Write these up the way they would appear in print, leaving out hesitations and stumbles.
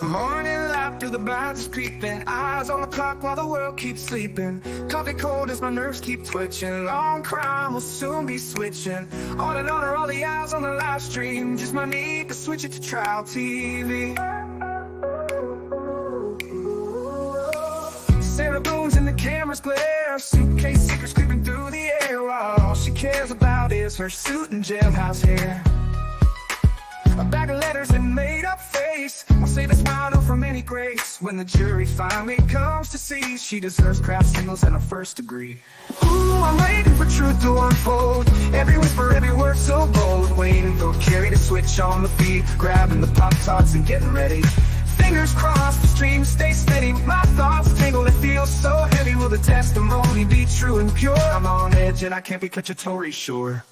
Morning light through the blinds creeping, eyes on the clock while the world keeps sleeping. Coffee cold as my nerves keep twitching. Long crime will soon be switching. On and on are all the eyes on the live stream. Just my need to switch it to trial TV. Sarah Boone's in the camera's glare, suitcase secrets creeping through the air. All she cares about is her suit and jailhouse hair. A bag of letters and made-up face. I'll save a smile from any grace. When the jury finally comes to see, she deserves craft singles and a first degree. Ooh, I'm waiting for truth to unfold. Every whisper, every word so bold. Waiting for Kerry to switch on the feed, grabbing the Pop-Tarts and getting ready. Fingers crossed, the stream stays steady. My thoughts tangle, it feels so heavy. Will the testimony be true and pure? I'm on edge and I can't be Tory sure.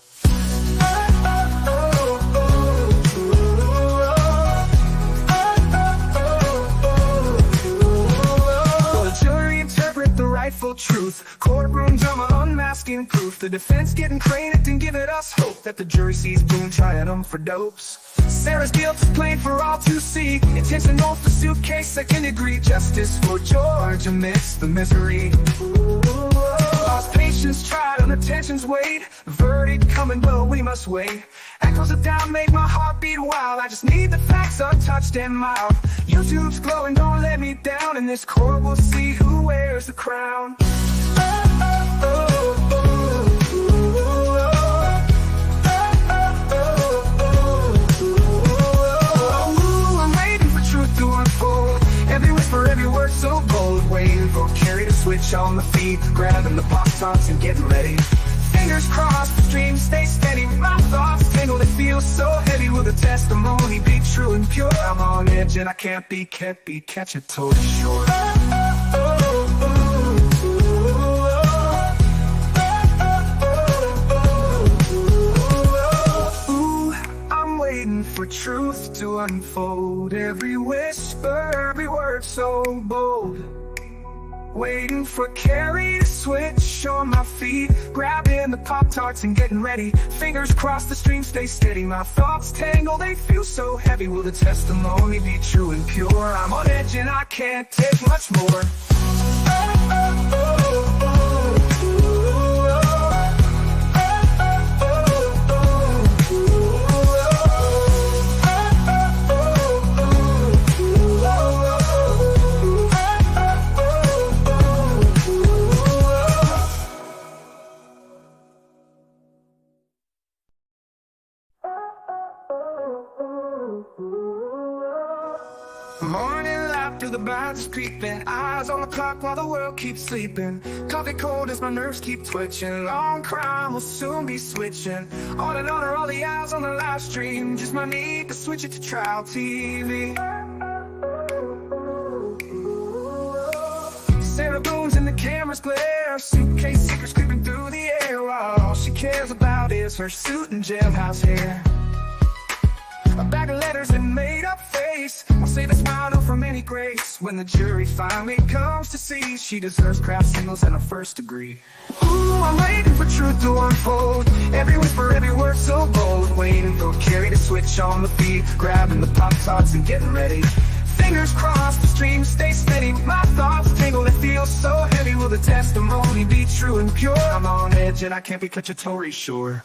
Rightful truth, courtroom drama unmasking proof. The defense getting credit and giving us hope that the jury sees Boone trying them for dopes. Sarah's guilt is plain for all to see. Intentional for suitcase, second degree. Justice for George amidst the misery. Lost patience tried on attention's weight. Verdict coming, but we must wait. Echoes of doubt make my heart beat wild. I just need the facts untouched and mild. YouTube's glowing, don't let me down. In this court we'll see who wears the crown. I'm waiting for truth to unfold. Every whisper, every word so bold. Waiting for Kerry to switch on the feed, grabbing the Pop-Tarts and getting ready. Fingers crossed, the stream stays steady. My thoughts tangle, they feel so heavy. Will the testimony be true and pure? I'm on edge and I can't be catch it totally short. Ooh, I'm waiting for truth to unfold. Every whisper, every word so bold. Waiting for Kerry to switch on my feet, grabbing the Pop-Tarts and getting ready. Fingers crossed, the stream stays steady. My thoughts tangle, they feel so heavy. Will the testimony be true and pure? I'm on edge and I can't take much more. Morning light through the blinds creeping, eyes on the clock while the world keeps sleeping. Coffee cold as my nerves keep twitching. Long crime will soon be switching. On and on are all the eyes on the live stream. Just my need to switch it to trial TV. Sarah Boone's in the camera's glare, suitcase secrets creeping through the air. All she cares about is her suit and jailhouse hair. A bag of letters and made-up face. I'll save a smile from any grace. When the jury finally comes to see, she deserves craft singles and a first degree. Ooh, I'm waiting for truth to unfold. Every whisper, every word so bold. Waiting for Kerry to switch on the feed, grabbing the Pop-Tarts and getting ready. Fingers crossed, the stream stays steady. My thoughts tangle, it feels so heavy. Will the testimony be true and pure? I'm on edge and I can't be Tory sure.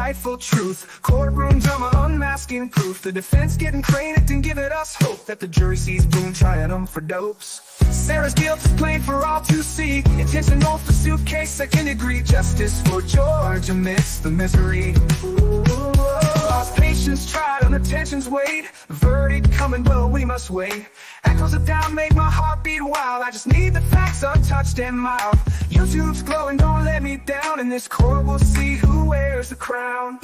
Rightful truth, courtroom drama unmasking proof. The defense getting credit and giving us hope that the jury sees Boone trying them for dopes. Sarah's guilt is plain for all to see. Intentional for suitcase, second degree. Justice for George amidst the misery. Lost patience tried on attention's weight. Verdict coming, but we must wait. Echoes of doubt make my heart beat wild. I just need the facts untouched and mild. YouTube's glowing, don't let me down. In this court we'll see who wears the crown.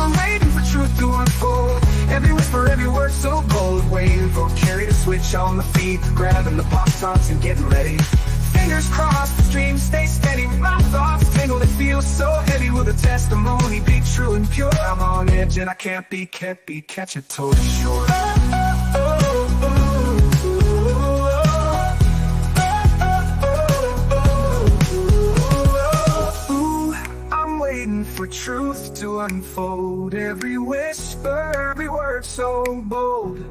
I'm waiting for truth to unfold. Every whisper, every word so bold. Waiting for Kerry to switch on the feed, grabbing the Pop-Tarts and getting ready. Fingers crossed, the stream stay steady. My thoughts tangle, they feel so heavy. Will the testimony be true and pure? I'm on edge and I can't be catch it totally sure. I'm waiting for truth to unfold. Every whisper, every word so bold.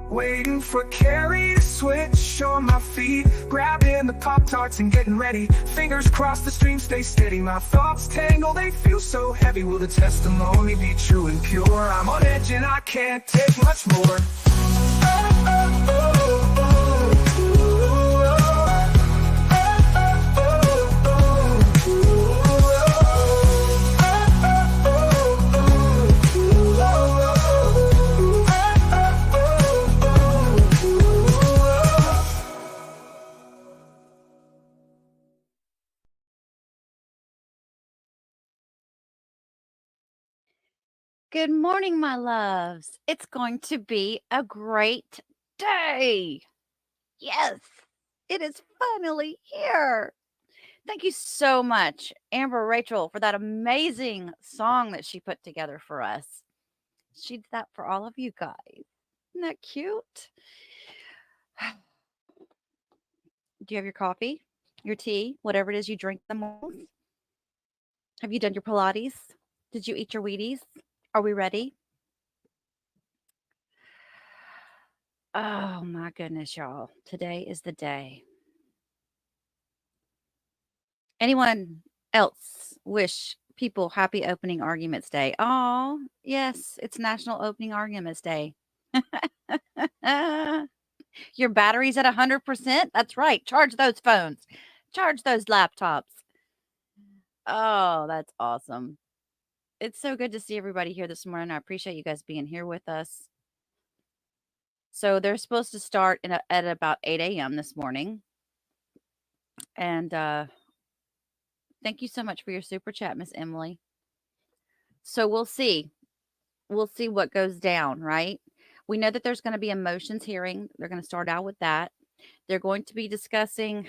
Waiting for Kerry to switch on my feet. Grabbing the Pop-Tarts and getting ready. Fingers crossed, the stream stay steady. My thoughts tangle, they feel so heavy. Will the testimony be true and pure? I'm on edge and I can't take much more. Good morning, my loves. It's going to be a great day. Yes, it is finally here. Thank you so much, Amber Rachel, for that amazing song that she put together for us. She did that for all of you guys. Isn't that cute? Do you have your coffee, your tea, whatever it is you drink in the morning? Have you done your Pilates? Did you eat your Wheaties? Are we ready? Oh my goodness, y'all. Today is the day. Anyone else wish people happy opening arguments day? Oh, yes, it's National Opening Arguments Day. Your battery's at 100%? That's right. Charge those phones. Charge those laptops. Oh, that's awesome. It's so good to see everybody here this morning. I appreciate you guys being here with us. So they're supposed to start at about 8 a.m. this morning. And thank you so much for your super chat, Miss Emily. So we'll see. We'll see what goes down, right? We know that there's going to be a motions hearing. They're going to start out with that. They're going to be discussing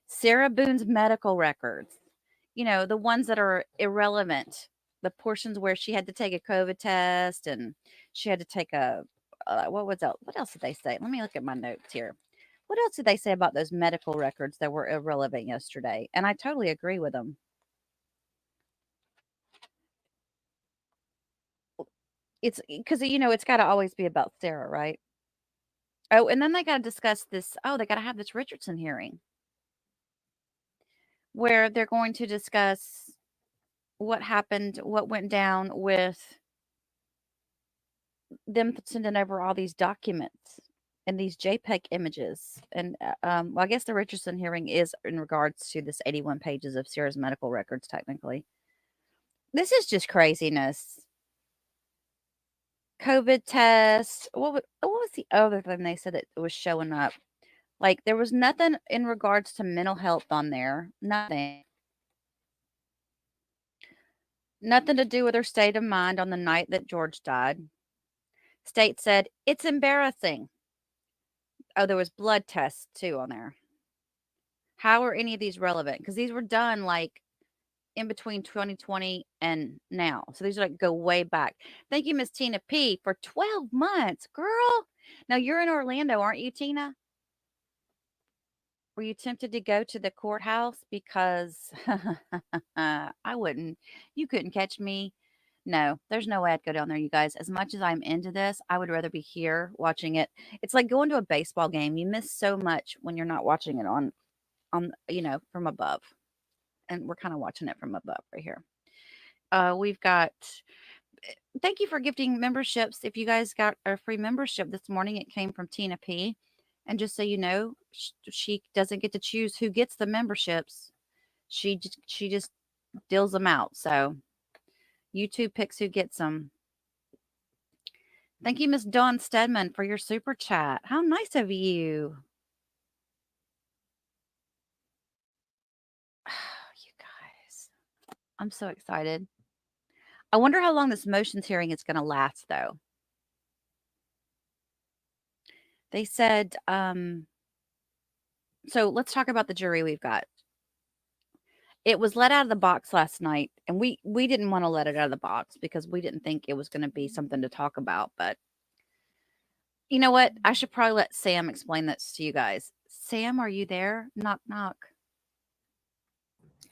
Sarah Boone's medical records. You know, the ones that are irrelevant. The portions where she had to take a COVID test and she had to take a, what was that? What else did they say? Let me look at my notes here. What else did they say about those medical records that were irrelevant yesterday? And I totally agree with them. It's because, you know, it's got to always be about Sarah, right? Oh, and then they got to discuss this. Oh, they got to have this Richardson hearing where they're going to discuss what happened, what went down with them sending over all these documents and these JPEG images. And well, I guess the Richardson hearing is in regards to this 81 pages of Sarah's medical records, technically. This is just craziness. COVID test. What was the other thing they said that was showing up? Like, there was nothing in regards to mental health on there. Nothing. Nothing to do with her state of mind on the night that George died. State said, it's embarrassing. Oh, there was blood tests, too, on there. How are any of these relevant? Because these were done, like, in between 2020 and now. So these are like go way back. Thank you, Miss Tina P, for 12 months. Girl. Now you're in Orlando, aren't you, Tina? Were you tempted to go to the courthouse? Because I wouldn't. You couldn't catch me. No, there's no way I'd go down there, you guys. As much as I'm into this, I would rather be here watching it. It's like going to a baseball game. You miss so much when you're not watching it on from above. And we're kind of watching it from above right here. We've got, thank you for gifting memberships. If you guys got a free membership this morning, it came from Tina P. And just so you know, she doesn't get to choose who gets the memberships. She just deals them out. So YouTube picks who gets them. Thank you, Miss Dawn Stedman, for your super chat. How nice of you. You guys, I'm so excited. I wonder how long this motions hearing is going to last, though. They said So let's talk about the jury we've got. It was let out of the box last night, and we didn't want to let it out of the box because we didn't think it was going to be something to talk about. But you know what? I should probably let Sam explain this to you guys. Sam, are you there? Knock knock.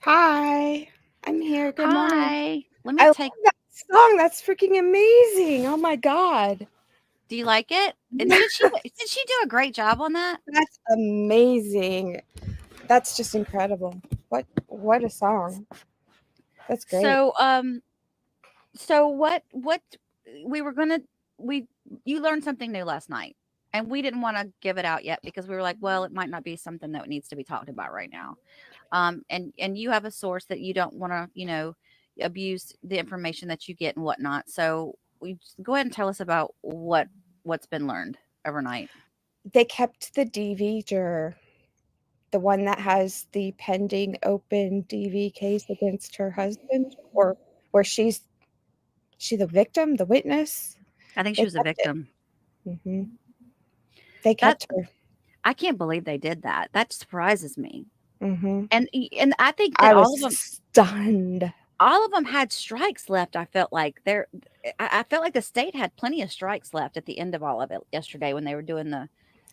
Hi, I'm here. Good morning. Hi. Let I me love take. that song. That's freaking amazing. Oh my god. Do you like it? And did she do a great job on that? That's amazing. That's just incredible. What a song. That's great. So what we were gonna we you learned something new last night, and we didn't want to give it out yet because we were like, well, it might not be something that needs to be talked about right now. And you have a source that you don't want to, abuse the information that you get and whatnot. So we go ahead and tell us about what's been learned overnight. They kept the DV juror, the one that has the pending open DV case against her husband, or where she the victim, the witness. I think she They was a kept it. victim. hmm They That kept her. I can't believe they did that. That surprises me. hmm And I think that I was stunned. all of them had strikes left. I felt like I felt like the state had plenty of strikes left at the end of all of it yesterday when they were doing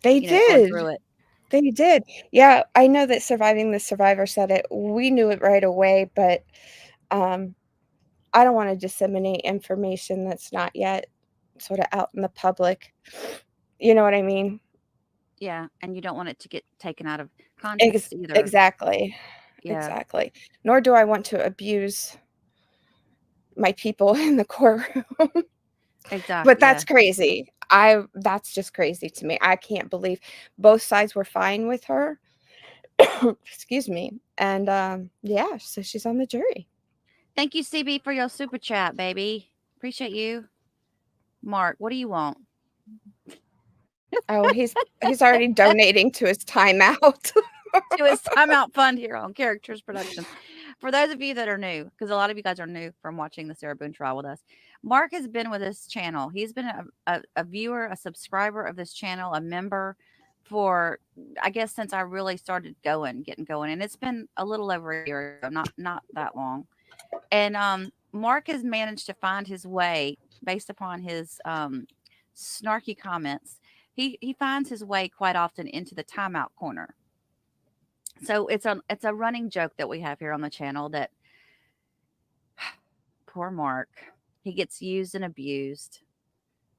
They going did. through it. They did. Yeah, I know that Surviving the Survivor said it. We knew it right away, but um, I don't want to disseminate information that's not yet sort of out in the public. You know what I mean? Yeah, and you don't want it to get taken out of context either. Exactly. Yeah, Exactly. Nor do I want to abuse my people in the courtroom. exactly. But that's crazy. That's just crazy to me. I can't believe both sides were fine with her. Excuse me. And yeah, so she's on the jury. Thank you, CB, for your super chat, baby. Appreciate you. Mark, what do you want? Oh, he's already donating to his timeout. To his timeout fund here on Characters Productions. For those of you that are new, because a lot of you guys are new from watching the Sarah Boone trial with us, Mark has been with this channel. He's been a viewer, a subscriber of this channel, a member for, I guess, since I really started getting going. And it's been a little over a year ago, not that long. And Mark has managed to find his way based upon his snarky comments. He finds his way quite often into the timeout corner. So it's a running joke that we have here on the channel that poor Mark, he gets used and abused.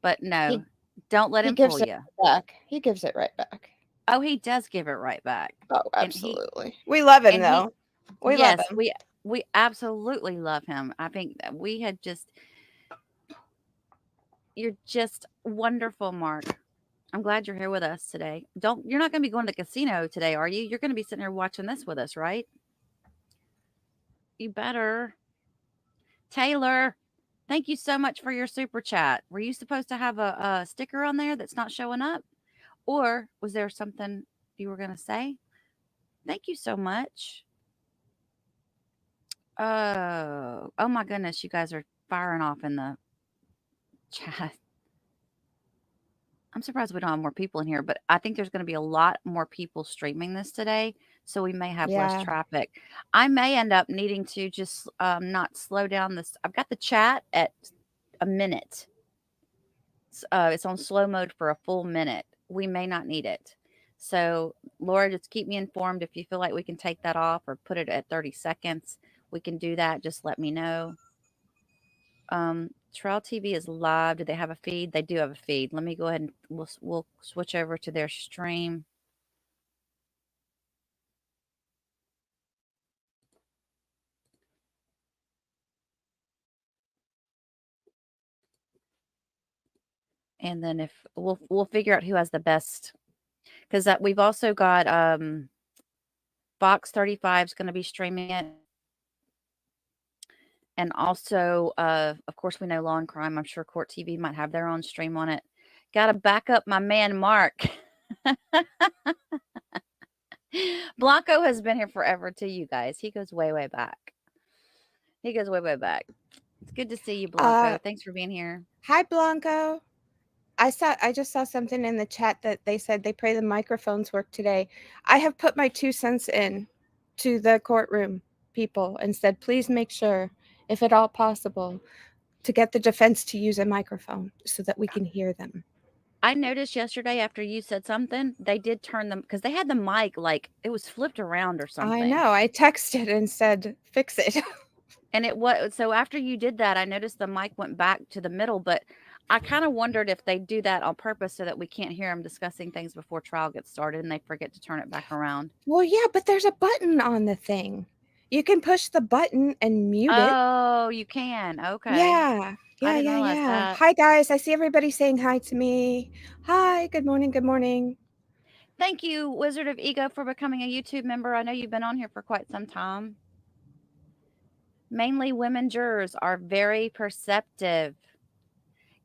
But no, don't let He him gives fool it you. back. He gives it right back. Oh, he does give it right back. Oh, And he absolutely. We love him and he though. We love yes, him. we absolutely love him. I think that we had you're just wonderful, Mark. I'm glad you're here with us today. You're not going to be going to the casino today, are you? You're going to be sitting here watching this with us, right? You better. Taylor, thank you so much for your super chat. Were you supposed to have a sticker on there that's not showing up? Or was there something you were going to say? Thank you so much. Oh my goodness, you guys are firing off in the chat. I'm surprised we don't have more people in here, but I think there's going to be a lot more people streaming this today, so we may have less Yeah. traffic. I may end up needing to just not slow down this. I've got the chat at a minute. It's on slow mode for a full minute. We may not need it. So, Laura, just keep me informed if you feel like we can take that off or put it at 30 seconds. We can do that. Just let me know. Trial TV is live. Do they have a feed? They do have a feed. Let me go ahead and we'll switch over to their stream. And then if we'll figure out who has the best, because that we've also got Fox 35 is going to be streaming it. And also, of course, we know Law and Crime. I'm sure Court TV might have their own stream on it. Got to back up my man, Mark. Blanco has been here forever, too, you guys. He goes way, way back. He goes way, way back. It's good to see you, Blanco. Thanks for being here. Hi, Blanco. I just saw something in the chat that they said they pray the microphones work today. I have put my 2 cents in to the courtroom people and said, please make sure, if at all possible, to get the defense to use a microphone so that we can hear them. I noticed yesterday after you said something, they did turn them because they had the mic like it was flipped around or something. I know. I texted and said, fix it. And it was so after you did that, I noticed the mic went back to the middle, but I kind of wondered if they do that on purpose so that we can't hear them discussing things before trial gets started and they forget to turn it back around. Well, yeah, but there's a button on the thing. You can push the button and mute it. Oh, you can. Okay. Yeah. I didn't realize that. Hi, guys. I see everybody saying hi to me. Hi. Good morning. Good morning. Thank you, Wizard of Ego, for becoming a YouTube member. I know you've been on here for quite some time. Mainly women jurors are very perceptive.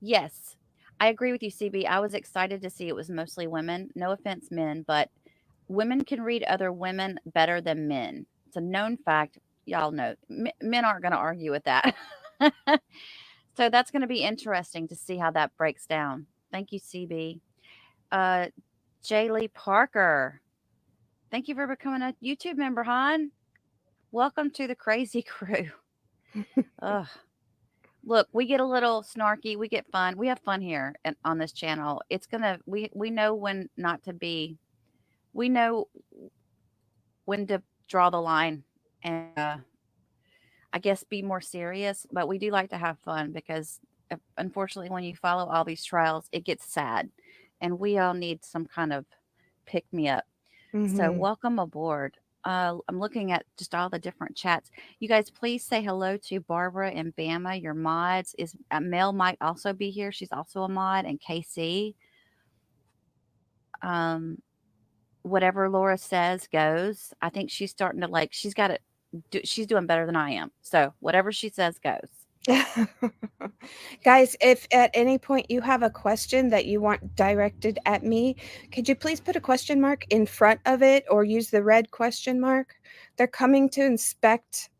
Yes, I agree with you, CB. I was excited to see it was mostly women. No offense, men, but women can read other women better than men. It's a known fact. Y'all know. Men aren't going to argue with that. So that's going to be interesting to see how that breaks down. Thank you, CB. J. Lee Parker. Thank you for becoming a YouTube member, hon. Welcome to the crazy crew. Ugh. Look, we get a little snarky. We get fun. We have fun here on this channel. It's gonna. We know when not to be. We know when to draw the line and I guess be more serious. But we do like to have fun because unfortunately, when you follow all these trials, it gets sad, and we all need some kind of pick me up. So welcome aboard. I'm looking at just all the different chats. You guys, please say hello to Barbara and Bama, your mods. Mel might also be here. She's also a mod, and KC. Whatever Laura says goes. I think she's starting to she's got it. She's doing better than I am. So whatever she says goes. Guys, if at any point you have a question that you want directed at me, could you please put a question mark in front of it or use the red question mark? They're coming to inspect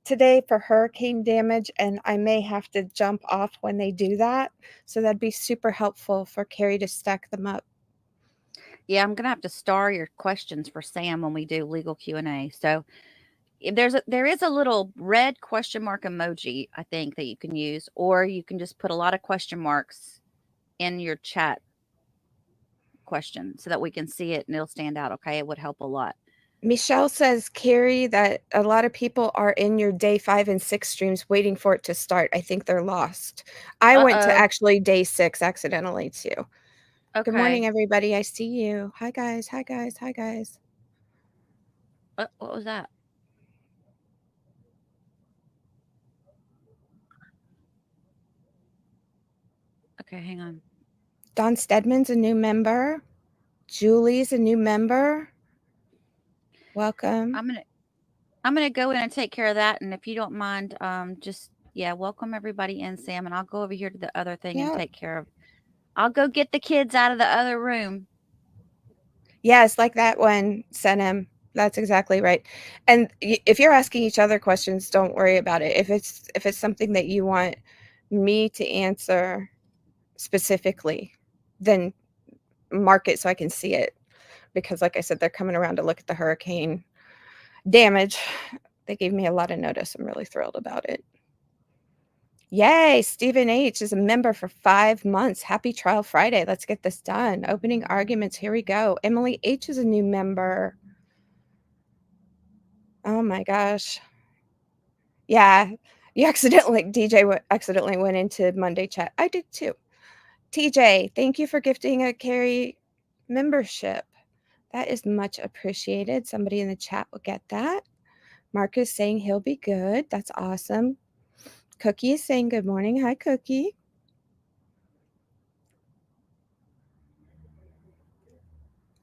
today for hurricane damage, and I may have to jump off when they do that. So that'd be super helpful for Kerry to stack them up. Yeah, I'm going to have to star your questions for Sam when we do legal Q&A. So there is a little red question mark emoji, I think, that you can use, or you can just put a lot of question marks in your chat question so that we can see it and it'll stand out. Okay. It would help a lot. Michelle says, Kerry, that a lot of people are in your day 5 and 6 streams waiting for it to start. I think they're lost. I went to actually day 6 accidentally too. Okay. Good morning, everybody. I see you. Hi, guys. Hi, guys. Hi, guys. What was that? Okay, hang on. Don Stedman's a new member. Julie's a new member. Welcome. I'm gonna go in and take care of that, and if you don't mind, just welcome everybody in, Sam, and I'll go over here to the other thing and take care of. I'll go get the kids out of the other room. Yes, like that one, Senem. That's exactly right. And if you're asking each other questions, don't worry about it. If it's something that you want me to answer specifically, then mark it so I can see it. Because like I said, they're coming around to look at the hurricane damage. They gave me a lot of notice. I'm really thrilled about it. Yay, Stephen H. is a member for 5 months. Happy Trial Friday. Let's get this done. Opening arguments. Here we go. Emily H. is a new member. Oh my gosh. Yeah, DJ accidentally went into Monday chat. I did too. TJ, thank you for gifting a Kerry membership. That is much appreciated. Somebody in the chat will get that. Marcus saying he'll be good. That's awesome. Cookie is saying good morning. Hi, Cookie.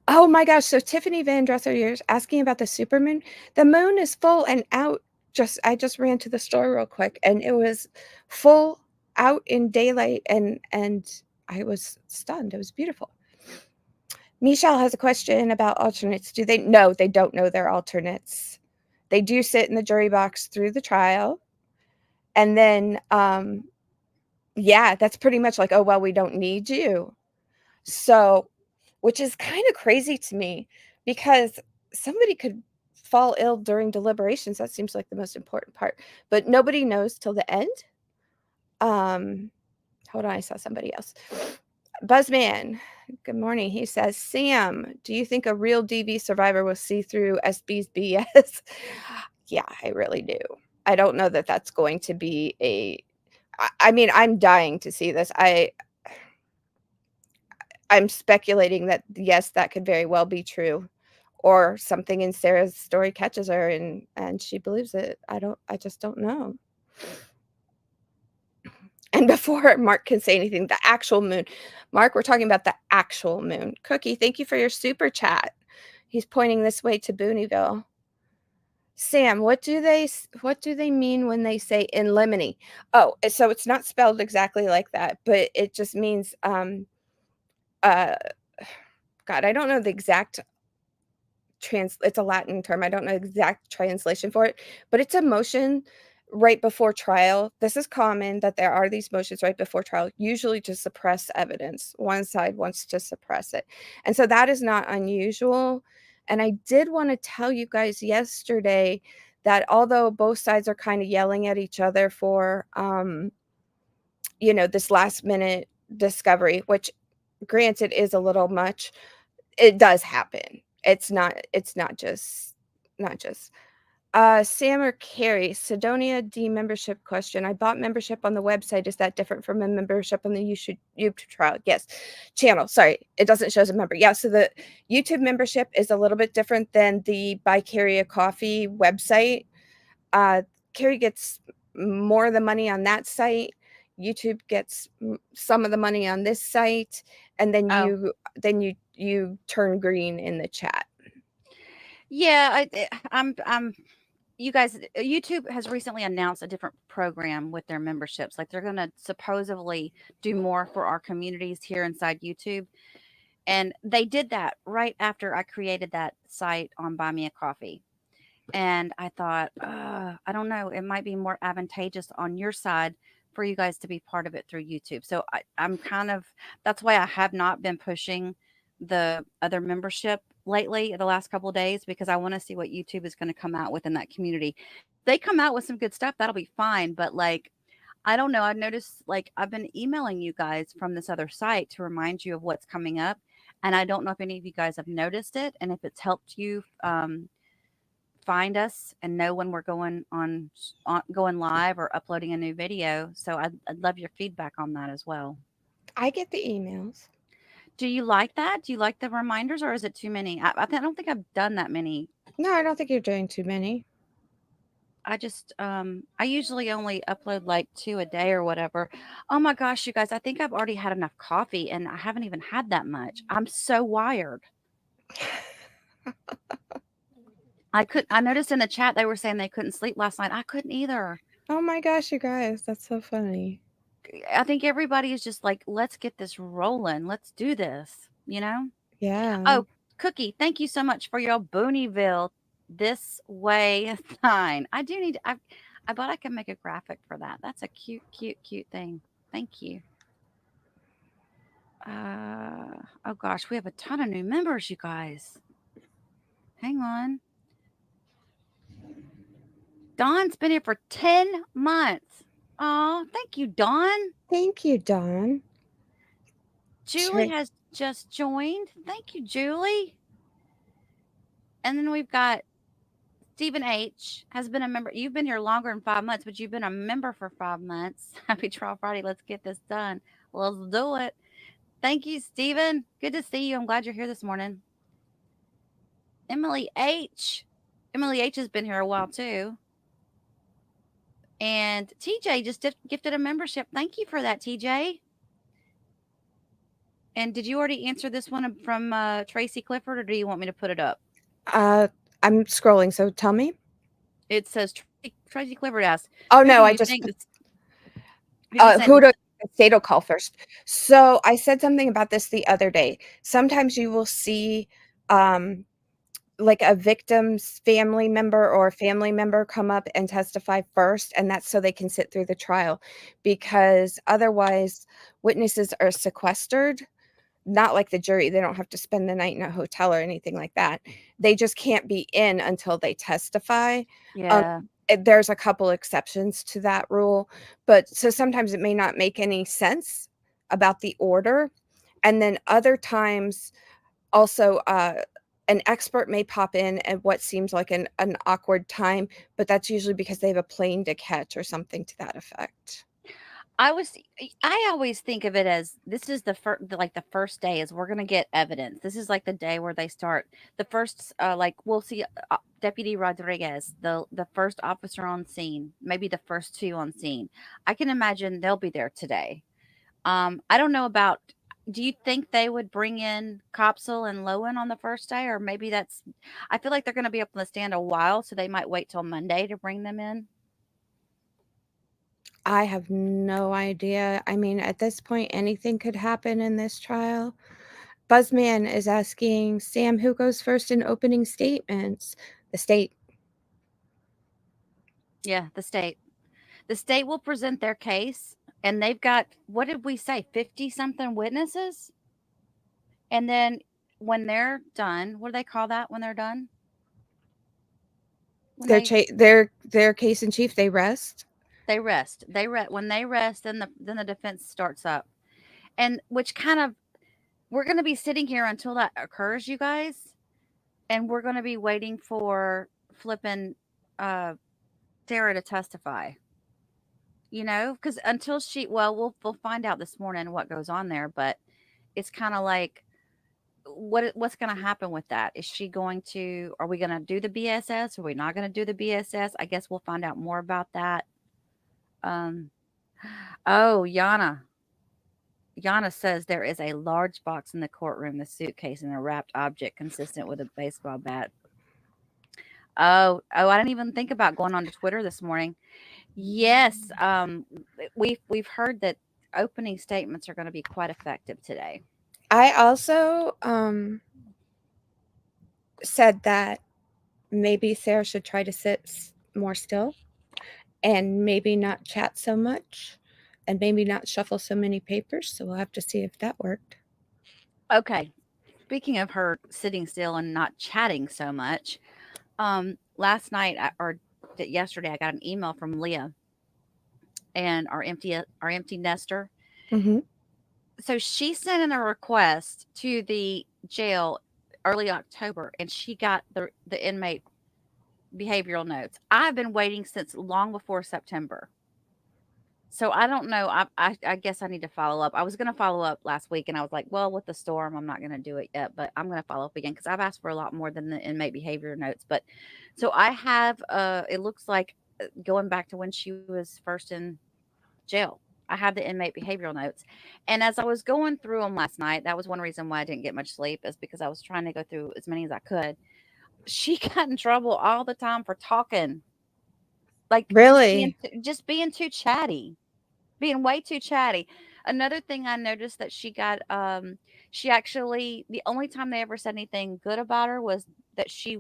Oh my gosh. So Tiffany Van Dresser, you're asking about the supermoon. The moon is full and out. I just ran to the store real quick and it was full out in daylight and I was stunned. It was beautiful. Michelle has a question about alternates. No, they don't know they're alternates. They do sit in the jury box through the trial. And then Yeah, that's pretty much like, oh, well, we don't need you. So, which is kind of crazy to me because somebody could fall ill during deliberations. That seems like the most important part, but nobody knows till the end. Hold on, I saw somebody else. Buzzman, good morning. He says, Sam, do you think a real DV survivor will see through SB's BS? Yeah, I really do. I don't know that that's going to be I mean, I'm dying to see this. I'm speculating that, yes, that could very well be true, or something in Sarah's story catches her and she believes it. I just don't know. And before Mark can say anything, the actual moon. Mark, we're talking about the actual moon. Cookie, thank you for your super chat. He's pointing this way to Booneyville. Sam, what do they mean when they say in limine? Oh, so it's not spelled exactly like that, but it just means God, I don't know the exact it's a Latin term. I don't know the exact translation for it, but it's a motion right before trial. This is common that there are these motions right before trial, usually to suppress evidence. One side wants to suppress it. And so that is not unusual. And I did want to tell you guys yesterday that although both sides are kind of yelling at each other for this last minute discovery, which granted is a little much, it does happen. It's not just Sam or Kerry, Sidonia D membership question. I bought membership on the website. Is that different from a membership on the YouTube trial? Yes. Channel. Sorry, it doesn't show as a member. Yeah, so the YouTube membership is a little bit different than the Buy Kerry a Coffee website. Kerry gets more of the money on that site. YouTube gets some of the money on this site, and then you turn green in the chat. Yeah, I'm you guys, YouTube has recently announced a different program with their memberships. Like they're going to supposedly do more for our communities here inside YouTube. And they did that right after I created that site on Buy Me a Coffee. And I thought, I don't know, it might be more advantageous on your side for you guys to be part of it through YouTube. So I'm kind of, that's why I have not been pushing the other membership lately, the last couple of days, because I want to see what YouTube is going to come out with in that community. If they come out with some good stuff, that'll be fine. But like, I don't know. I've noticed like I've been emailing you guys from this other site to remind you of what's coming up. And I don't know if any of you guys have noticed it and if it's helped you find us and know when we're going going live or uploading a new video. So I'd love your feedback on that as well. I get the emails. Do you like that? Do you like the reminders, or is it too many? I don't think I've done that many. No, I don't think you're doing too many. I just I usually only upload like 2 a day or whatever. Oh my gosh, you guys, I think I've already had enough coffee and I haven't even had that much. I'm so wired. I noticed in the chat they were saying they couldn't sleep last night. I couldn't either. Oh my gosh, you guys, that's so funny. I think everybody is just like, let's get this rolling. Let's do this, you know? Yeah. Oh, Cookie, thank you so much for your Booneyville this way sign. I do need I bet I can make a graphic for that. That's a cute thing. Thank you. Oh gosh, we have a ton of new members, you guys. Hang on. Dawn's been here for 10 months. Oh, thank you, Dawn. Thank you, Dawn. Julie has just joined. Thank you, Julie. And then we've got Stephen H. has been a member. You've been here longer than 5 months, but you've been a member for 5 months. Happy Trial Friday. Let's get this done. Let's do it. Thank you, Stephen. Good to see you. I'm glad you're here this morning. Emily H. Emily H. has been here a while, too. And TJ just gifted a membership. Thank you for that, TJ. And did you already answer this one from Tracy Clifford, or do you want me to put it up? I'm scrolling, so tell me. It says Tracy Clifford asked. Oh no, I just who to Stato call first. So I said something about this the other day. Sometimes you will see like a victim's family member or a family member come up and testify first, and that's so they can sit through the trial, because otherwise witnesses are sequestered. Not like the jury, they don't have to spend the night in a hotel or anything like that. They just can't be in until they testify. Um, Yeah. there's a couple exceptions to that rule, but so sometimes it may not make any sense about the order, and then other times also, an expert may pop in at what seems like an awkward time, but that's usually because they have a plane to catch or something to that effect. I always think of it as this is the first, like the first day is we're gonna get evidence. This is like the day where they start the first, like we'll see Deputy Rodriguez, the first officer on scene, maybe the first two on scene. I can imagine they'll be there today. I don't know about. Do you think they would bring in Copsel and Lowen on the first day, or maybe that's? I feel like they're going to be up on the stand a while, so they might wait till Monday to bring them in. I have no idea. I mean, at this point, anything could happen in this trial. Buzzman is asking, Sam, who goes first in opening statements? The state. Yeah, the state. The state will present their case, and they've got, what did we say, 50 something witnesses? And then when they're done, what do they call that when they're done? When Their case in chief, they rest. they rest. When they rest, then the defense starts up. And which kind of, we're going to be sitting here until that occurs, you guys, and we're going to be waiting for flipping uh Sarah to testify. Because until well, we'll find out this morning what goes on there, but it's kind of like what's going to happen with that? Is she going to? Are we going to do the BSS? Are we not going to do the BSS? I guess we'll find out more about that. Um. Oh, Yana says there is a large box in the courtroom, the suitcase, and a wrapped object consistent with a baseball bat. Oh, I didn't even think about going on to Twitter this morning. Yes, we've heard that opening statements are going to be quite effective today. I also said that maybe Sarah should try to sit more still and maybe not chat so much and maybe not shuffle so many papers. So we'll have to see if that worked. Okay, speaking of her sitting still and not chatting so much, last night or yesterday I got an email from Leah and our empty nester. Mm-hmm. So she sent in a request to the jail early October, and she got the inmate behavioral notes. I've been waiting since long before September. So I don't know. I guess I need to follow up. I was going to follow up last week, and I was like, well, with the storm, I'm not going to do it yet. But I'm going to follow up again because I've asked for a lot more than the inmate behavior notes. But so I have. It looks like going back to when she was first in jail. I have the inmate behavioral notes, and as I was going through them last night, that was one reason why I didn't get much sleep, is because I was trying to go through as many as I could. She got in trouble all the time for talking, like Really? just being too chatty, being way too chatty. Another thing I noticed that she actually, the only time they ever said anything good about her was that she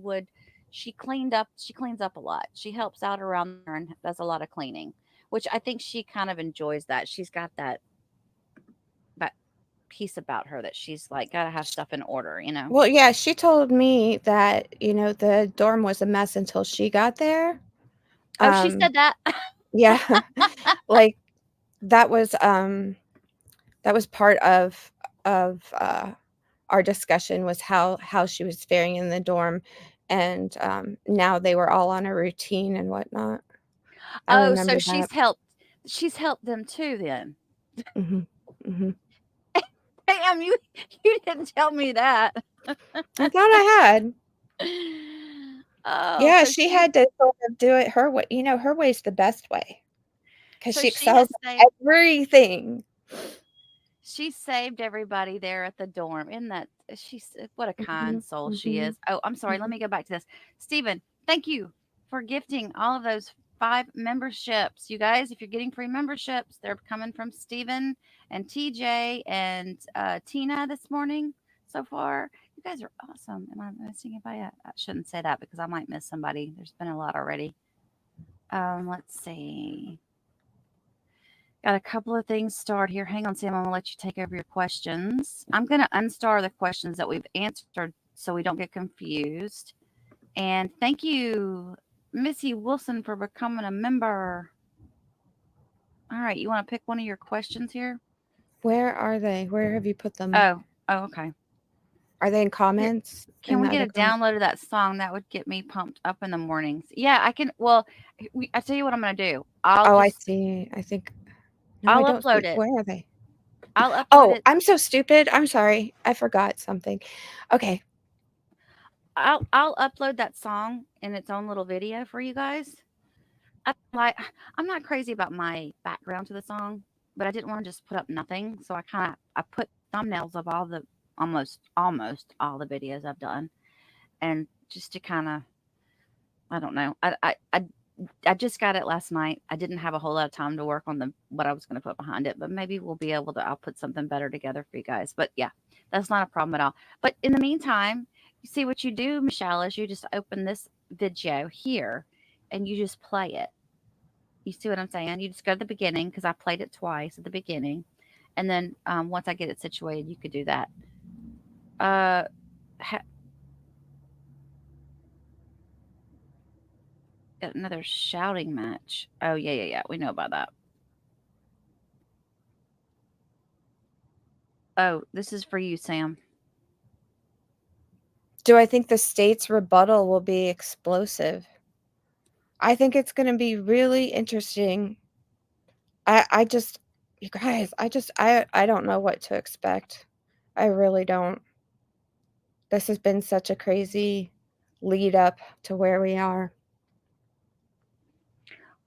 cleans up a lot. She helps out around there and does a lot of cleaning, which I think she kind of enjoys that. She's got that piece about her that she's like got to have stuff in order. Well, yeah, she told me that, the dorm was a mess until she got there. Oh, she said that. Yeah, like that was part of our discussion, was how she was faring in the dorm, and now they were all on a routine and whatnot. I Oh, so remember that. she's helped them too then. Hmm. Hmm. Damn, you didn't tell me that. I thought I had. Oh, Yeah, so she had to sort of do it her way. Her way's the best way because she she excels has at saved everything. she saved everybody there at the dorm. Isn't that what a Mhm, kind soul she mhm, is. Oh, I'm sorry. Let mhm. me go back to this. Stephen, thank you for gifting all of those 5 memberships. You guys, if you're getting free memberships, they're coming from Stephen and TJ and Tina this morning so far. You guys are awesome. Am I missing anybody? I shouldn't say that because I might miss somebody. There's been a lot already. Let's see. Got a couple of things starred here. Hang on, Sam. I'm gonna let you take over your questions. I'm gonna unstar the questions that we've answered so we don't get confused. And thank you, Missy Wilson, for becoming a member. All right, you want to pick one of your questions here? Where are they? Where have you put them? Oh, okay. Are they in Here, comments? can In we the get other a comments? download of that song? That would get me pumped up in the mornings. Yeah, I can. Well, I tell you what I'm gonna do. Oh, I see. I think. No, I I'll don't upload see. it. Where are they? I'll upload Oh, it. I'm so stupid. I'm sorry. I forgot something. Okay. I'll upload that song in its own little video for you guys. I like. I'm not crazy about my background to the song, but I didn't want to just put up nothing, so I put thumbnails of all the almost all the videos I've done, and just to kind of I don't know. I just got it last night. I didn't have a whole lot of time to work on the what I was going to put behind it, but maybe we'll be able to. I'll put something better together for you guys. But yeah, that's not a problem at all. But in the meantime, you see what you do, Michelle, is you just open this video here, and you just play it. You see what I'm saying? You just go to the beginning because I played it twice at the beginning, and then once I get it situated, you could do that. Uh, ha- Another shouting match. Oh yeah. We know about that. Oh, this is for you, Sam. Do I think the state's rebuttal will be explosive? I think it's going to be really interesting. I just, you guys, I don't know what to expect. I really don't. This has been such a crazy lead up to where we are.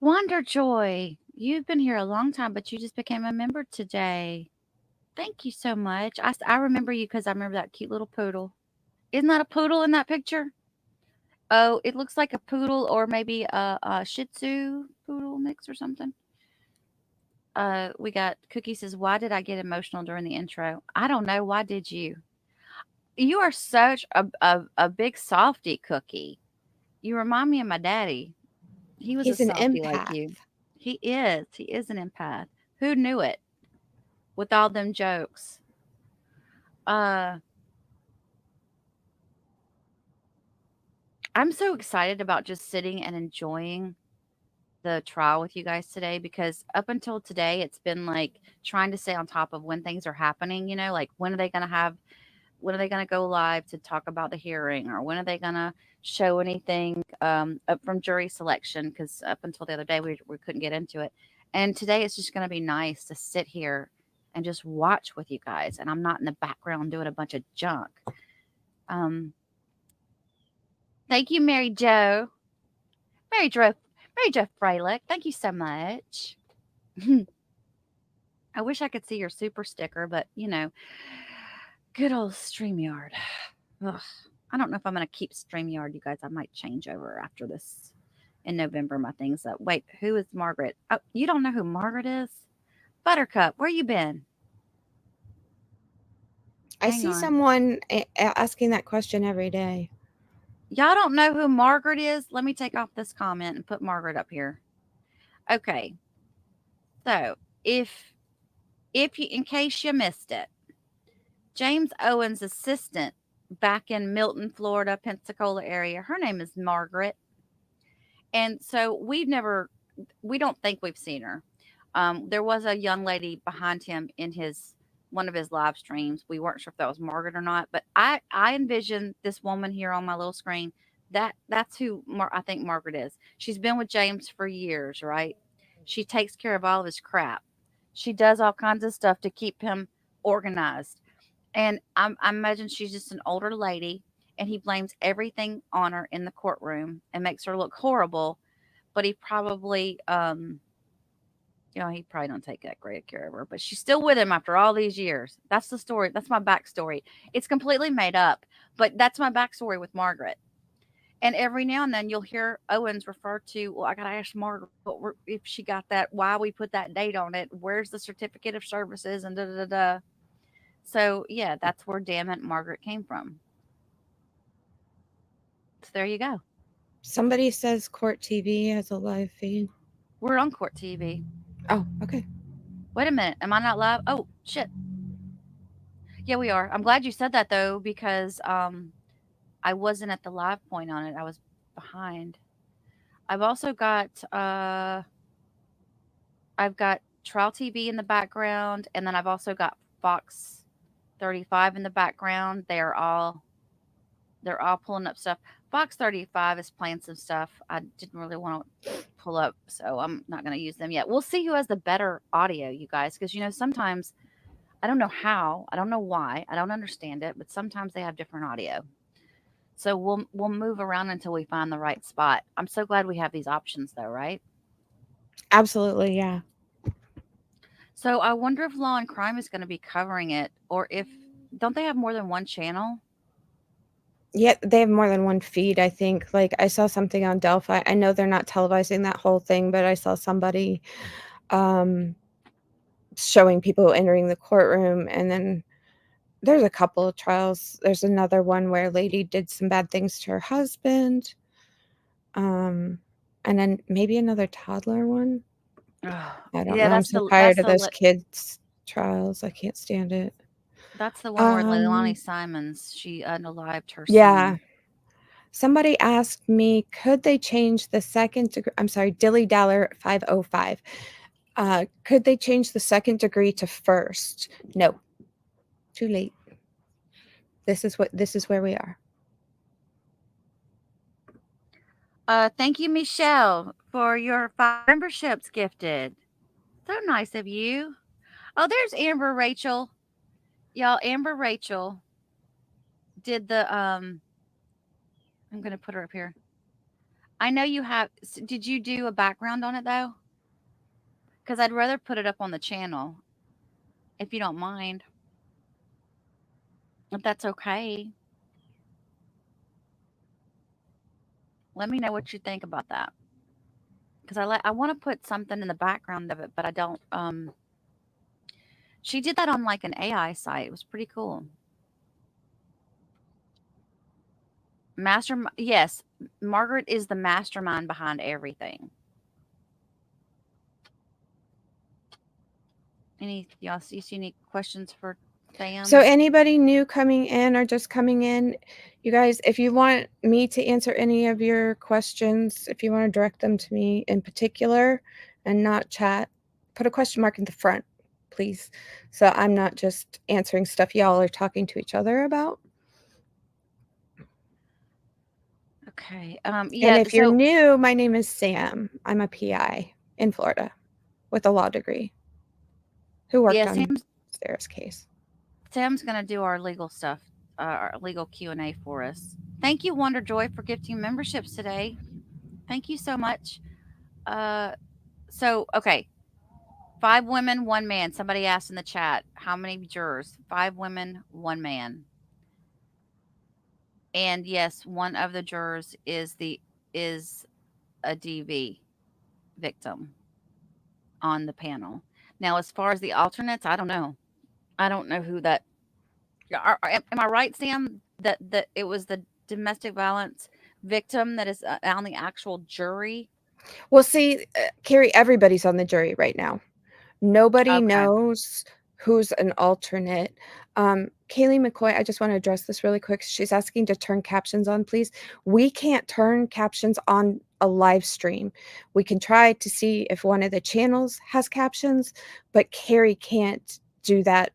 Wonder Joy, you've been here a long time, but you just became a member today. Thank you so much. I remember you because I remember that cute little poodle. Isn't that a poodle in that picture? Oh, it looks like a poodle or maybe a Shih Tzu poodle mix or something. We got Cookie says, "Why did I get emotional during the intro? I don't know. Why did you? You are such a big softy, Cookie. You remind me of my daddy. He was a He's an softy like empath. you. He is. He is an empath. Who knew it? With all them jokes. Uh, I'm so excited about just sitting and enjoying the trial with you guys today because up until today, it's been like trying to stay on top of when things are happening. Like when are they going to when are they going to go live to talk about the hearing or when are they going to show anything up from jury selection? Because up until the other day, we couldn't get into it. And today, it's just going to be nice to sit here and just watch with you guys. And I'm not in the background doing a bunch of junk. Um, Thank you, Mary Jo. Mary Jo Freilich. Thank you so much. I wish I could see your super sticker, but good old StreamYard. Ugh. I don't know if I'm going to keep StreamYard, you guys. I might change over after this in November. My things up. Wait, who is Margaret? Oh, you don't know who Margaret is? Buttercup, where you been? I Hang see on. someone asking that question every day. Y'all don't know who Margaret is? Let me take off this comment and put Margaret up here. Okay. So, if you in case you missed it, James Owen's assistant back in Milton, Florida, Pensacola area, her name is Margaret. And so we don't think we've seen her. There was a young lady behind him in one of his live streams. We weren't sure if that was Margaret or not, but I envision this woman here on my little screen. That's who I think Margaret is. She's been with James for years, right? She takes care of all of his crap. She does all kinds of stuff to keep him organized. And I imagine she's just an older lady, and he blames everything on her in the courtroom and makes her look horrible. But he probably, he probably don't take that great care of her. But she's still with him after all these years. That's the story. That's my backstory. It's completely made up, but that's my backstory with Margaret. And every now and then you'll hear Owens refer to, well, I got to ask Margaret if she got that, why we put that date on it, where's the certificate of services, and da da da da. So, yeah, that's where Damn It Margaret came from. So there you go. Somebody says Court TV has a live feed. We're on Court TV. Oh, okay. Wait a minute. Am I not live? Oh, shit. Yeah, we are. I'm glad you said that though, because I wasn't at the live point on it. I was behind. I've also got I've got Trial TV in the background, and then I've also got Fox 35 in the background. They're all pulling up stuff. Fox 35 is playing some stuff I didn't really want to pull up, so I'm not going to use them yet. We'll see who has the better audio, you guys, because sometimes I don't know how, I don't know why, I don't understand it, but sometimes they have different audio. So we'll move around until we find the right spot. I'm so glad we have these options though, right? Absolutely, yeah. So I wonder if Law and Crime is going to be covering it, or if don't they have more than one channel? Yeah, they have more than one feed, I think. Like, I saw something on Delphi. I know they're not televising that whole thing, but I saw somebody showing people entering the courtroom, and then there's a couple of trials. There's another one where a lady did some bad things to her husband. And then maybe another toddler one. I don't Yeah, know. I'm so tired of those kids' trials. I can't stand it. that's the one where Leilani Um, Simons, she unalived her yeah. son. Somebody asked me, could they change the second degree? I'm sorry, Dilly Daller 505. Could they change the second degree to first? No. Too late. This is where we are. Thank you, Michelle, for your 5 memberships gifted. So nice of you. Oh, there's Amber Rachel. Y'all, Amber Rachel did the I'm gonna put her up here. I know you have did you do a background on it though? Because I'd rather put it up on the channel, if you don't mind. If that's okay. Let me know what you think about that. Because I want to put something in the background of it, but I don't. She did that on like an AI site. It was pretty cool. Yes, Margaret is the mastermind behind everything. Y'all see any questions for Sam? So anybody new coming in or just coming in, you guys, if you want me to answer any of your questions, if you want to direct them to me in particular and not chat, put a question mark in the front, please. So I'm not just answering stuff y'all are talking to each other about. Okay. Yeah. And if you're new, my name is Sam. I'm a PI in Florida with a law degree who worked on Sarah's case. Sam's going to do our legal stuff, our legal Q&A for us. Thank you, Wonder Joy, for gifting memberships today. Thank you so much. Okay. 5 women, 1 man. Somebody asked in the chat, how many jurors? 5 women, 1 man. And yes, one of the jurors is a DV victim on the panel. Now, as far as the alternates, I don't know. I don't know who that. Am I right, Sam? That it was the domestic violence victim that is on the actual jury. Well, see, Kerry, everybody's on the jury right now. Nobody knows who's an alternate. Kaylee McCoy, I just want to address this really quick. She's asking to turn captions on, please. We can't turn captions on a live stream. We can try to see if one of the channels has captions, but Kerry can't do that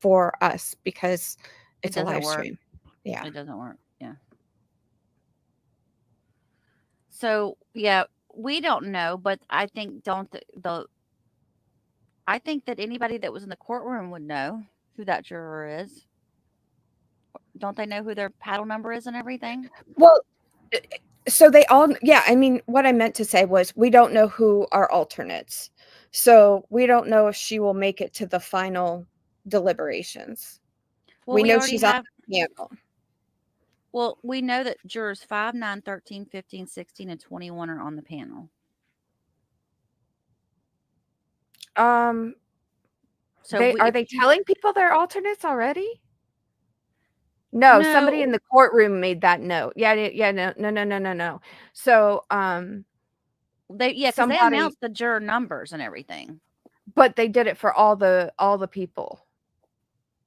for us because it's a live stream. Yeah. It doesn't work. Yeah. So, yeah, we don't know, but I think I think that anybody that was in the courtroom would know who that juror is. Don't they know who their paddle number is and everything? Well, so they all, yeah, I mean, what I meant to say was we don't know who are alternates. So we don't know if she will make it to the final deliberations. Well, we know she's on the panel. Well, we know that jurors 5, 9, 13, 15, 16, and 21 are on the panel. So are they telling people they're alternates already? No, somebody in No, the courtroom made that note. Yeah, no. So, because they somebody announced the juror numbers and everything. but they did it for all the people.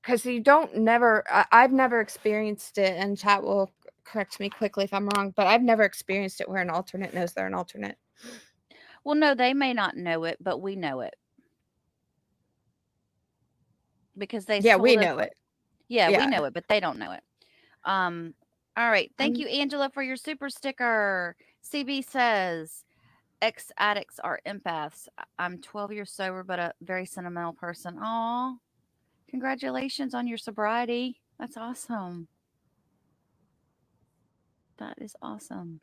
'Cause you don't never I've never experienced it, and chat will correct me quickly if I'm wrong, but I've never experienced it where an alternate knows they're an alternate. Well, no, they may not know it, but we know it because they Yeah, we told us. know it. Yeah, we Yeah. know it, but they don't know it. Um, all right. Thank I'm you, Angela, for your super sticker. CB says ex addicts are empaths. I'm 12 years sober, but a very sentimental person. Aw, congratulations on your sobriety. That's awesome. That is awesome.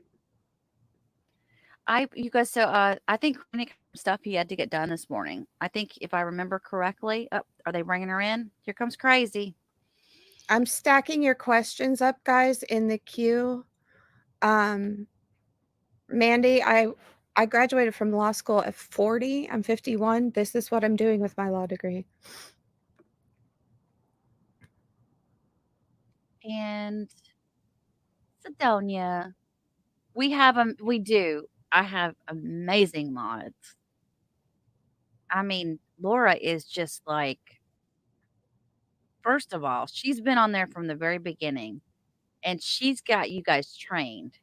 You guys, so I think any kind of stuff he had to get done this morning. I think if I remember correctly, oh, are they bringing her in? Here comes crazy. I'm stacking your questions up, guys, in the queue. Mandy, I graduated from law school at 40. I'm 51. This is what I'm doing with my law degree. And Sidonia, we do. I have amazing mods. I mean, Laura is just like, first of all, she's been on there from the very beginning and she's got you guys trained.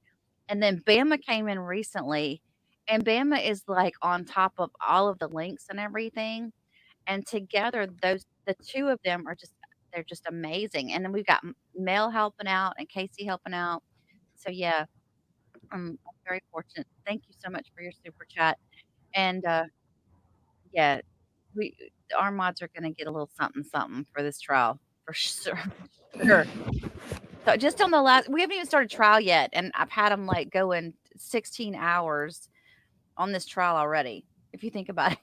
And then Bama came in recently, and Bama is like on top of all of the links and everything. And together, the two of them are they're just amazing. And then we've got Mel helping out and Casey helping out. So yeah, I'm very fortunate. Thank you so much for your super chat. And yeah, we our mods are gonna get a little something something for this trial for sure. Sure. So just on the last, we haven't even started trial yet, and I've had them like going 16 hours on this trial already. If you think about it.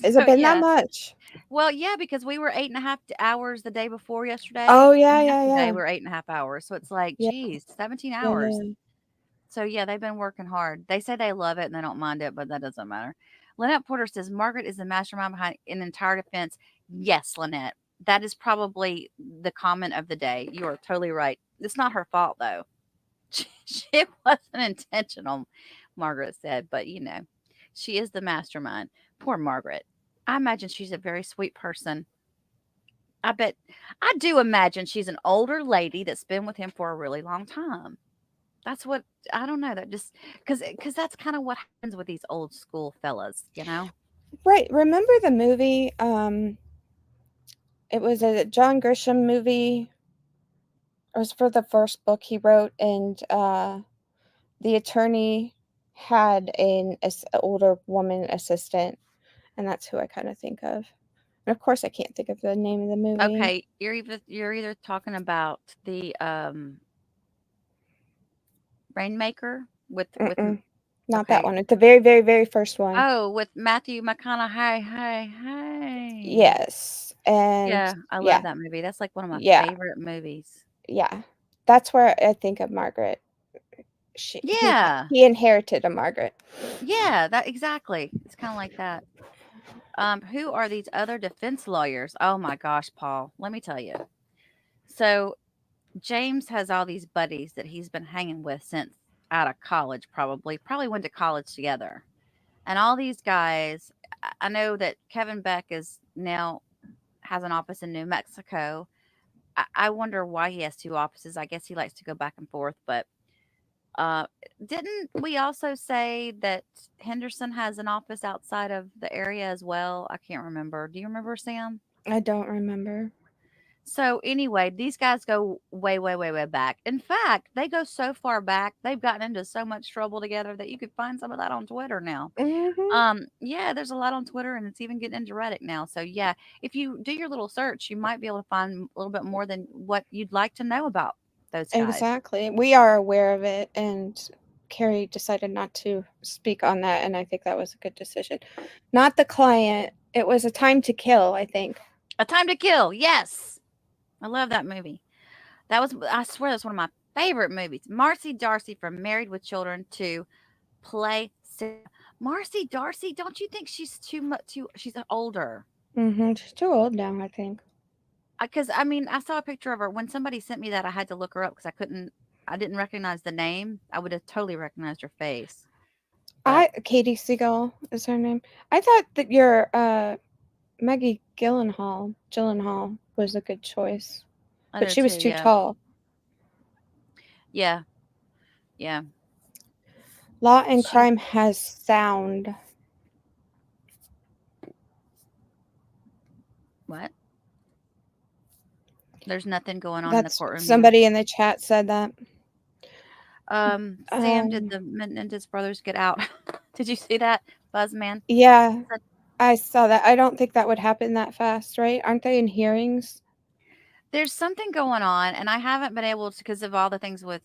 Has it So been that yeah. much? Well, yeah, because we were 8.5 hours the day before Oh, yesterday, yeah, and yeah, yesterday yeah. we're 8.5 hours. So it's like, Yeah, geez, 17 yeah, hours. yeah. So yeah, they've been working hard. They say they love it and they don't mind it, but that doesn't matter. Lynette Porter says Margaret is the mastermind behind an entire defense. Yes, Lynette. That is probably the comment of the day. You are totally right. It's not her fault though. It wasn't intentional, Margaret said, but she is the mastermind. Poor Margaret. I imagine she's a very sweet person. I do imagine she's an older lady that's been with him for a really long time. That's what I don't know. That just because that's kind of what happens with these old school fellas. Right. Remember the movie? It was a John Grisham movie. It was for the first book he wrote, and the attorney had an older woman assistant, and that's who I kind of think of. And of course, I can't think of the name of the movie. Okay, you're either talking about the Rainmaker with Mm-mm, not that okay. one. It's the very, very, very first one. Oh, with Matthew McConaughey. Hey. Yes, and Yeah, I love yeah, that movie. That's like one of my yeah, favorite movies. yeah. That's where I think of Margaret. She Yeah. he inherited a Margaret. Yeah, that exactly. It's kind of like that. Who are these other defense lawyers? Oh my gosh, Paul. Let me tell you. So James has all these buddies that he's been hanging with since out of college, probably went to college together. And all these guys, I know that Kevin Beck is now has an office in New Mexico. I wonder why he has two offices. I guess he likes to go back and forth. But uh, didn't we also say that Henderson has an office outside of the area as well? I can't remember. Do you remember, Sam? I don't remember. So anyway, these guys go way, way, way, way back. In fact, they go so far back, they've gotten into so much trouble together that you could find some of that on Twitter now. Mhm. Yeah, there's a lot on Twitter and it's even getting into Reddit now. So yeah, if you do your little search, you might be able to find a little bit more than what you'd like to know about those guys. Exactly. We are aware of it, and Kerry decided not to speak on that, and I think that was a good decision. Not the client. It was A Time to Kill, I think. A Time to Kill. Yes. I love that movie. I swear that's one of my favorite movies. Marcy Darcy from Married with Children to play Marcy Darcy, don't you think she's too much she's older? She's too old now, I think. Because I mean, I saw a picture of her. When somebody sent me that, I had to look her up because I didn't recognize the name. I would have totally recognized her face. But Katie Siegel is her name. I thought that your Maggie Gyllenhaal was a good choice, I but know she was too. too Yeah. tall. Yeah. Yeah. Law and She, Crime has sound. what? There's nothing going on in the That's courtroom here. somebody in the chat said that. Sam, did Um, the Menendez brothers get out? Did you see that? Buzzman? yeah, Said I saw that. I don't think that would happen that fast, right? Aren't they in hearings? there's something going on, and I haven't been able to because of all the things with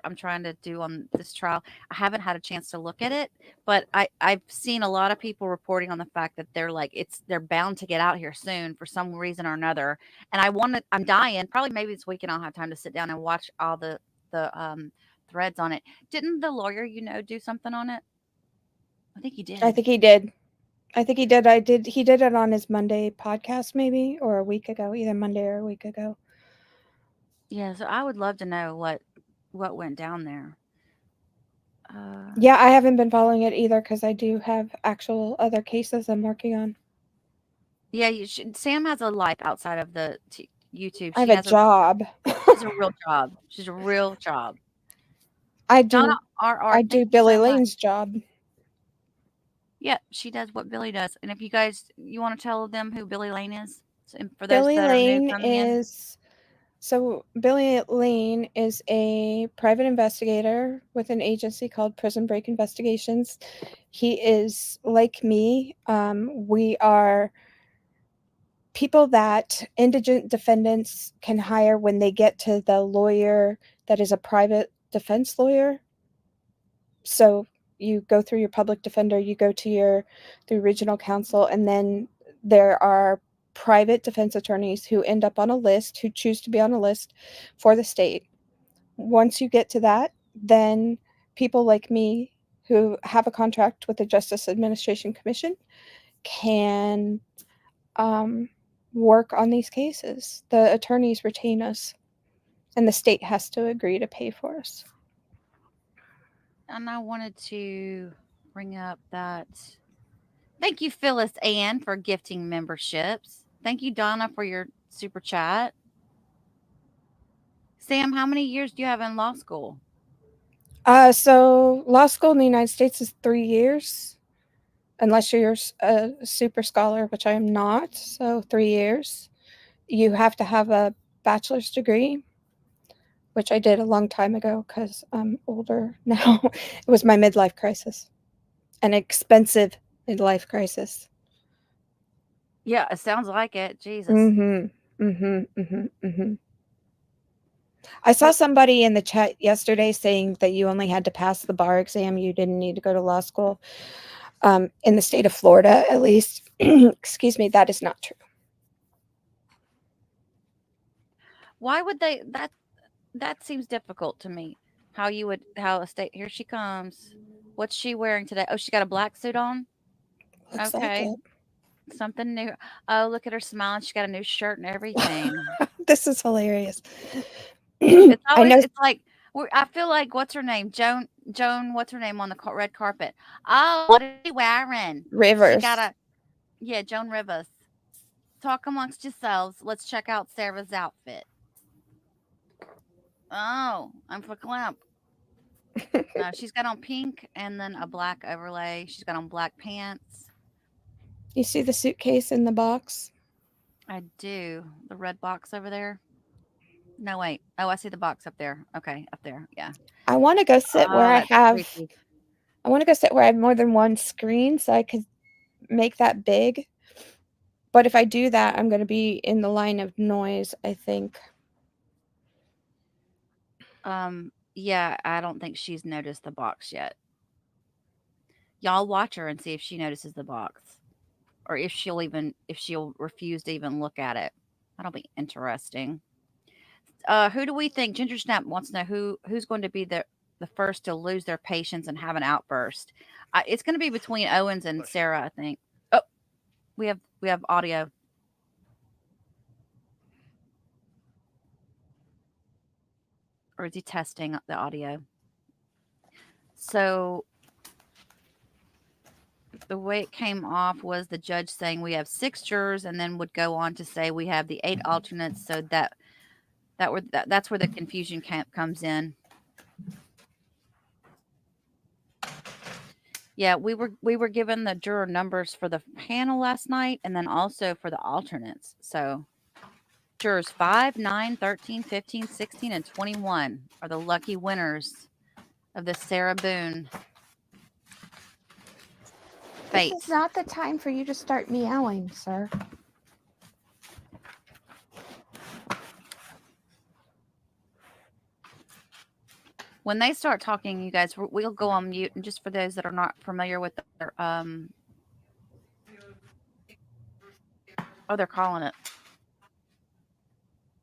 I'm trying to do on this trial. I haven't had a chance to look at it, but I've seen a lot of people reporting on the fact that they're like they're bound to get out here soon for some reason or another. And I'm dying. Probably maybe this weekend I'll have time to sit down and watch all the threads on it. Didn't the lawyer do something on it? I think he I did. think he did. I think he did. He did it on his Monday podcast, maybe, or a week ago, either Monday or a week ago. Yeah, so I would love to know what went down there. Uh, Yeah, I haven't been following it either because I do have actual other cases I'm working on. yeah, Sam has a life outside of the YouTube. I have She a has a job. she's a real job. She's a real job. I Donna do RR, I thank do you Billy so much. Lane's job. Yeah, she does what Billy does. And if you want to tell them who Billy Lane is, and for those Billy that are new Lane coming in, is Billy Lane is a private investigator with an agency called Prison Break Investigations. He is like me. We are people that indigent defendants can hire when they get to the lawyer that is a private defense lawyer. So you go through your public defender, you go to the regional counsel, and then there are private defense attorneys who end up on a list, who choose to be on a list for the state. Once you get to that, then people like me who have a contract with the Justice Administration Commission can work on these cases. The attorneys retain us, and the state has to agree to pay for us. and I wanted to bring up that thank you, Phyllis Ann, for gifting memberships. Thank you, Donna, for your super chat. Sam, how many years do you have in law school? So law school in the United States is 3 years, unless you're a super scholar, which I am not. So 3 years. You have to have a bachelor's degree, which I did a long time ago because I'm older now. It was my midlife crisis, an expensive midlife crisis. Yeah, it sounds like it. Jesus. Mm-hmm. Mm-hmm. Mm-hmm. Mm-hmm. I saw So, somebody in the chat yesterday saying that you only had to pass the bar exam. You didn't need to go to law school. In the state of Florida, at least, excuse me, that is not true. why would they that seems difficult to me. How a state here she comes. What's she wearing today? Oh, she got a black suit on? Looks like Okay. it. Something new. Oh, look at her smiling. She got a new shirt and everything. This is hilarious. It's I always know it's like I feel like what's her name? Joan, what's her name on the red carpet? Oh, what is she wearing? She got Rivers. a yeah, Joan Rivers. Talk amongst yourselves. Let's check out Sarah's outfit. Oh, I'm for clamp. No, she's got on pink and then a black overlay. She's got on black pants. You see the suitcase in the box? I do. The red box over there. No, wait. Oh, I see the box up there. Okay, up there. Yeah. I want to go sit where Oh, that's creepy. I want to go sit where I have more than one screen so I could make that big. But if I do that, I'm going to be in the line of noise, I think. Yeah, I don't think she's noticed the box yet. Y'all watch her and see if she notices the box or if she'll refuse to even look at it. That'll be interesting. Who do we think Ginger Snap wants to know who's going to be the first to lose their patience and have an outburst? It's going to be between Owens and Sarah, I think. Oh, we have audio. Or is he testing the audio? So the way it came off was the judge saying we have 6 jurors, and then would go on to say we have the 8 alternates. So that's where the confusion comes in. Yeah, we were given the juror numbers for the panel last night, and then also for the alternates. So jurors 5, 9, 13, 15, 16, and 21 are the lucky winners of the Sarah Boone fate. This is not the time for you to start meowing, sir. When they start talking, you guys, we'll go on mute. And just for those that are not familiar with their, oh, they're calling it,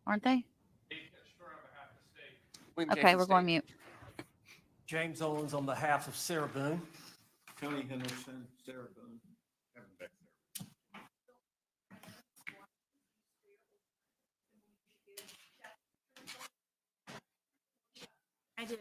aren't they? Okay, we're going mute. James Owens on behalf of Sarah Boone. Tony Henderson, Sarah Boone. I do.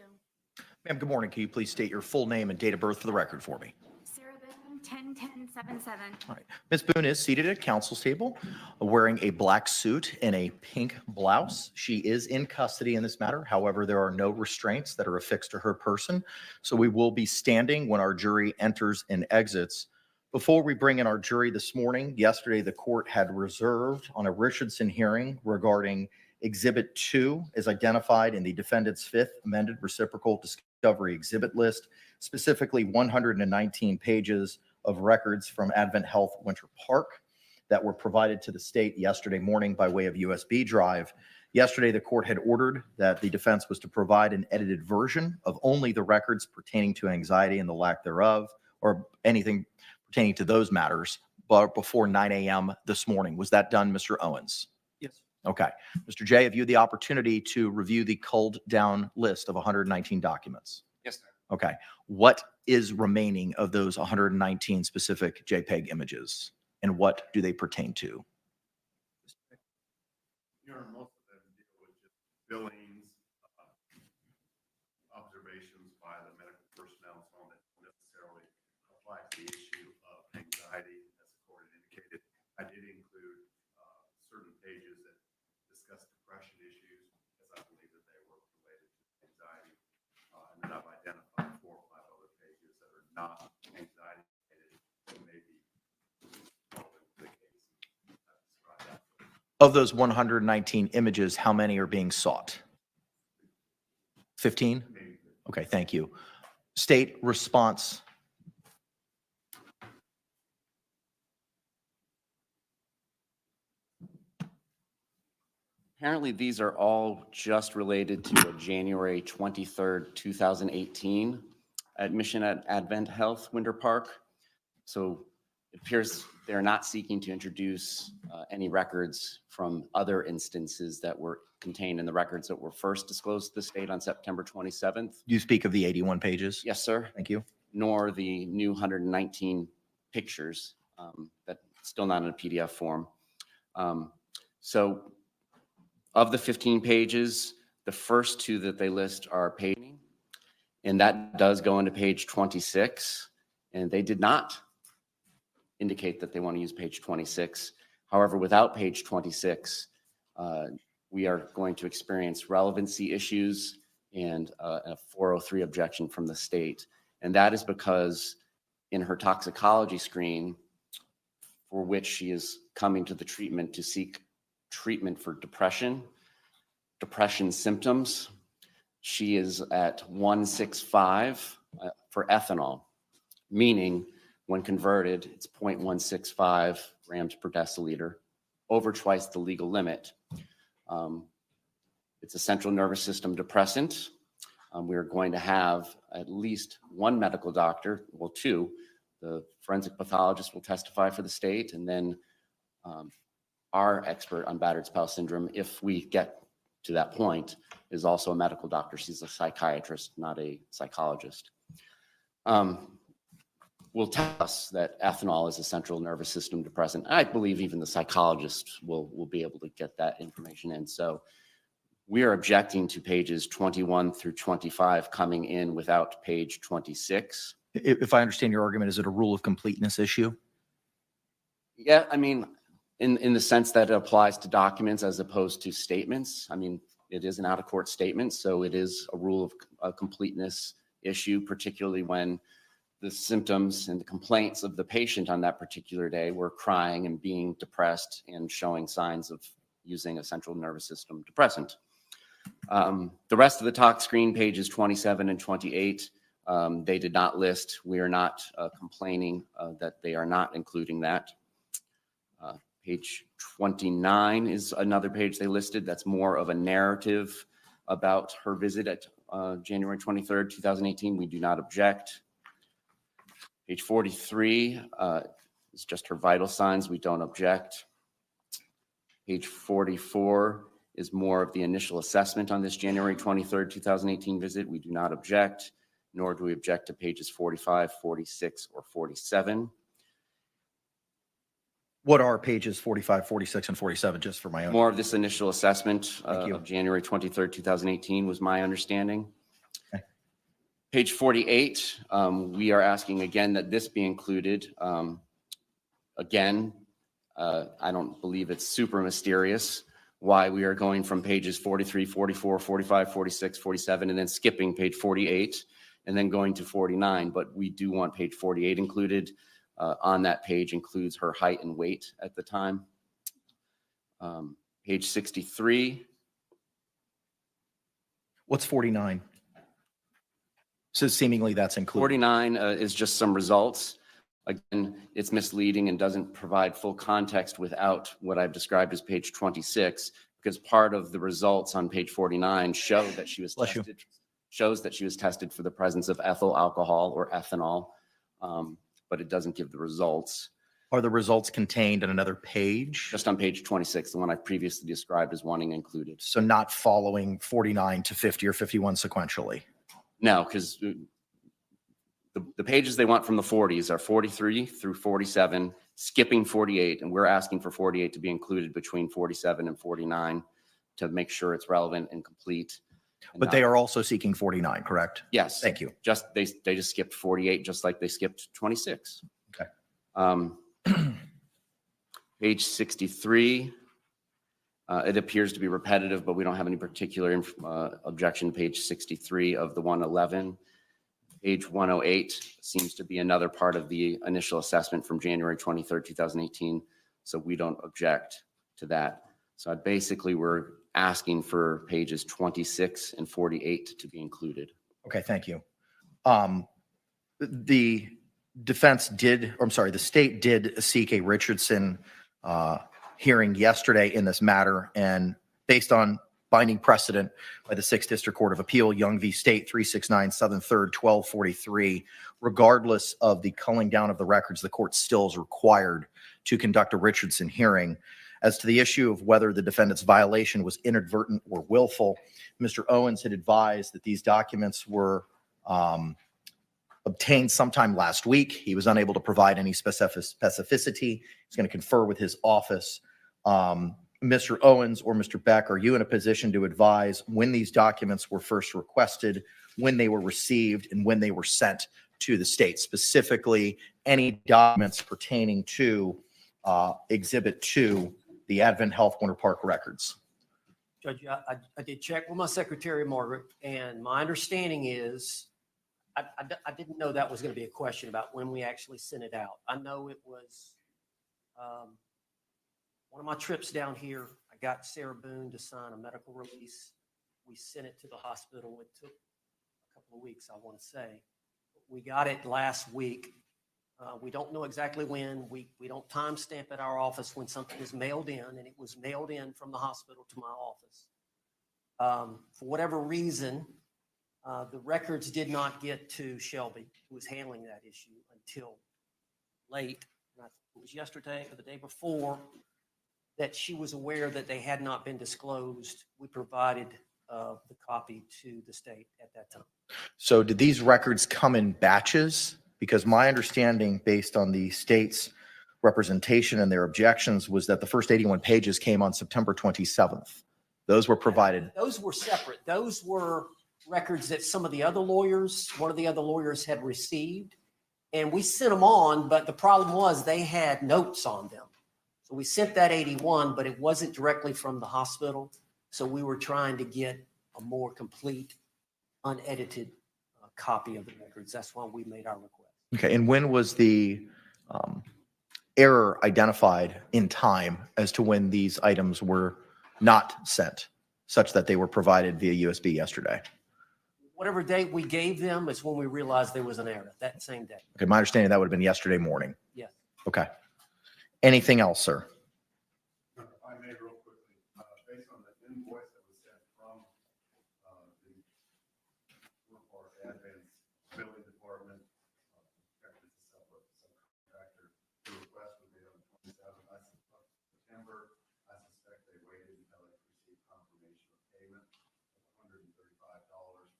Ma'am, good morning. Can you please state your full name and date of birth for the record for me? Sarah Boone, 10-10-77. All right. Ms. Boone is seated at council's table, wearing a black suit and a pink blouse. She is in custody in this matter. However, there are no restraints that are affixed to her person. So we will be standing when our jury enters and exits. Before we bring in our jury this morning, yesterday the court had reserved on a Richardson hearing regarding Exhibit 2 is identified in the defendant's 5th amended reciprocal discovery exhibit list, specifically 119 pages of records from Advent Health Winter Park that were provided to the state yesterday morning by way of USB drive. Yesterday, the court had ordered that the defense was to provide an edited version of only the records pertaining to anxiety and the lack thereof, or anything pertaining to those matters, but before 9 a.m. this morning. Was that done, Mr. Owens? Yes. Okay. Mr. J, have you had the opportunity to review the culled down list of 119 documents? Yes, sir. Okay. What is remaining of those 119 specific JPEG images, and what do they pertain to? Most of them deal with just billings, observations by the medical personnel, so on that don't necessarily apply to the issue of anxiety, as the court had indicated. I did include certain pages that discuss depression issues, as I believe that they were related to anxiety. And then I've identified 4 or 5 other pages that are not anxiety related, that may be relevant to the case. I've described that. Of those 119 images, how many are being sought? 15? Maybe. Okay, thank you. State response. Apparently, these are all just related to a January 23rd, 2018 admission at Advent Health Winter Park. So it appears they're not seeking to introduce any records from other instances that were contained in the records that were first disclosed to the state on September 27th. You speak of the 81 pages? Yes, sir. Thank you. Nor the new 119 pictures that still not in a PDF form. So of the 15 pages, the first 2 that they list are painting, and that does go into page 26, and they did not indicate that they want to use page 26. However, without page 26, we are going to experience relevancy issues and a 403 objection from the state. And that is because in her toxicology screen, for which she is coming to the treatment to seek treatment for depression symptoms, she is at 165 for ethanol, meaning when converted, it's 0.165 grams per deciliter, over twice the legal limit. It's a central nervous system depressant. We're going to have at least 1 medical doctor, well, 2. The forensic pathologist will testify for the state, and then our expert on battered spouse syndrome, if we get to that point, is also a medical doctor. She's a psychiatrist, not a psychologist. Will tell us that ethanol is a central nervous system depressant. I believe even the psychologist will be able to get that information in. So We are objecting to pages 21 through 25 coming in without page 26. If I understand your argument, is it a rule of completeness issue? Yeah, I mean, in the sense that it applies to documents as opposed to statements. I mean, it is an out-of-court statement, so it is a rule of completeness issue, particularly when the symptoms and the complaints of the patient on that particular day were crying and being depressed and showing signs of using a central nervous system depressant. The rest of the talk screen, pages 27 and 28, they did not list. We are not complaining that they are not including that. Page 29 is another page they listed. That's more of a narrative about her visit at January 23rd, 2018. We do not object. Page 43 is just her vital signs. We don't object. Page 44 is more of the initial assessment on this January 23rd, 2018 visit. We do not object, nor do we object to pages 45, 46, or 47. What are pages 45, 46, and 47, just for my own? More of this initial assessment Thank you. of January 23rd, 2018 was my understanding. Okay. Page 48, we are asking again that this be included. Again, I don't believe it's super mysterious why we are going from pages 43, 44, 45, 46, 47, and then skipping page 48 and then going to 49. But we do want page 48 included. On that page includes her height and weight at the time. Page 63. What's 49? So seemingly that's included. 49 is just some results. Again, it's misleading and doesn't provide full context without what I've described as page 26, because part of the results on page 49 show that she was Bless you. tested, shows that she was tested for the presence of ethyl alcohol or ethanol, but it doesn't give the results. Are the results contained in another page? Just on page 26, the one I previously described as wanting included. So not following 49 to 50 or 51 sequentially? No, because the pages they want from the 40s are 43 through 47, skipping 48, and we're asking for 48 to be included between 47 and 49 to make sure it's relevant and complete. And But they are also seeking 49, correct? Yes. Thank you. Just they just skipped 48, just like they skipped 26. Okay. Page 63. It appears to be repetitive, but we don't have any particular objection to page 63 of the 111. Page 108 seems to be another part of the initial assessment from January 23rd, 2018. So we don't object to that. So basically we're asking for pages 26 and 48 to be included. Okay, thank you. The defense did, or I'm sorry, the state did seek a Richardson hearing yesterday in this matter, and based on binding precedent by the 6th District Court of Appeal, Young v. State 369 Southern 3rd 1243, regardless of the culling down of the records, the court still is required to conduct a Richardson hearing. As to the issue of whether the defendant's violation was inadvertent or willful, Mr. Owens had advised that these documents were obtained sometime last week. He was unable to provide any specificity. He's going to confer with his office. Mr. Owens or Mr. Beck, are you in a position to advise when these documents were first requested, when they were received, and when they were sent to the state? Specifically, any documents pertaining to Exhibit 2, the Advent Health Winter Park records. Judge, I did check with my secretary, Margaret, and my understanding is I didn't know that was going to be a question about when we actually sent it out. I know it was one of my trips down here. I got Sarah Boone to sign a medical release. We sent it to the hospital. It took a couple of weeks, I want to say. We got it last week. We don't know exactly when. We don't timestamp at our office when something is mailed in, and it was mailed in from the hospital to my office. For whatever reason, the records did not get to Shelby, who was handling that issue, until late. It was yesterday or the day before that she was aware that they had not been disclosed. We provided the copy to the state at that time. So did these records come in batches? Because my understanding, based on the state's representation and their objections, was that the first 81 pages came on September 27th. Those were provided. Those were separate. Those were records that some of the other lawyers, one of the other lawyers had received. And we sent them on, but the problem was they had notes on them. So we sent that 81, but it wasn't directly from the hospital. So we were trying to get a more complete, unedited copy of the records. That's why we made our request. Okay. And when was the error identified in time as to when these items were not sent, such that they were provided via USB yesterday? Whatever date we gave them is when we realized there was an error, that same day. Okay. My understanding that would have been yesterday morning. Yes. Okay. Anything else, sir? If I may real quickly, based on the invoice that was sent from the Advance Billing Department, contractor, the request would be on the 27th of September. I suspect they waited until they received confirmation of payment of $135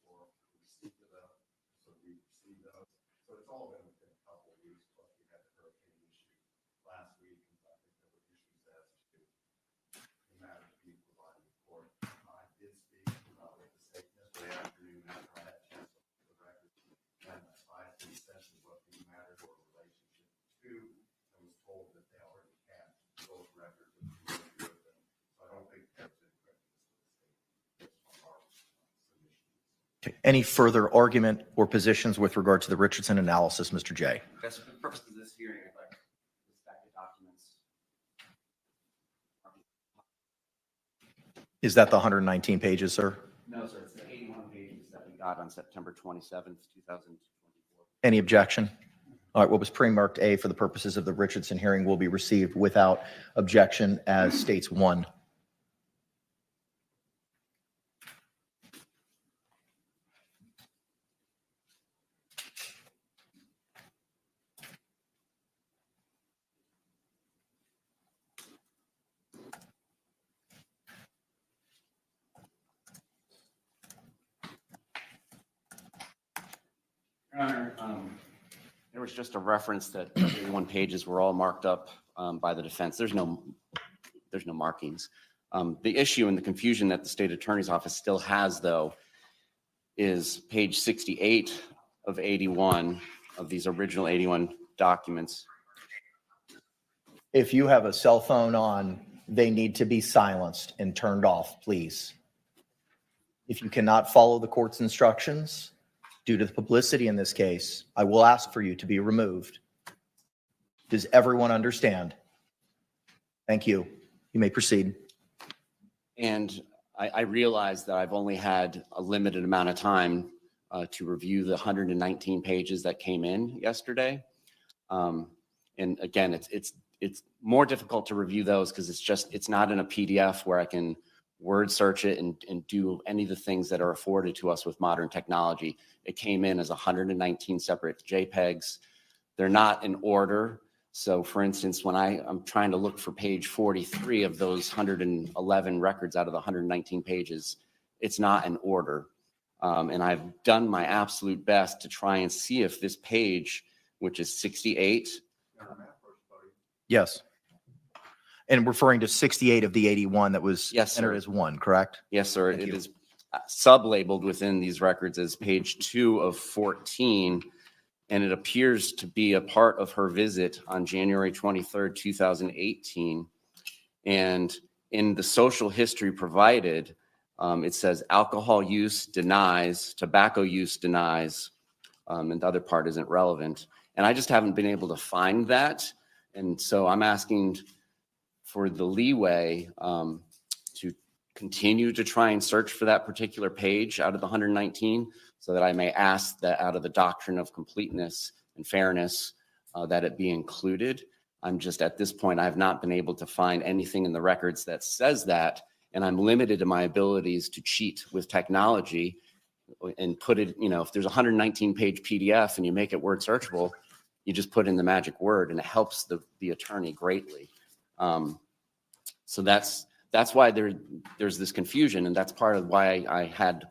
for the receipt of them. So we received those. So it's all been within a couple of weeks, plus we had the hurricane issue last week. And I think there were issues as to the matter being provided in court. I did speak with the state yesterday afternoon after I had a chance to look at the records. And I asked the essentially what the matters were in relationship to. I was told that they already had those records and we were with them. So I don't think there's any prejudice to the state based on our submission. Okay. Any further argument or positions with regard to the Richardson analysis, Mr. J? That's for the purpose of this hearing, I'd like the stack of documents. Is that the 119 pages, sir? No, sir, it's the 81 pages that we got on September 27th, 2024. Any objection? All right, what was pre-marked A for the purposes of the Richardson hearing will be received without objection as states 1. Your Honor, there was just a reference that 81 pages were all marked up by the defense. There's no markings. The issue and the confusion that the state attorney's office still has, though, is page 68 of 81 of these original 81 documents. If you have a cell phone on, they need to be silenced and turned off, please. If you cannot follow the court's instructions, due to the publicity in this case, I will ask for you to be removed. Does everyone understand? Thank you. You may proceed. And I realize that I've only had a limited amount of time to review the 119 pages that came in yesterday. And again, it's more difficult to review those because it's not in a PDF where I can word search it and do any of the things that are afforded to us with modern technology. It came in as 119 separate JPEGs. They're not in order. So for instance, when I'm trying to look for page 43 of those 111 records out of the 119 pages, it's not in order. And I've done my absolute best to try and see if this page, which is 68. Yes. And referring to 68 of the 81 that was Yes, entered sir. as 1, correct? Yes, sir. Thank It you. is sub-labeled within these records as page 2 of 14. And it appears to be a part of her visit on January 23rd, 2018. And in the social history provided, it says alcohol use denies, tobacco use denies, and the other part isn't relevant. And I just haven't been able to find that. And so I'm asking for the leeway to continue to try and search for that particular page out of the 119 so that I may ask that out of the doctrine of completeness and fairness that it be included. I'm just at this point, I have not been able to find anything in the records that says that, and I'm limited in my abilities to cheat with technology and put it, if there's a 119 page PDF and you make it word searchable, you just put in the magic word and it helps the attorney greatly. So that's why there's this confusion, and that's part of why I had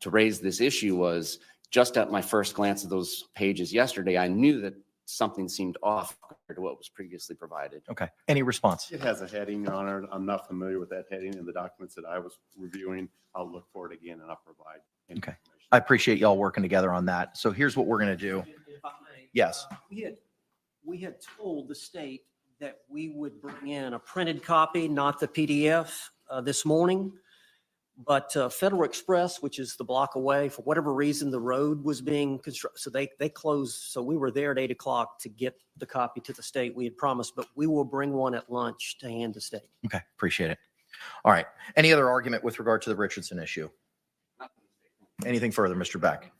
to raise this issue. Was just at my first glance at those pages yesterday, I knew that something seemed off compared to what was previously provided. Okay. Any response? It has a heading, Your Honor. I'm not familiar with that heading in the documents that I was reviewing. I'll look for it again and I'll provide Okay. information. I appreciate y'all working together on that. So here's what we're going to do. If I may, Yes. We had told the state that we would bring in a printed copy, not the PDF, this morning. But Federal Express, which is the block away, for whatever reason, the road was being constructed. So they closed. So we were there at 8 o'clock to get the copy to the state we had promised, but we will bring one at lunch to hand to state. Okay. Appreciate it. All right. Any other argument with regard to the Richardson issue? Anything further, Mr. Beck?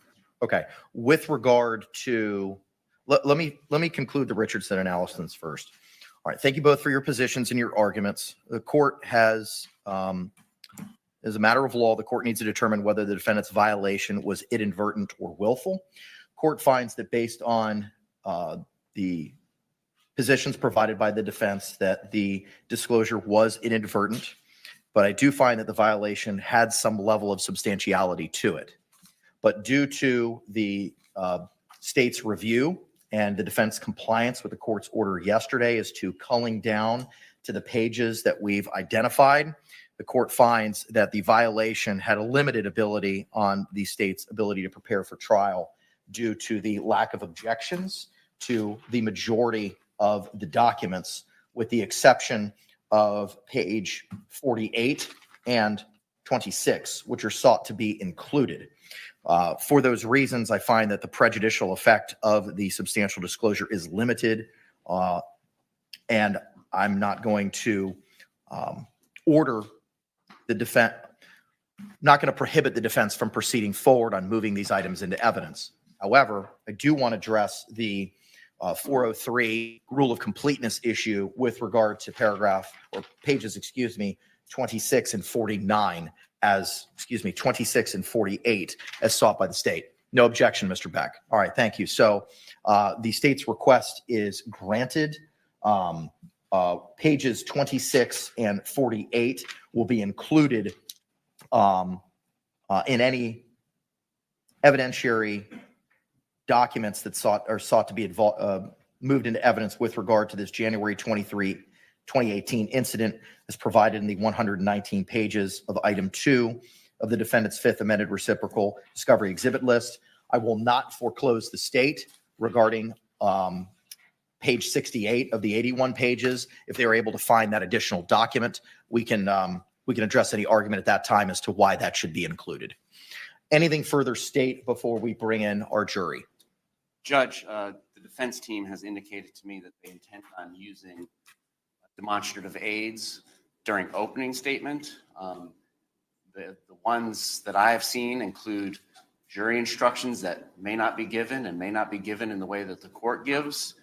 Okay. With regard to, let me conclude the Richardson analysis first. All right. Thank you both for your positions and your arguments. The court has, as a matter of law, the court needs to determine whether the defendant's violation was inadvertent or willful. Court finds that based on the positions provided by the defense that the disclosure was inadvertent, but I do find that the violation had some level of substantiality to it. But due to the state's review and the defense compliance with the court's order yesterday as to culling down to the pages that we've identified, the court finds that the violation had a limited ability on the state's ability to prepare for trial due to the lack of objections to the majority of the documents, with the exception of page 48 and 26, which are sought to be included. For those reasons, I find that the prejudicial effect of the substantial disclosure is limited, and I'm not going to order the defense, not going to prohibit the defense from proceeding forward on moving these items into evidence. However, I do want to address the 403 rule of completeness issue with regard to pages, 26 and 49 as, 26 and 48 as sought by the state. No objection, Mr. Beck. All right, thank you. So the state's request is granted. Pages 26 and 48 will be included in any evidentiary documents that sought to be moved into evidence with regard to this January 23, 2018 incident, as provided in the 119 pages of item 2 of the defendant's fifth amended reciprocal discovery exhibit list. I will not foreclose the state regarding page 68 of the 81 pages. If they are able to find that additional document, we can address any argument at that time as to why that should be included. Anything further, state, before we bring in our jury? Judge, the defense team has indicated to me that they intend on using demonstrative aids during opening statement. The ones that I have seen include jury instructions that may not be given and may not be given in the way that the court gives,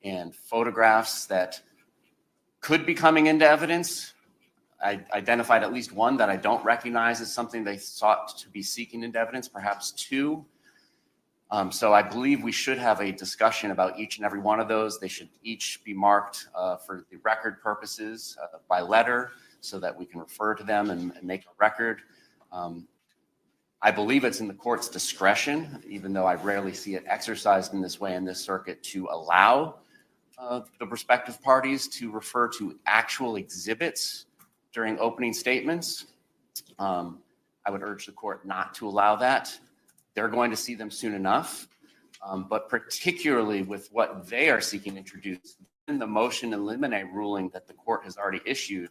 and photographs that could be coming into evidence. I identified at least one that I don't recognize as something they sought to be seeking into evidence, perhaps two. So I believe we should have a discussion about each and every one of those. They should each be marked for the record purposes by letter so that we can refer to them and make a record. I believe it's in the court's discretion, even though I rarely see it exercised in this way in this circuit, to allow the respective parties to refer to actual exhibits during opening statements. I would urge the court not to allow that. They're going to see them soon enough, but particularly with what they are seeking to introduce in the motion to eliminate ruling that the court has already issued,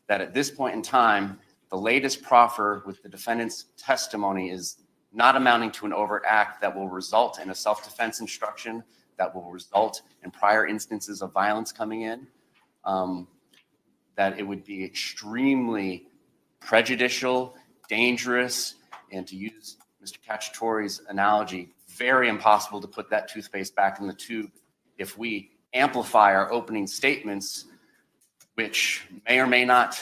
that at this point in time, the latest proffer with the defendant's testimony is not amounting to an overt act that will result in a self-defense instruction, that will result in prior instances of violence coming in, that it would be extremely prejudicial, dangerous, and to use Mr. Cacciatore's analogy, very impossible to put that toothpaste back in the tube if we amplify our opening statements, which may or may not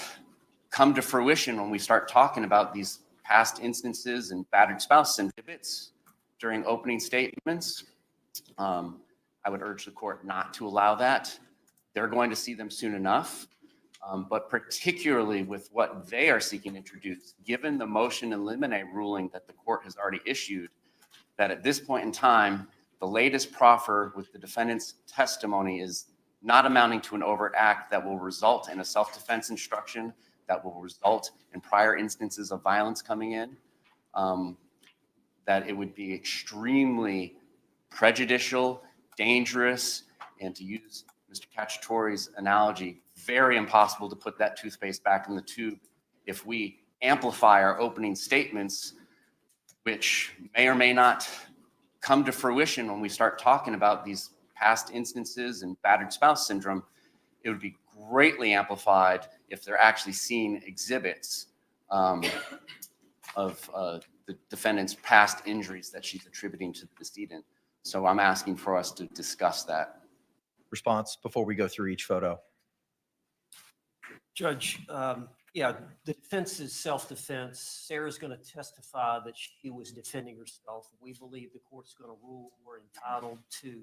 come to fruition when we start talking about these past instances and battered spouse exhibits during opening statements. I would urge the court not to allow that. They're going to see them soon enough, but particularly with what they are seeking to introduce, given the motion to eliminate ruling that the court has already issued, that at this point in time, The latest proffer with the defendant's testimony is not amounting to an overt act that will result in a self-defense instruction, that will result in prior instances of violence coming in, that it would be extremely prejudicial, dangerous, and to use Mr. Cacciatore's analogy, very impossible to put that toothpaste back in the tube if we amplify our opening statements, which may or may not come to fruition when we start talking about these past instances and battered spouse syndrome. It would be greatly amplified if they're actually seen exhibits of the defendant's past injuries that she's attributing to the decedent. So I'm asking for us to discuss that. Response before we go through each photo. Judge, yeah, the defense is self-defense. Sarah's going to testify that she was defending herself. We believe the court's going to rule we're entitled to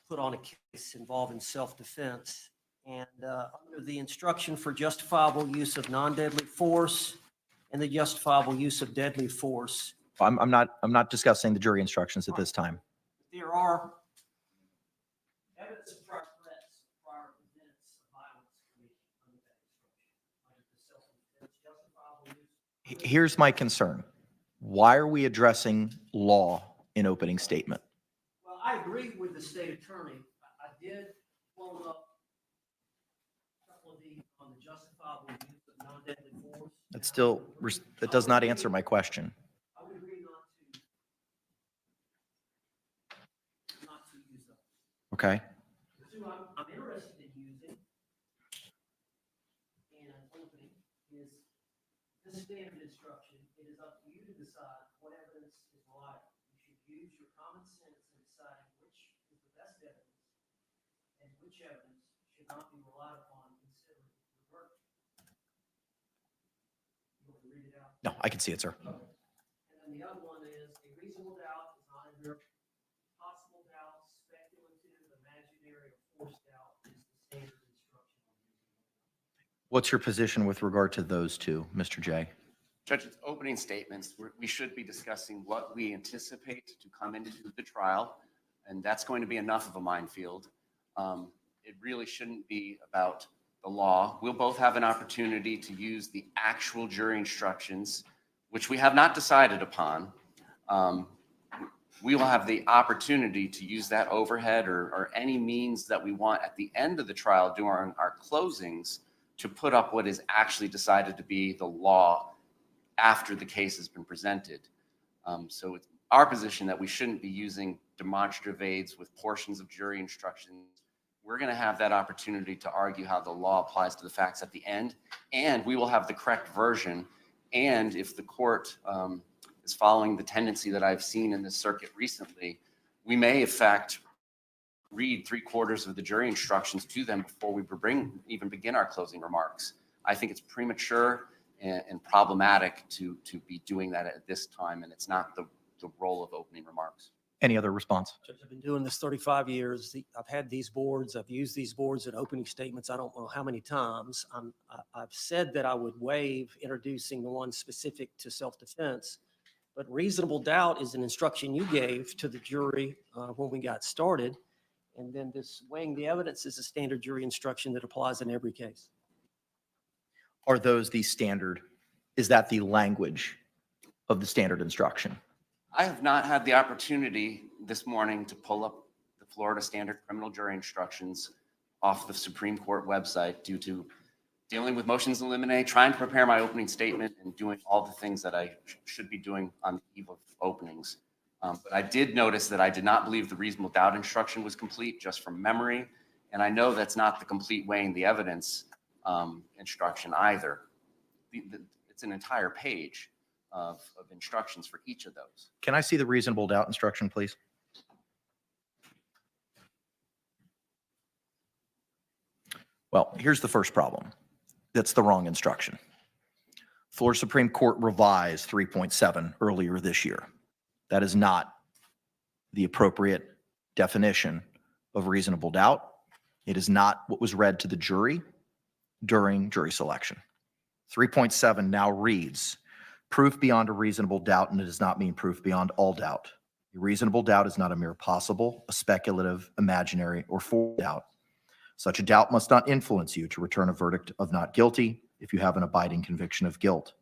put on a case involving self-defense. And under the instruction for justifiable use of non-deadly force and the justifiable use of deadly force, I'm not discussing the jury instructions at this time. there are evidence of prior threats, prior events of violence committed under that instruction. Under the self-defense justifiable use. Here's my concern. Why are we addressing law in opening statement? Well, I agree with the state attorney. I did follow up a couple of these on the justifiable use of non-deadly force. That still, that does not answer my question. I would agree not to use those. Okay. The two I'm interested in using and opening is the standard instruction. It is up to you to decide what evidence is reliable. You should use your common sense in deciding which is the best evidence and which evidence should not be relied upon considering the verdict. You want to read it out? No, I can see it, sir. And then the other one is a reasonable doubt is not under possible doubt, speculative, imaginary, or forced doubt is the standard instruction. What's your position with regard to those two, Mr. J? Judge, it's opening statements. We should be discussing what we anticipate to come into the trial, and that's going to be enough of a minefield. It really shouldn't be about the law. We'll both have an opportunity to use the actual jury instructions, which we have not decided upon. We will have the opportunity to use that overhead or any means that we want at the end of the trial during our closings to put up what is actually decided to be the law after the case has been presented. So it's our position that we shouldn't be using demonstrative aids with portions of jury instructions. We're going to have that opportunity to argue how the law applies to the facts at the end, and we will have the correct version. And if the court is following the tendency that I've seen in this circuit recently, we may in fact read 3/4 of the jury instructions to them before we even begin our closing remarks. I think it's premature and problematic to be doing that at this time, and it's not the role of opening remarks. Any other response? Judge, I've been doing this 35 years. I've had these boards. I've used these boards in opening statements. I don't know how many times. I've said that I would waive introducing the one specific to self-defense, but reasonable doubt is an instruction you gave to the jury when we got started. And then this weighing the evidence is a standard jury instruction that applies in every case. Are those the standard? Is that the language of the standard instruction? I have not had the opportunity this morning to pull up the Florida Standard Criminal Jury Instructions off the Supreme Court website due to dealing with motions in limine, trying to prepare my opening statement, and doing all the things that I should be doing on the eve of openings. But I did notice that I did not believe the reasonable doubt instruction was complete just from memory. And I know that's not the complete weighing the evidence instruction either. It's an entire page of instructions for each of those. Can I see the reasonable doubt instruction, please? Well, here's the first problem. That's the wrong instruction. Florida Supreme Court revised 3.7 earlier this year. That is not the appropriate definition of reasonable doubt. It is not what was read to the jury during jury selection. 3.7 now reads, proof beyond a reasonable doubt, and it does not mean proof beyond all doubt. A reasonable doubt is not a mere possible, a speculative, imaginary, or forced doubt. Such a doubt must not influence you to return a verdict of not guilty if you have an abiding conviction of guilt.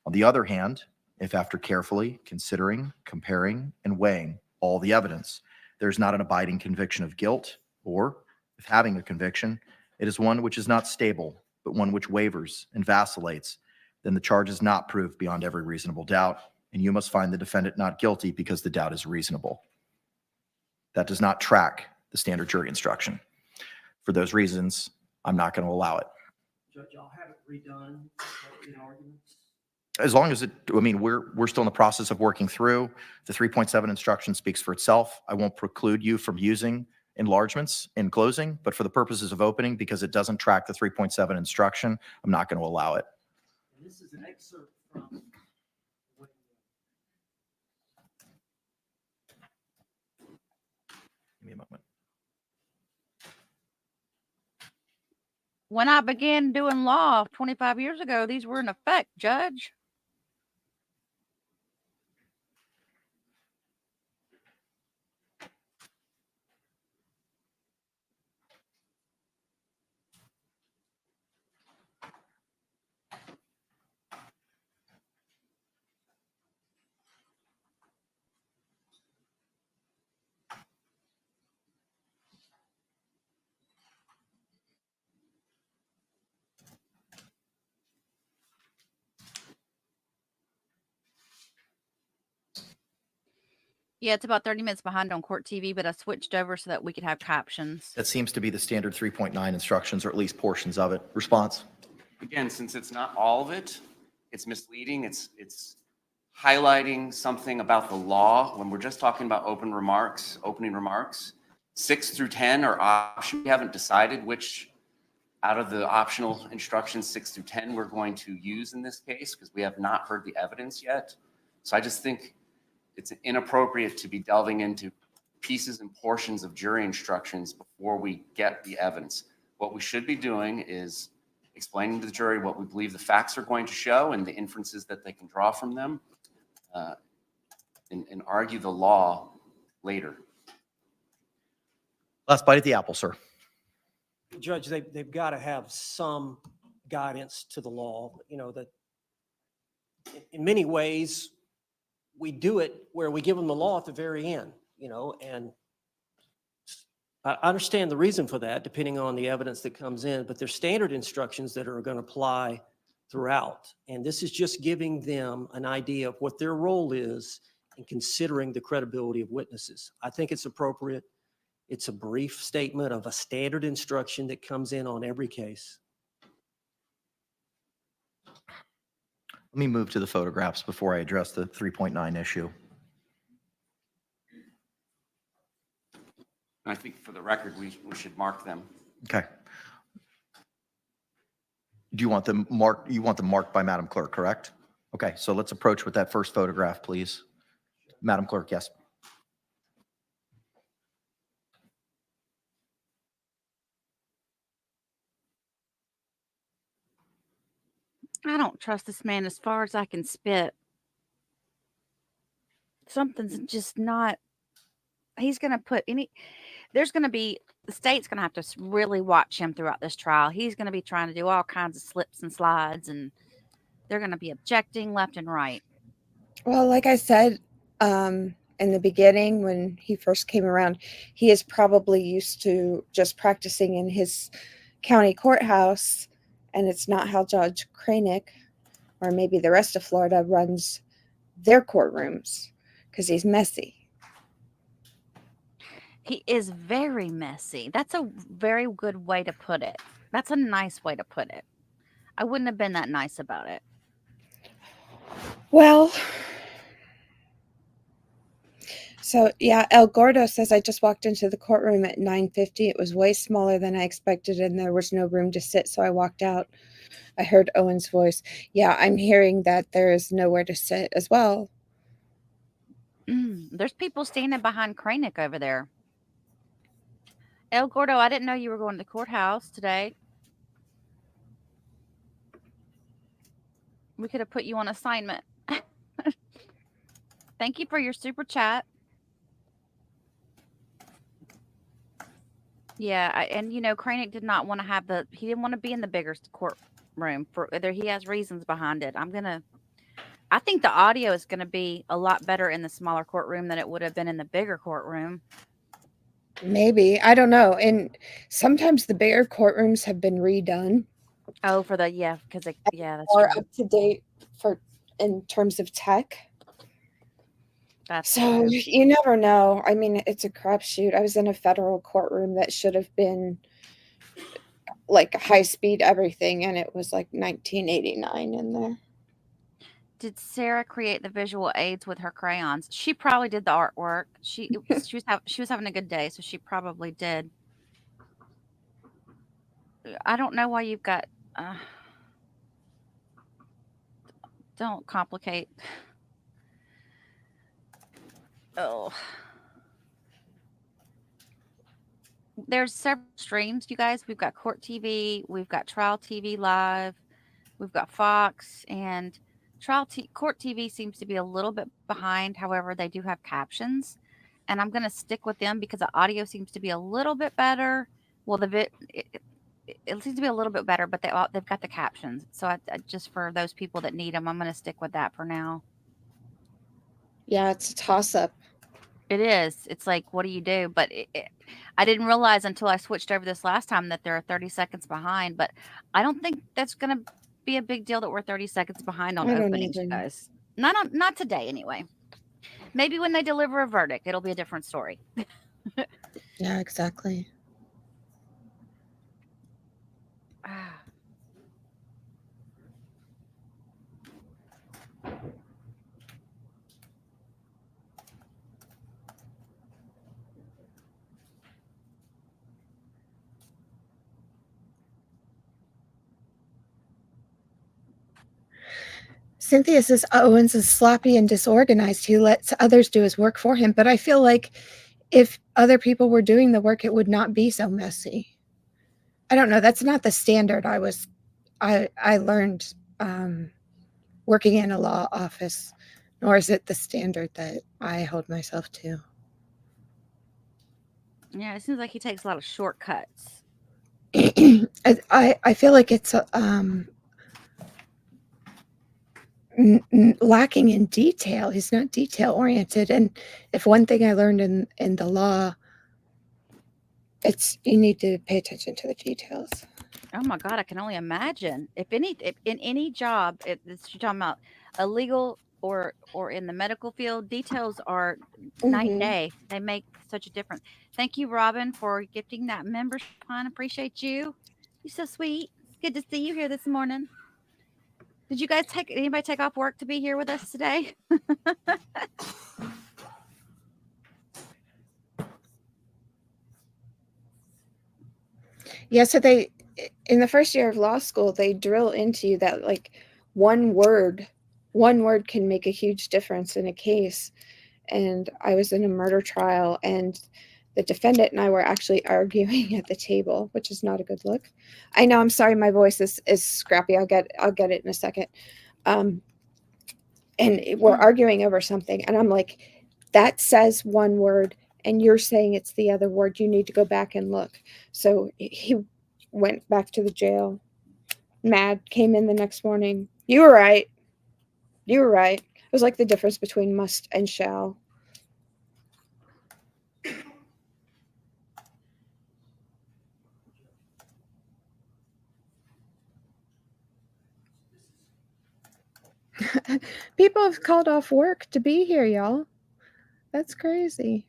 On the other hand, if after carefully considering, comparing, and weighing all the evidence, there is not an abiding conviction of guilt, or if having a conviction, it is one which is not stable, but one which wavers and vacillates, then the charge is not proved beyond every reasonable doubt, and you must find the defendant not guilty because the doubt is reasonable. That does not track the standard jury instruction. For those reasons, I'm not going to allow it. Judge, I'll have it redone in arguments. As long as it, I mean, we're still in the process of working through. The 3.7 instruction speaks for itself. I won't preclude you from using enlargements in closing, but for the purposes of opening, because it doesn't track the 3.7 instruction, I'm not going to allow it. And this is an excerpt from what Give me a moment. When I began doing law 25 years ago, these were in effect, Judge. Yeah, it's about 30 minutes behind on court TV, but I switched over so that we could have captions. That seems to be the standard 3.9 instructions, or at least portions of it. Response? Again, since it's not all of it, it's misleading. It's highlighting something about the law when we're just talking about opening remarks. 6 through 10 are optional. We haven't decided which out of the optional instructions, 6 through 10, we're going to use in this case because we have not heard the evidence yet. So I just think it's inappropriate to be delving into pieces and portions of jury instructions before we get the evidence. What we should be doing is explaining to the jury what we believe the facts are going to show and the inferences that they can draw from them, and argue the law later. Last bite at the apple, sir. Judge, they've got to have some guidance to the law, you know, that in many ways we do it where we give them the law at the very end, you know, and I understand the reason for that, depending on the evidence that comes in, but there's standard instructions that are going to apply throughout. And this is just giving them an idea of what their role is in considering the credibility of witnesses. I think it's appropriate. It's a brief statement of a standard instruction that comes in on every case. Let me move to the photographs before I address the 3.9 issue. And I think for the record, we should mark them. Okay. Do you want them marked? You want them marked by Madam Clerk, correct? Okay, so let's approach with that first photograph, please. Madam Clerk, yes. I don't trust this man as far as I can spit. Something's just not, he's going to put any, there's going to be, the state's going to have to really watch him throughout this trial. He's going to be trying to do all kinds of slips and slides, and they're going to be objecting left and right. Well, like I said, in the beginning, when he first came around, he is probably used to just practicing in his county courthouse, and it's not how Judge Kranick, or maybe the rest of Florida, runs their courtrooms, because he's messy. He is very messy. That's a very good way to put it. That's a nice way to put it. I wouldn't have been that nice about it. Well, so yeah, El Gordo says, I just walked into the courtroom at 9:50. It was way smaller than I expected, and there was no room to sit, so I walked out. I heard Owen's voice. Yeah, I'm hearing that there is nowhere to sit as well. There's people standing behind Kranick over there. El Gordo, I didn't know you were going to the courthouse today. We could have put you on assignment. Thank you for your super chat. Yeah, and Kranick did not want to have he didn't want to be in the bigger courtroom he has reasons behind it. I think the audio is going to be a lot better in the smaller courtroom than it would have been in the bigger courtroom. Maybe. I don't know. And sometimes the bigger courtrooms have been redone. Oh, because that's More true. up to date in terms of tech. That's So true. you never know. I mean, it's a crapshoot. I was in a federal courtroom that should have been like high speed everything, and it was like 1989 in there. Did Sarah create the visual aids with her crayons? She probably did the artwork. She was having a good day, so she probably did. I don't know why you've got. Don't complicate. Oh. There's several streams, you guys. We've got Court TV, we've got Trial TV Live, we've got Fox, and Court TV seems to be a little bit behind. However, they do have captions, and I'm going to stick with them because the audio seems to be a little bit better. Well, it seems to be a little bit better, but they've got the captions. So I just for those people that need them, I'm going to stick with that for now. Yeah, it's a toss up. It is. It's like, what do you do? But I didn't realize until I switched over this last time that they're 30 seconds behind. But I don't think that's going to be a big deal that we're 30 seconds behind on openings, you guys. Not today, anyway. Maybe when they deliver a verdict, it'll be a different story. Yeah, exactly. Cynthia says Owens is sloppy and disorganized. He lets others do his work for him. But I feel like if other people were doing the work, it would not be so messy. I don't know. That's not the standard I learned working in a law office, nor is it the standard that I hold myself to. Yeah, it seems like he takes a lot of shortcuts. I feel like it's lacking in detail. He's not detail oriented. And if one thing I learned in the law, it's you need to pay attention to the details. Oh my God, I can only imagine. If in any job, you're talking about a legal or in the medical field, details are night and day. They make such a difference. Thank you, Robin, for gifting that membership. I appreciate you. You're so sweet. It's good to see you here this morning. Did you guys anybody take off work to be here with us today? Yeah, so they in the first year of law school, they drill into you that like one word can make a huge difference in a case. And I was in a murder trial, and the defendant and I were actually arguing at the table, which is not a good look. I know, I'm sorry, my voice is scrappy. I'll get it in a second. And we're arguing over something, and I'm like, that says one word, and you're saying it's the other word. You need to go back and look. So he went back to the jail. Mad, came in the next morning. You were right. It was like the difference between must and shall. People have called off work to be here, y'all. That's crazy.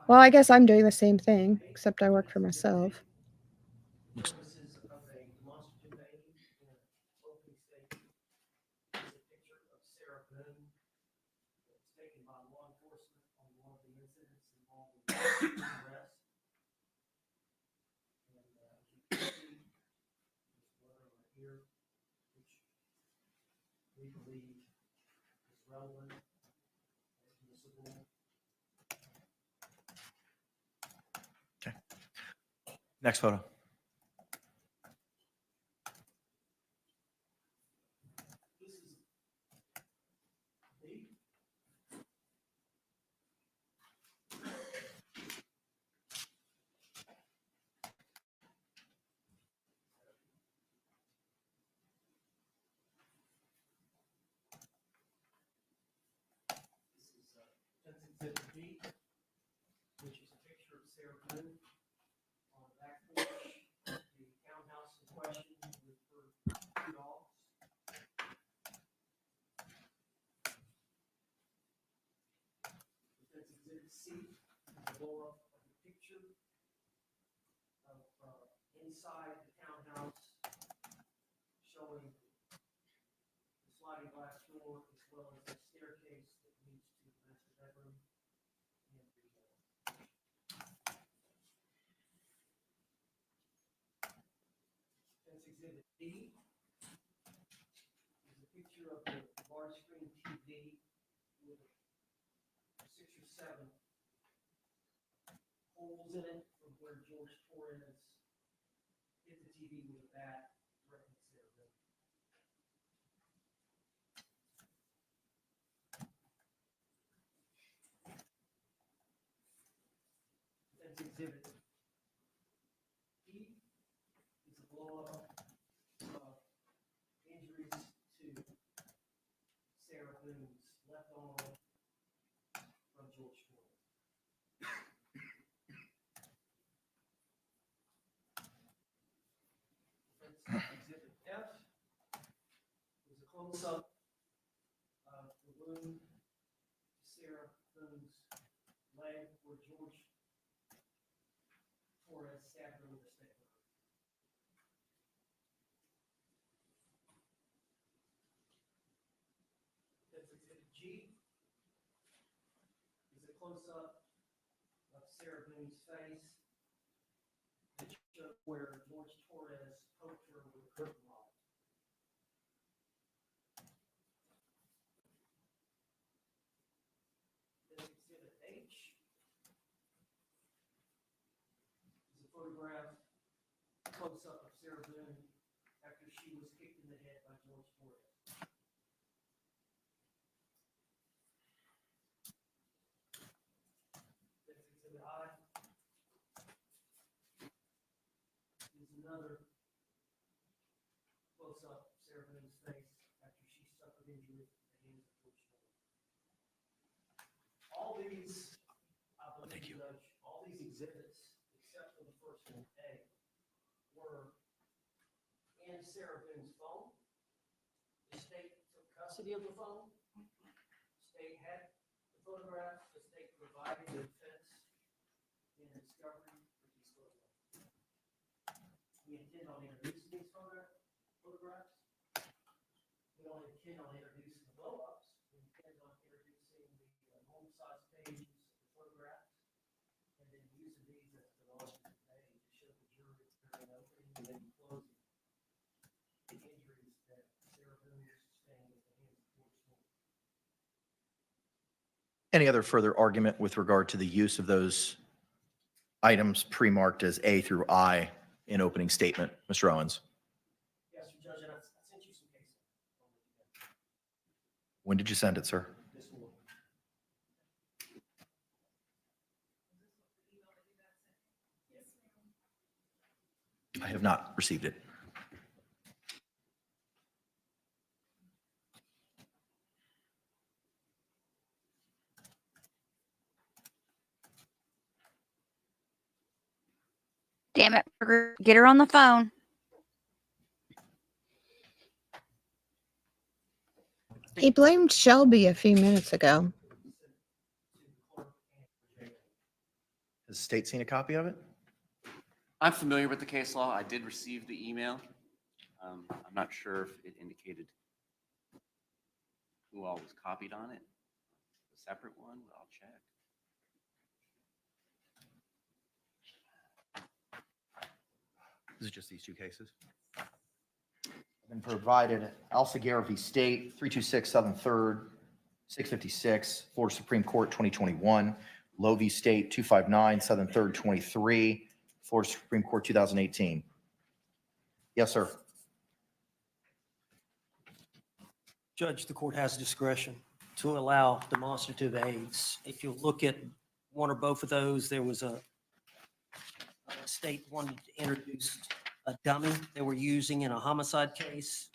Well, I guess I'm doing the same thing, except I work for myself. Services of a demonstrative baby in an opening statement. There's a picture of Sarah Boone that was taken by law enforcement on one of the incidents involving arrest. And you can see there's blood on her ear, which we believe is relevant, admissible. Next photo. Sarah Boone on the back porch, the townhouse in question with her 2 dogs. Defense Exhibit C, the blow up of the picture of inside the townhouse showing the sliding glass door as well as the staircase that leads to the master bedroom and the Defense Exhibit D is a picture of the large screen TV with 6 or 7 holes in it from where Jorge Torrez hit the TV with a bat threatening Sarah Boone. Defense Exhibit E is a blow up of injuries to Sarah Boone's left arm from Jorge Torrez. Defense Exhibit F is a close-up of the wound to Sarah Boone's leg where Jorge Torrez stabbed her with a stick. Defense Exhibit G is a close-up of Sarah Boone's face that shows where Jorge Torrez poked her with a curtain rod. Defense Exhibit H is a photograph close-up of Sarah Boone after she was kicked in the head by Jorge Torrez. Defense Exhibit I is another close-up of Sarah Boone's face after she suffered injury at the hands of Jorge Torrez. All these, I believe, Judge, all these exhibits, except for the first one, A, were in Sarah Boone's phone. The state took custody of the phone. State had the photographs. The state provided the defense in discovery for these photographs. We intend on introducing these photographs. We don't intend on introducing the blow-ups. We intend on introducing the homicide pages of the photographs and then using these as the demonstrative aid to show the jury during opening and then closing the injuries that Sarah Boone sustained at the hands of Jorge Torrez. Any other further argument with regard to the use of those items pre-marked as A through I in opening statement? Mr. Owens, Yes, Sir Judge, and I sent you some cases. when did you send it, sir? This one. I have not received it. Damn it, Margaret. Get her on the phone. He blamed Shelby a few minutes ago. Has the state seen a copy of it? I'm familiar with the case law. I did receive the email. I'm not sure if it indicated who all was copied on it. A separate one, I'll check. Is it just these 2 cases? I've been provided Alsager v. State, 326 Southern 3rd, 656, Florida Supreme Court, 2021. Lowe v. State, 259 Southern 3rd, 23, Florida Supreme Court, 2018. Yes, sir. Judge, the court has discretion to allow demonstrative aids. If you look at one or both of those, there was a state wanted to introduce a dummy they were using in a homicide case,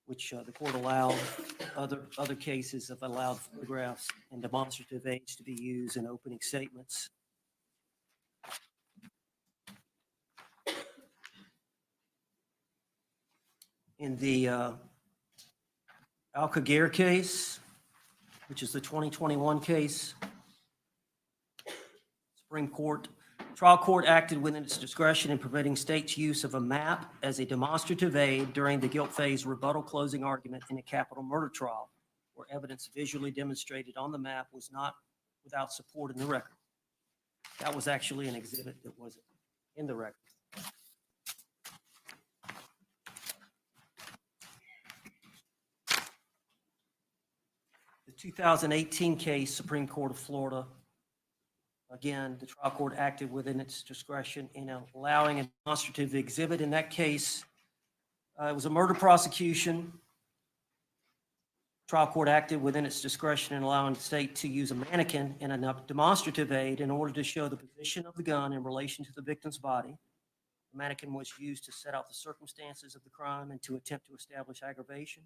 which the court allowed. Other cases have allowed photographs and demonstrative aids to be used in opening statements. In the Alcaguer case, which is the 2021 case, trial court acted within its discretion in permitting state's use of a map as a demonstrative aid during the guilt phase rebuttal closing argument in a capital murder trial, where evidence visually demonstrated on the map was not without support in the record. That was actually an exhibit that wasn't in the record. The 2018 case, Supreme Court of Florida, again, the trial court acted within its discretion in allowing a demonstrative exhibit. In that case, it was a murder prosecution. Trial court acted within its discretion in allowing the state to use a mannequin in a demonstrative aid in order to show the position of the gun in relation to the victim's body. The mannequin was used to set out the circumstances of the crime and to attempt to establish aggravation.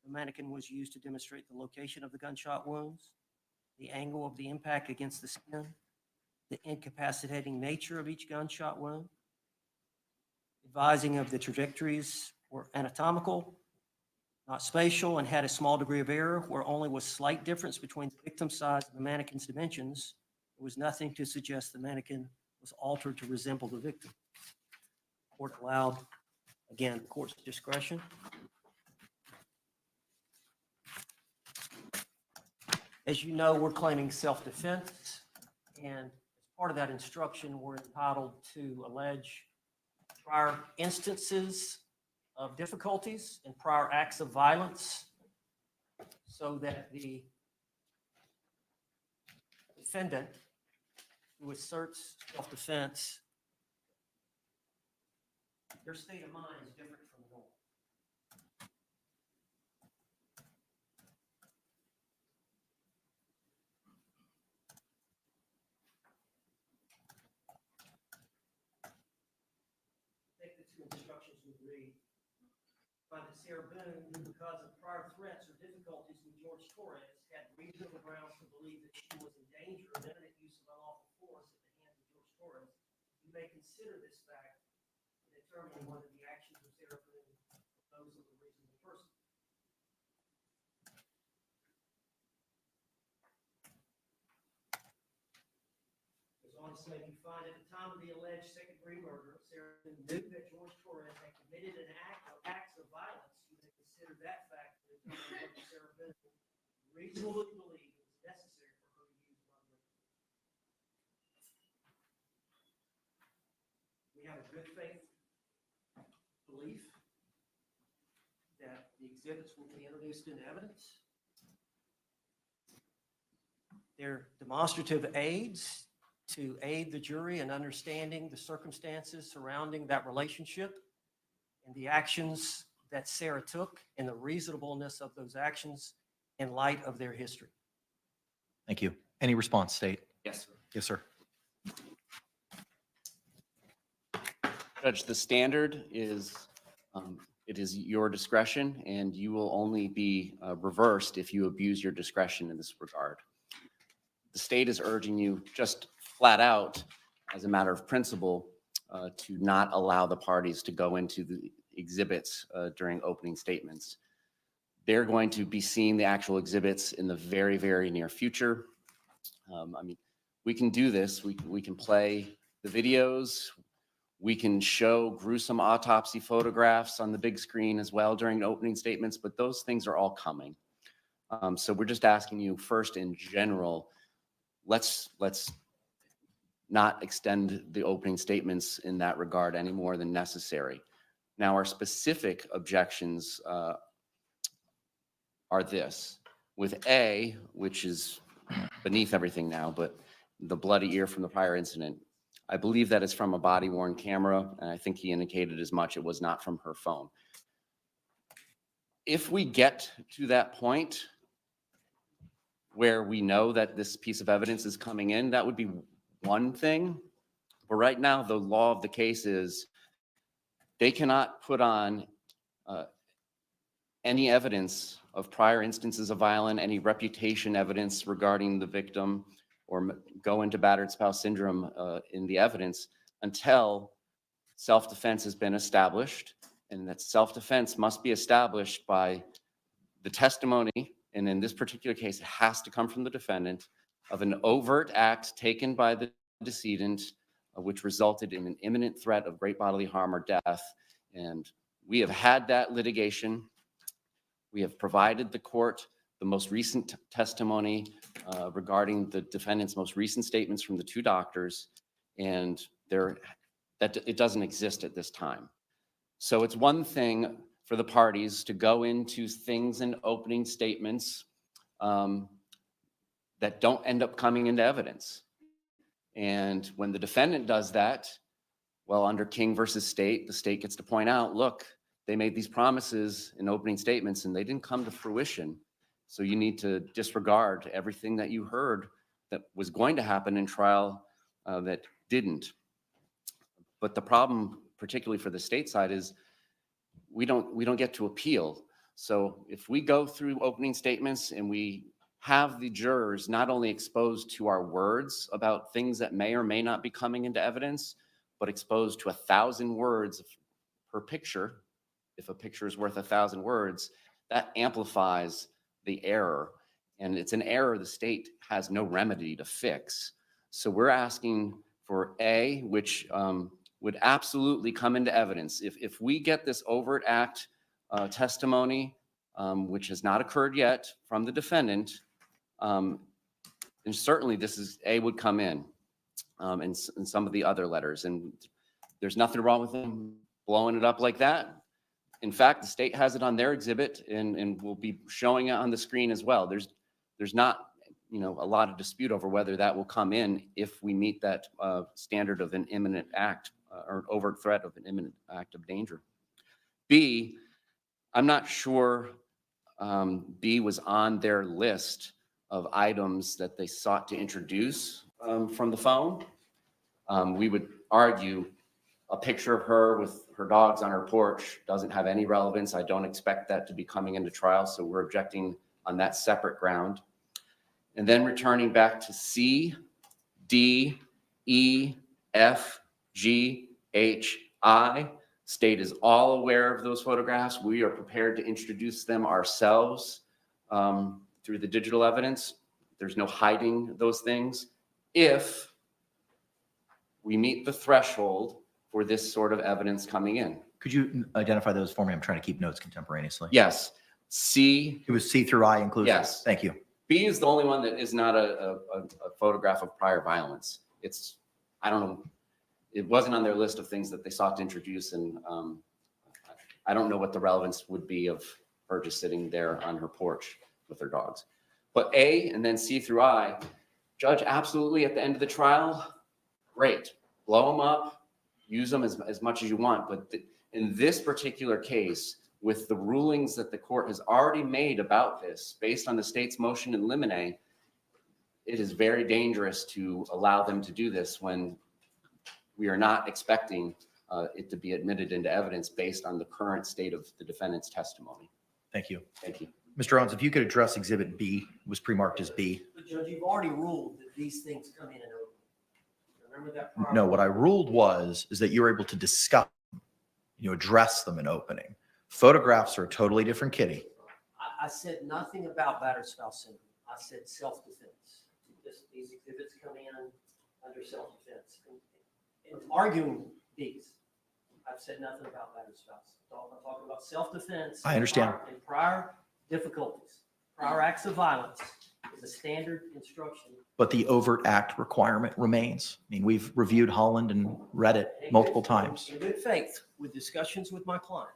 The mannequin was used to demonstrate the location of the gunshot wounds, the angle of the impact against the skin, the incapacitating nature of each gunshot wound, advising of the trajectories were anatomical, not spatial, and had a small degree of error where only was slight difference between the victim's size and the mannequin's dimensions. There was nothing to suggest the mannequin was altered to resemble the victim. The court allowed, again, the court's discretion. As you know, we're claiming self-defense, and as part of that instruction, we're entitled to allege prior instances of difficulties and prior acts of violence so that the defendant who asserts self-defense, their state of mind is different from the norm. Take the two instructions we read. Find that Sarah Boone, who because of prior threats or difficulties with Jorge Torrez, had reasonable grounds to believe that she was in danger of imminent use of unlawful force at the hands of Jorge Torrez, you may consider this fact in determining whether the actions of Sarah Boone are those of a reasonable person. Goes on to say, if you find at the time of the alleged second-degree murder, Sarah Boone knew that Jorge Torrez had committed an act or acts of violence, you may consider that fact to determine whether Sarah Boone reasonably believed it was necessary for her to use violence. We have a good faith belief that the exhibits will be introduced into evidence. They're demonstrative aids to aid the jury in understanding the circumstances surrounding that relationship and the actions that Sarah took and the reasonableness of those actions in light of their history. Thank you. Any response, State? Yes, sir. Yes, sir. Judge, the standard is, it is your discretion, and you will only be reversed if you abuse your discretion in this regard. The state is urging you just flat out, as a matter of principle, to not allow the parties to go into the exhibits during opening statements. They're going to be seeing the actual exhibits in the very, very near future. I mean, we can do this. We can play the videos. We can show gruesome autopsy photographs on the big screen as well during opening statements, but those things are all coming. So we're just asking you first in general, let's not extend the opening statements in that regard any more than necessary. Now, our specific objections are this. With A, which is beneath everything now, but the bloody ear from the prior incident, I believe that is from a body-worn camera, and I think he indicated as much. It was not from her phone. If we get to that point where we know that this piece of evidence is coming in, that would be one thing. But right now, the law of the case is they cannot put on any evidence of prior instances of violence, any reputation evidence regarding the victim, or go into battered spouse syndrome in the evidence until self-defense has been established, and that self-defense must be established by the testimony, and in this particular case, it has to come from the defendant, of an overt act taken by the decedent, which resulted in an imminent threat of great bodily harm or death. And we have had that litigation. We have provided the court the most recent testimony regarding the defendant's most recent statements from the two doctors, and it doesn't exist at this time. So it's one thing for the parties to go into things in opening statements that don't end up coming into evidence. And when the defendant does that, well, under King versus State, the state gets to point out, look, they made these promises in opening statements and they didn't come to fruition. So you need to disregard everything that you heard that was going to happen in trial that didn't. But the problem, particularly for the state side, is we don't get to appeal. So if we go through opening statements and we have the jurors not only exposed to our words about things that may or may not be coming into evidence, but exposed to 1,000 words per picture, if a picture is worth 1,000 words, that amplifies the error. And it's an error the state has no remedy to fix. So we're asking for A, which would absolutely come into evidence. If we get this overt act testimony, which has not occurred yet from the defendant, and certainly this is A would come in, and some of the other letters. And there's nothing wrong with them blowing it up like that. In fact, the state has it on their exhibit and will be showing it on the screen as well. There's not, a lot of dispute over whether that will come in if we meet that standard of an imminent act or overt threat of an imminent act of danger. B, I'm not sure B was on their list of items that they sought to introduce from the phone. We would argue a picture of her with her dogs on her porch doesn't have any relevance. I don't expect that to be coming into trial, so we're objecting on that separate ground. And then returning back to C, D, E, F, G, H, I. State is all aware of those photographs. We are prepared to introduce them ourselves through the digital evidence. There's no hiding those things. If we meet the threshold for this sort of evidence coming in. Could you identify those for me? I'm trying to keep notes contemporaneously. Yes. C. It was C through I inclusive? Yes. Thank you. B is the only one that is not a photograph of prior violence. It's, I don't know, it wasn't on their list of things that they sought to introduce, and I don't know what the relevance would be of her just sitting there on her porch with her dogs. But A and then C through I, judge, absolutely at the end of the trial, great. Blow them up, use them as much as you want. But in this particular case, with the rulings that the court has already made about this, based on the state's motion in limine, it is very dangerous to allow them to do this when we are not expecting it to be admitted into evidence based on the current state of the defendant's testimony. Thank you. Thank you. Mr. Owens, if you could address Exhibit B, was pre-marked as B. But Judge, you've already ruled that these things come in and open. Remember that? Prior? No, what I ruled is that you were able to discuss, address them in opening. Photographs are a totally different kitty. I said nothing about battered spouse syndrome. I said self-defense. These exhibits come in under self-defense. And arguing these, I've said nothing about battered spouse. I'm talking about self-defense. I understand. And prior difficulties, prior acts of violence is a standard instruction. But the overt act requirement remains. I mean, we've reviewed Holland and read it multiple times. In good faith, with discussions with my client,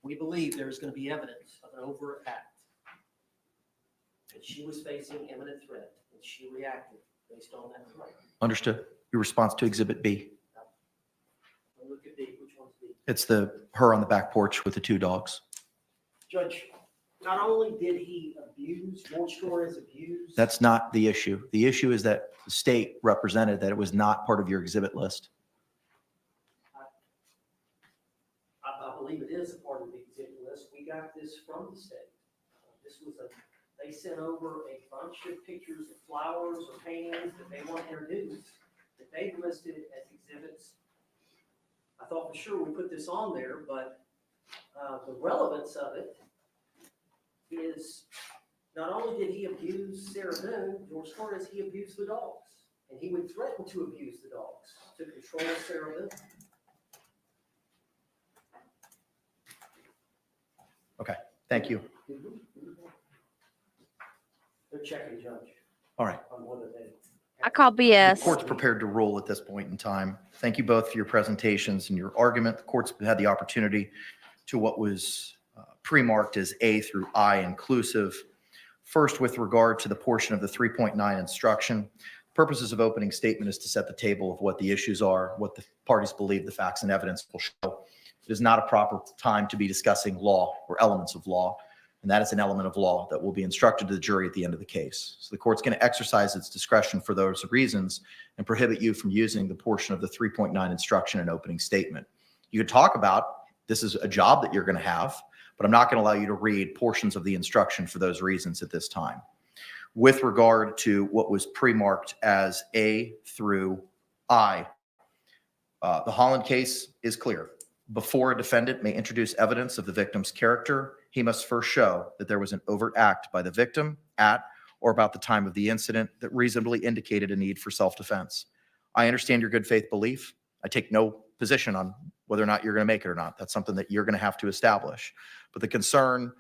we believe there is going to be evidence of an overt act. And she was facing imminent threat, and she reacted based on that threat. Understood. Your response to Exhibit B? Look at B. Which one's B? It's her on the back porch with the two dogs. Judge, not only did he abuse, Torres abused. That's not the issue. The issue is that the state represented that it was not part of your exhibit list. I believe it is a part of the exhibit list. We got this from the state. This was they sent over a bunch of pictures of flowers or paintings that they want to introduce, that they've listed as exhibits. I thought for sure we put this on there, but the relevance of it is not only did he abuse Sarah Boone, Jorge Torrez, he abused the dogs. And he would threaten to abuse the dogs to control Sarah Boone. Okay, thank you. They're checking judge All right. on whether they. I call The BS. court's prepared to rule at this point in time. Thank you both for your presentations and your argument. The court's had the opportunity to what was pre-marked as A through I inclusive. First, with regard to the portion of the 3.9 instruction, purposes of opening statement is to set the table of what the issues are, what the parties believe the facts and evidence will show. It is not a proper time to be discussing law or elements of law, and that is an element of law that will be instructed to the jury at the end of the case. So the court's going to exercise its discretion for those reasons and prohibit you from using the portion of the 3.9 instruction in opening statement. You could talk about this is a job that you're going to have, but I'm not going to allow you to read portions of the instruction for those reasons at this time. With regard to what was pre-marked as A through I, the Holland case is clear. Before a defendant may introduce evidence of the victim's character, he must first show that there was an overt act by the victim at or about the time of the incident that reasonably indicated a need for self-defense. I understand your good faith belief. I take no position on whether or not you're going to make it or not. That's something that you're going to have to establish. But the concern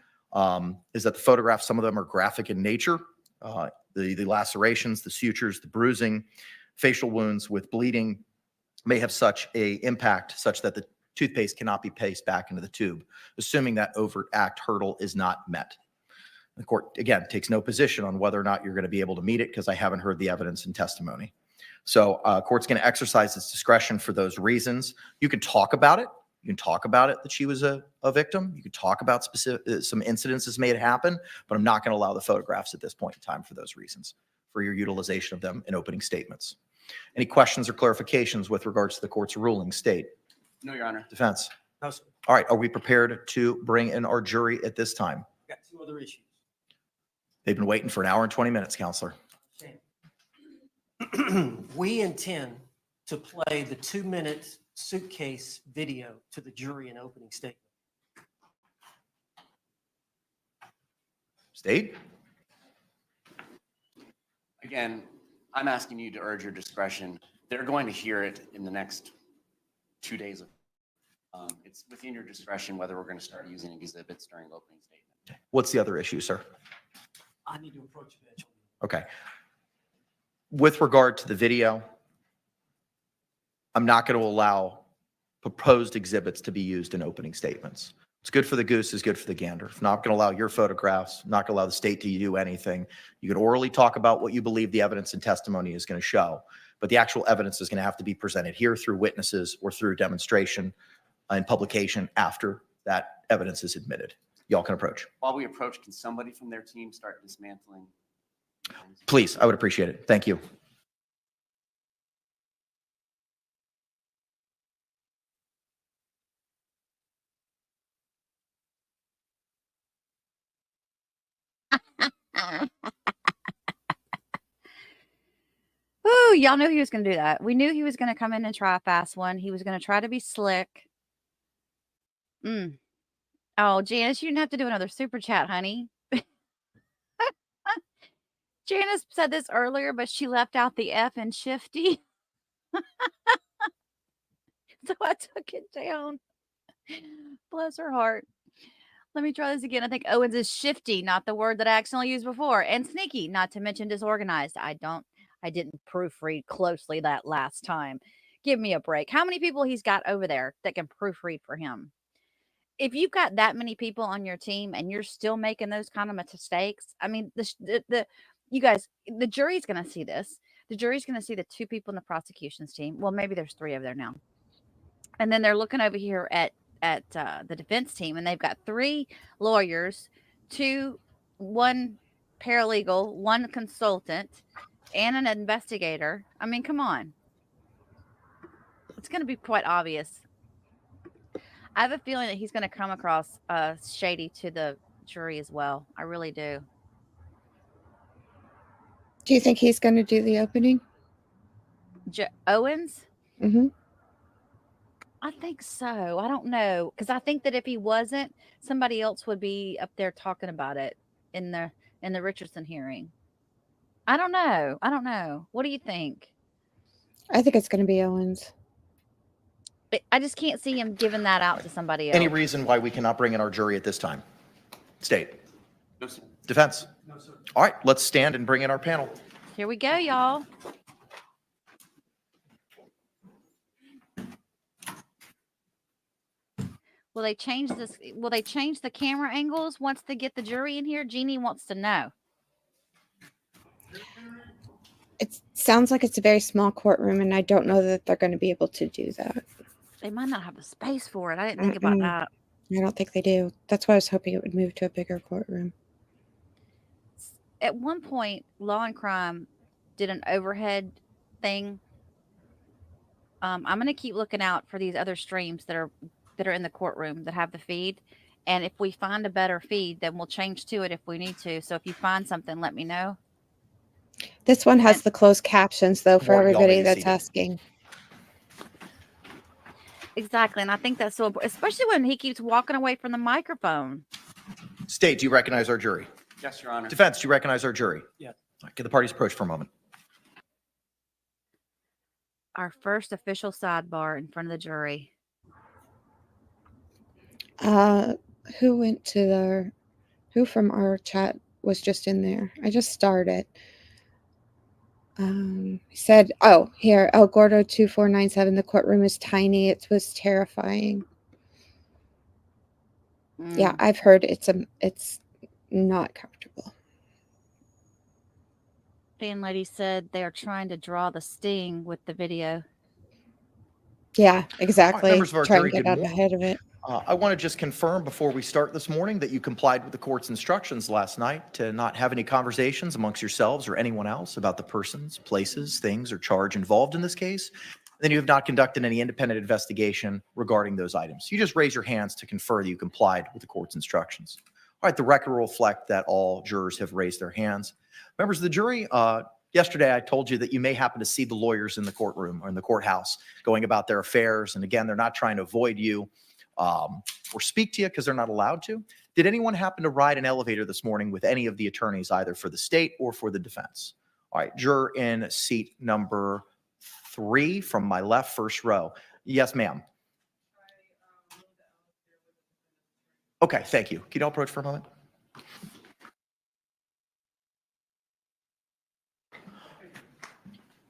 is that the photographs, some of them are graphic in nature. The lacerations, the sutures, the bruising, facial wounds with bleeding may have such a impact such that the toothpaste cannot be placed back into the tube, assuming that overt act hurdle is not met. The court, again, takes no position on whether or not you're going to be able to meet it because I haven't heard the evidence and testimony. So court's going to exercise its discretion for those reasons. You can talk about it. You can talk about it that she was a victim. You can talk about specific some incidences may have happened, but I'm not going to allow the photographs at this point in time for those reasons, for your utilization of them in opening statements. Any questions or clarifications with regards to the court's ruling? State. No, Your Honor. Defense. No, sir. All right. Are we prepared to bring in our jury at this time? Got two other issues. They've been waiting for an hour and 20 minutes, Counselor. We intend to play the 2-minute suitcase video to the jury in opening statement. State. Again, I'm asking you to urge your discretion. They're going to hear it in the next 2 days. It's within your discretion whether we're going to start using exhibits during opening statement. What's the other issue, sir? I need to approach the bench. Okay. With regard to the video, I'm not going to allow proposed exhibits to be used in opening statements. It's good for the goose is good for the gander. I'm not going to allow your photographs, I'm not going to allow the state to do anything. You can orally talk about what you believe the evidence and testimony is going to show, but the actual evidence is going to have to be presented here through witnesses or through demonstration and publication after that evidence is admitted. Y'all can approach. While we approach, can somebody from their team start dismantling? Please, I would appreciate it. Thank you. Ooh, y'all knew he was going to do that. We knew he was going to come in and try a fast one. He was going to try to be slick. Oh, Janice, you didn't have to do another super chat, honey. Janice said this earlier, but she left out the F in shifty. So I took it down. Bless her heart. Let me try this again. I think Owens is shifty, not the word that I accidentally used before. And sneaky, not to mention disorganized. I didn't proofread closely that last time. Give me a break. How many people he's got over there that can proofread for him? If you've got that many people on your team and you're still making those kind of mistakes, I mean, you guys, the jury's going to see this. The jury's going to see the two people in the prosecution's team. Well, maybe there's three over there now. And then they're looking over here at the defense team, and they've got 3 lawyers, 1 paralegal, 1 consultant, and an investigator. I mean, come on. It's going to be quite obvious. I have a feeling that he's going to come across shady to the jury as well. I really do. Do you think he's going to do the opening? Owens? Mm-hmm. I think so. I don't know, because I think that if he wasn't, somebody else would be up there talking about it in the Richardson hearing. I don't know. I don't know. What do you think? I think it's going to be Owens. I just can't see him giving that out to somebody else. Any reason why we cannot bring in our jury at this time? State. No, sir. Defense. No, sir. All right, let's stand and bring in our panel. Here we go, y'all. Will they change this? Will they change the camera angles once they get the jury in here? Jeannie wants to know. It sounds like it's a very small courtroom, and I don't know that they're going to be able to do that. They might not have the space for it. I didn't think about that. I don't think they do. That's why I was hoping it would move to a bigger courtroom. At one point, Law and Crime did an overhead thing. I'm going to keep looking out for these other streams that are in the courtroom that have the feed. And if we find a better feed, then we'll change to it if we need to. So if you find something, let me know. This one has the closed captions, though, for Morning, y'all everybody may be that's seated. asking. Exactly. And I think that's so important, especially when he keeps walking away from the microphone. State, do you recognize our jury? Yes, Your Honor. Defense, do you recognize our jury? Yes. All right, get the parties approach for a moment. Our first official sidebar in front of the jury. Who went to the... Who from our chat was just in there? I just started. He said, oh, here, El Gordo 2497. The courtroom is tiny. It was terrifying. Yeah, I've heard it's not comfortable. Fan lady said they are trying to draw the sting with the video. Yeah, exactly. members of our Try jury, and get good out morning. ahead of it. I want to just confirm before we start this morning that you complied with the court's instructions last night to not have any conversations amongst yourselves or anyone else about the persons, places, things, or charge involved in this case. Then you have not conducted any independent investigation regarding those items. You just raise your hands to confer that you complied with the court's instructions. All right, the record will reflect that all jurors have raised their hands. Members of the jury, yesterday I told you that you may happen to see the lawyers in the courtroom or in the courthouse going about their affairs. And again, they're not trying to avoid you or speak to you because they're not allowed to. Did anyone happen to ride an elevator this morning with any of the attorneys, either for the state or for the defense? All right, juror in seat number 3 from my left, first row. Yes, ma'am. Okay, thank you. Can you all approach for a moment?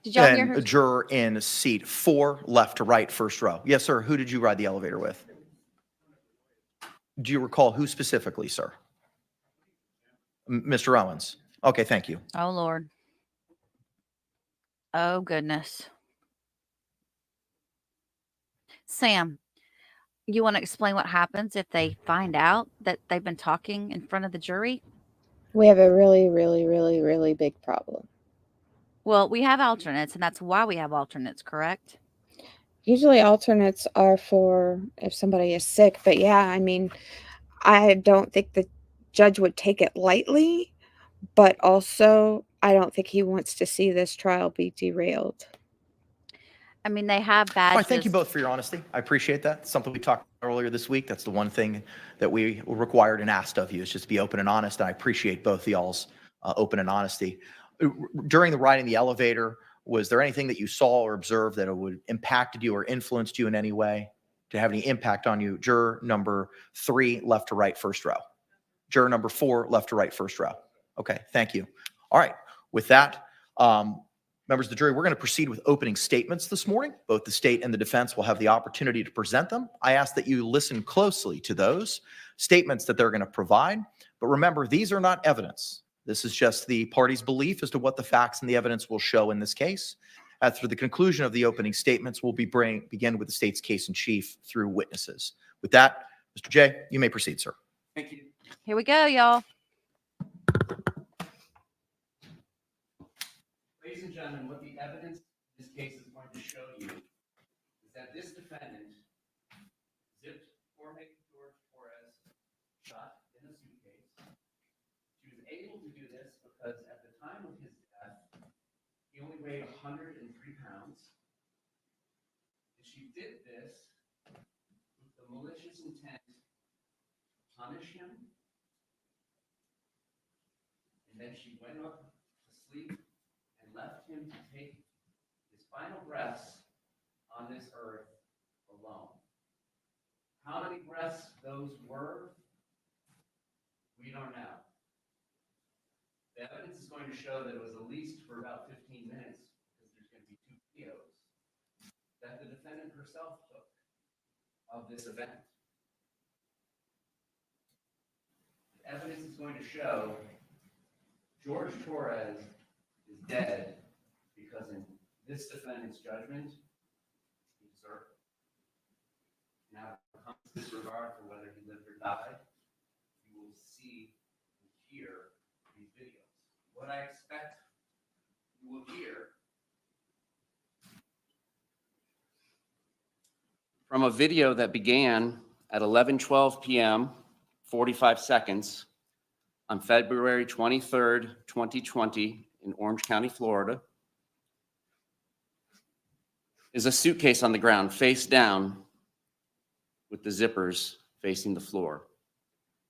Did y'all hear her? And a juror in seat 4, left to right, first row. Yes, sir. Who did you ride the elevator with? Do you recall who specifically, sir? Mr. Owens. Okay, thank you. Oh, Lord. Oh, goodness. Sam, you want to explain what happens if they find out that they've been talking in front of the jury? We have a really, really, really, really big problem. Well, we have alternates, and that's why we have alternates, correct? Usually alternates are for if somebody is sick, but yeah, I mean, I don't think the judge would take it lightly, but also I don't think he wants to see this trial be derailed. I mean, they have badges. Well, thank you both for your honesty. I appreciate that. Something we talked about earlier this week. That's the one thing that we required and asked of you is just to be open and honest. And I appreciate both y'all's open and honesty. During the ride in the elevator, was there anything that you saw or observed that it would impacted you or influenced you in any way to have any impact on you? Juror number 3, left to right, first row. Juror number 4, left to right, first row. Okay, thank you. All right, with that, members of the jury, we're going to proceed with opening statements this morning. Both the state and the defense will have the opportunity to present them. I ask that you listen closely to those statements that they're going to provide. But remember, these are not evidence. This is just the party's belief as to what the facts and the evidence will show in this case. After the conclusion of the opening statements, we'll begin with the state's case in chief through witnesses. With that, Mr. J, you may proceed, sir. Thank you. Here we go, y'all. Ladies and gentlemen, what the evidence in this case is going to show you is that this defendant zipped Jorge Torrez shot in a suitcase. She was able to do this because at the time of his death, He only weighed 103 pounds. And she did this with the malicious intent to punish him. And then she went up to sleep and left him to take his final breaths on this earth alone. How many breaths those were, we don't know. The evidence is going to show that it was at least for about 15 minutes, because there's going to be 2 videos that the defendant herself took of this event. The evidence is going to show Jorge Torrez is dead because in this defendant's judgment, he deserved it. Now, in disregard for whether he lived or died, you will see and hear these videos. What I expect you will hear from a video that began at 11:12 p.m., 45 seconds, on February 23rd, 2020, in Orange County, Florida, is a suitcase on the ground, face down, with the zippers facing the floor.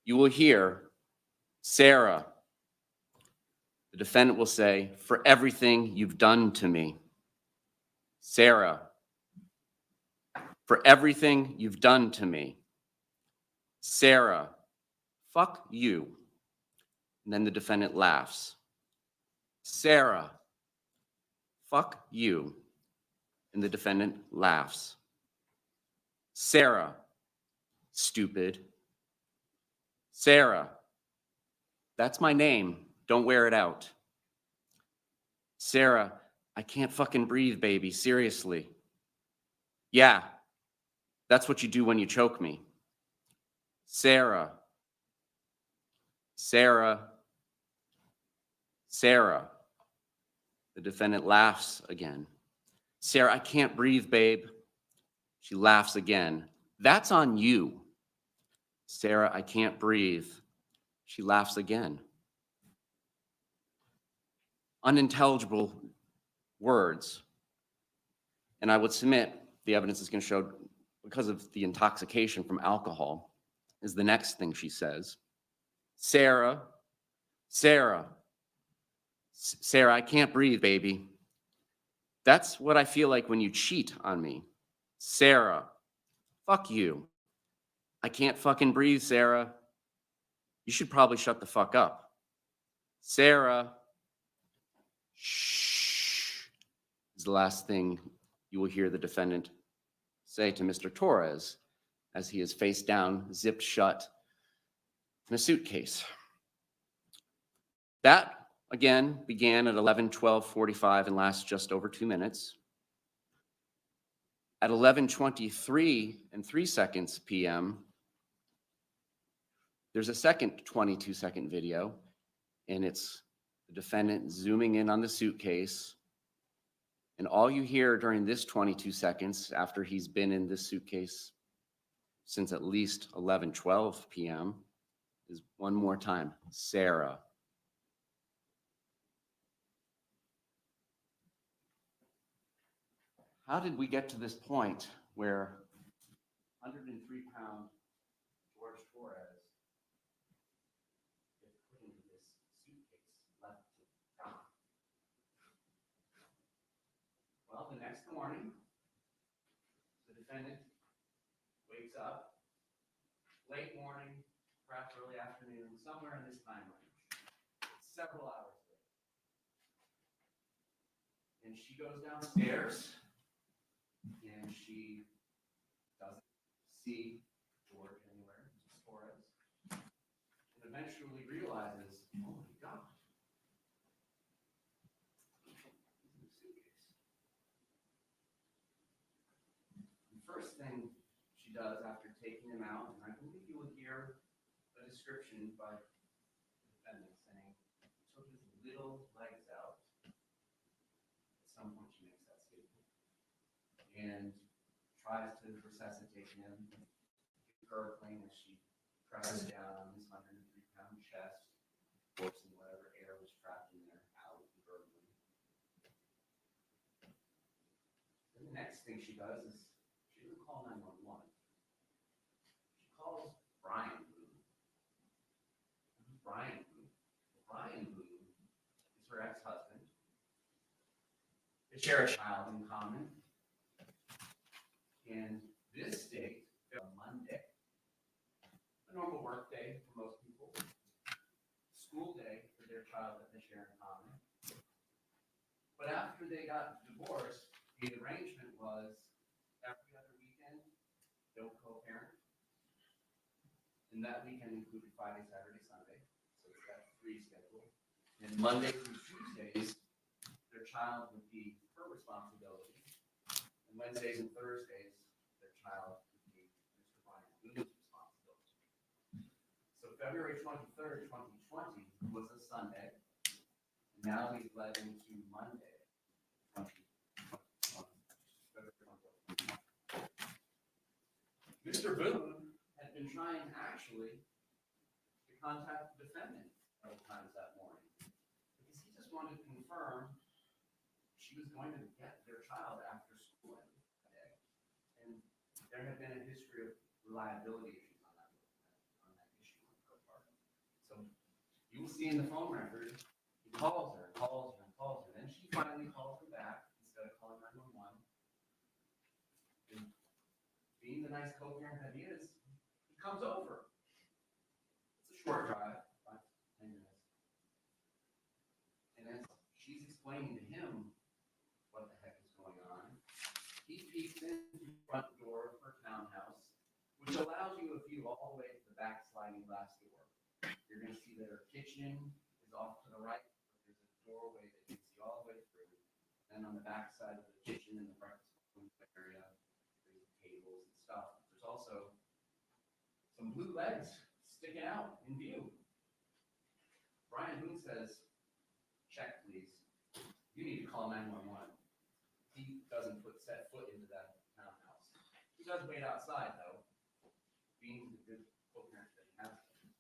You will hear Sarah. The defendant will say, "For everything you've done to me." Sarah, "For everything you've done to me." Sarah, "Fuck you." And then the defendant laughs. Sarah, "Fuck you." And the defendant laughs. Sarah, "Stupid." Sarah, "That's my name. Don't wear it out." Sarah, "I can't fucking breathe, baby. Seriously." "Yeah, that's what you do when you choke me." Sarah, Sarah, Sarah. The defendant laughs again. Sarah, "I can't breathe, babe." She laughs again. "That's on you." Sarah, "I can't breathe." She laughs again. Unintelligible words. And I would submit the evidence is going to show, because of the intoxication from alcohol, is the next thing she says. Sarah, Sarah, Sarah, "I can't breathe, baby. That's what I feel like when you cheat on me." Sarah, "Fuck you. I can't fucking breathe, Sarah. You should probably shut the fuck up." Sarah, "Shh," is the last thing you will hear the defendant say to Mr. Torres as he is face down, zipped shut in a suitcase. That, again, began at 11:12:45 and lasts just over 2 minutes. At 11:23 and 3 seconds p.m., there's a second 22-second video, and it's the defendant zooming in on the suitcase. And all you hear during this 22 seconds, after he's been in this suitcase since at least 11:12 p.m., is one more time, Sarah. How did we get to this point where 103-pound Jorge Torrez is put into this suitcase left to die? Well, the next morning, the defendant wakes up, late morning, perhaps early afternoon, somewhere in this time range, several hours later. And she goes downstairs, and she doesn't see George anywhere, Torres, and eventually realizes, oh my God, he's in the suitcase. The first thing she does after taking him out, and I believe you will hear a description by the defendant saying, he took his little legs out. At some point she makes that statement. And tries to resuscitate him, gurgling as she presses down on his 103-pound chest, forcing whatever air was trapped in there out, gurgling. thing she does is she doesn't call 911. She calls Brian Boone. Who's Brian Boone? Brian Boone is her ex-husband. They share a child in common. And this date, a Monday, a normal work day for most people, school day for their child that they share in common. But after they got divorced, the arrangement was every other weekend, they'll co-parent. And that weekend included Friday, Saturday, Sunday. So it's that free schedule. And Monday through Tuesdays, their child would be her responsibility. And Wednesdays and Thursdays, their child would be Mr. Brian Boone's responsibility. So February 23rd, 2020 was a Sunday. Now we've led into Monday, 2020. Mr. Boone had been trying actually to contact the defendant several times that morning because he just wanted to confirm she was going to get their child after school that day. And there had been a history of reliability issues on that issue on her part. So you will see in the phone record, he calls her, and then she finally calls him back instead of calling 911. And being the nice co-parent that he is, he comes over. It's a short drive, 10 minutes. And as she's explaining to him what the heck is going on, he peeks into the front door of her townhouse, which allows you a view all the way to the back sliding glass door. You're going to see that her kitchen is off to the right. There's a doorway that you can see all the way through. And on the back side of the kitchen and the breakfast room area, there's tables and stuff. There's also some blue legs sticking out in view. Brian Boone says, check please. You need to call 911. He doesn't set foot into that townhouse. He does wait outside though, being the good co-parent that he has been.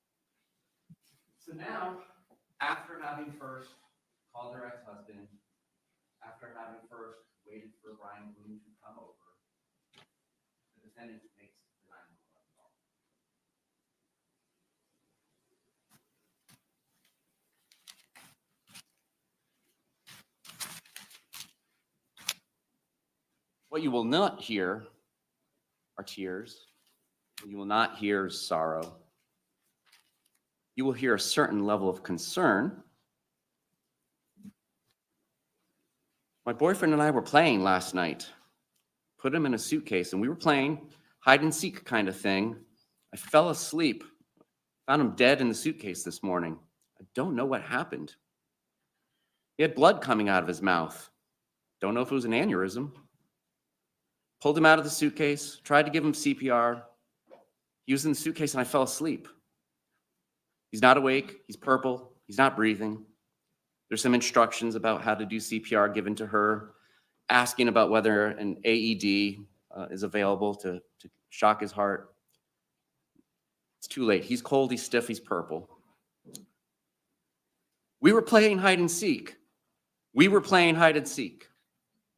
So now, after having first called her ex-husband, after having first waited for Brian Boone to come over, the defendant makes the 911 call. What you will not hear are tears. You will not hear sorrow. You will hear a certain level of concern. My boyfriend and I were playing last night. Put him in a suitcase, and we were playing hide and seek kind of thing. I fell asleep. Found him dead in the suitcase this morning. I don't know what happened. He had blood coming out of his mouth. Don't know if it was an aneurysm. Pulled him out of the suitcase, tried to give him CPR. He was in the suitcase and I fell asleep. He's not awake, he's purple, he's not breathing. There's some instructions about how to do CPR given to her, asking about whether an AED is available to shock his heart. It's too late. He's cold, he's stiff, he's purple. We were playing hide and seek.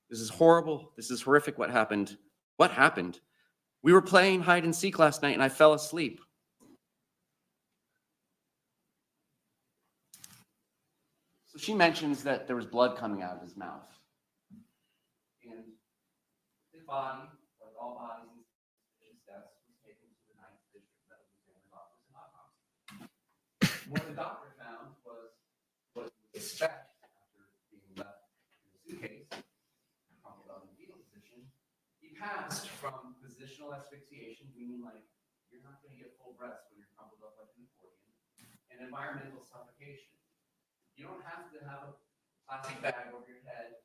This is horrible. This is horrific what happened. What happened? We were playing hide and seek last night and I fell asleep. So she mentions that there was blood coming out of his mouth. And his body, like all bodies in his deaths, was taken to the 9th District Medical Examiner's office and autopsy. What the doctor found was what you would expect after being left in the suitcase, crumpled up in the fetal position. He passed from positional asphyxiation, meaning like you're not going to get full breaths when you're crumpled up like an accordion, and environmental suffocation. You don't have to have a plastic bag over your head,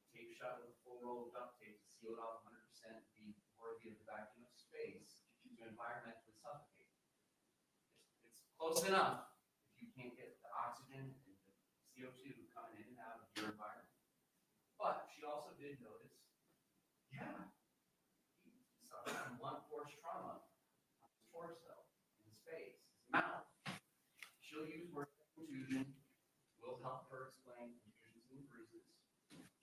tape shut with a full roll of duct tape to seal it off 100%, be worthy of the vacuum of space to environmentally suffocate. It's close enough if you can't get the oxygen and the CO2 coming in and out of your environment. But she also did notice, yeah, he suffered from blunt force trauma on his torso, in his face, his mouth. She'll use words like contusion. Will help her explain confusions and bruises.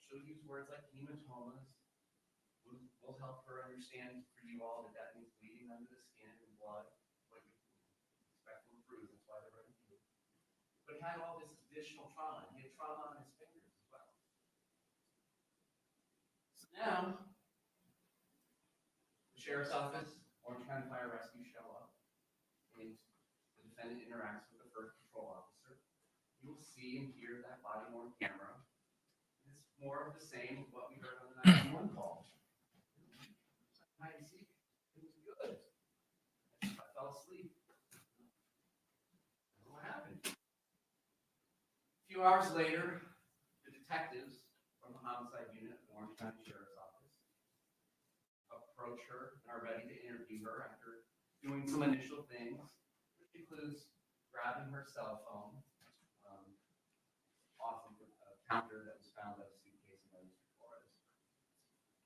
She'll use words like hematomas, will help her understand for you all that that means bleeding under the skin and blood, what you expect from a bruise, that's why they're running through. But he had all this additional trauma. He had trauma on his fingers as well. So now, the sheriff's office, Orange County Fire Rescue show up, and the defendant interacts with the first patrol officer. You will see and hear that body-worn camera. It's more of the same of what we heard on the 911 call. Hide and seek, it was good. I fell asleep. I don't know what happened. A few hours later, the detectives from the homicide unit at the Orange County Sheriff's Office approach her and are ready to interview her after doing some initial things, which includes grabbing her cell phone off of a counter that was found at a suitcase by Mr. Torres,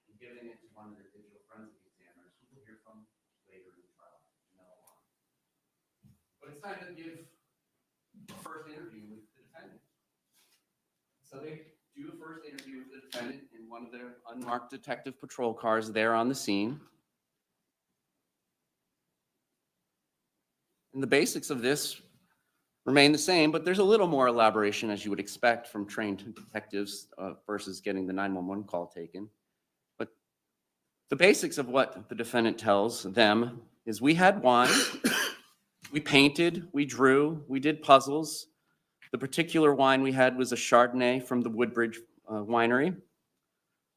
and giving it to one of their digital forensic examiners, who we'll hear from later in the trial. But it's time to give the first interview with the defendant. So they do a first interview with the defendant in one of their unmarked detective patrol cars there on the scene. And the basics of this remain the same, but there's a little more elaboration, as you would expect from trained detectives versus getting the 911 call taken. But the basics of what the defendant tells them is we had wine, we painted, we drew, we did puzzles. The particular wine we had was a Chardonnay from the Woodbridge winery.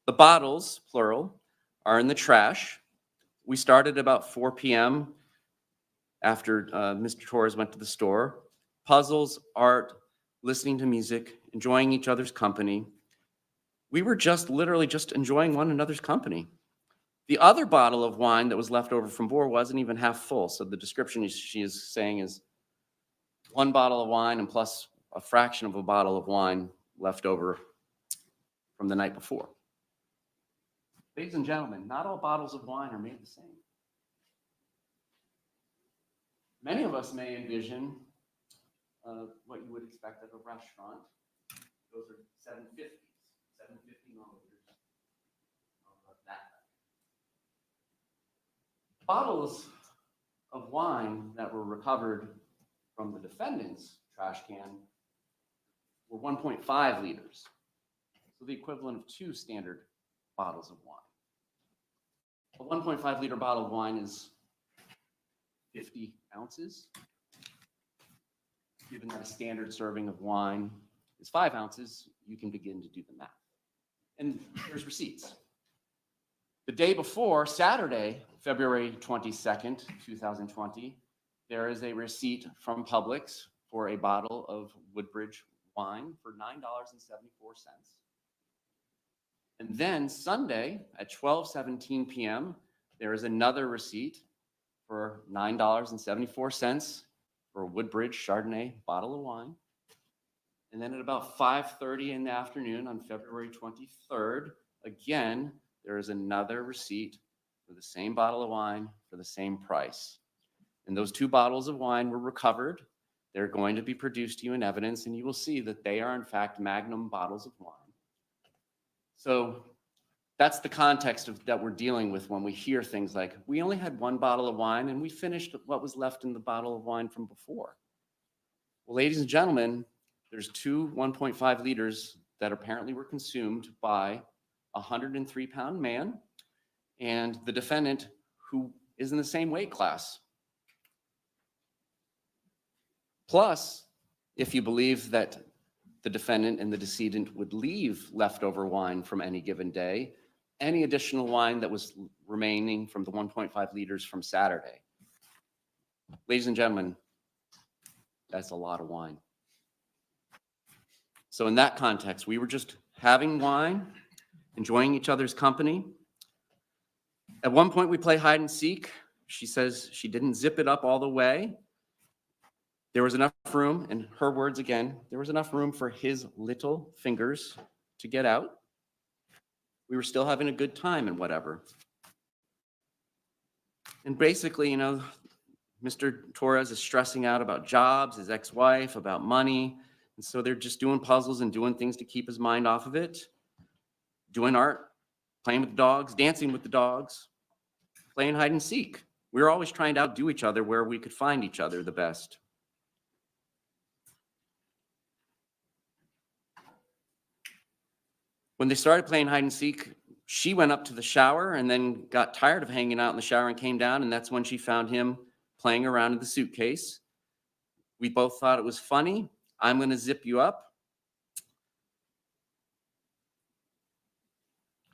The bottles, plural, are in the trash. We started about 4 p.m. after Mr. Torres went to the store. Puzzles, art, listening to music, enjoying each other's company. We were literally just enjoying one another's company. The other bottle of wine that was left over from Boer wasn't even half full. So the description she is saying is 1 bottle of wine and plus a fraction of a bottle of wine left over from the night before. Ladies and gentlemen, not all bottles of wine are made the same. Many of us may envision what you would expect at a restaurant. Those are 750s, 750 milliliters of that. Bottles of wine that were recovered from the defendant's trash can were 1.5 liters. So the equivalent of 2 standard bottles of wine. A 1.5 liter bottle of wine is 50 ounces. Given that a standard serving of wine is 5 ounces, you can begin to do the math. And here's receipts. The day before, Saturday, February 22nd, 2020, there is a receipt from Publix for a bottle of Woodbridge wine for $9.74. And then Sunday at 12:17 p.m., there is another receipt for $9.74 for a Woodbridge Chardonnay bottle of wine. And then at about 5:30 in the afternoon on February 23rd, again, there is another receipt for the same bottle of wine for the same price. And those 2 bottles of wine were recovered. They're going to be produced to you in evidence, and you will see that they are in fact Magnum bottles of wine. So that's the context that we're dealing with when we hear things like, we only had 1 bottle of wine and we finished what was left in the bottle of wine from before. Well, ladies and gentlemen, there's 2 1.5 liters that apparently were consumed by a 103-pound man and the defendant, who is in the same weight class. Plus, if you believe that the defendant and the decedent would leave leftover wine from any given day, any additional wine that was remaining from the 1.5 liters from Saturday. Ladies and gentlemen, that's a lot of wine. So in that context, we were just having wine, enjoying each other's company. At one point, we play hide and seek. She says she didn't zip it up all the way. There was enough room, in her words again, there was enough room for his little fingers to get out. We were still having a good time and whatever. And basically, Mr. Torres is stressing out about jobs, his ex-wife, about money. And so they're just doing puzzles and doing things to keep his mind off of it, doing art, playing with the dogs, dancing with the dogs, playing hide and seek. We were always trying to outdo each other where we could find each other the best. When they started playing hide and seek, she went up to the shower and then got tired of hanging out in the shower and came down, and that's when she found him playing around in the suitcase. We both thought it was funny. I'm going to zip you up.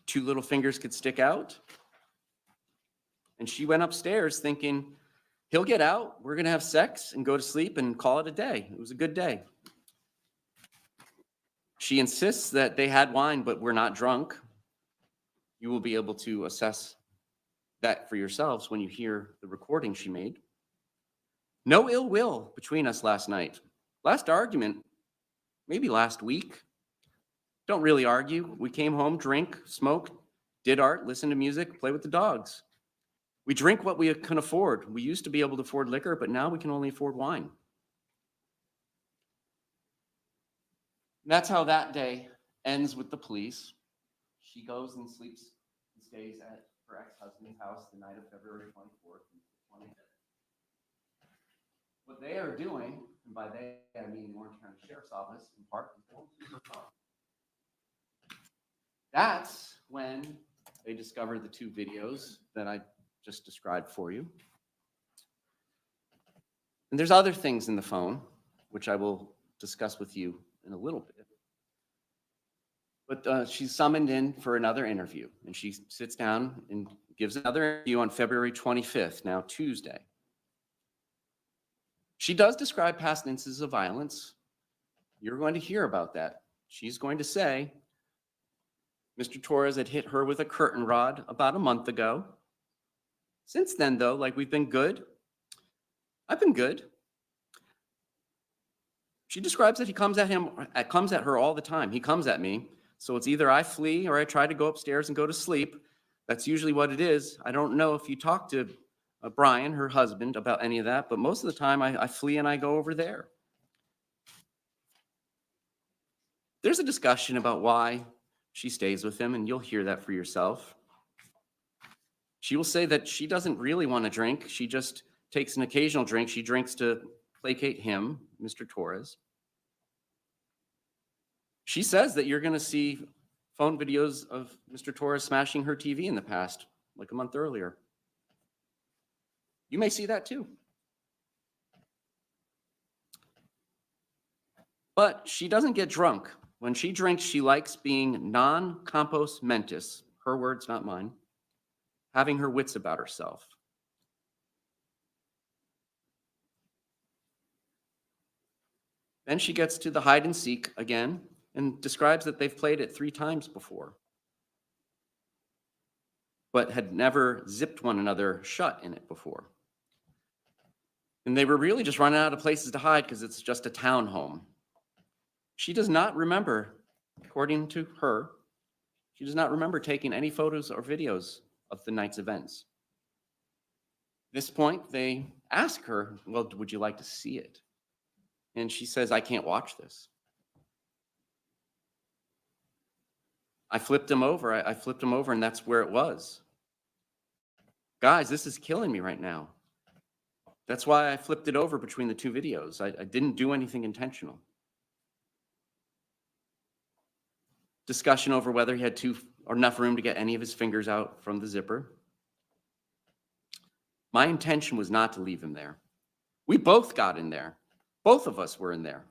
2 little fingers could stick out. And she went upstairs thinking, he'll get out, we're going to have sex and go to sleep and call it a day. It was a good day. She insists that they had wine, but we're not drunk. You will be able to assess that for yourselves when you hear the recording she made. No ill will between us last night. Last argument, maybe last week. Don't really argue. We came home, drink, smoked, did art, listened to music, play with the dogs. We drink what we can afford. We used to be able to afford liquor, but now we can only afford wine. And that's how that day ends with the police. She goes and sleeps and stays at her ex-husband's house the night of February 24th and 25th. What they are doing, and by they I mean Orange County Sheriff's Office in part, is going through her phone. That's when they discovered the 2 videos that I just described for you. And there's other things in the phone, which I will discuss with you in a little bit. But she's summoned in for another interview, and she sits down and gives another interview on February 25th, now Tuesday. She does describe past instances of violence. You're going to hear about that. She's going to say, Mr. Torres had hit her with a curtain rod about a month ago. Since then, though, like, we've been good. I've been good. She describes that he comes at her all the time. He comes at me. So it's either I flee or I try to go upstairs and go to sleep. That's usually what it is. I don't know if you talk to Brian, her husband, about any of that, but most of the time I flee and I go over there. There's a discussion about why she stays with him, and you'll hear that for yourself. She will say that she doesn't really want to drink. She just takes an occasional drink. She drinks to placate him, Mr. Torres. She says that you're going to see phone videos of Mr. Torres smashing her TV in the past, like a month earlier. You may see that too. But she doesn't get drunk. When she drinks, she likes being non-compos mentis, her words, not mine, having her wits about herself. Then she gets to the hide and seek again and describes that they've played it 3 times before, but had never zipped one another shut in it before. And they were really just running out of places to hide because it's just a townhome. She does not remember, according to her, she does not remember taking any photos or videos of the night's events. At this point, they ask her, well, would you like to see it? And she says, I can't watch this. I flipped him over. I flipped him over, and that's where it was. Guys, this is killing me right now. That's why I flipped it over between the 2 videos. I didn't do anything intentional. Discussion over whether he had enough room to get any of his fingers out from the zipper. My intention was not to leave him there. We both got in there. Both of us were in there.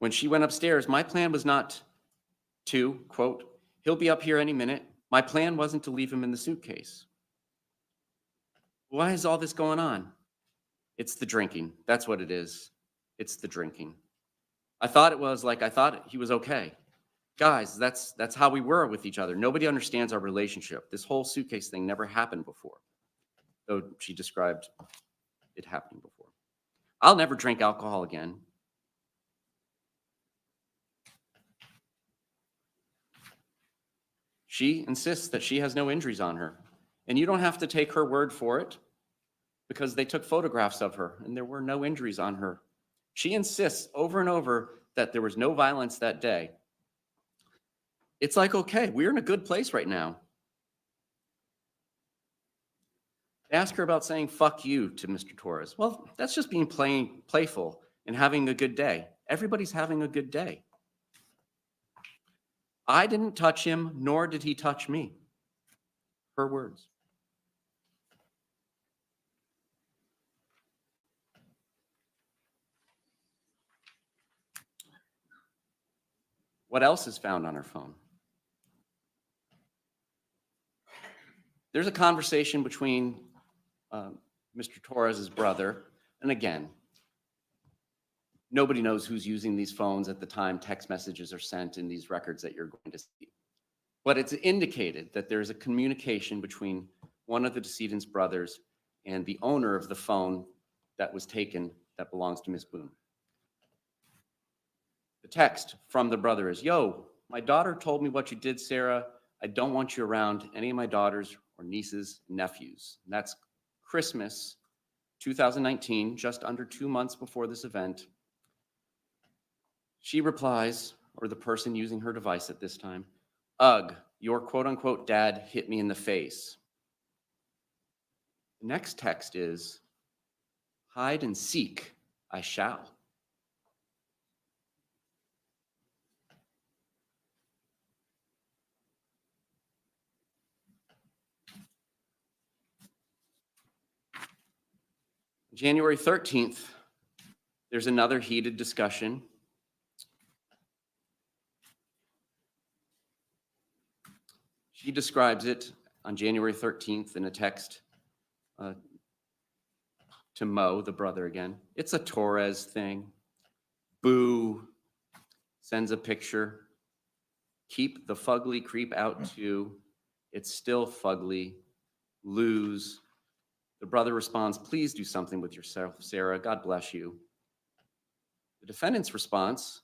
When she went upstairs, my plan was not to, quote, he'll be up here any minute. My plan wasn't to leave him in the suitcase. Why is all this going on? It's the drinking. That's what it is. It's the drinking. I thought he was okay. Guys, that's how we were with each other. Nobody understands our relationship. This whole suitcase thing never happened before, though she described it happening before. I'll never drink alcohol again. She insists that she has no injuries on her, and you don't have to take her word for it because they took photographs of her and there were no injuries on her. She insists over and over that there was no violence that day, it's like, okay, we're in a good place right now. Ask her about saying fuck you to Mr. Torres. Well, that's just being playful and having a good day. Everybody's having a good day. I didn't touch him, nor did he touch me. Her words. What else is found on her phone? There's a conversation between Mr. Torres's brother, and again, nobody knows who's using these phones at the time text messages are sent in these records that you're going to see. But it's indicated that there's a communication between one of the decedent's brothers and the owner of the phone that was taken that belongs to Miss Boone. The text from the brother is, yo, my daughter told me what you did, Sarah. I don't want you around any of my daughters or nieces and nephews. And that's Christmas 2019, just under 2 months before this event. She replies, or the person using her device at this time, ugh, your quote unquote dad hit me in the face. The next text is, hide and seek, I shall. January 13th, there's another heated discussion. She describes it on January 13th in a text to Mo, the brother again. It's a Torres thing. Boo. Sends a picture. Keep the fugly creep out too. It's still fugly. Lose. The brother responds, please do something with yourself, Sarah. God bless you. The defendant's response,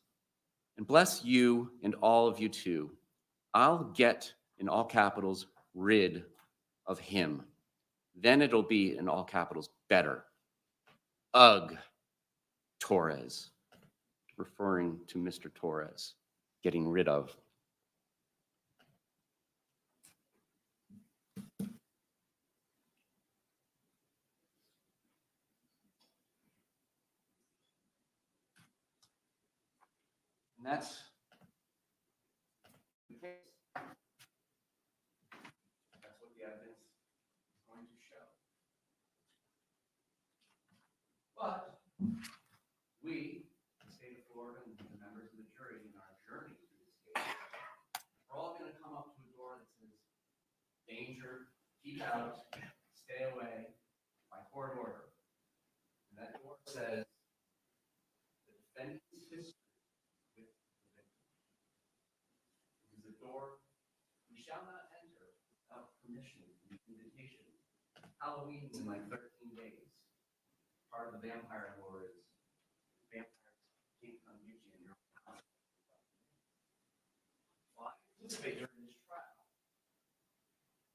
and bless you and all of you too. I'll get, in all capitals, rid of him. Then it'll be, in all capitals, better. Ugh, Torres, referring to Mr. Torres, getting rid of. And that's the case. That's what the evidence is going to show. But we, the state of Florida, and the members of the jury in our journey through this case, we're all going to come up to a door that says, danger, keep out, stay away, by court order. And that door says, the defendant's history with the victim. It is a door we shall not enter without permission and invitation. Halloween is in like 13 days. Part of the vampire lore is vampires can't come get you in your own house. Well, I participate during this trial.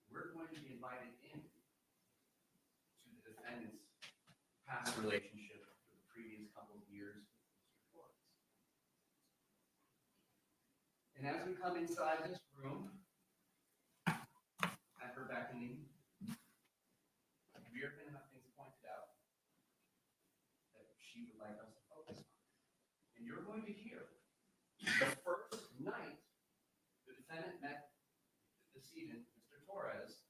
We're going to be invited in to the defendant's past relationship for the previous couple of years with Mr. Torres. And as we come inside this room, at her beckoning, we are going to have things pointed out that she would like us to focus on. And you're going to hear the first night the defendant met the decedent, Mr. Torres,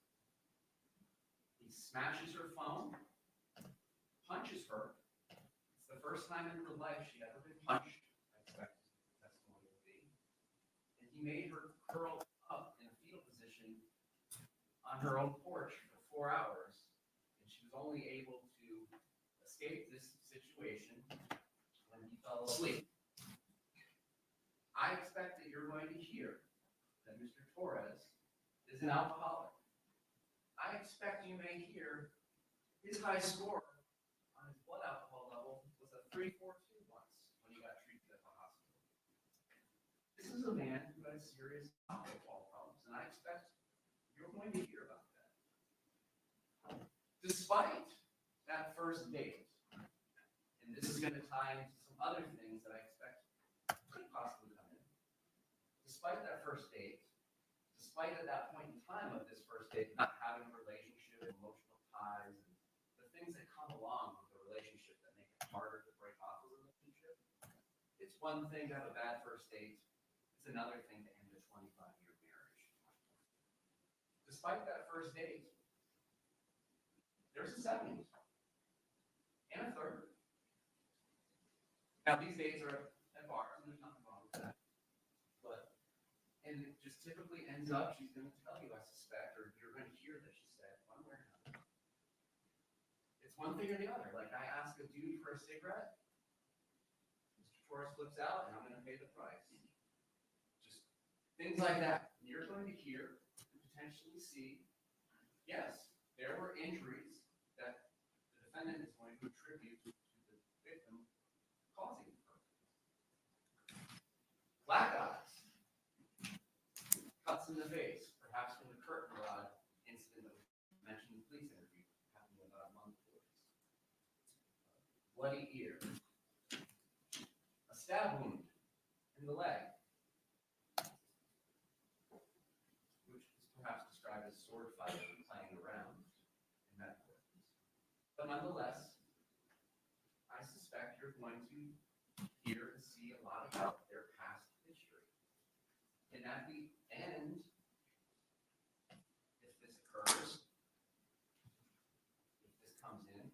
he smashes her phone, punches her. It's the first time in her life she'd ever been punched, I expect the testimony to be. And he made her curl up in a fetal position on her own porch for 4 hours. And she was only able to escape this situation when he fell asleep. I expect that you're going to hear that Mr. Torres is an alcoholic. I expect you may hear his high score on his blood alcohol level was a 342 once when he got treated at the hospital. This is a man who had serious alcohol problems, and I expect you're going to hear about that. Despite that first date, and this is going to tie into some other things that I expect despite that first date, despite at that point in time of this first date not having a relationship, emotional ties, and the things that come along with a relationship that make it harder to break off a relationship, it's one thing to have a bad first date. It's another thing to end a 25-year marriage. Despite that first date, there's a second and a third. Now, these dates are at bars, and there's nothing wrong with that. And it just typically ends up, she's going to tell you, I suspect, or you're going to hear that she said, one way or another. It's one thing or the other. Like, I ask a dude for a cigarette, Mr. Torres flips out, and I'm going to pay the price. Just things like that. You're going to hear and potentially see, yes, there were injuries that the defendant is going to attribute to the victim causing her. Black eyes. Cuts in the face, perhaps from the curtain rod incident that we mentioned in the police interview, happened about a month ago. Bloody ear. A stab wound in the leg, which is perhaps described as sword fighting, playing around in medical records. But nonetheless, I suspect you're going to hear and see a lot about their past history. And at the end, if this occurs, if this comes in,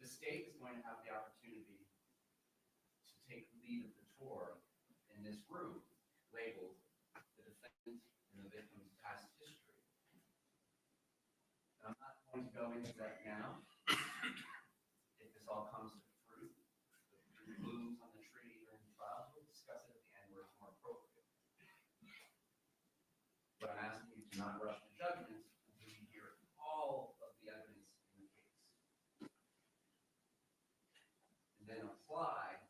the state is going to have the opportunity to take the lead of the tour in this room labeled the defendant and the victim's past history. And I'm not going to go into that now. If this all comes to fruit, the blooms on the tree during the trial, we'll discuss it at the end where it's more appropriate. But I'm asking you to not rush to judgment until you hear all of the evidence in the case. And then apply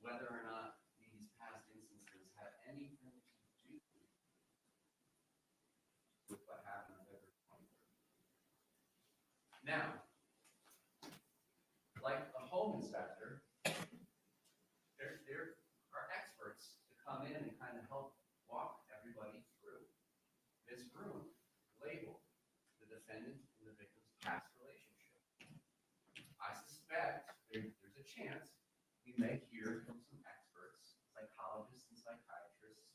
whether or not these past instances have anything to do with what happened on February 23rd. Now, like a home inspector, there are experts to come in and kind of help walk everybody through this room labeled the defendant and the victim's past relationship. I suspect there's a chance we may hear from some experts, psychologists and psychiatrists,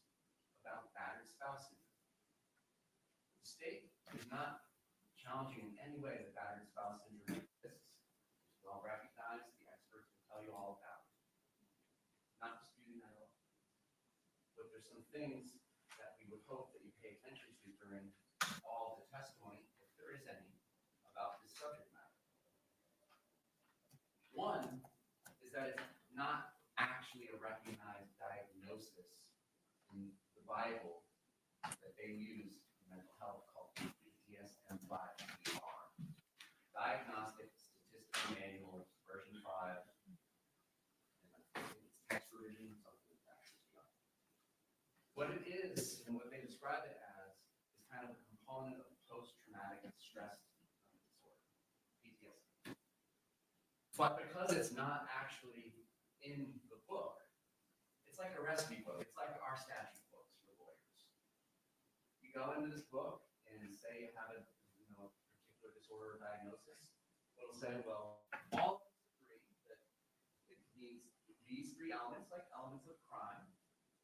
about battered spouse syndrome. The state is not challenging in any way that battered spouse syndrome exists. It's well recognized, the experts will tell you all about it. Not disputing that at all. But there's some things that we would hope that you pay attention to during all the testimony, if there is any, about this subject matter. One is that it's not actually a recognized diagnosis in the Bible that they use in mental health called DSM-5-ER. Diagnostic Statistical Manual, version 5, and I think it's text revision, something like that. What it is, and what they describe it as, is kind of a component of post-traumatic stress disorder, PTSD. But because it's not actually in the book, it's like a recipe book. It's like our statute books for lawyers. You go into this book and say you have a particular disorder or diagnosis. It'll say, well, all agree that it means these three elements, like elements of crime.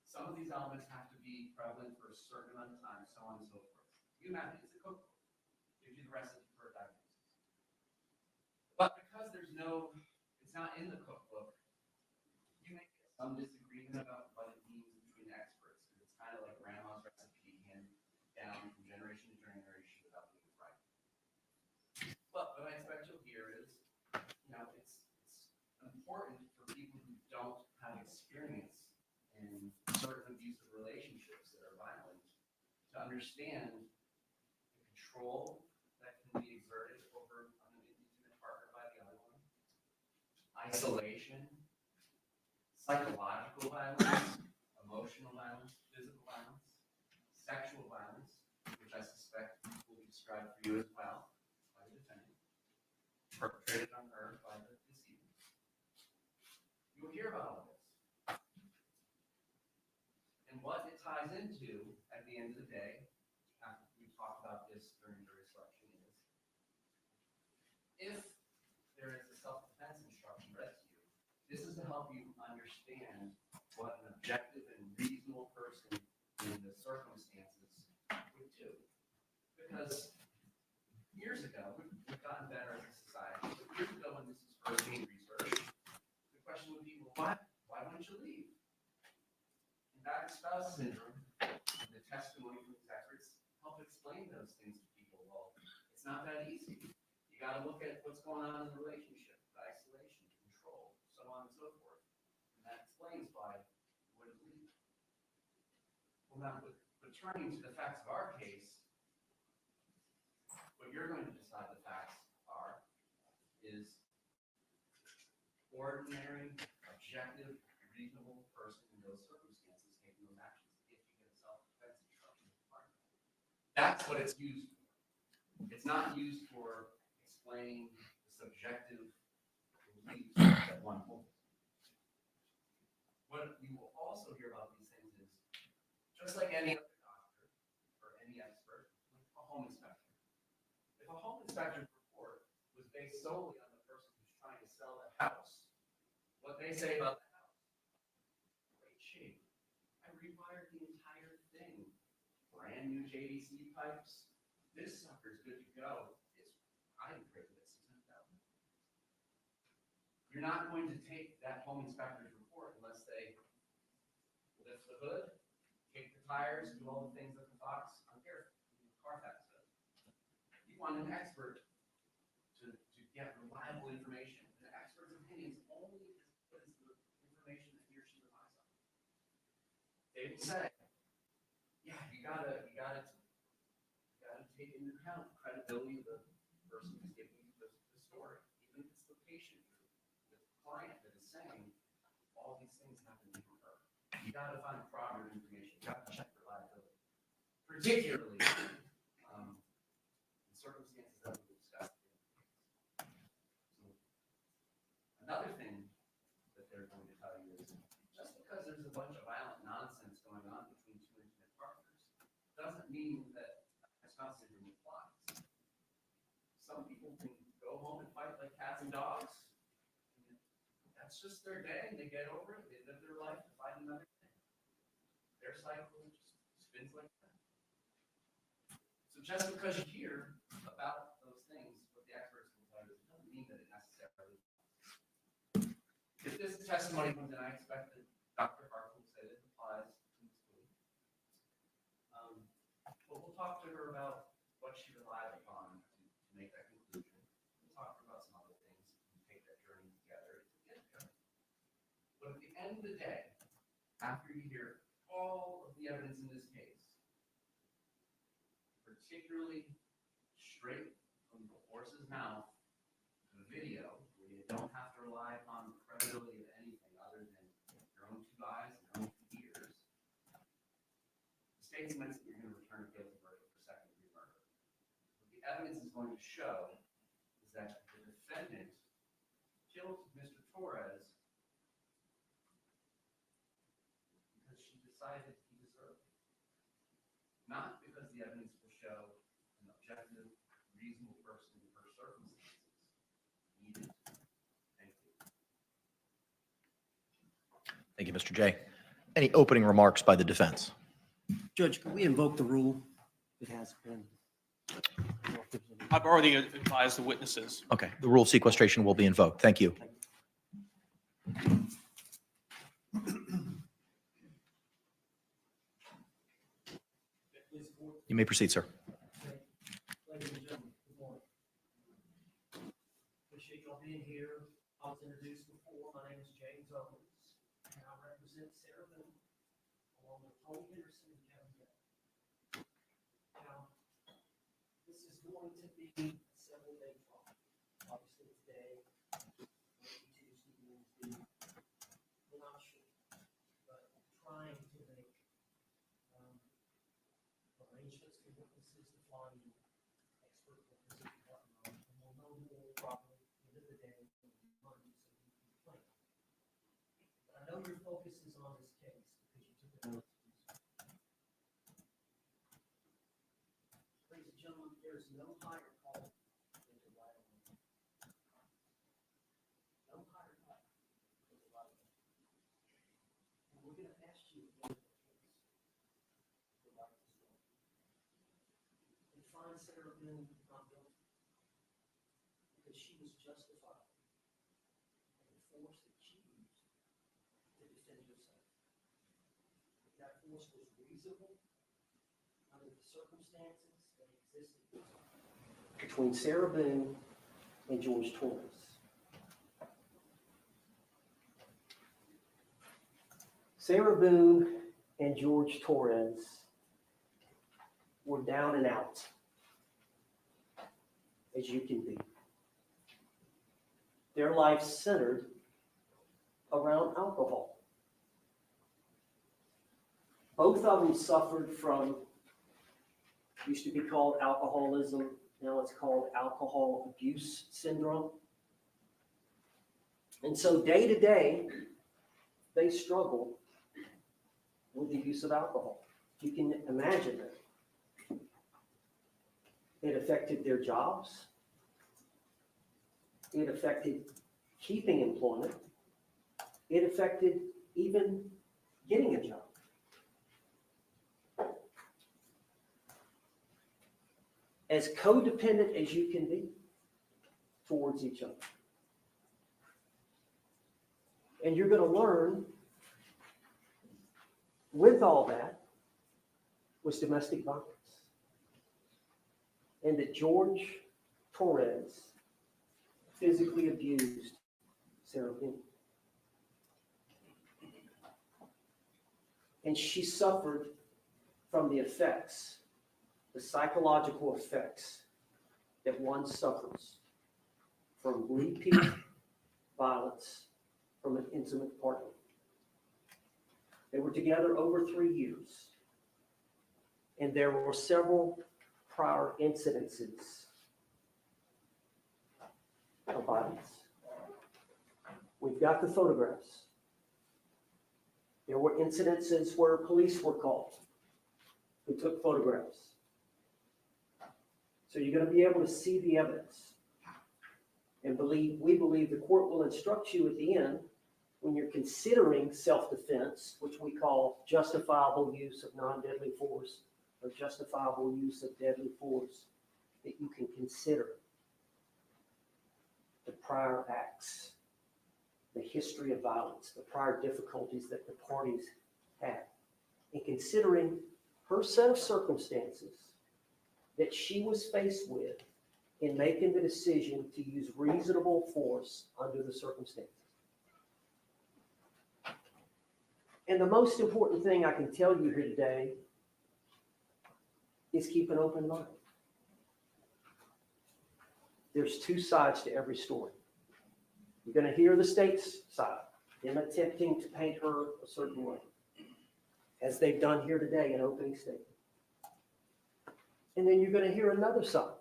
Some of these elements have to be prevalent for a certain amount of time, so on and so forth. You imagine it's a cookbook. Gives you the recipe for a diagnosis. But because it's not in the cookbook, you may get some disagreement about what it means between experts. It's kind of like grandma's recipe handed down from generation to generation without being right. But what I expect you'll hear is, it's important for people who don't have experience in certain abusive relationships that are violent to understand the control that can be exerted over an intimate partner by the other one, isolation, psychological violence, emotional violence, physical violence, sexual violence, which I suspect will be described for you as well by the defendant, perpetrated on her by the decedent. You will hear about all this. ties into, at the end of the day, after we talked about this during jury selection, is if there is a self-defense instruction read to you, this is to help you understand what an objective and reasonable person in the circumstances would do. Because years ago, we've gotten better as a society, but years ago when this was first being researched, the question would be, well, why wouldn't you leave? In battered spouse syndrome, the testimony from these experts help explain those things to people. Well, it's not that easy. You got to look at what's going on in the relationship, the isolation, control, so on and so forth. And that explains why you wouldn't leave. Well, now, but turning to the facts of our case, what you're going to decide the facts are is ordinary, objective, reasonable person in those circumstances taking those actions if you get a self-defense instruction. That's what it's used for. It's not used for explaining the subjective beliefs that one holds. What you will also hear about these things is, just like any other doctor or any expert, a home inspector. If a home inspector's report was based solely on the person who's trying to sell the house, what they say about the house, great shape. I rewired the entire thing. Brand new JDC pipes. This sucker's good to go. I'm great with $600,000. You're not going to take that home inspector's report unless they lift the hood, kick the tires, do all the things that the Fox on Carfax does. You want an expert to get reliable information. An expert's opinion is only as good as the information that he or she relies on. They will say, yeah, you gotta take into account the credibility of the person who's giving you the story. Even if it's the patient, the client that is saying all these things happen to her. You gotta find proper information. You gotta check reliability. Particularly in circumstances that we discussed. So, another thing that they're going to tell you is just because there's a bunch of violent nonsense going on between two intimate partners doesn't mean that spouse syndrome applies. Some people can go home and fight like cats and dogs. And that's just their day. They get over it. They live their life to fight another day. Their cycle just spins like that. So just because you hear about those things, what the experts will tell you, it doesn't mean that it necessarily applies. If this testimony comes in, I expect that Dr. Harper will say that it applies to this belief. But we'll talk to her about what she relied upon to make that conclusion. We'll talk to her about some other things and take that journey together to get there. But at the end of the day, after you hear all of the evidence in this case, particularly straight from the horse's mouth to the video, where you don't have to rely upon the credibility of anything other than your own two eyes and your own two ears, the state admits that you're going to return a guilty verdict for second-degree murder. What the evidence is going to show is that the defendant killed Mr. Torres because she decided he deserved it. Not because the evidence will show an objective, reasonable person in her circumstances needed. Thank you. Thank you, Mr. J. Any opening remarks by the defense? Judge, can we invoke the rule? It has been. I've already advised the witnesses. Okay, the rule of sequestration will be invoked. Thank you. You may proceed, sir. Ladies and gentlemen, good morning. Appreciate y'all being here. I was introduced before. My name is James Owens, and I represent Sarah Boone, along with Tony Henderson and Kevin Devin. Now, this is going to be a several-day trial. Obviously, today, Tuesday, Wednesday, we're not sure, but we're trying to make arrangements for witnesses to fly in, expert witnesses to partner on, and we'll know more probably at the end of the day Monday, so we can plan. But I know your focus is on this case because you took an oath to do so. gentlemen, there's no higher call than the right of way. No higher call than the right of way. And we're gonna ask you again the right to sue. And find Sarah Boone not guilty. Because she was justified in the force that she used to defend herself. If that force was reasonable under the circumstances that existed between Sarah Boone and Jorge Torrez. Sarah Boone and Jorge Torrez were down and out, as you can be. Their life centered around alcohol. Both of them suffered from, used to be called alcoholism, now it's called alcohol abuse syndrome. And so day to day, they struggled with the use of alcohol. You can imagine that. It affected their jobs. It affected keeping employment. It affected even getting a job. As codependent as you can be towards each other. And you're going to learn with all that was domestic violence. And that Jorge Torrez physically abused Sarah Boone. And she suffered from the effects, the psychological effects that one suffers from repeat violence from an intimate partner. They were together over 3 years, and there were several prior incidences of violence. We've got the photographs. There were incidences where police were called who took photographs. So you're going to be able to see the evidence. And we believe the court will instruct you at the end when you're considering self-defense, which we call justifiable use of non-deadly force or justifiable use of deadly force, that you can consider the prior acts, the history of violence, the prior difficulties that the parties had. And considering her set of circumstances that she was faced with in making the decision to use reasonable force under the circumstances. And the most important thing I can tell you here today is keep an open mind. There's two sides to every story. You're going to hear the state's side, them attempting to paint her a certain way, as they've done here today in opening statement. And then you're going to hear another side.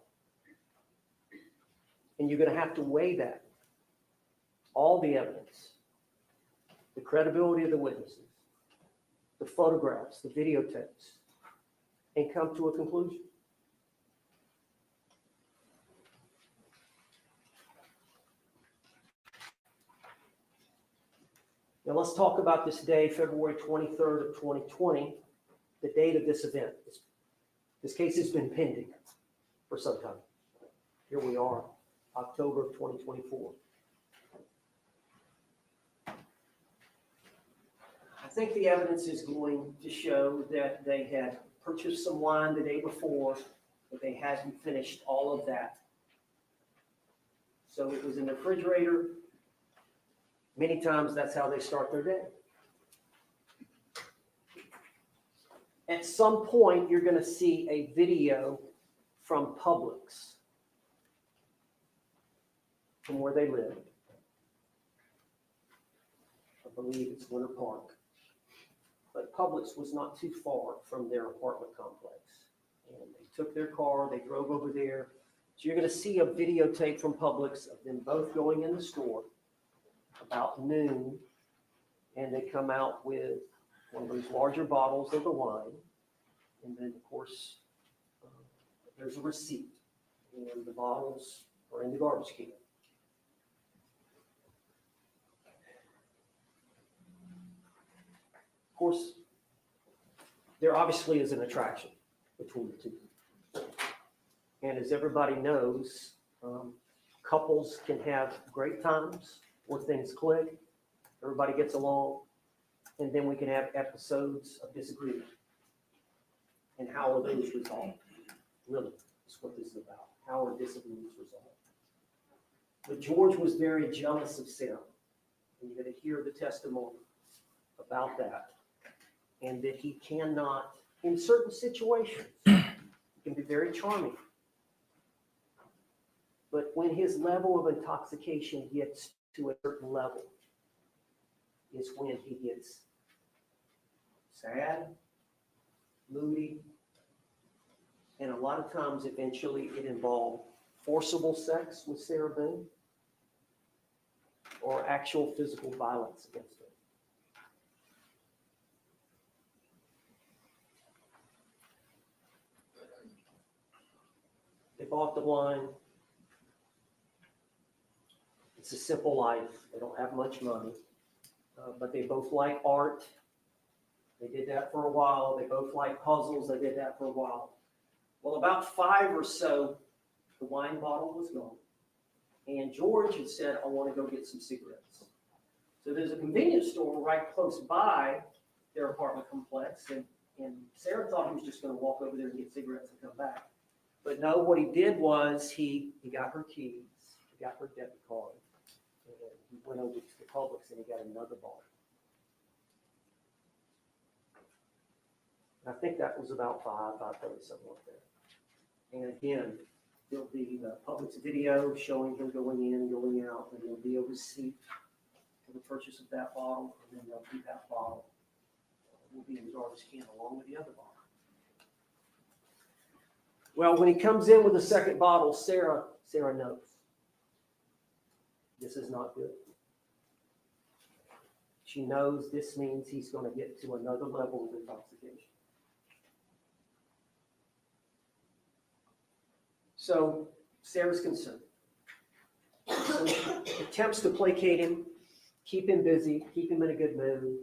And you're going to have to weigh that, all the evidence, the credibility of the witnesses, the photographs, the videotapes, and come to a conclusion. Now let's talk about this day, February 23rd of 2020, the date of this event. This case has been pending for some time. Here we are, October of 2024. I think the evidence is going to show that they had purchased some wine the day before, but they hadn't finished all of that. So it was in the refrigerator. Many times that's how they start their day. At some point, you're going to see a video from Publix, from where they live. I believe it's Winter Park. But Publix was not too far from their apartment complex. And they took their car, they drove over there. So you're going to see a videotape from Publix of them both going in the store about noon, and they come out with one of those larger bottles of the wine. And then, of course, There's a receipt, and the bottles are in the garbage can. Of course, there obviously is an attraction between the two. And as everybody knows, couples can have great times where things click, everybody gets along, and then we can have episodes of disagreement. And how are those resolved? Really, that's what this is about. How are disagreements resolved? But George was very jealous of Sarah. And you're going to hear the testimony about that. And that he cannot, in certain situations, he can be very charming. But when his level of intoxication gets to a certain level, is when he gets sad, moody, and a lot of times eventually it involved forcible sex with Sarah Boone or actual physical violence against her. They bought the wine. It's a simple life. They don't have much money, but they both like art. They did that for a while. They both like puzzles. They did that for a while. Well, about 5 or so, the wine bottle was gone. And George had said, I want to go get some cigarettes. So there's a convenience store right close by their apartment complex. And Sarah thought he was just going to walk over there and get cigarettes and come back. But no, what he did was he got her keys, he got her debit card, and he went over to the Publix and he got another bottle. And I think that was about 5:30, something like that. And again, there'll be the Publix video showing him going in and going out, and there'll be a receipt for the purchase of that bottle, and then they'll keep that bottle. Will be in the garbage can along with the other bottle. Well, when he comes in with the second bottle, Sarah knows this is not good. She knows this means he's going to get to another level of intoxication. So Sarah's concerned. So she attempts to placate him, keep him busy, keep him in a good mood.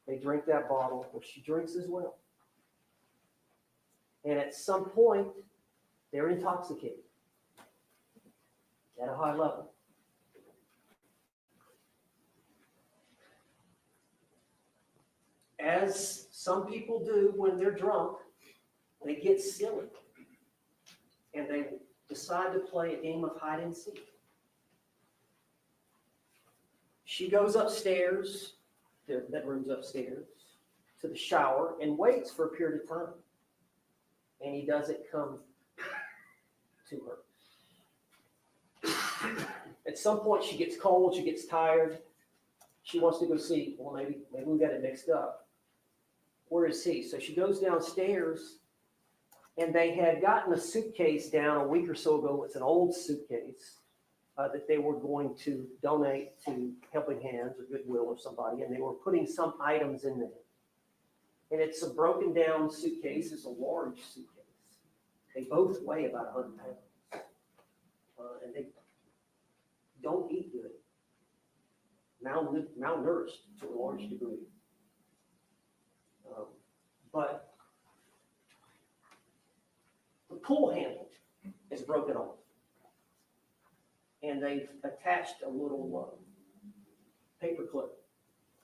They drink that bottle, but she drinks as well. And at some point, they're intoxicated at a high level. As some people do when they're drunk, they get silly. And they decide to play a game of hide and seek. She goes upstairs, their bedroom's upstairs, to the shower and waits for a period of time. And he doesn't come to her. At some point, she gets cold, she gets tired. She wants to go see, well, maybe we got it mixed up. Where is he? So she goes downstairs, and they had gotten a suitcase down a week or so ago. It's an old suitcase that they were going to donate to Helping Hands or Goodwill or somebody, and they were putting some items in there. And it's a broken down suitcase. It's a large suitcase. They both weigh about 100 pounds. And they don't eat good. Malnourished to a large degree. But the pull handle is broken off. And they've attached a little paper clip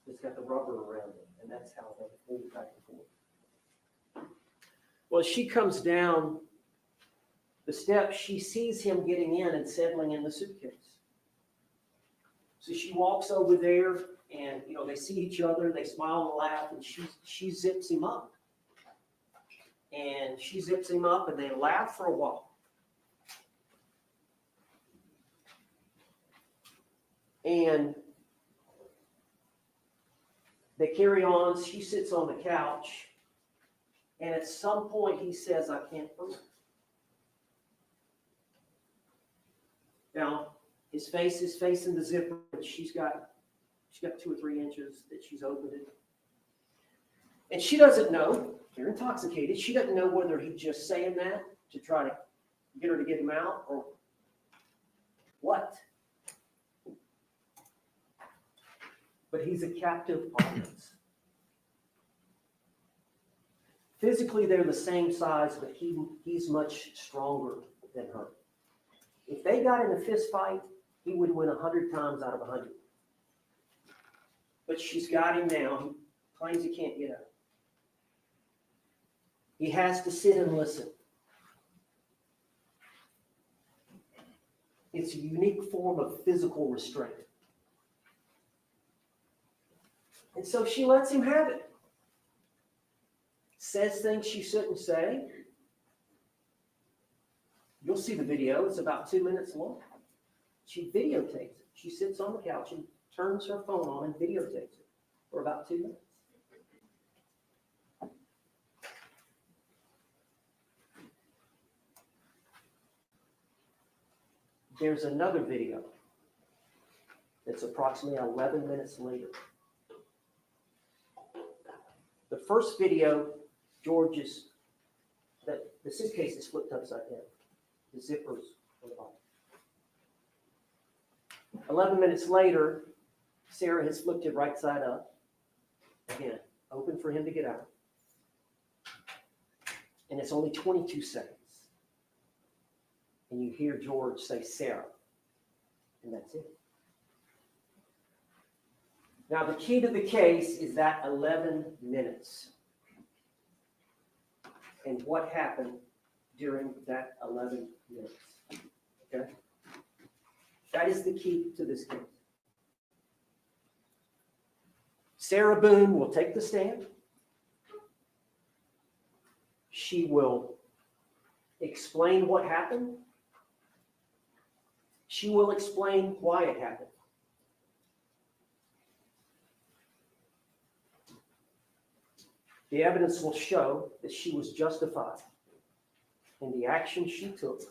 that's got the rubber around it. And that's how they hold it back and forth. Well, she comes down the steps. She sees him getting in and settling in the suitcase. So she walks over there, and they see each other. They smile and laugh, and she zips him up. And she zips him up, and they laugh for a while. And they carry on. She sits on the couch. And at some point, he says, I can't breathe. Now, his face is facing the zipper. And she's got 2 or 3 inches that she's opened it. And she doesn't know. They're intoxicated. She doesn't know whether he's just saying that to try to get her to get him out, or what? But he's a captive audience. Physically, they're the same size, but he's much stronger than her. If they got in a fist fight, he would win 100 times out of 100. But she's got him now. He claims he can't get up. He has to sit and listen. It's a unique form of physical restraint. And so she lets him have it. Says things she shouldn't say. You'll see the video. It's about 2 minutes long. She videotapes it. She sits on the couch and turns her phone on and videotapes it for about 2 minutes. There's another video that's approximately 11 minutes later. The first video, George's, the suitcase is flipped upside down. The zippers are off. 11 minutes later, Sarah has flipped it right side up. Again, open for him to get out. And it's only 22 seconds. And you hear George say, Sarah. And that's it. Now, the key to the case is that 11 minutes. And what happened during that 11 minutes. Okay? That is the key to this case. Sarah Boone will take the stand. She will explain what happened. She will explain why it happened. The evidence will show that she was justified in the action she took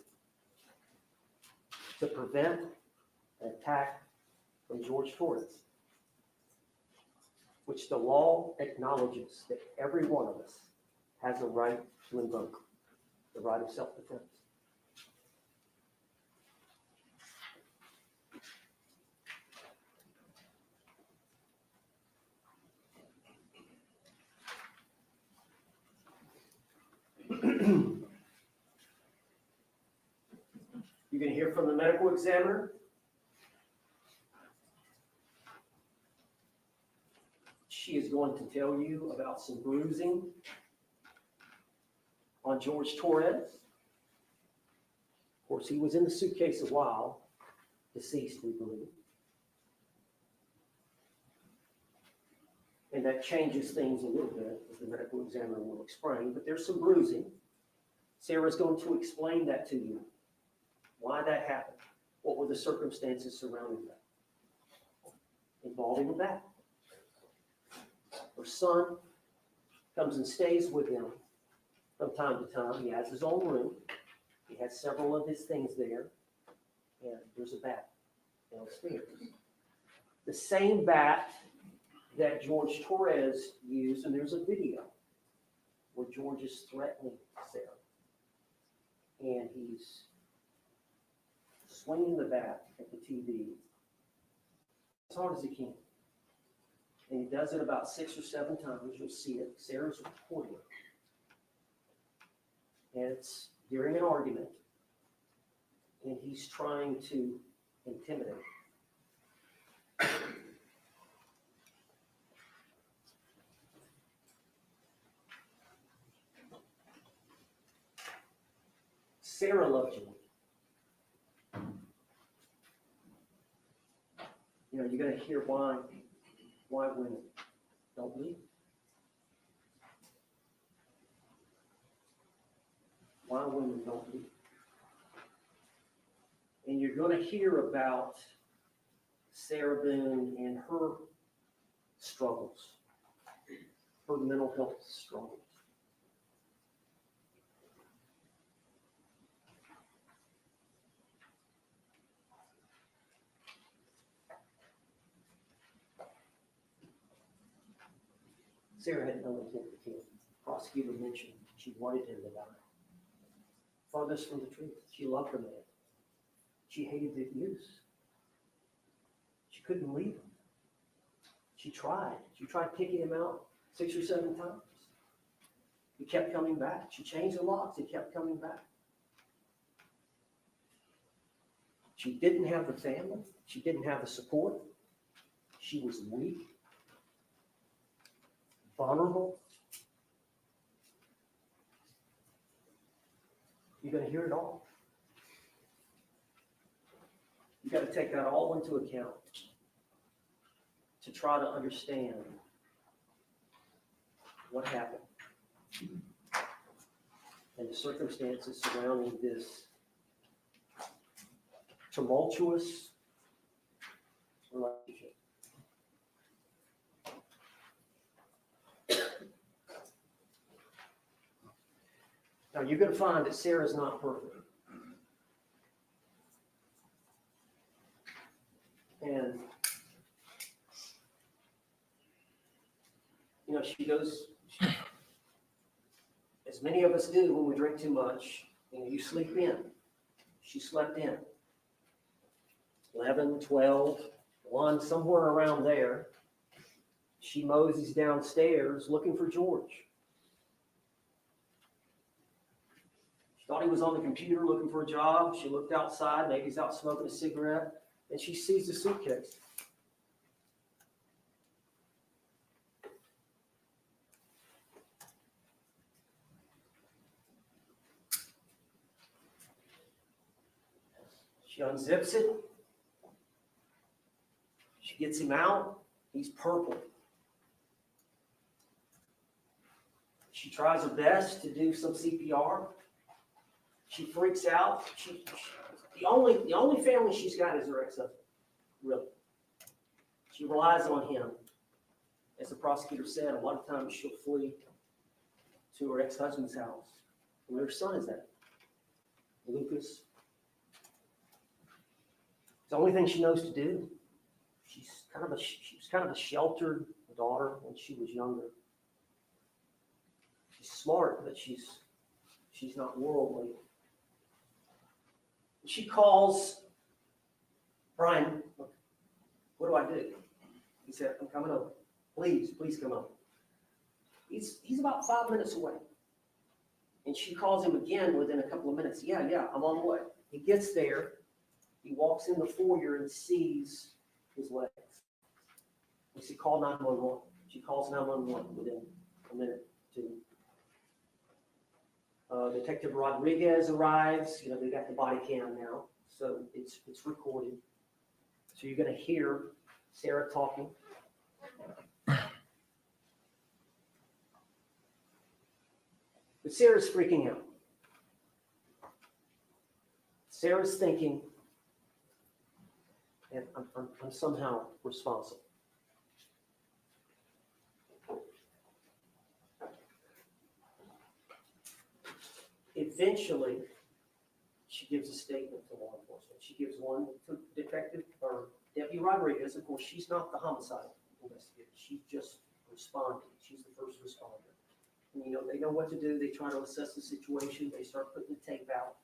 to prevent an attack from Jorge Torrez, which the law acknowledges that every one of us has a right to invoke, the right of self-defense. You're going to hear from the medical examiner. She is going to tell you about some bruising on Jorge Torrez. Of course, he was in the suitcase a while, deceased, we believe. And that changes things a little bit, as the medical examiner will explain, but there's some bruising. Sarah's going to explain that to you, why that happened, what were the circumstances surrounding that, involving that. Her son comes and stays with him from time to time. He has his own room. He has several of his things there, and there's a bat downstairs. The same bat that Jorge Torrez used, and there's a video where George is threatening Sarah. And he's swinging the bat at the TV as hard as he can. And he does it about 6 or 7 times. You'll see it. Sarah's recording it. And it's during an argument. And he's trying to intimidate. Sarah loved you. You know, you're going to hear why women don't leave. Why women don't leave. And you're going to hear about Sarah Boone and her struggles, her mental health struggles. Sarah had no intent to kill. The prosecutor mentioned she wanted him to die. farthest from the truth. She loved the man. She hated the abuse. She couldn't leave him. She tried. She tried kicking him out 6 or 7 times. He kept coming back. She changed the locks. He kept coming back. She didn't have the family. She didn't have the support. She was weak, vulnerable. You're going to hear it all. You got to take that all into account to try to understand what happened and the circumstances surrounding this tumultuous relationship. Now, you're going to find that Sarah's not perfect. And, you know, she goes, as many of us do when we drink too much, you know, you sleep in. She slept in. 11, 12, 1, somewhere around there. She moseys downstairs looking for George. She thought he was on the computer looking for a job. She looked outside, maybe he's out smoking a cigarette, and she sees the suitcase. She unzips it. She gets him out. He's purple. She tries her best to do some CPR. She freaks out. The only family she's got is her ex-husband, really. She relies on him. As the prosecutor said, a lot of times she'll flee to her ex-husband's house. Where her son is at, Lucas. It's the only thing she knows to do. She was kind of a sheltered daughter when she was younger. She's smart, but she's not worldly. She calls Brian. Look, what do I do? He said, I'm coming over. Please come over. He's about 5 minutes away. And she calls him again within a couple of minutes. Yeah, I'm on the way. He gets there. He walks in the foyer and sees his legs. He said, call 911. She calls 911 within a minute, 2. Detective Rodriguez arrives. You know, they got the body cam now, so it's recorded. So you're going to hear Sarah talking. But Sarah's freaking out. Sarah's thinking, and I'm somehow responsible. Eventually, she gives a statement to law enforcement. She gives one to Detective or Deputy Rodriguez. Of course, she's not the homicide investigator. She's just responding. She's the first responder. And, you know, they know what to do. They try to assess the situation. They start putting the tape out.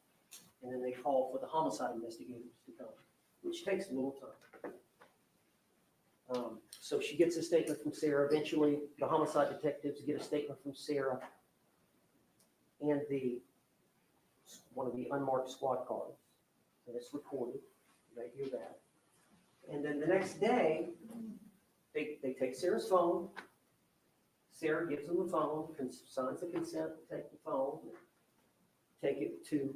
And then they call for the homicide investigators to come, which takes a little time. So she gets a statement from Sarah. Eventually, the homicide detectives get a statement from Sarah and one of the unmarked squad cars. And it's recorded. They hear that. And then the next day, they take Sarah's phone. Sarah gives them the phone, signs the consent to take the phone, take it to,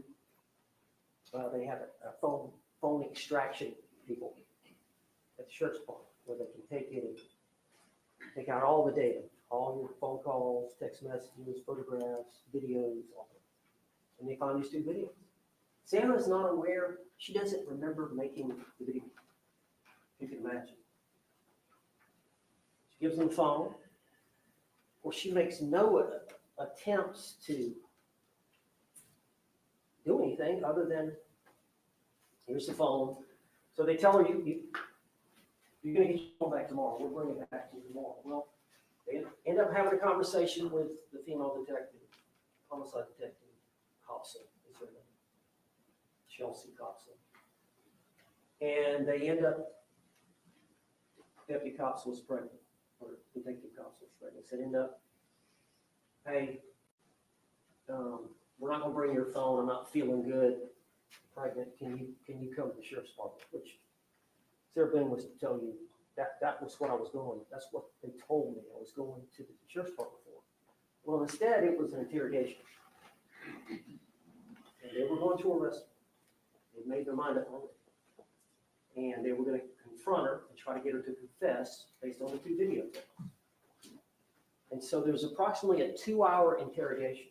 they have a phone extraction people at the sheriff's department where they can take it and take out all the data, all your phone calls, text messages, photographs, videos, all that. And they find these 2 videos. Sarah's not aware. She doesn't remember making the video. You can imagine. She gives them the phone. Well, she makes no attempts to do anything other than, here's the phone. So they tell her, you're going to get your phone back tomorrow. We'll bring it back to you tomorrow. Well, they end up having a conversation with the female detective, homicide detective, Hobson is her name. Chelsea Coxon. And they end up, Deputy Coxon was pregnant, or Detective Coxon was pregnant. They said, end up, hey, we're not gonna bring your phone, I'm not feeling good, pregnant, can you come to the sheriff's department? Which Sarah Boone was to tell you, that was what I was going, that's what they told me I was going to the sheriff's department for. Well, instead, it was an interrogation. And they were going to arrest her. They made their mind up on it. And they were gonna confront her and try to get her to confess based on the 2 videotapes. And so there's approximately a 2-hour interrogation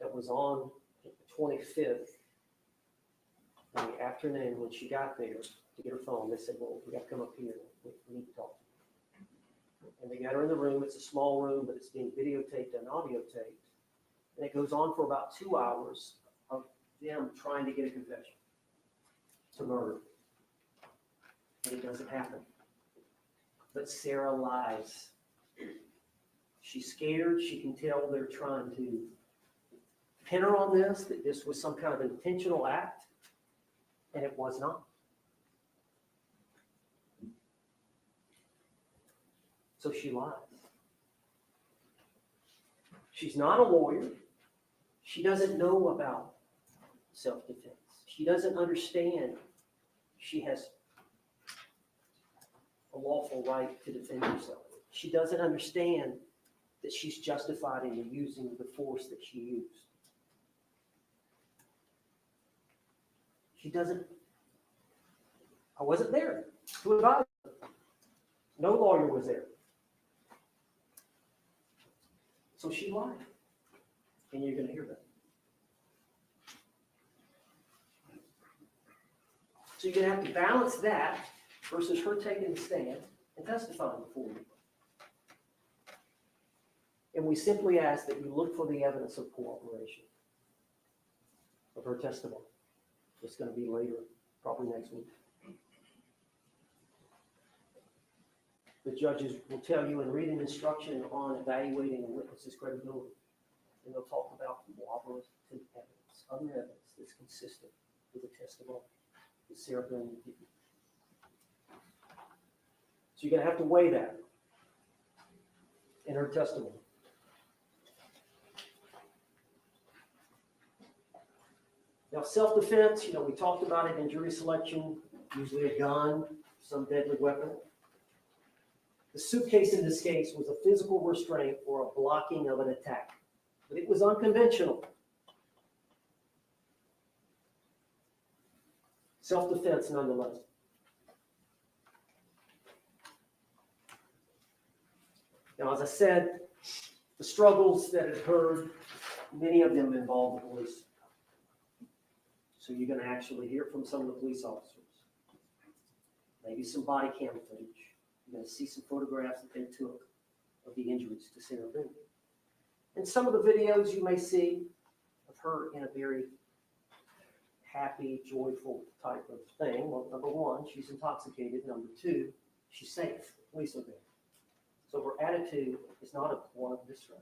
that was on the 25th in the afternoon. When she got there to get her phone, they said, well, we got to come up here. We need to talk to you. And they got her in the room. It's a small room, but it's being videotaped and audio taped. And it goes on for about 2 hours of them trying to get a confession to murder. And it doesn't happen. But Sarah lies. She's scared. She can tell they're trying to pin her on this, that this was some kind of intentional act, and it was not. So she lies. She's not a lawyer. She doesn't know about self-defense. She doesn't understand she has a lawful right to defend herself. She doesn't understand that she's justified in using the force that she used. She doesn't, I wasn't there to advise her. No lawyer was there. So she lied. And you're going to hear that. So you're going to have to balance that versus her taking the stand and testifying before you. And we simply ask that you look for the evidence of cooperation of her testimony. It's going to be later, probably next week. The judges will tell you and read an instruction on evaluating a witness's credibility. And they'll talk about cooperative evidence, other evidence that's consistent with the testimony that Sarah Boone will give you. So you're going to have to weigh that in her testimony. Now, self-defense, we talked about it in jury selection, usually a gun, some deadly weapon. The suitcase in this case was a physical restraint or a blocking of an attack, but it was unconventional. Self-defense nonetheless. Now, as I said, the struggles that occurred, many of them involved the police. So you're going to actually hear from some of the police officers. Maybe some body cam footage. You're going to see some photographs that they took of the injuries to Sarah Boone. And some of the videos you may see of her in a very happy, joyful type of thing. Well, number one, she's intoxicated. Number two, she's safe. Police are there. So her attitude is not one of distress.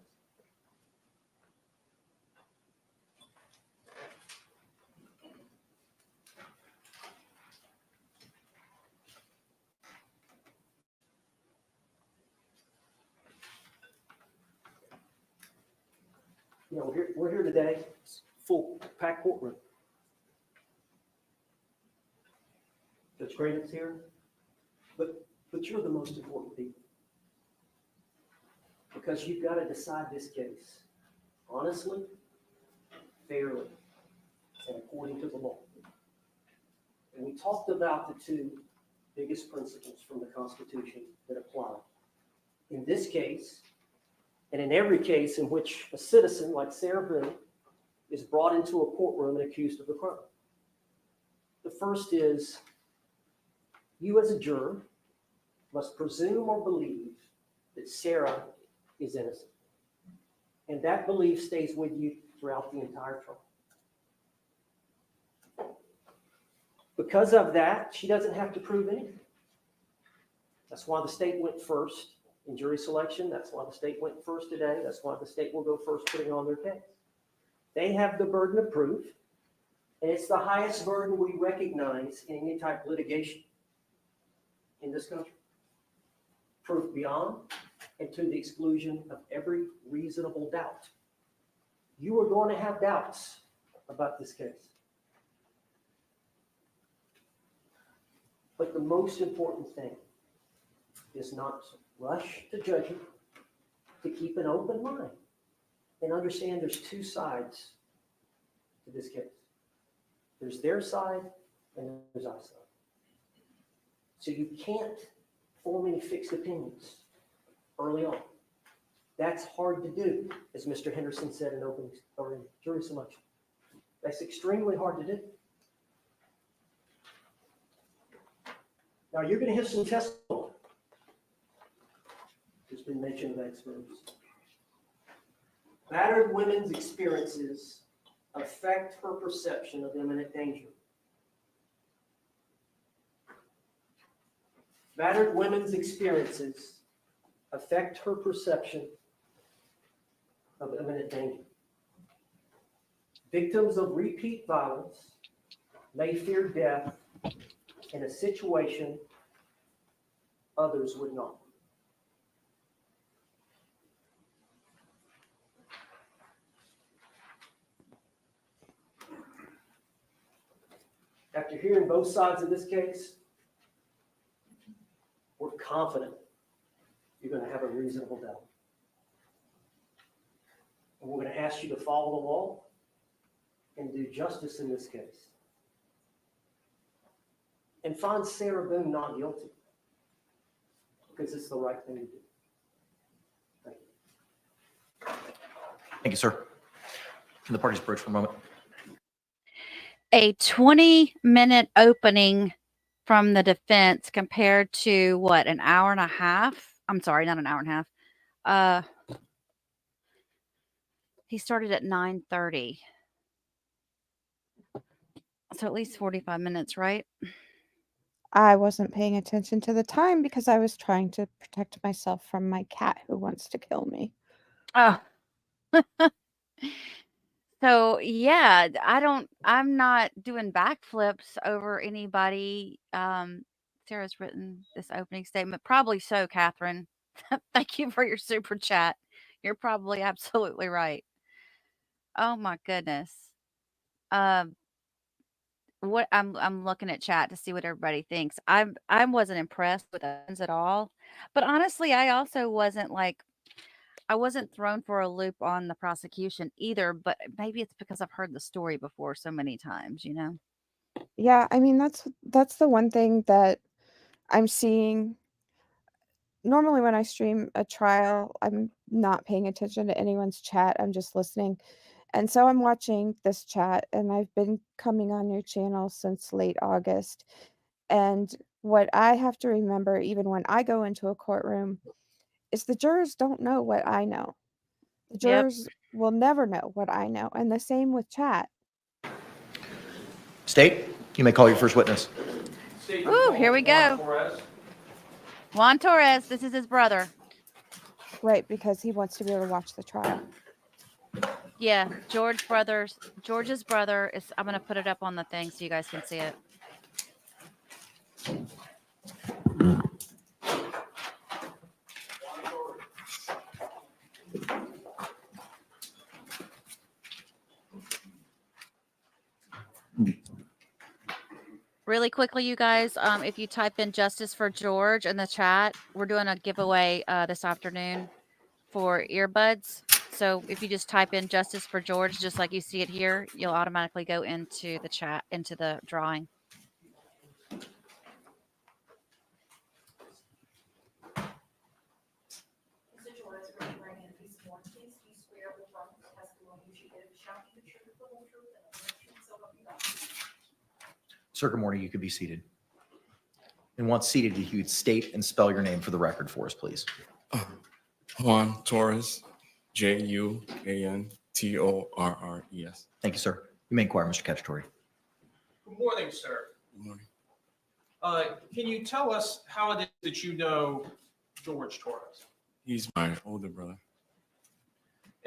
We're here today, full packed courtroom. Judge Graydon's here, but you're the most important people. Because you've got to decide this case honestly, fairly, and according to the law. And we talked about the 2 biggest principles from the Constitution that apply. In this case, and in every case in which a citizen like Sarah Boone is brought into a courtroom and accused of a crime. The first is, you as a juror must presume or believe that Sarah is innocent. And that belief stays with you throughout the entire trial. Because of that, she doesn't have to prove anything. That's why the state went first in jury selection. That's why the state went first today. That's why the state will go first putting on their case. They have the burden of proof. And it's the highest burden we recognize in any type of litigation in this country. Proof beyond and to the exclusion of every reasonable doubt. You are going to have doubts about this case. But the most important thing is not to rush to judgment, to keep an open mind and understand there's two sides to this case. There's their side and there's our side. So you can't form any fixed opinions early on. That's hard to do, as Mr. Henderson said in opening or in jury selection. That's extremely hard to do. Now you're going to hear some testimony. There's been mention of experts. Battered women's experiences affect her perception of imminent danger. Battered women's experiences affect her perception of imminent danger. Victims of repeat violence may fear death in a situation others would not. After hearing both sides of this case, we're confident you're going to have a reasonable doubt. And we're going to ask you to follow the law and do justice in this case. And find Sarah Boone not guilty, because it's the right thing to do. Thank you. Thank you, sir. Can the parties approach for a moment? A 20-minute opening from the defense compared to what, an hour and a half? I'm sorry, not an hour and a half. He started at 9:30. So at least 45 minutes, right? I wasn't paying attention to the time because I was trying to protect myself from my cat who wants to kill me. Oh. So yeah, I'm not doing backflips over anybody. Sarah's written this opening statement. Probably so, Catherine. Thank you for your super chat. You're probably absolutely right. Oh my goodness. What I'm looking at chat to see what everybody thinks. I wasn't impressed with Owens at all. But honestly, I also wasn't I wasn't thrown for a loop on the prosecution either, but maybe it's because I've heard the story before so many times, you know? Yeah, I mean that's the one thing that I'm seeing. Normally when I stream a trial, I'm not paying attention to anyone's chat. I'm just listening. And so I'm watching this chat, and I've been coming on your channel since late August. And what I have to remember, even when I go into a courtroom, is the jurors don't know what I know. The Yep. jurors will never know what I know. And the same with chat. State, you may call your first witness. Ooh, here we go. Juan Torres, this is his brother. Right, because he wants to be able to watch the trial. Yeah, George's brother is, I'm going to put it up on the thing so you guys can see it. Really quickly, you guys, if you type in Justice for George in the chat, we're doing a giveaway this afternoon for earbuds. So if you just type in Justice for George, just like you see it here, you'll automatically go into the chat, into the drawing. Sir, good morning. You could be seated. And once seated, if you would state and spell your name for the record for us, please. Juan Torres, Juantorres. Thank you, sir. You may inquire, Mr. Cacciatore. Good morning, sir. Good morning. Can you tell us how it is that you know George Torres? He's my older brother.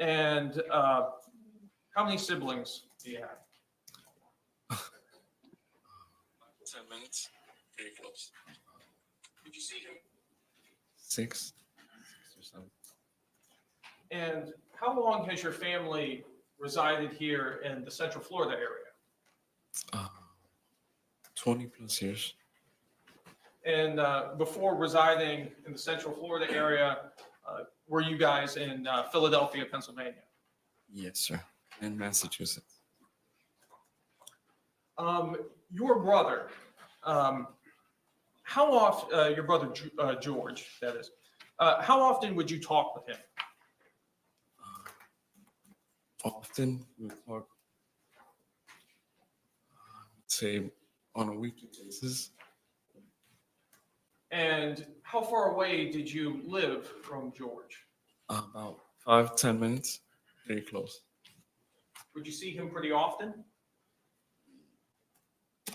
And how many siblings do you have? 10 minutes. Pretty close. Did you see him? 6 or 7. And how long has your family resided here in the Central Florida area? 20 plus years. And before residing in the Central Florida area, were you guys in Philadelphia, Pennsylvania? Yes, sir. In Massachusetts. Your brother, how often, your brother George, that is, how often would you talk with him? Often we talk, say, on a weekly basis. And how far away did you live from George? About 5-10 minutes. Very close. Would you see him pretty often?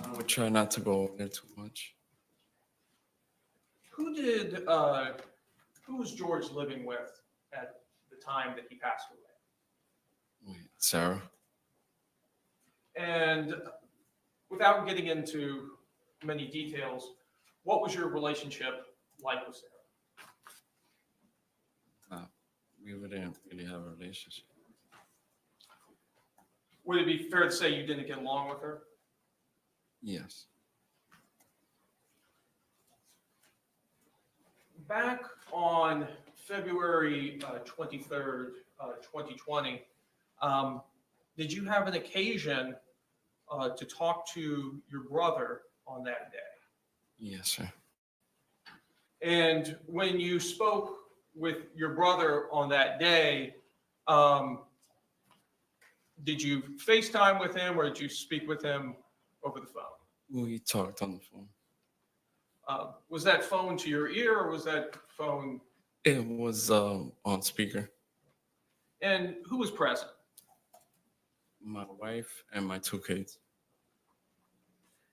I would try not to go there too much. Who was George living with at the time that he passed away? Wait, Sarah. And without getting into many details, what was your relationship like with Sarah? We wouldn't really have a relationship. Would it be fair to say you didn't get along with her? Yes. Back on February 23rd, 2020, did you have an occasion to talk to your brother on that day? Yes, sir. And when you spoke with your brother on that day, did you FaceTime with him or did you speak with him over the phone? We talked on the phone. Was that phone to your ear or was that phone? It was on speaker. And who was present? My wife and my 2 kids.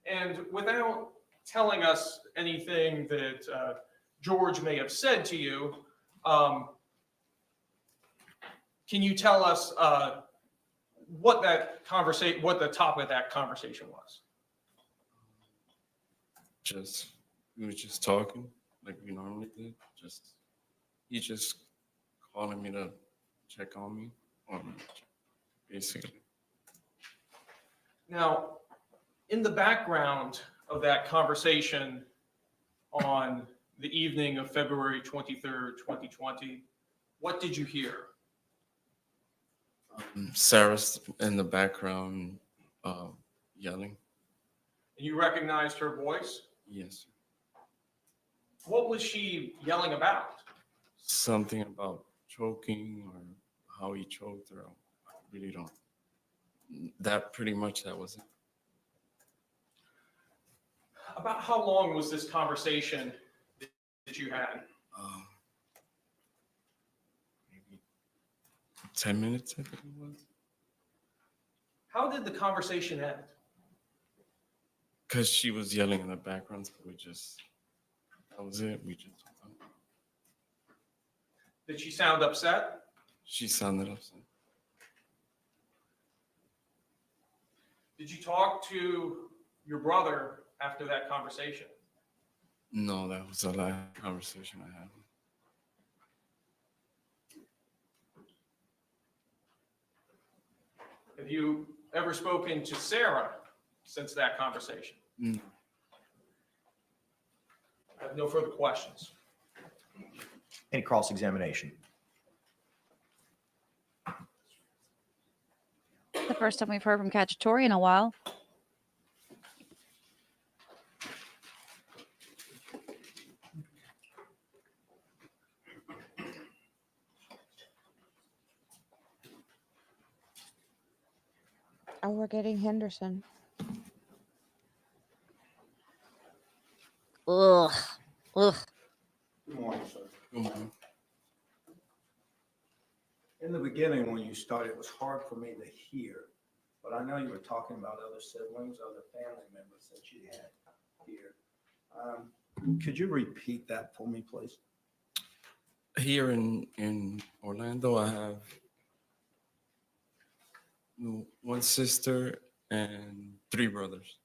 And without telling us anything that George may have said to you, can you tell us what the topic of that conversation was? We were just talking like we normally did. He just calling me to check on me, basically. Now, in the background of that conversation on the evening of February 23rd, 2020, what did you hear? Sarah's in the background yelling. And you recognized her voice? Yes. What was she yelling about? Something about choking or how he choked her. I really don't. That was it. About how long was this conversation that you had? Maybe 10 minutes, I think it was. How did the conversation end? Because she was yelling in the background, so that was it. We just talked. Did she sound upset? She sounded upset. Did you talk to your brother after that conversation? No, that was the last conversation I had. Have you ever spoken to Sarah since that conversation? No. I have no further questions. Any cross-examination? The first time we've heard from Cacciatore in a while. Oh, we're getting Henderson. Ugh. Ugh. Good morning, sir. Good morning. In the beginning, when you started, it was hard for me to hear, but I know you were talking about other siblings, other family members that you had here. Could you repeat that for me, please? Here in Orlando, I have one sister and 3 brothers.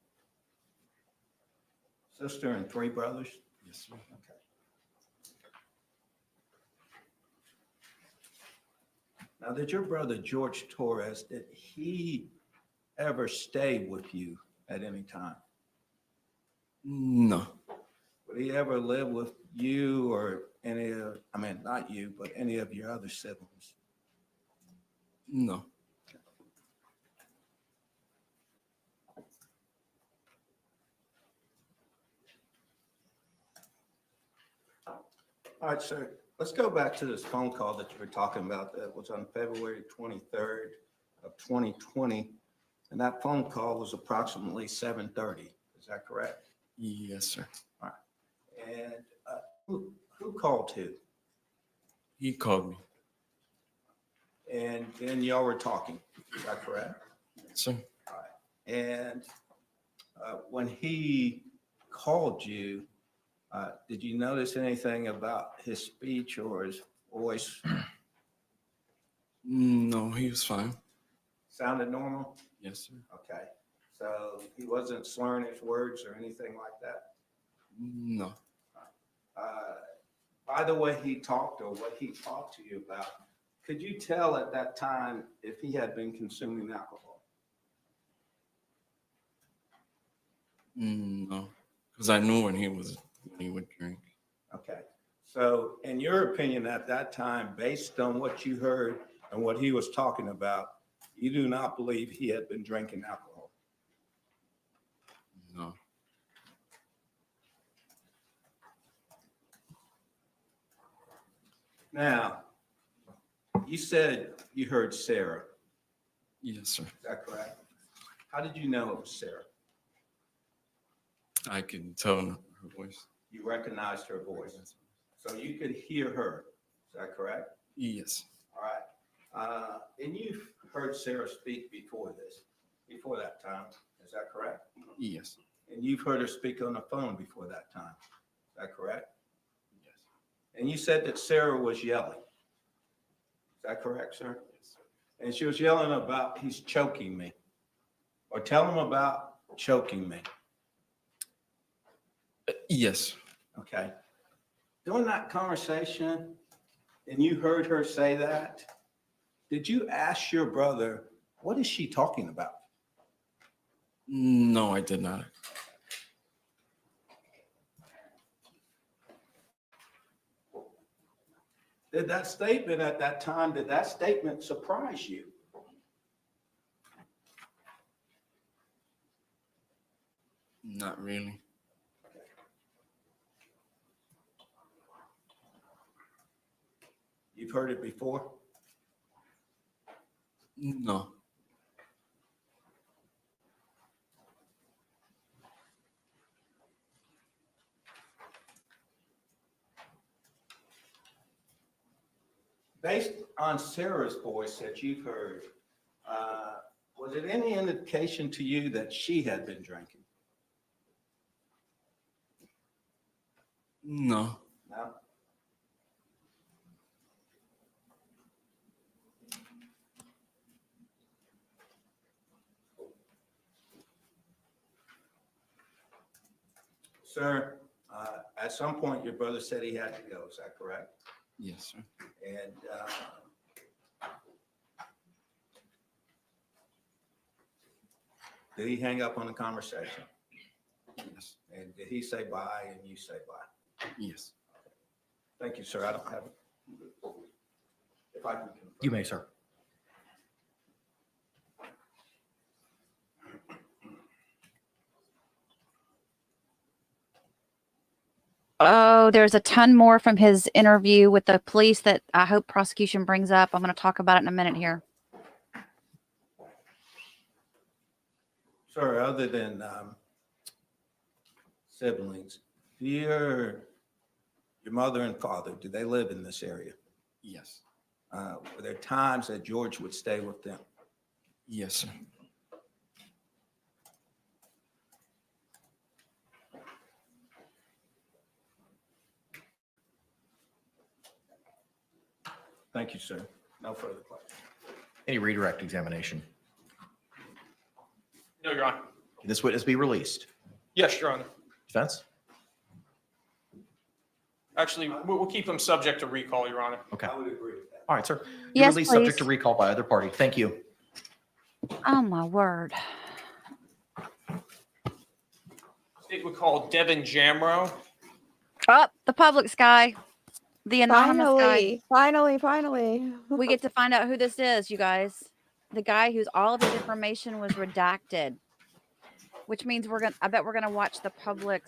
sister and 3 brothers? Yes, sir. Okay. Now, did your brother Jorge Torrez, did he ever stay with you at any time? No, Would he ever live with you or any of, I mean, not you, but any of your other siblings? no. All right, sir, let's go back to this phone call that you were talking about that was on February 23rd of 2020. And that phone call was approximately 7:30. Is that correct? Yes, sir. And who called who? He called me. And then y'all were talking. Is that correct? Yes, sir. All right. And when he called you, did you notice anything about his speech or his voice? No, he was fine. Sounded normal? Yes, sir. Okay. So he wasn't slurring his words or anything like that? No. By the way he talked or what he talked to you about, could you tell at that time if he had been consuming alcohol? No, because I knew when he would drink. Okay. So in your opinion at that time, based on what you heard and what he was talking about, you do not believe he had been drinking alcohol? No. Now, you said you heard Sarah. Yes, sir. Is that correct? How did you know it was Sarah? I can tell in her voice. You recognized her voice. So you could hear her. Is that correct? Yes. All right. And you've heard Sarah speak before that time. Is that correct? Yes. And you've heard her speak on the phone before that time. Is that correct? Yes. And you said that Sarah was yelling. Is that correct, sir? Yes, sir. And she was yelling about, he's choking me. Or tell him about choking me. Yes. Okay. During that conversation, and you heard her say that, did you ask your brother, what is she talking about? No, I did not. Did that statement at that time, did that statement surprise you? Not really. You've heard it before? No. Based on Sarah's voice that you've heard, was it any indication to you that she had been drinking? No. No? Sir, at some point, your brother said he had to go. Is that correct? Yes, sir. And did he hang up on the conversation? Yes. And did he say bye and you say bye? Yes. Thank you, sir. I don't have it. If I can confirm. You may, sir. Oh, there's a ton more from his interview with the police that I hope prosecution brings up. I'm going to talk about it in a minute here. Sir, other than siblings, your mother and father, do they live in this area? Yes. Were there times that George would stay with them? Yes, sir. Thank you, sir. No further questions. Any redirect examination? No, Your Honor. Can this witness be released? Yes, Your Honor. Defense? Actually, we'll keep them subject to recall, Your Honor. Okay. I would agree with that. All right, sir. Yes, Release subject to please. recall by either party. Thank you. Oh my word. State would call Devin Jamro. Oh, the Publix guy. The anonymous guy. Finally. We get to find out who this is, you guys. The guy whose all of his information was redacted. Which means I bet we're gonna watch the Publix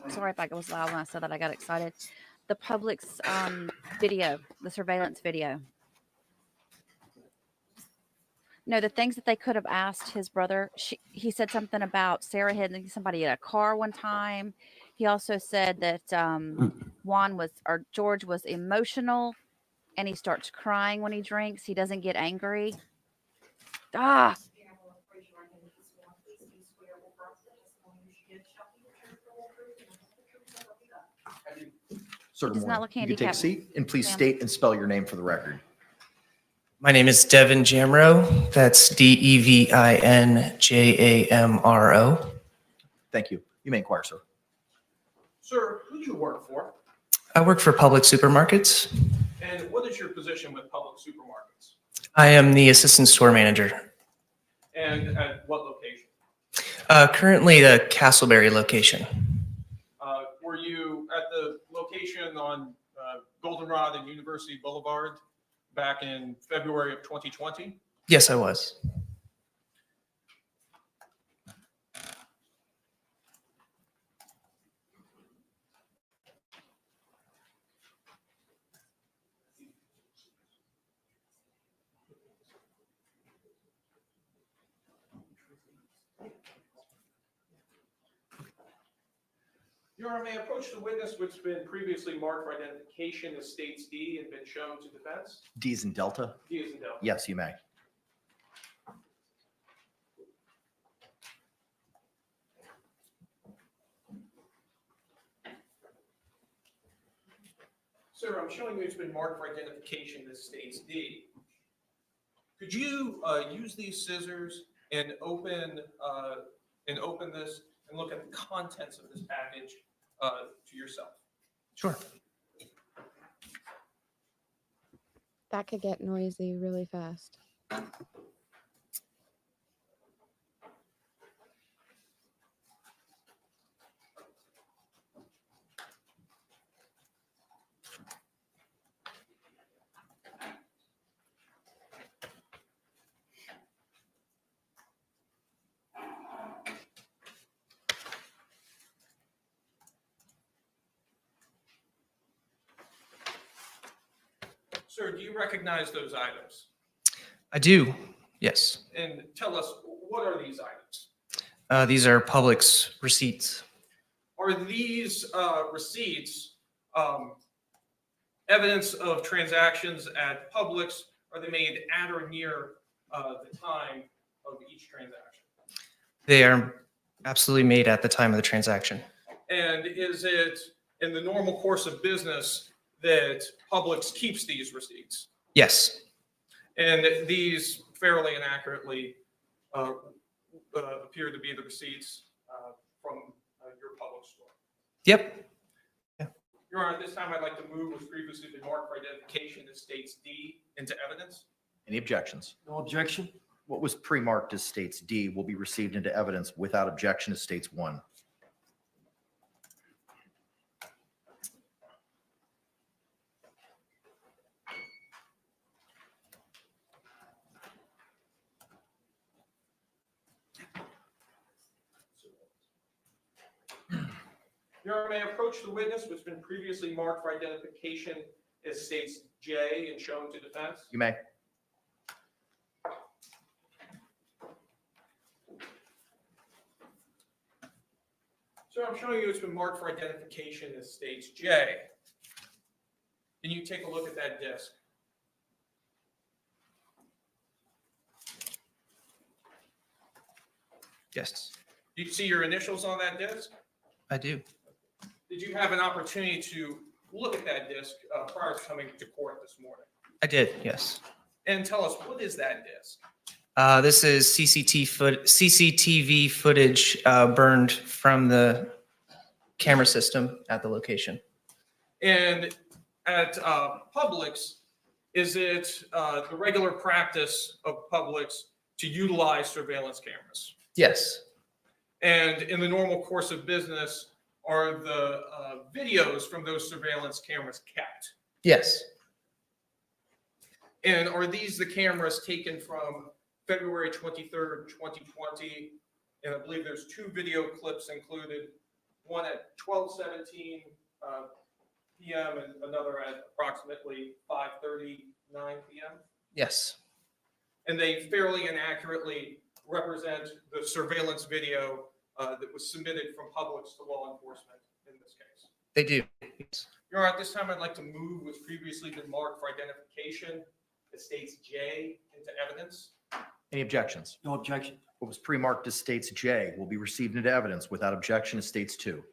sorry if I was loud when I said that, I got excited. The Publix video, the surveillance video. No, the things that they could have asked his brother. He said something about Sarah hitting somebody in a car one time. He also said that George was emotional and he starts crying when he drinks. He doesn't get angry. Ah. Sir, good does not morning. look You can take a handicapped, seat and please ma'am. state and spell your name for the record. My name is Devin Jamro. That's DEVINJAMRO. Thank you. You may inquire, sir. Sir, who do you work for? I work for Publix Supermarkets. And what is your position with Publix Supermarkets? I am the assistant store manager. And at what location? Currently the Castleberry location. Were you at the location on Goldenrod and University Boulevard back in February of 2020? Yes, I was. Your Honor, may I approach the witness which has been previously marked for identification as states D and been shown to defense? D's and Delta? D is in Delta. Yes, you may. Sir, I'm showing you it's been marked for identification as states D. Could you use these scissors and open this and look at the contents of this package to yourself? Sure. That could get noisy really fast. Sir, do you recognize those items? I do. Yes. And tell us, what are these items? These are Publix receipts. Are these receipts evidence of transactions at Publix? Are they made at or near the time of each transaction? They are absolutely made at the time of the transaction. And is it in the normal course of business that Publix keeps these receipts? Yes. And these fairly and accurately appear to be the receipts from your Publix store? Yep. Your Honor, at this time, I'd like to move what's previously been marked for identification as states D into evidence. Any objections? No objection? What was pre-marked as states D will be received into evidence without objection as states 1. Your Honor, may I approach the witness who's been previously marked for identification as states J and shown to defense? You may. Sir, I'm showing you it's been marked for identification as states J. Can you take a look at that disc? Yes, Do you see your initials on that disc? I do. Did you have an opportunity to look at that disc prior to coming to court this morning? I did. Yes. And tell us, what is that disc? This is CCTV footage burned from the camera system at the location. And at Publix, is it the regular practice of Publix to utilize surveillance cameras? Yes. And in the normal course of business, are the videos from those surveillance cameras kept? Yes. And are these the cameras taken from February 23rd, 2020? And I believe there's 2 video clips included, one at 12:17 p.m. and another at approximately 5:39 p.m. Yes. And they fairly and accurately represent the surveillance video that was submitted from Publix to law enforcement in this case. They do. Your Honor, at this time, I'd like to move what's previously been marked for identification. It states J into evidence. Any objections? No objection. What was pre-marked as states J will be received into evidence without objection as states 2.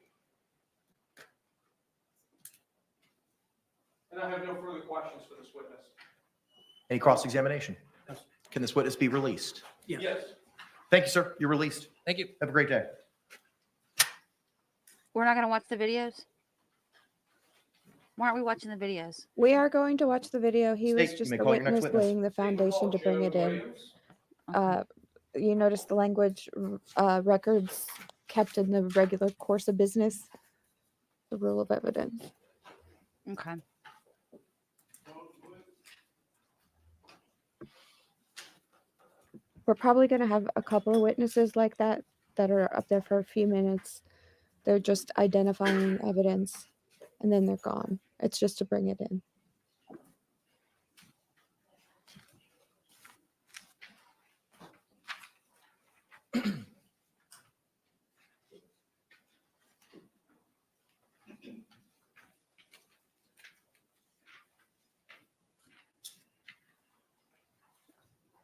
And I have no further questions for this witness. Any cross-examination? Can this witness be released? Yes. Thank you, sir. You're released. Thank you. Have a great day. We're not going to watch the videos? Why aren't we watching the videos? We are going to watch the video. He was State, you just may the call your next witness witness. laying the foundation to bring it in. Okay. You notice the language, records kept in the regular course of business, the rule of evidence. Okay. We're probably going to have a couple of witnesses like that are up there for a few minutes. They're just identifying evidence and then they're gone. It's just to bring it in.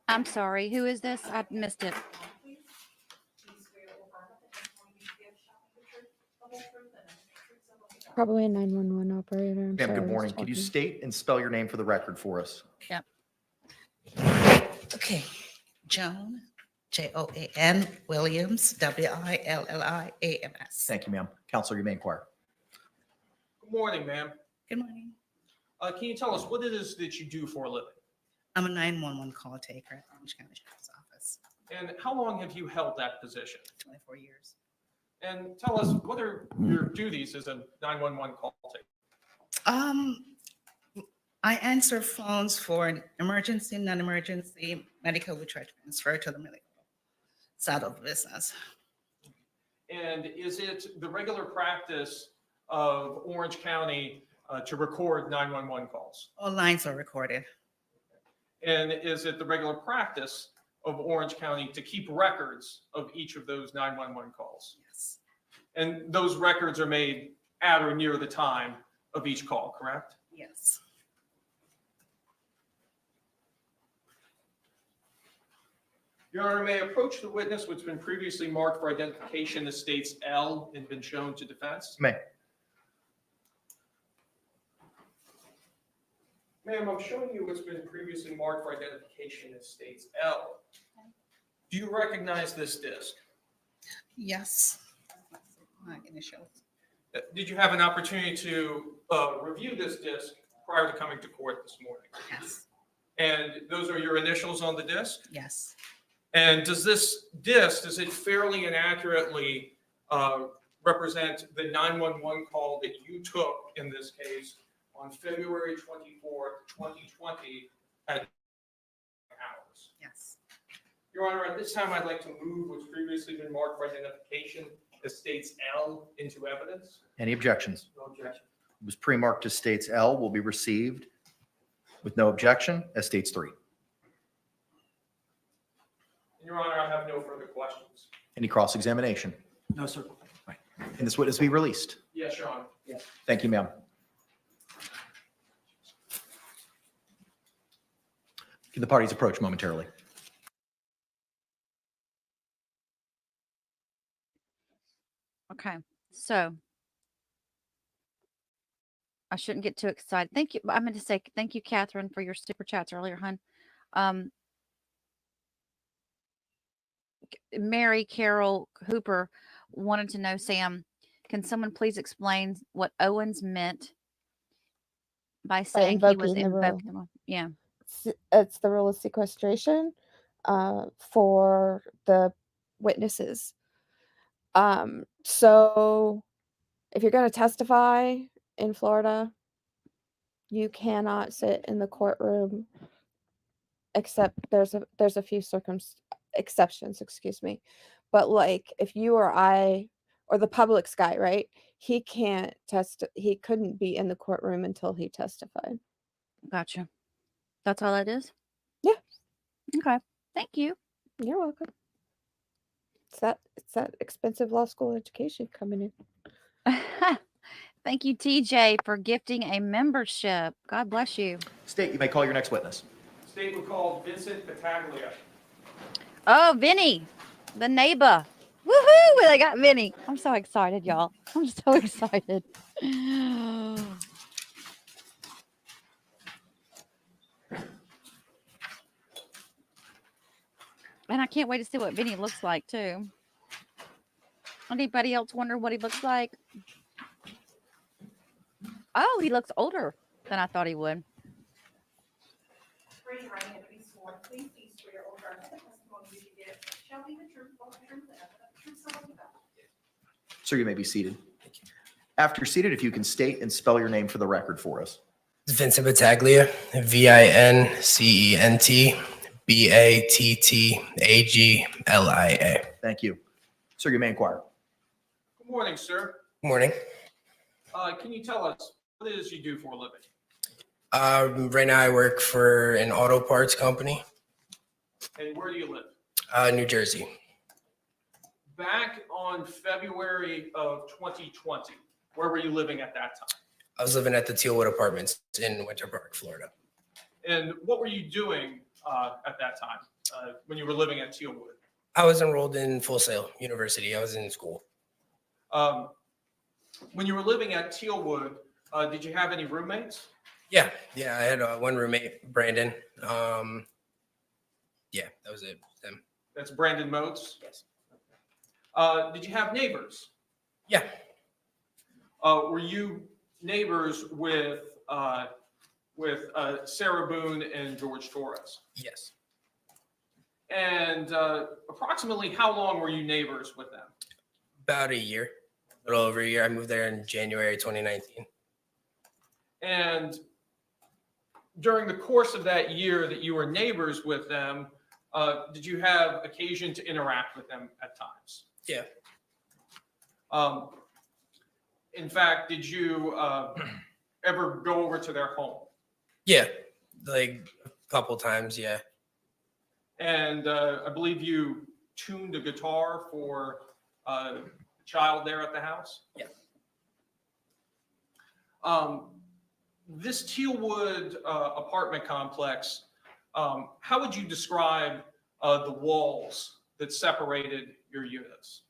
I'm sorry. Who is this? I missed it. Probably a 911 operator. I'm Ma'am, sorry, I good was morning. Could you talking. state and spell your name for the record for us? Yep. Okay, Joan, Joan Williams, Williams. Thank you, ma'am. Counselor, you may inquire. Good morning, ma'am. Good morning. Can you tell us what it is that you do for a living? I'm a 911 call taker at the Orange County Sheriff's Office, And how long have you held that position? 24 years. And tell us, what are your duties as a 911 call taker? I answer phones for an emergency, non-emergency, medical, we try to transfer to the medical side of the business. And is it the regular practice of Orange County to record 911 calls? All lines are recorded. And is it the regular practice of Orange County to keep records of each of those 911 calls? Yes. And those records are made at or near the time of each call, correct? Yes. Your Honor, may I approach the witness which has been previously marked for identification as states L and been shown to defense? May. Ma'am, I'm showing you what's been previously marked for identification as states L. Do you recognize this disc? Yes. My initials. Did you have an opportunity to review this disc prior to coming to court this morning? Yes. And those are your initials on the disc? Yes. And does this disc, does it fairly and accurately represent the 911 call that you took in this case on February 24th, 2020 at hours? Yes. Your Honor, at this time, I'd like to move what's previously been marked for identification as states L into evidence. Any objections? No objection. It was pre-marked as states L will be received with no objection as states 3. Your Honor, I have no further questions. Any cross-examination? No, sir. Can this witness be released? Yes, Your Honor. Yes. Thank you, ma'am. Can the parties approach momentarily? Okay. So I shouldn't get too excited. Thank you. I meant to say thank you, Catherine, for your super chats earlier, hon. Mary Carol Hooper wanted to know, Sam, can someone please explain what Owens meant by saying he was invoking the rule. invoking the rule? Yeah. It's the rule of sequestration for the witnesses. So if you're going to testify in Florida, you cannot sit in the courtroom except there's a few exceptions, excuse me. But like if you or I or the Publix guy, right? He couldn't be in the courtroom until he testified. Gotcha. That's all that is? Yeah. Okay. Thank you. You're welcome. It's that expensive law school education coming in. Thank you, TJ, for gifting a membership. God bless you. State, you may call your next witness. State will call Vincent Battaglia. Oh, Vinny, the neighbor. Woohoo! They got Vinny. I'm so excited, y'all. I'm so excited. And I can't wait to see what Vinny looks like, too. Anybody else wonder what he looks like? Oh, he looks older than I thought he would. Sir, you may be seated. After you're seated, if you can state and spell your name for the record for us. Vincent Battaglia, Vincent Battaglia. Thank you. Sir, you may inquire. Good morning, sir. Morning. Can you tell us what it is you do for a living? Right now I work for an auto parts company. And where do you live? New Jersey. Back on February of 2020, where were you living at that time? I was living at the Tealwood Apartments in Winter Park, Florida. And what were you doing at that time when you were living at Tealwood? I was enrolled in Full Sail University. I was in school. When you were living at Tealwood, did you have any roommates? Yeah, I had one roommate, Brandon. Yeah, that was it. Them. That's Brandon Motes? Yes. Did you have neighbors? Yeah. Were you neighbors with Sarah Boone and Jorge Torrez? Yes. And approximately how long were you neighbors with them? About a year, a little over a year. I moved there in January 2019. And during the course of that year that you were neighbors with them, did you have occasion to interact with them at times? Yeah. In fact, did you ever go over to their home? Yeah, like a couple times, yeah. And I believe you tuned a guitar for a child there at the house? Yeah. This Tealwood apartment complex, how would you describe the walls that separated your units?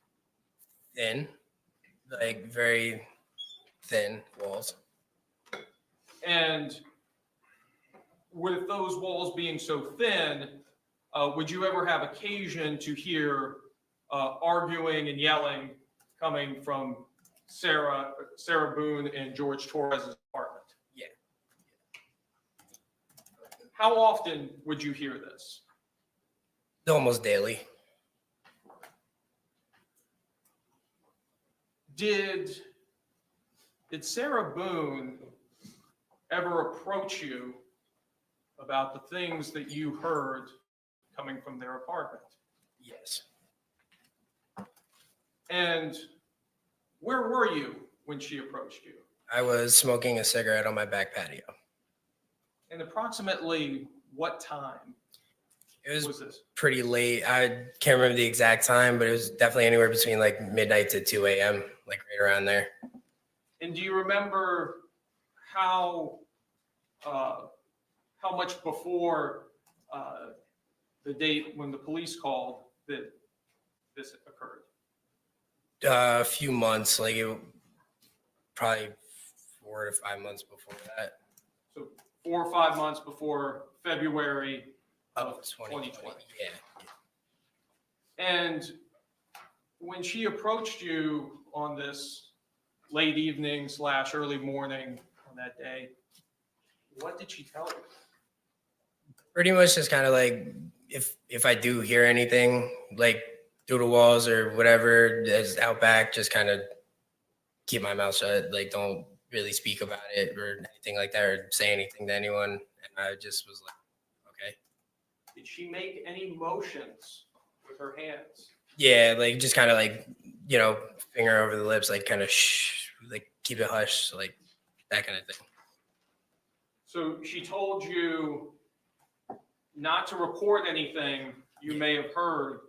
Thin, like very thin walls. And with those walls being so thin, would you ever have occasion to hear arguing and yelling coming from Sarah Boone and Jorge Torres's apartment? Yeah. How often would you hear this? Almost daily. Did Sarah Boone ever approach you about the things that you heard coming from their apartment? Yes. And where were you when she approached you? I was smoking a cigarette on my back patio. And approximately what time It was this? pretty late. I can't remember the exact time, but it was definitely anywhere between like midnight to 2 a.m., like right around there. And do you remember how much before the date when the police called that this occurred? A few months, like probably 4 to 5 months before that. So 4 or 5 months before February of 2020. Yeah. And when she approached you on this late evening / early morning on that day, what did she tell you? Pretty much just kind of like, if I do hear anything like through the walls or whatever that's out back, just kind of keep my mouth shut. Like, don't really speak about it or anything like that, or say anything to anyone. And I just was like, okay. Did she make any motions with her hands? Yeah, like just kind of like, you know, finger over the lips, like kind of shh, like keep it hush, like that kind of thing. So she told you not to report anything you may have heard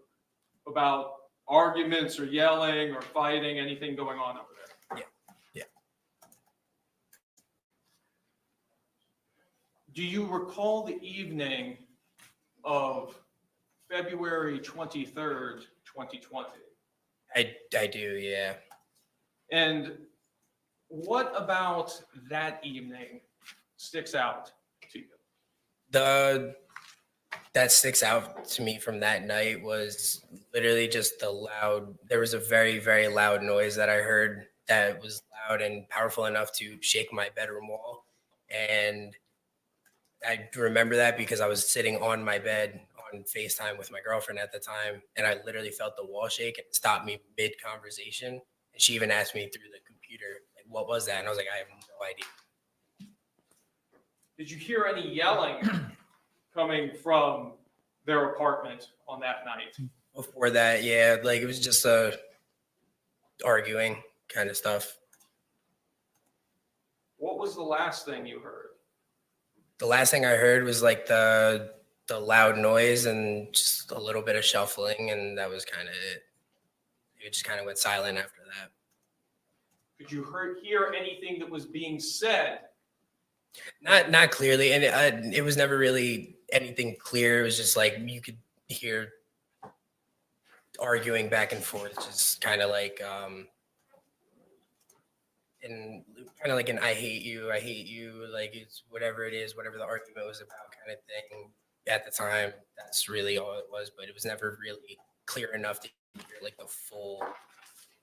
about arguments or yelling or fighting, anything going on over there? Yeah. Do you recall the evening of February 23rd, 2020? I do, yeah. And what about that evening sticks out to you? That sticks out to me from that night was literally just there was a very, very loud noise that I heard that was loud and powerful enough to shake my bedroom wall. And I remember that because I was sitting on my bed on FaceTime with my girlfriend at the time, and I literally felt the wall shake and it stopped me mid-conversation. And she even asked me through the computer, like, what was that? And I was like, I have no idea. Did you hear any yelling coming from their apartment on that night? Before that, yeah, like it was just arguing kind of stuff. What was the last thing you heard? The last thing I heard was like the loud noise and just a little bit of shuffling, and that was kind of it. It just kind of went silent after that. Could you hear anything that was being said? Not clearly, and it was never really anything clear. It was just like you could hear arguing back and forth, just kind of like and kind of like an I hate you, like it's whatever it is, whatever the argument was about kind of thing. At the time, that's really all it was, but it was never really clear enough to hear like the full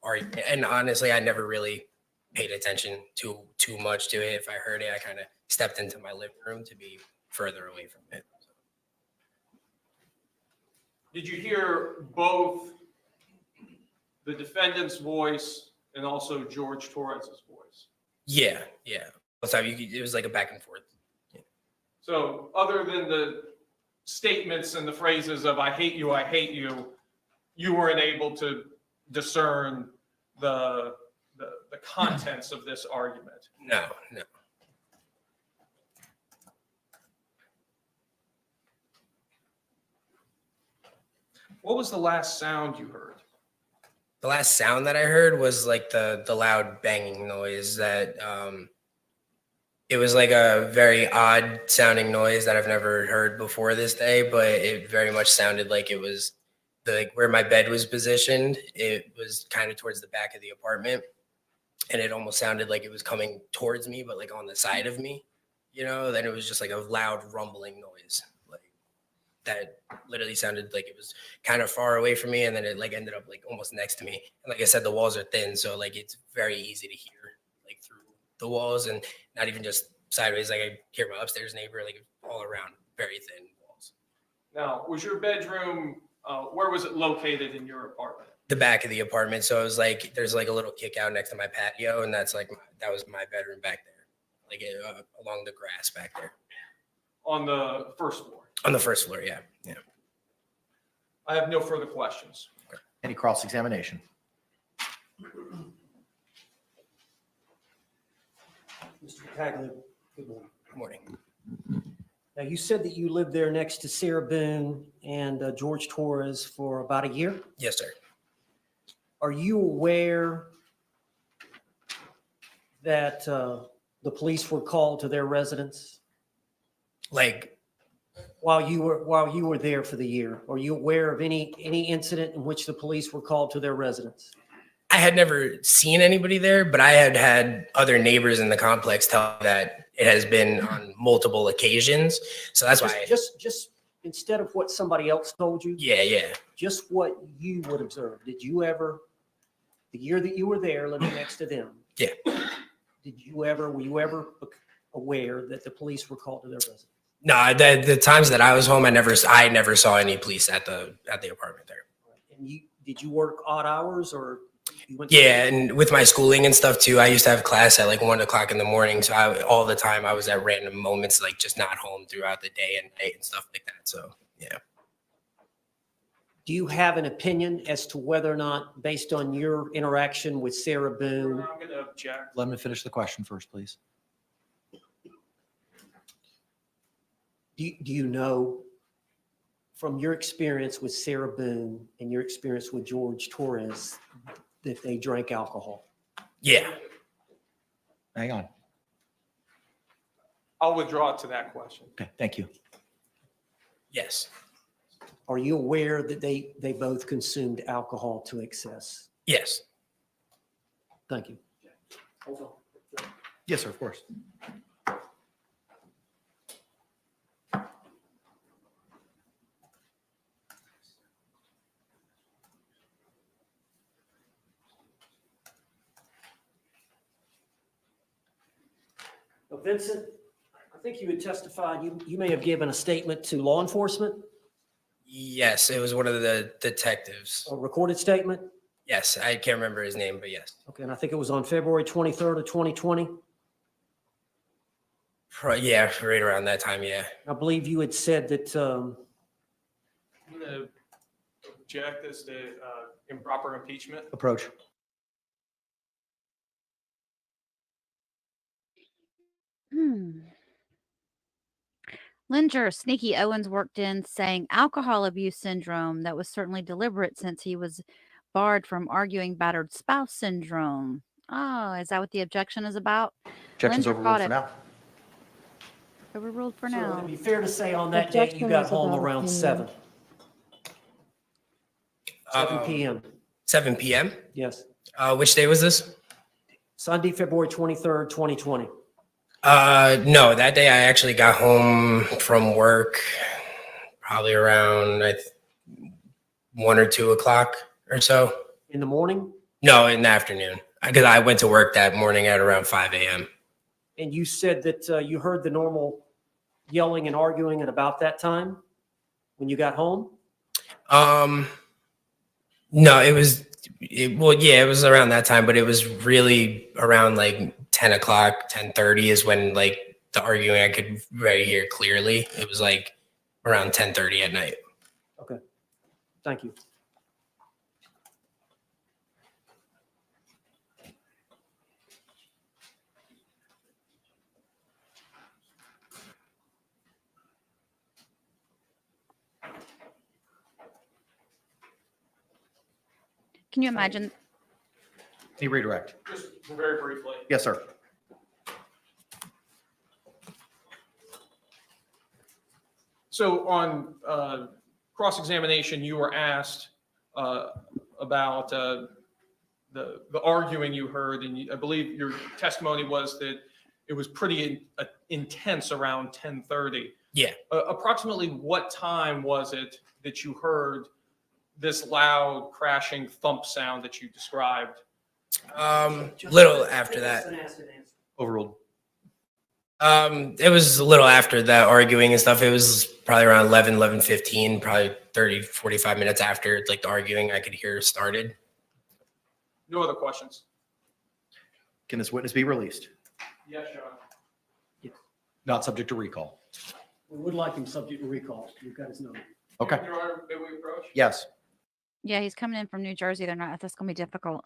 argument. And honestly, I never really paid attention too much to it. If I heard it, I kind of stepped into my living room to be further away from it. Did you hear both the defendant's voice and also George Torres's voice? Yeah. So it was like a back and forth. Yeah. So other than the statements and the phrases of I hate you, you weren't able to discern the contents of this argument? No. What was the last sound you heard? The last sound that I heard was like the loud banging noise that it was like a very odd sounding noise that I've never heard before this day, but it very much sounded like it was where my bed was positioned. It was kind of towards the back of the apartment, and it almost sounded like it was coming towards me, but like on the side of me, you know. Then it was just like a loud rumbling noise, like that literally sounded like it was kind of far away from me, and then it like ended up like almost next to me. And like I said, the walls are thin, so like it's very easy to hear like through the walls, and not even just sideways. Like I hear my upstairs neighbor, like all around, very thin walls. Now, was your bedroom, where was it located in your apartment? The back of the apartment. So it was like, there's like a little kick out next to my patio, and that's like, that was my bedroom back there, like along the grass back there. On the first floor? On the first floor, yeah. I have no further questions. Any cross-examination? Mr. Tagley, good morning. Good morning. Now, you said that you lived there next to Sarah Boone and George Torres for about a year? Yes, sir. Are you aware that the police were called to their residence? Like while you were there for the year, are you aware of any incident in which the police were called to their residence? I had never seen anybody there, but I had had other neighbors in the complex tell me that it has been on multiple occasions. So that's why. Just instead of what somebody else told you, Yeah. just what you would observe. Did you ever, the year that you were there living next to them? Yeah. Were you ever aware that the police were called to their residence? No, the times that I was home, I never saw any police at the apartment there. And did you work odd hours or you went? Yeah, and with my schooling and stuff too, I used to have class at like 1 o'clock in the morning. So all the time I was at random moments, like just not home throughout the day and night and stuff like that. So yeah. Do you have an opinion as to whether or not, based on your interaction with Sarah Boone? I'm going to object. Let me finish the question first, please. Do you know from your experience with Sarah Boone and your experience with Jorge Torrez that they drank alcohol? Yeah. Hang on. I'll withdraw to that question. Okay, thank you. Yes. Are you aware that they both consumed alcohol to excess? Yes. Thank you. Hold on. Yes, sir, of course. Well, Vincent, I think you had testified, you may have given a statement to law enforcement, Yes, it was one of the detectives. a recorded statement. Yes, I can't remember his name, but yes. Okay, and I think it was on February 23rd of 2020. Yeah, right around that time. Yeah. I believe you had said that, I'm going to object as to improper impeachment. Approach. Linger, Sneaky Owens worked in saying alcohol abuse syndrome. That was certainly deliberate since he was barred from arguing battered spouse syndrome. Oh, is that what the objection is about? Objection's Linger overruled caught for it. now. Overruled for so would now. it be fair to say on that day you Objection got is home about around opinion. 7 p.m.? 7 p.m. Yes. Which day was this? Sunday, February 23rd, 2020. No, that day I actually got home from work probably around 1 or 2 o'clock or so. In the morning? No, in the afternoon, because I went to work that morning at around 5 a.m. And you said that you heard the normal yelling and arguing at about that time when you got home? No, it was around that time, but it was really around like 10 o'clock, 10:30 is when like the arguing I could very hear clearly. It was like around 10:30 at night. Okay. Thank you. Can you imagine? Can you redirect? Just very briefly. Yes, sir. So on cross-examination, you were asked about the arguing you heard, and I believe your testimony was that it was pretty intense around 10:30. Yeah. Approximately what time was it that you heard this loud crashing thump sound that you described? Little after that. Overruled. It was a little after that arguing and stuff. It was probably around 11:15, probably 30, 45 minutes after like the arguing I could hear started. No other questions? Can this witness be released? Yes, John. Not subject to recall. We would like him subject to recall. You've got his number. Okay. Your Honor, may we approach? Yes. Yeah, he's coming in from New Jersey. They're not. That's going to be difficult.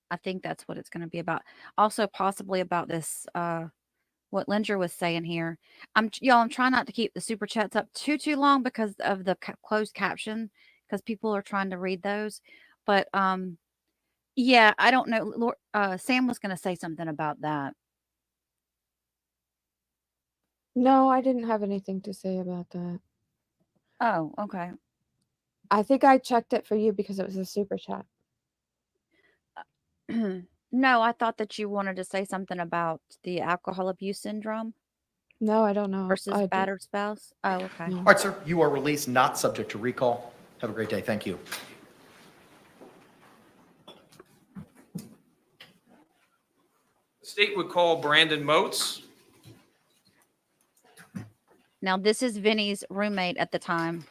I think that's what it's going to be about. Also, possibly about this, what Linger was saying here. I'm trying not to keep the super chats up too long because of the closed caption, because people are trying to read those. But yeah, I don't know. Sam was going to say something about that. No, I didn't have anything to say about that. Oh, okay. I think I checked it for you because it was a super chat. No, I thought that you wanted to say something about the alcohol abuse syndrome. No, I don't know. versus I do. battered spouse? Oh, okay. No. All right, sir, you are released, not subject to recall. Have a great day. Thank you. The state would call Brandon Moats. Now, this is Vinny's roommate at the time.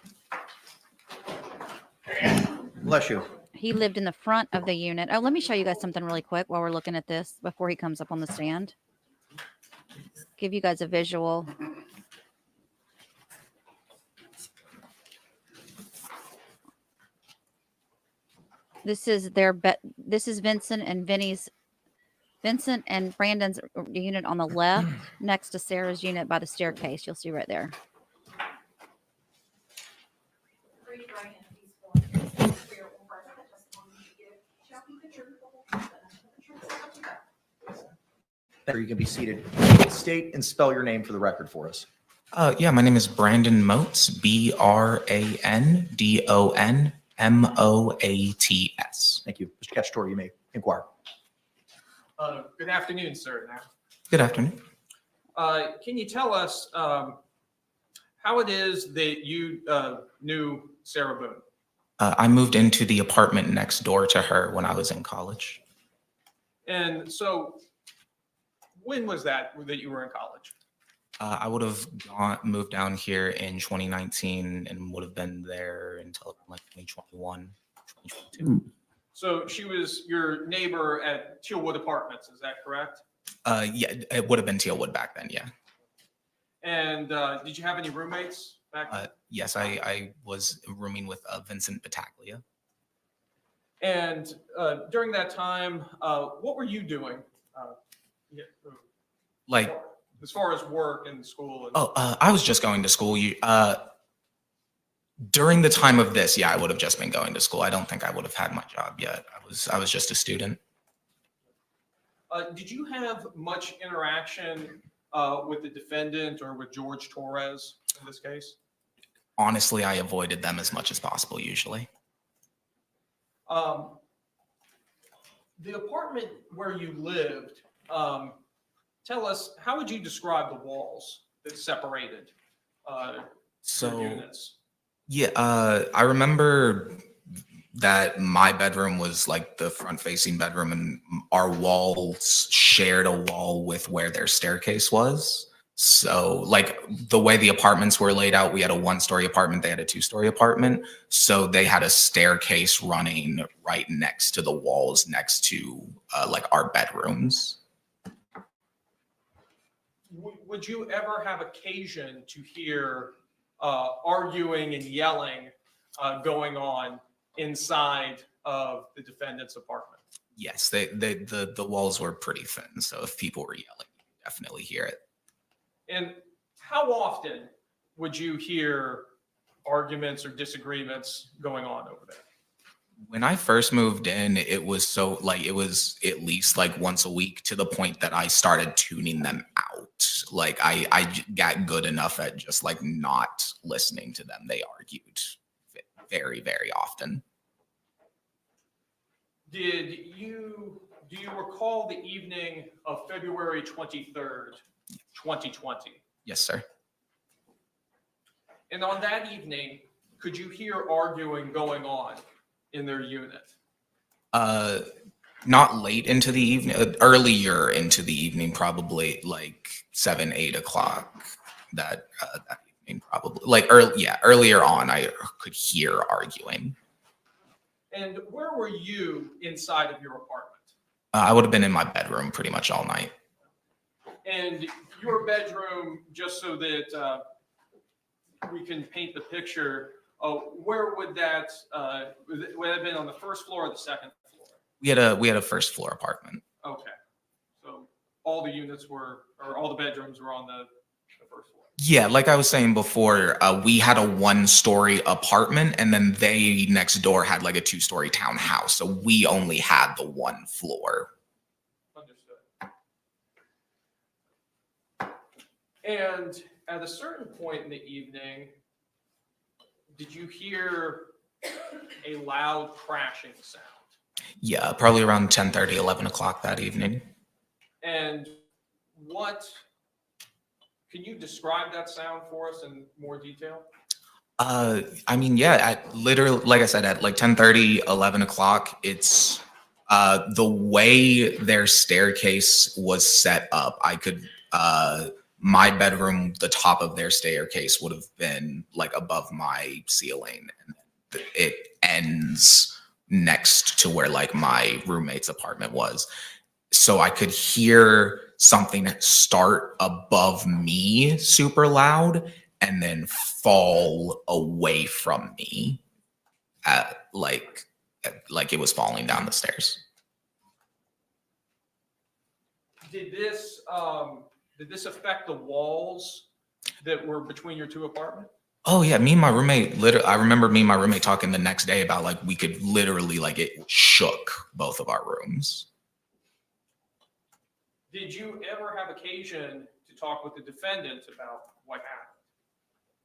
Bless you. He lived in the front of the unit. Oh, let me show you guys something really quick while we're looking at this before he comes up on the stand. Give you guys a visual. This is this is Vincent and Brandon's unit on the left, next to Sarah's unit by the staircase. You'll see right there. There, you can be seated. State and spell your name for the record for us. Yeah, my name is Brandon Moats, BRANDON MOATS. Thank you. Mr. Cacciatore, you may inquire. Good afternoon, sir. Good afternoon. Can you tell us how it is that you knew Sarah Boone? I moved into the apartment next door to her when I was in college. And so when was that you were in college? I would have moved down here in 2019 and would have been there until like 2021, 2022. So she was your neighbor at Tealwood Apartments, is that correct? Yeah, it would have been Tealwood back then, yeah. And did you have any roommates back then? Yes, I was rooming with Vincent Battaglia. And during that time, what were you doing? Like, as far as work and school? And I was just going to school. During the time of this, yeah, I would have just been going to school. I don't think I would have had my job yet. I was just a student. Did you have much interaction with the defendant or with Jorge Torrez in this case? Honestly, I avoided them as much as possible usually. The apartment where you lived, tell us, how would you describe the walls that separated your units? Yeah, I remember that my bedroom was like the front facing bedroom and our walls shared a wall with where their staircase was. So like the way the apartments were laid out, we had a 1-story apartment, they had a 2-story apartment. So they had a staircase running right next to the walls next to like our bedrooms. Would you ever have occasion to hear arguing and yelling going on inside of the defendant's apartment? Yes, the walls were pretty thin. So if people were yelling, you could definitely hear it. And how often would you hear arguments or disagreements going on over there? When I first moved in, it was it was at least like once a week, to the point that I started tuning them out. Like I got good enough at just like not listening to them. They argued very, very often. Do you recall the evening of February 23rd, 2020? Yes, sir. And on that evening, could you hear arguing going on in their unit? Not late into the evening, earlier into the evening, probably like 7, 8 o'clock that evening, probably like earlier on, I could hear arguing. And where were you inside of your apartment? I would have been in my bedroom pretty much all night. And your bedroom, just so that we can paint the picture, where would that would have been, on the first floor or the second floor? We had a first floor apartment. Okay, so all the units were, or all the bedrooms were on the first floor. Yeah, like I was saying before, we had a 1-story apartment, and then they next door had like a 2-story townhouse. So we only had the 1 floor. Understood. And at a certain point in the evening, did you hear a loud crashing sound? Yeah, probably around 10:30, 11 o'clock that evening. And what, Can you describe that sound for us in more detail? I mean, yeah, at literally, like I said, at like 10:30, 11 o'clock, it's the way their staircase was set up. I could, my bedroom, the top of their staircase would have been like above my ceiling, and it ends next to where like my roommate's apartment was. So I could hear something start above me super loud and then fall away from me like it was falling down the stairs. Did this affect the walls that were between your two apartments? Oh yeah, me and my roommate, I remember me and my roommate talking the next day about like we could literally like it shook both of our rooms. Did you ever have occasion to talk with the defendant about what happened?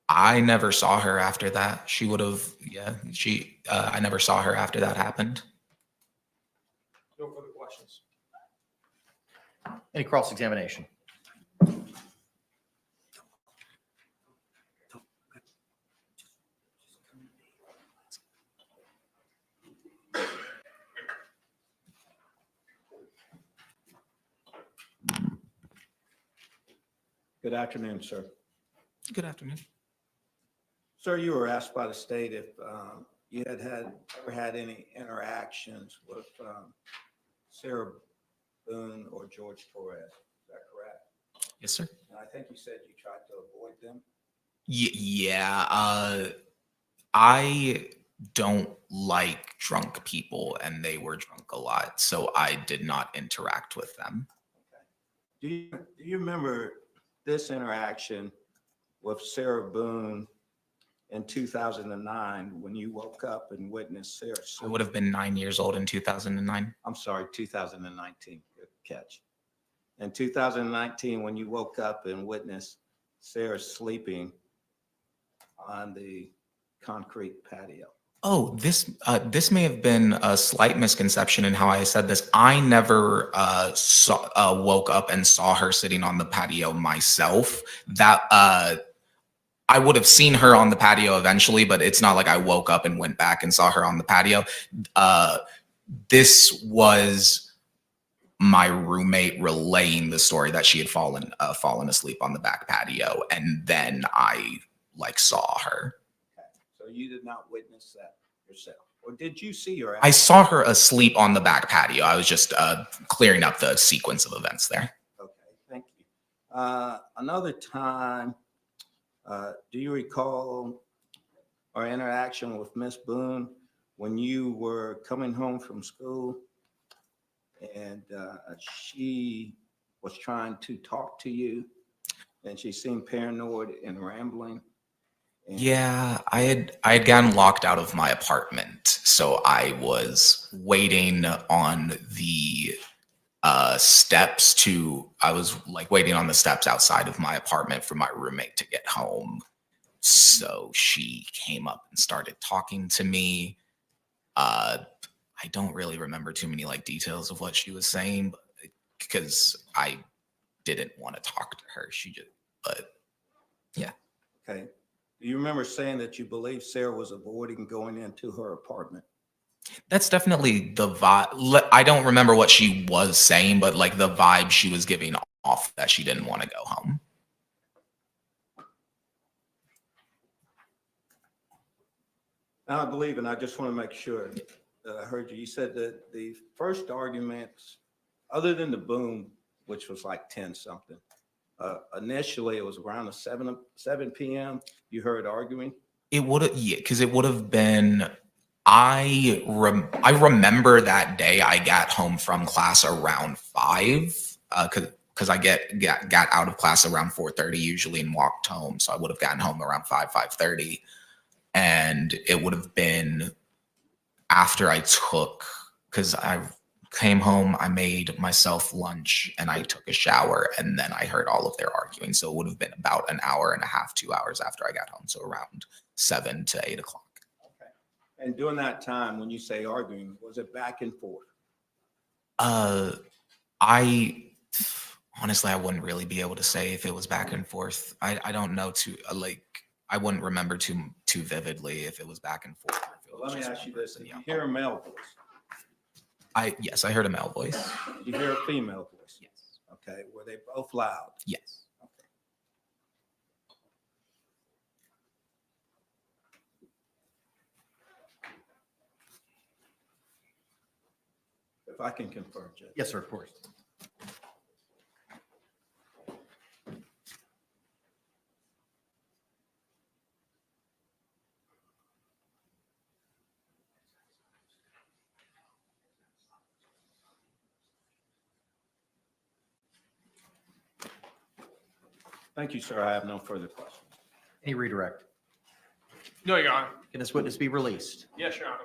I never saw her after that. She would have, yeah, I never saw her after that happened. No further questions. Any cross-examination? Good afternoon, sir. Good afternoon. Sir, you were asked by the state if you ever had any interactions with Sarah Boone or George Torres. Is that correct? Yes, sir. And I think you said you tried to avoid them. Yeah, I don't like drunk people, and they were drunk a lot, so I did not interact with them. Okay. Do you remember this interaction with Sarah Boone in 2009 when you woke up and witnessed Sarah? I would have been 9 years old in 2009. I'm sorry, 2019. Good catch. In 2019, when you woke up and witnessed Sarah sleeping on the concrete patio. Oh, this may have been a slight misconception in how I said this. I never woke up and saw her sitting on the patio myself. That I would have seen her on the patio eventually, but it's not like I woke up and went back and saw her on the patio. This was my roommate relaying the story that she had fallen asleep on the back patio, and then I like saw her. So you did not witness that yourself, or did you see her? I saw her asleep on the back patio. I was just clearing up the sequence of events there. Okay, thank you. Another time, do you recall our interaction with Miss Boone when you were coming home from school and she was trying to talk to you and she seemed paranoid and rambling? Yeah, I had gotten locked out of my apartment, so I was waiting on the steps outside of my apartment for my roommate to get home. So she came up and started talking to me. I don't really remember too many like details of what she was saying, because I didn't want to talk to her. But yeah. Okay. Do you remember saying that you believe Sarah was avoiding going into her apartment? That's definitely the vibe. I don't remember what she was saying, but like the vibe she was giving off that she didn't want to go home. Now I believe, and I just want to make sure that I heard you. You said that the first arguments, other than the boom, which was like 10 something, initially it was around 7 p.m. You heard arguing? It would have, yeah, because it would have been. I remember that day I got home from class around 5, because I got out of class around 4:30 usually and walked home. So I would have gotten home around 5:30, and it would have been after because I came home, I made myself lunch and I took a shower, and then I heard all of their arguing. So it would have been about an hour and a half, 2 hours after I got home. So around 7 to 8 o'clock. Okay. And during that time, when you say arguing, was it back and forth? Oh Honestly, I wouldn't really be able to say if it was back and forth. I don't know too, like, I wouldn't remember too vividly if it was back and forth. Or if it was Let me just ask you one this, person did you yelling. hear a male voice? Yes, I heard a male voice. Did you hear a female voice? Yes. Okay, were they both loud? Yes. If I can confirm, Judge. Yes, sir, of course. Thank you, sir. I have no further questions. Any redirect? No, Your Honor. Can this witness be released? Yes, Your Honor.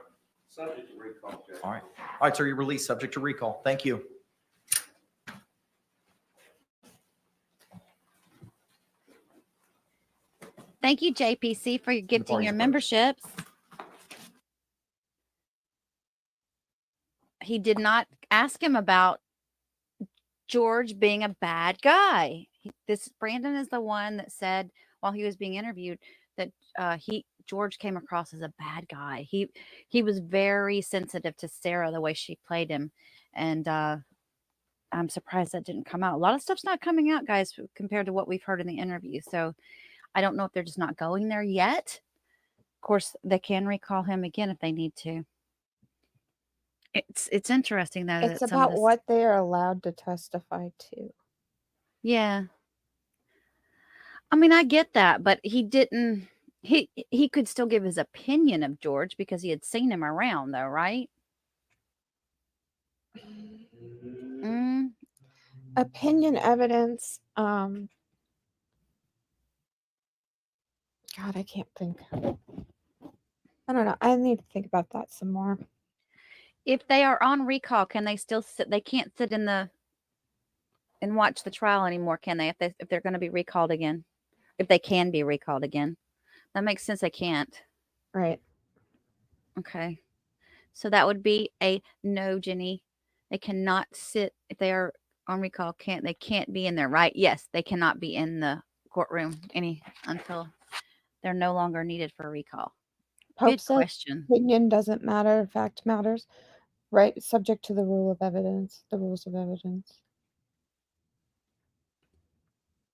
Subject to recall, Judge. All right. All right, sir, you're released subject to recall. Thank you. Thank you, JPC, for gifting party's your first. memberships. He did not ask him about George being a bad guy. Brandon is the one that said while he was being interviewed that George came across as a bad guy. He was very sensitive to Sarah, the way she played him. And I'm surprised that didn't come out. A lot of stuff's not coming out, guys, compared to what we've heard in the interview. So I don't know if they're just not going there yet. Of course, they can recall him again if they need to. It's interesting, though. It's that some of about this, what they are allowed to testify to. yeah. I mean, I get that, but he didn't. He could still give his opinion of George because he had seen him around, though, right? Mm, Opinion evidence. God, I can't think. I don't know. I need to think about that some more. if they are on recall, can they still sit? They can't sit in the and watch the trial anymore, can they? If they're going to be recalled again, if they can be recalled again, that makes sense. They can't. Right. Okay, so that would be a no, Jenny. They cannot sit if they are on recall. They can't be in there, right? Yes, they cannot be in the courtroom until they're no longer needed for recall. Pope Good said question. opinion doesn't matter. Fact matters. Right. Subject to the rule of evidence. The rules of evidence.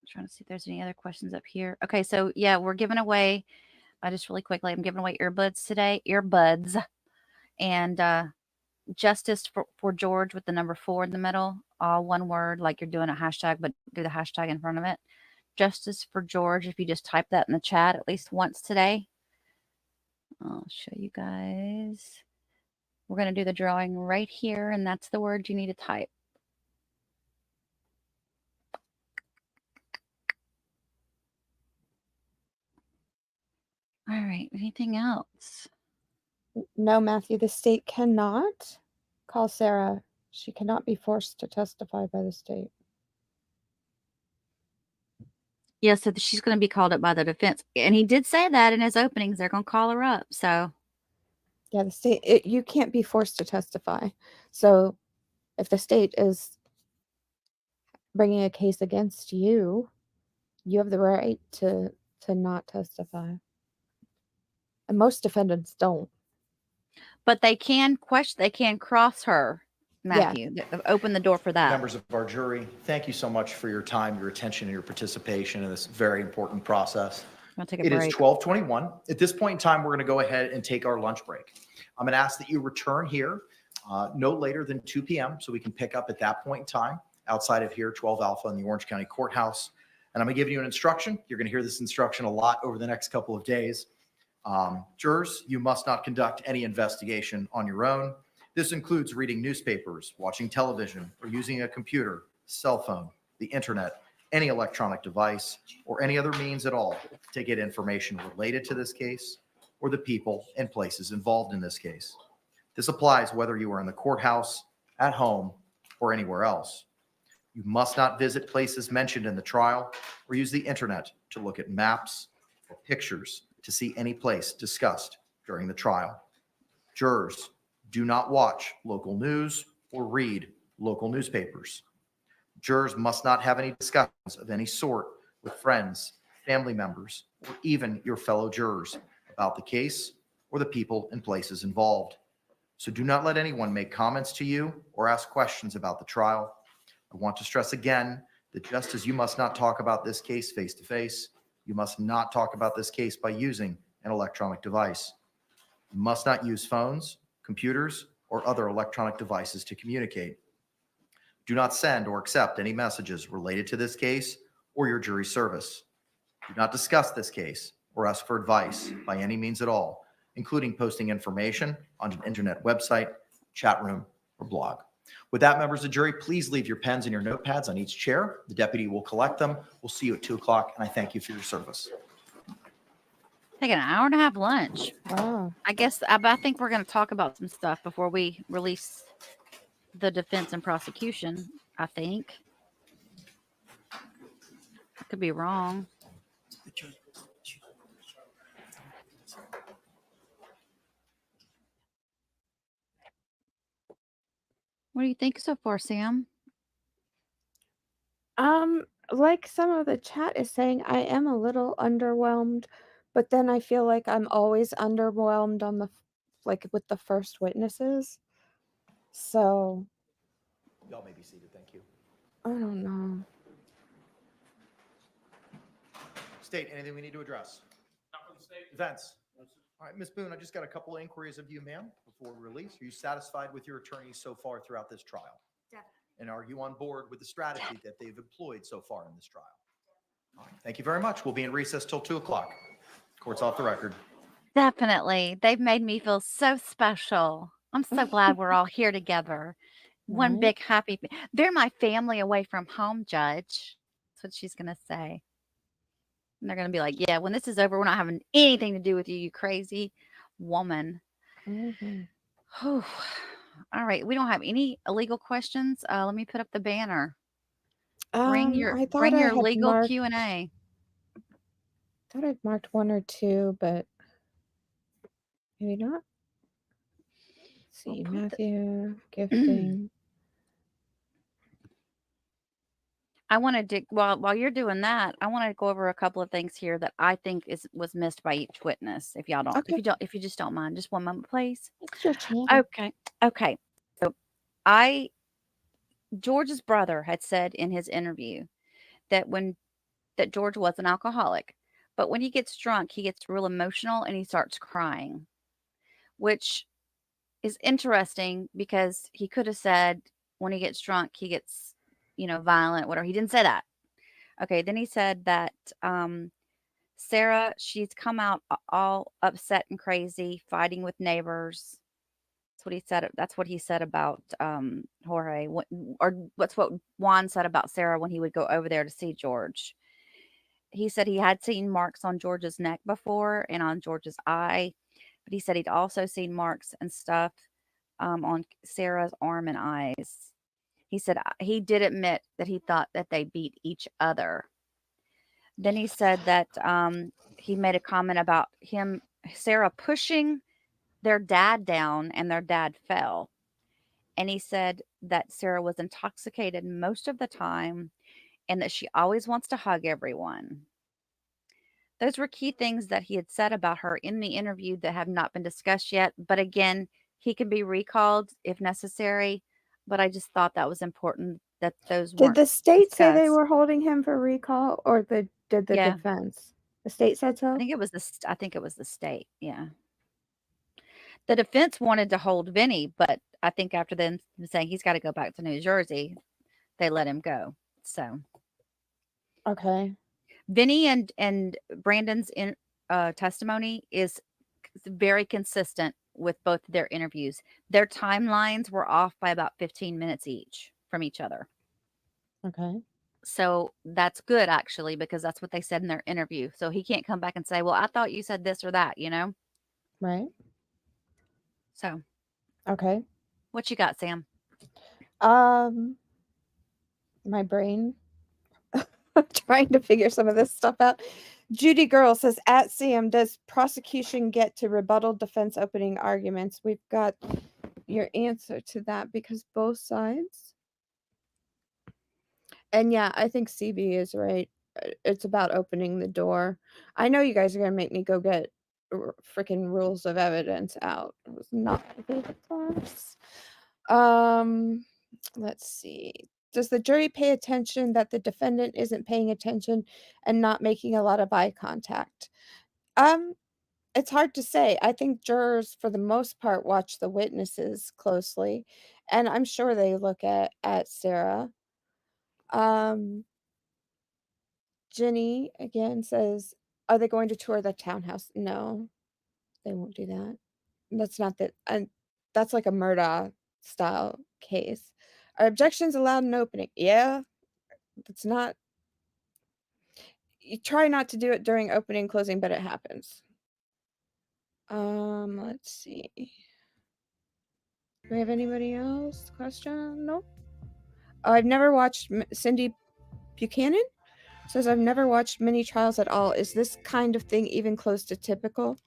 I'm trying to see if there's any other questions up here. Okay, so yeah, we're giving away. Just really quickly, I'm giving away earbuds today. Earbuds. And justice for George with the number 4 in the middle, all one word, like you're doing a hashtag, but do the hashtag in front of it. Justice for George. If you just type that in the chat at least once today, I'll show you guys. We're going to do the drawing right here, and that's the word you need to type. All right, anything else? No, Matthew, the state cannot call Sarah. She cannot be forced to testify by the state. Yeah, so she's going to be called up by the defense. And he did say that in his openings. They're going to call her up. So, yeah, the state, you can't be forced to testify. So if the state is bringing a case against you, you have the right to not testify. And most defendants don't. but they can cross her, Matthew. Yeah. Open the door for that. Members of our jury, thank you so much for your time, your attention, and your participation in this very important process. It is 12:21. At this point in time, we're going to go ahead and take our lunch break. I'm going to ask that you return here no later than 2 p.m. so we can pick up at that point in time outside of here, 12 Alpha in the Orange County Courthouse. And I'm going to give you an instruction. You're going to hear this instruction a lot over the next couple of days. Jurors, you must not conduct any investigation on your own. This includes reading newspapers, watching television, or using a computer, cell phone, the internet, any electronic device, or any other means at all to get information related to this case or the people and places involved in this case. This applies whether you are in the courthouse, at home, or anywhere else. You must not visit places mentioned in the trial or use the internet to look at maps or pictures to see any place discussed during the trial. Jurors, do not watch local news or read local newspapers. Jurors must not have any discussions of any sort with friends, family members, or even your fellow jurors about the case or the people and places involved. So do not let anyone make comments to you or ask questions about the trial. I want to stress again that just as you must not talk about this case face-to-face, you must not talk about this case by using an electronic device. You must not use phones, computers, or other electronic devices to communicate. Do not send or accept any messages related to this case or your jury service. Do not discuss this case or ask for advice by any means at all, including posting information on an internet website, chat room, or blog. With that, members of the jury, please leave your pens and your notepads on each chair. The deputy will collect them. We'll see you at 2 o'clock, and I thank you for your service. Take an hour and a half lunch. Wow. I guess I think we're going to talk about some stuff before we release the defense and prosecution, I think. I could be wrong. What do you think so far, Sam? Like some of the chat is saying, I am a little underwhelmed, but then I feel like I'm always underwhelmed on like with the first witnesses. So Y'all may be seated. Thank you. I don't know. State, anything we need to address? Defense. All right, Ms. Boone, I just got a couple of inquiries of you, ma'am, before we release. Are you satisfied with your attorneys so far throughout this trial? Definitely. And are you on board with the strategy that they've employed so far in this trial? All right, thank you very much. We'll be in recess till 2 o'clock. Court's off the record. Definitely. They've made me feel so special. I'm so glad we're all here together. One Right? big happy. They're my family away from home, Judge. That's what she's going to say. And they're going to be like, yeah, when this is over, we're not having anything to do with you, you crazy woman. Mhm. Whew. All right. We don't have any illegal questions. Let me put up the banner. Bring I thought I your had legal marked, Q&A. thought I'd marked 1 or 2, but maybe not. Let's We'll see, put Matthew, gifting. I wanted to while you're doing that, I want to go over a couple of things here that I think was missed by each witness. If y'all don't, Okay, if you just don't mind, just one moment, please. it's your channel. Okay. So George's brother had said in his interview that that George was an alcoholic, but when he gets drunk, he gets real emotional and he starts crying, which is interesting because he could have said when he gets drunk, he gets, violent, whatever. He didn't say that. Okay. Then he said that, Sarah, she's come out all upset and crazy, fighting with neighbors. That's what he said. That's what he said about Jorge, or what's what Juan said about Sarah when he would go over there to see George. He said he had seen marks on George's neck before and on George's eye, but he said he'd also seen marks and stuff on Sarah's arm and eyes. He said he did admit that he thought that they beat each other. Then he said that he made a comment about Sarah pushing their dad down and their dad fell. And he said that Sarah was intoxicated most of the time and that she always wants to hug everyone. Those were key things that he had said about her in the interview that have not been discussed yet. But again, he could be recalled if necessary. But I just thought that was important that those Did weren't the state say they discussed. were holding him for recall, or did the Yeah. defense? The state said so? I think it was the state. Yeah. The defense wanted to hold Vinny, but I think after them saying he's got to go back to New Jersey, they let him go. So Okay. Vinny and Brandon's testimony is very consistent with both their interviews. Their timelines were off by about 15 minutes each from each other. Okay. So that's good, actually, because that's what they said in their interview. So he can't come back and say, well, I thought you said this or that, Right. So Okay. what you got, Sam? My brain trying to figure some of this stuff out. Judy Girl says, at Sam, does prosecution get to rebuttal defense opening arguments? We've got your answer to that because both sides. And yeah, I think CB is right. It's about opening the door. I know you guys are gonna make me go get freaking rules of evidence out. It was not my favorite class. Let's see. Does the jury pay attention that the defendant isn't paying attention and not making a lot of eye contact? It's hard to say. I think jurors, for the most part, watch the witnesses closely, and I'm sure they look at Sarah. Um, Jenny again says, "Are they going to tour the townhouse?" No, they won't do that. That's not that. And that's like a Murdaugh style case. Are objections allowed in opening? Yeah, it's not. You try not to do it during opening and closing, but it happens. Let's see. Do we have anybody else? Question? No. Oh, I've never watched Cindy Buchanan says I've never watched mini trials at all. Is this kind of thing even close to typical?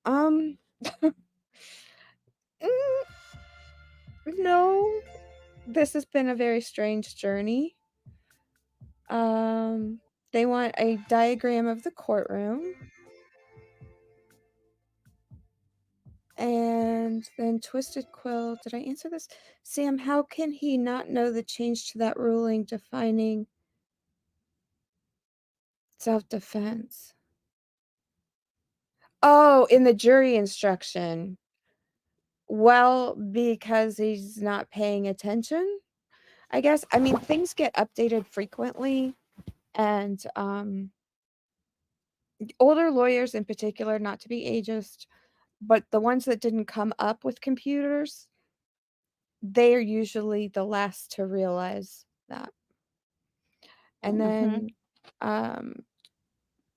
Mm, no. This has been a very strange journey. They want a diagram of the courtroom. And then Twisted Quill. Did I answer this? Sam, how can he not know the change to that ruling defining self-defense? Oh, in the jury instruction. Well, because he's not paying attention, I guess. I mean, things get updated frequently, and older lawyers in particular, not to be ageist, but the ones that didn't come up with computers, they are usually the last to realize that. And then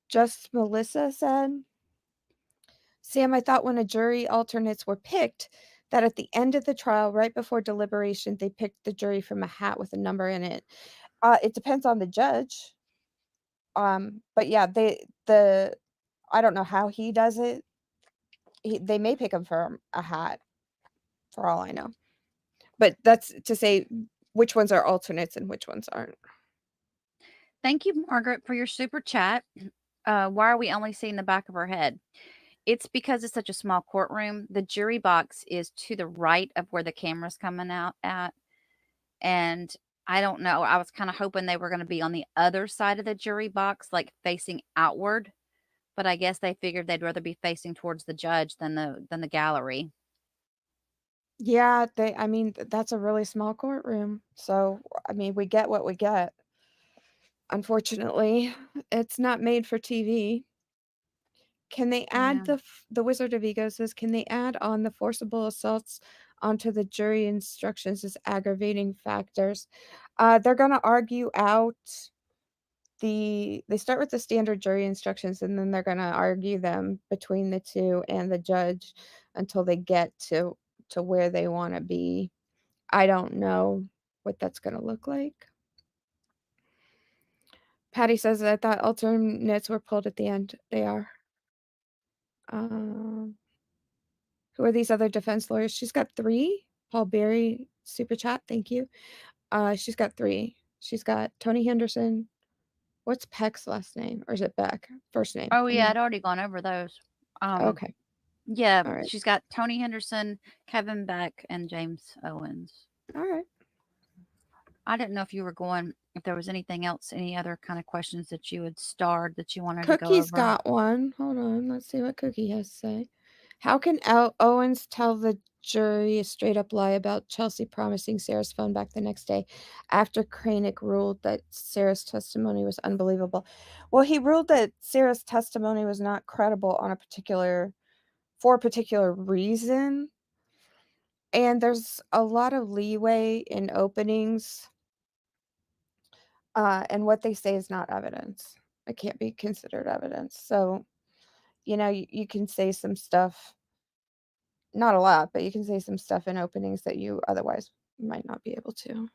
just Melissa said, Sam, I thought when a jury alternates were picked, that at the end of the trial, right before deliberation, they picked the jury from a hat with a number in it. It depends on the judge. But yeah, I don't know how he does it. They may pick him from a hat, for all I know. But that's to say which ones are alternates and which ones aren't. Thank you, Margaret, for your super chat. Why are we only seeing the back of her head? It's because it's such a small courtroom. The jury box is to the right of where the camera's coming out at. And I don't know. I was kind of hoping they were going to be on the other side of the jury box, like facing outward. But I guess they figured they'd rather be facing towards the judge than the gallery. Yeah, I mean, that's a really small courtroom. So, I mean, we get what we get. Unfortunately, it's not made for TV. Can they add the Wizard of Ego says, can they add on the forcible assaults onto the jury instructions as aggravating factors? They're going to argue out they start with the standard jury instructions, and then they're going to argue them between the two and the judge until they get to where they want to be. I don't know what that's going to look like. Patty says, I thought alternates were pulled at the end. They are. Who are these other defense lawyers? She's got 3. Paul Berry, super chat, thank you. She's got 3. She's got Tony Henderson. What's Peck's last name? Or is it Beck? First name. Oh, yeah, I'd already gone over those. Okay. Yeah, All right. she's got Tony Henderson, Kevin Beck, and James Owens. All right. I didn't know if there was anything else, any other kind of questions that you had starred that you wanted to go over. Cookie's got one. Hold on. Let's see what Cookie has to say. How can Owens tell the jury a straight up lie about Chelsea promising Sarah's phone back the next day after Kranick ruled that Sarah's testimony was unbelievable? Well, he ruled that Sarah's testimony was not credible for a particular reason. And there's a lot of leeway in openings. And what they say is not evidence. It can't be considered evidence. So, you can say some stuff, not a lot, but you can say some stuff in openings that you otherwise might not be able to.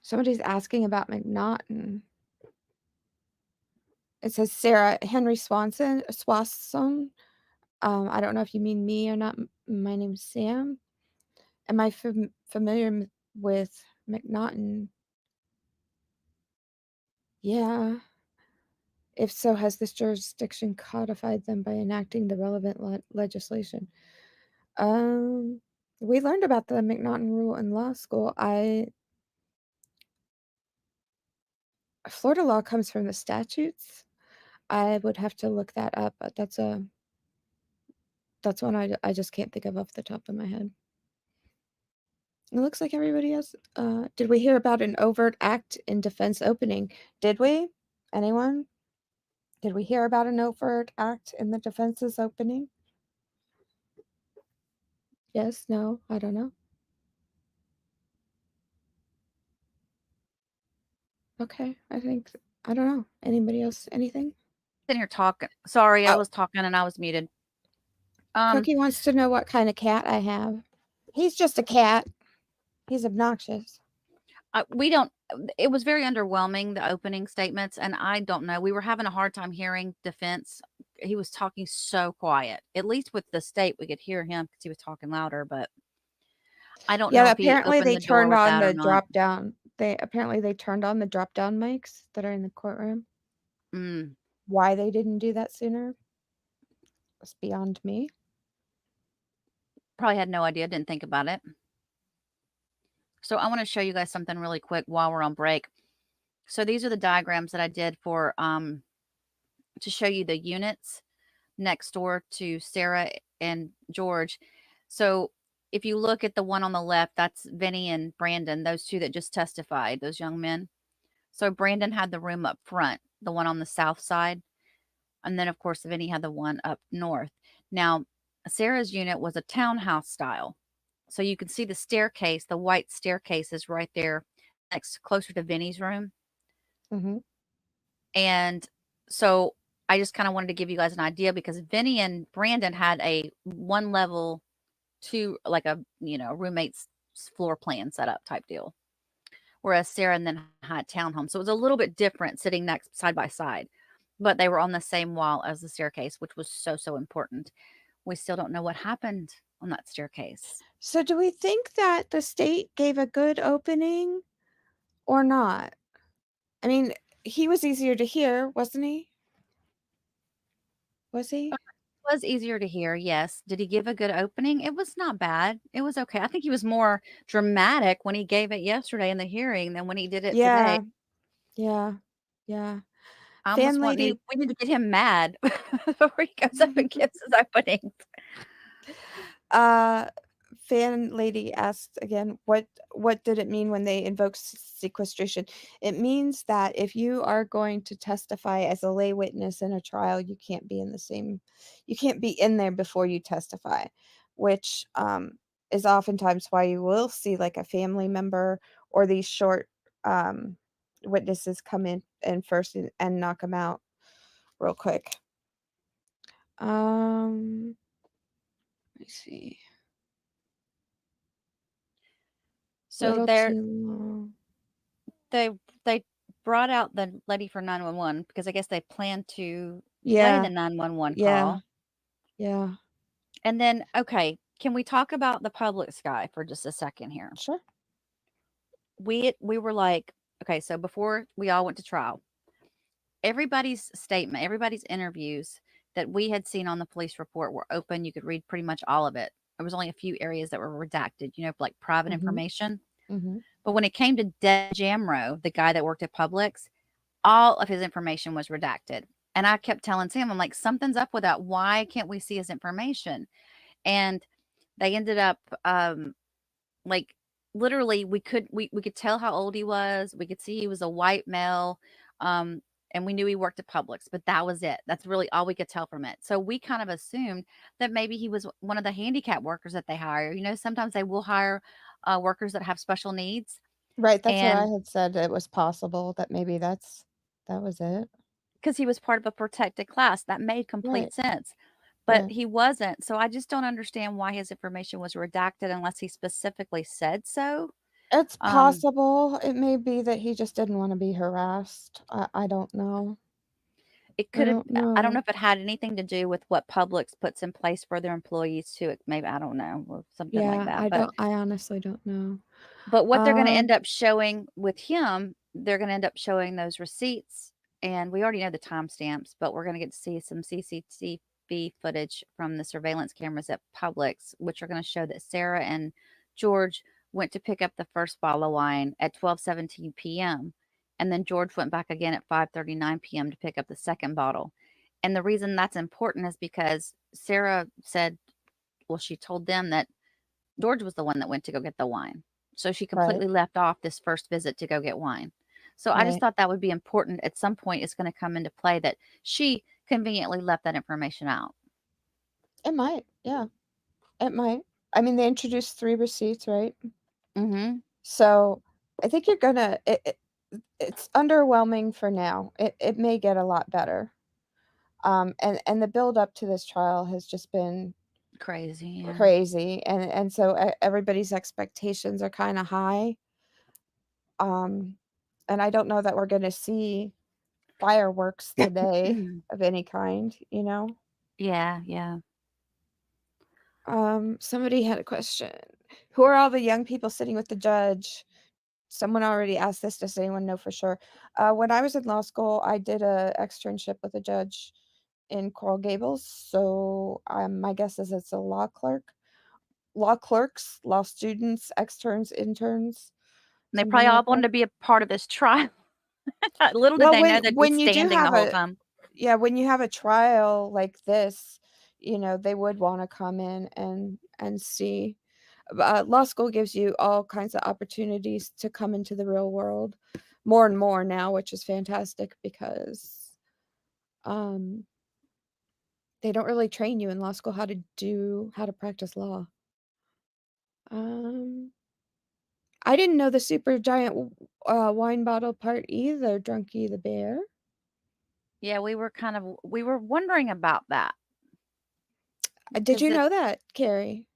Somebody's asking about McNaughton. It says Sarah Henry Swanson. I don't know if you mean me or not. My name's Sam. Am I familiar with McNaughton. Yeah. If so, has this jurisdiction codified them by enacting the relevant legislation? We learned about the McNaughton rule in law school. Florida law comes from the statutes. I would have to look that up, but that's one I just can't think of off the top of my head. It looks like everybody else. Did we hear about an overt act in defense opening? Did we? Anyone? Did we hear about an overt act in the defense's opening? Yes, no, I don't know. Okay, I don't know. Anybody else? Anything? Sitting here talking. Sorry, I Oh. was talking and I was muted. Cookie wants to know what kind of cat I have. He's just a cat. He's obnoxious. We don't. It was very underwhelming, the opening statements, and I don't know. We were having a hard time hearing defense. He was talking so quiet. At least with the state, we could hear him because he was talking louder. But I don't know Yeah, if he apparently opened they the door turned with on that or the not. drop down. They turned on the drop down mics that are in the courtroom. Why they didn't do that sooner is beyond me. Probably had no idea. Didn't think about it. So I want to show you guys something really quick while we're on break. So these are the diagrams that I did for to show you the units next door to Sarah and George. So if you look at the one on the left, that's Vinny and Brandon, those two that just testified, those young men. So Brandon had the room up front, the one on the south side. And then, of course, Vinny had the one up north. Now, Sarah's unit was a townhouse style. So you can see the staircase, the white staircase is right there next, closer to Vinny's room. And so I just kind of wanted to give you guys an idea because Vinny and Brandon had a one level two, like a, roommate's floor plan setup type deal. Whereas Sarah and then had townhome. So it was a little bit different sitting next side by side, but they were on the same wall as the staircase, which was so, so important. We still don't know what happened on that staircase. So do we think that the state gave a good opening or not? I mean, he was easier to hear, wasn't he? Was he? It was easier to hear, yes. Did he give a good opening? It was not bad. It was okay. I think he was more dramatic when he gave it yesterday in the hearing than when he did it today. Yeah. I almost we need to get him mad before he goes up and gives his openings. Fan lady asked again, what did it mean when they invoked sequestration? It means that if you are going to testify as a lay witness in a trial, you can't be in there before you testify, which is oftentimes why you will see like a family member or these short witnesses come in and first and knock them out real quick. Let me see. So they brought out the lady for 911 because I guess they plan to play the 911 call. Yeah. And then, okay, can we talk about the Publix guy for just a second here? Sure. We were like, okay, so before we all went to trial, everybody's statement, everybody's interviews that we had seen on the police report were open. You could read pretty much all of it. There was only a few areas that were redacted, like private information. But when it came to Jamro, the guy that worked at Publix, all of his information was redacted. And I kept telling Sam, I'm like, something's up with that. Why can't we see his information? And they ended up like literally we could tell how old he was. We could see he was a white male. And we knew he worked at Publix, but that was it. That's really all we could tell from it. So we kind of assumed that maybe he was one of the handicap workers that they hire. Sometimes they will hire workers that have special needs. Right, that's what I had said. It was possible that maybe that was it. Because he was part of a protected class. That made complete sense. But he wasn't. So I just don't understand why his information was redacted unless he specifically said so. It's possible. It may be that he just didn't want to be harassed. I don't know. It I could have, don't I don't know know. if it had anything to do with what Publix puts in place for their employees too. Maybe, I don't know, or something like Yeah, that. I honestly don't know. But what they're going to end Um, up showing with him, they're going to end up showing those receipts. And we already know the timestamps, but we're going to get to see some CCTV footage from the surveillance cameras at Publix, which are going to show that Sarah and George went to pick up the first bottle of wine at 12:17 p.m. And then George went back again at 5:39 p.m. to pick up the second bottle. And the reason that's important is because Sarah said, well, she told them that George was the one that went to go get the wine. So she right, completely left off this first visit to go get wine. So I just right. thought that would be important. At some point, it's going to come into play that she conveniently left that information out. It might. Yeah, it might. I mean, they introduced 3 receipts, right? Mm-hmm. So I think you're gonna. It's underwhelming for now. It may get a lot better. And the build up to this trial has just been Crazy. Yeah. crazy, and so everybody's expectations are kind of high. And I don't know that we're gonna see fireworks today of any kind, you know? Yeah. Yeah. Somebody had a question. Who are all the young people sitting with the judge? Someone already asked this. Does anyone know for sure? When I was in law school, I did a externship with a judge in Coral Gables. So my guess is it's a law clerks, law students, externs, interns, And they probably something all like wanted that. to be a part of this trial. Little did Well, they know they'd be when you do standing the have whole a time. yeah, when you have a trial like this, they would want to come in and see. Law school gives you all kinds of opportunities to come into the real world more and more now, which is fantastic because they don't really train you in law school how to practice law. I didn't know the super giant wine bottle part either, Drunky the Bear. Yeah, we were wondering about that. Did you know that, Kerry?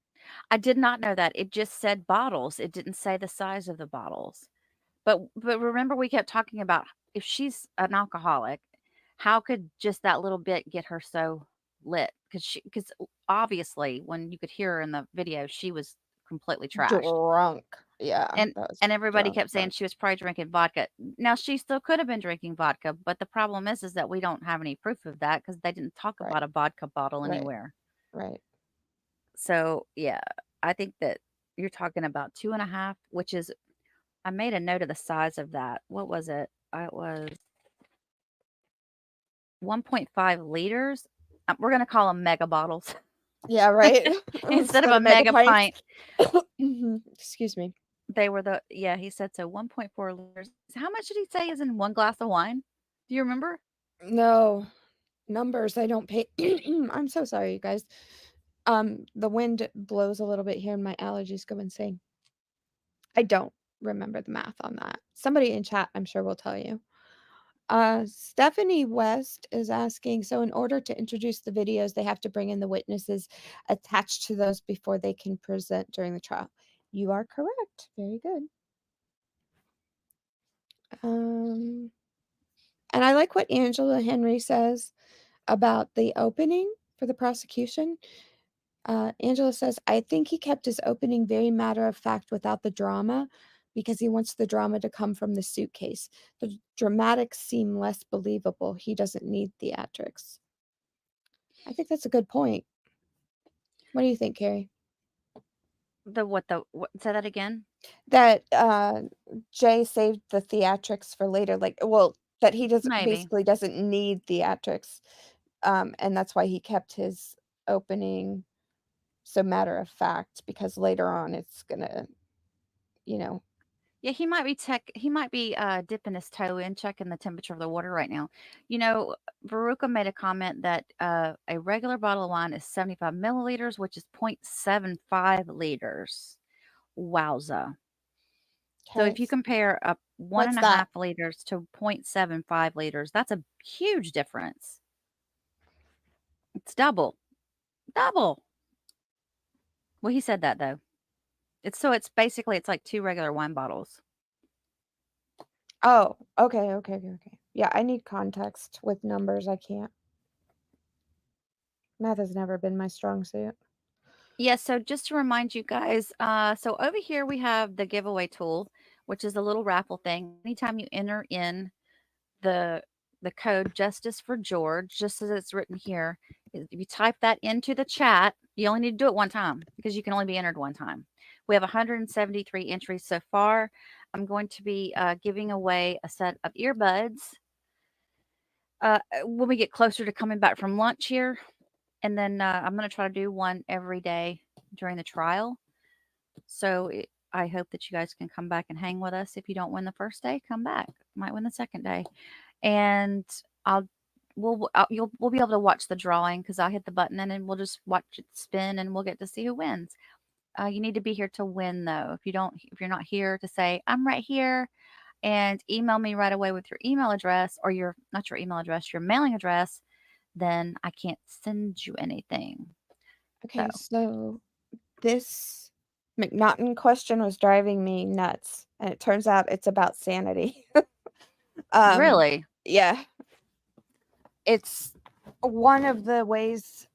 I did not know that. It just said bottles. It didn't say the size of the bottles. But remember, we kept talking about if she's an alcoholic, how could just that little bit get her so lit? Because obviously, when you could hear her in the video, she was completely trashed. Drunk. Yeah. And that was everybody drunk, kept saying drunk. she was probably drinking vodka. Now, she still could have been drinking vodka, but the problem is that we don't have any proof of that because they didn't talk Right. about a vodka bottle Right. anywhere. Right. So, yeah, I think that you're talking about 2.5, which is, I made a note of the size of that. What was it? It was 1.5 liters. We're going to call them mega bottles. Yeah, right. Instead of a mega pint. Excuse me. They were he said so, 1.4 liters. How much did he say is in one glass of wine? Do you remember? No. Numbers, I don't pay. I'm so sorry, you guys. The wind blows a little bit here and my allergies go insane. I don't remember the math on that. Somebody in chat, I'm sure, will tell you. Stephanie West is asking, so in order to introduce the videos, they have to bring in the witnesses attached to those before they can present during the trial. You are correct. Very good. And I like what Angela Henry says about the opening for the prosecution. Angela says, I think he kept his opening very matter of fact without the drama because he wants the drama to come from the suitcase. The dramatics seem less believable. He doesn't need theatrics. I think that's a good point. What do you think, Kerry? Say that again? That Jay saved the theatrics for later, that he basically doesn't need theatrics. And that's why he kept his opening so matter of fact, because later on it's gonna, Yeah, he might be dipping his toe in, checking the temperature of the water right now. Veruca made a comment that a regular bottle of wine is 75 milliliters, which is 0.75 liters. Wowza. So if you compare a 1.5 liters to 0.75 liters, that's a huge difference. It's double. Double. Well, he said that though. It's like 2 regular wine bottles. Oh, okay. Yeah, I need context with numbers. I can't. Math has never been my strong suit. Yeah, so just to remind you guys, so over here we have the giveaway tool, which is a little raffle thing. Anytime you enter in the code Justice for George, just as it's written here, if you type that into the chat, you only need to do it one time because you can only be entered one time. We have 173 entries so far. I'm going to be giving away a set of earbuds when we get closer to coming back from lunch here. And then I'm going to try to do one every day during the trial. So I hope that you guys can come back and hang with us. If you don't win the first day, come back. Might win the second day. And we'll be able to watch the drawing because I'll hit the button and then we'll just watch it spin and we'll get to see who wins. You need to be here to win though. If you're not here to say, I'm right here, and email me right away with your email address or your mailing address, then I can't send you anything. Okay, so this McNaughton question was driving me nuts, and it turns out it's about sanity. Really? Yeah. It's one of the ways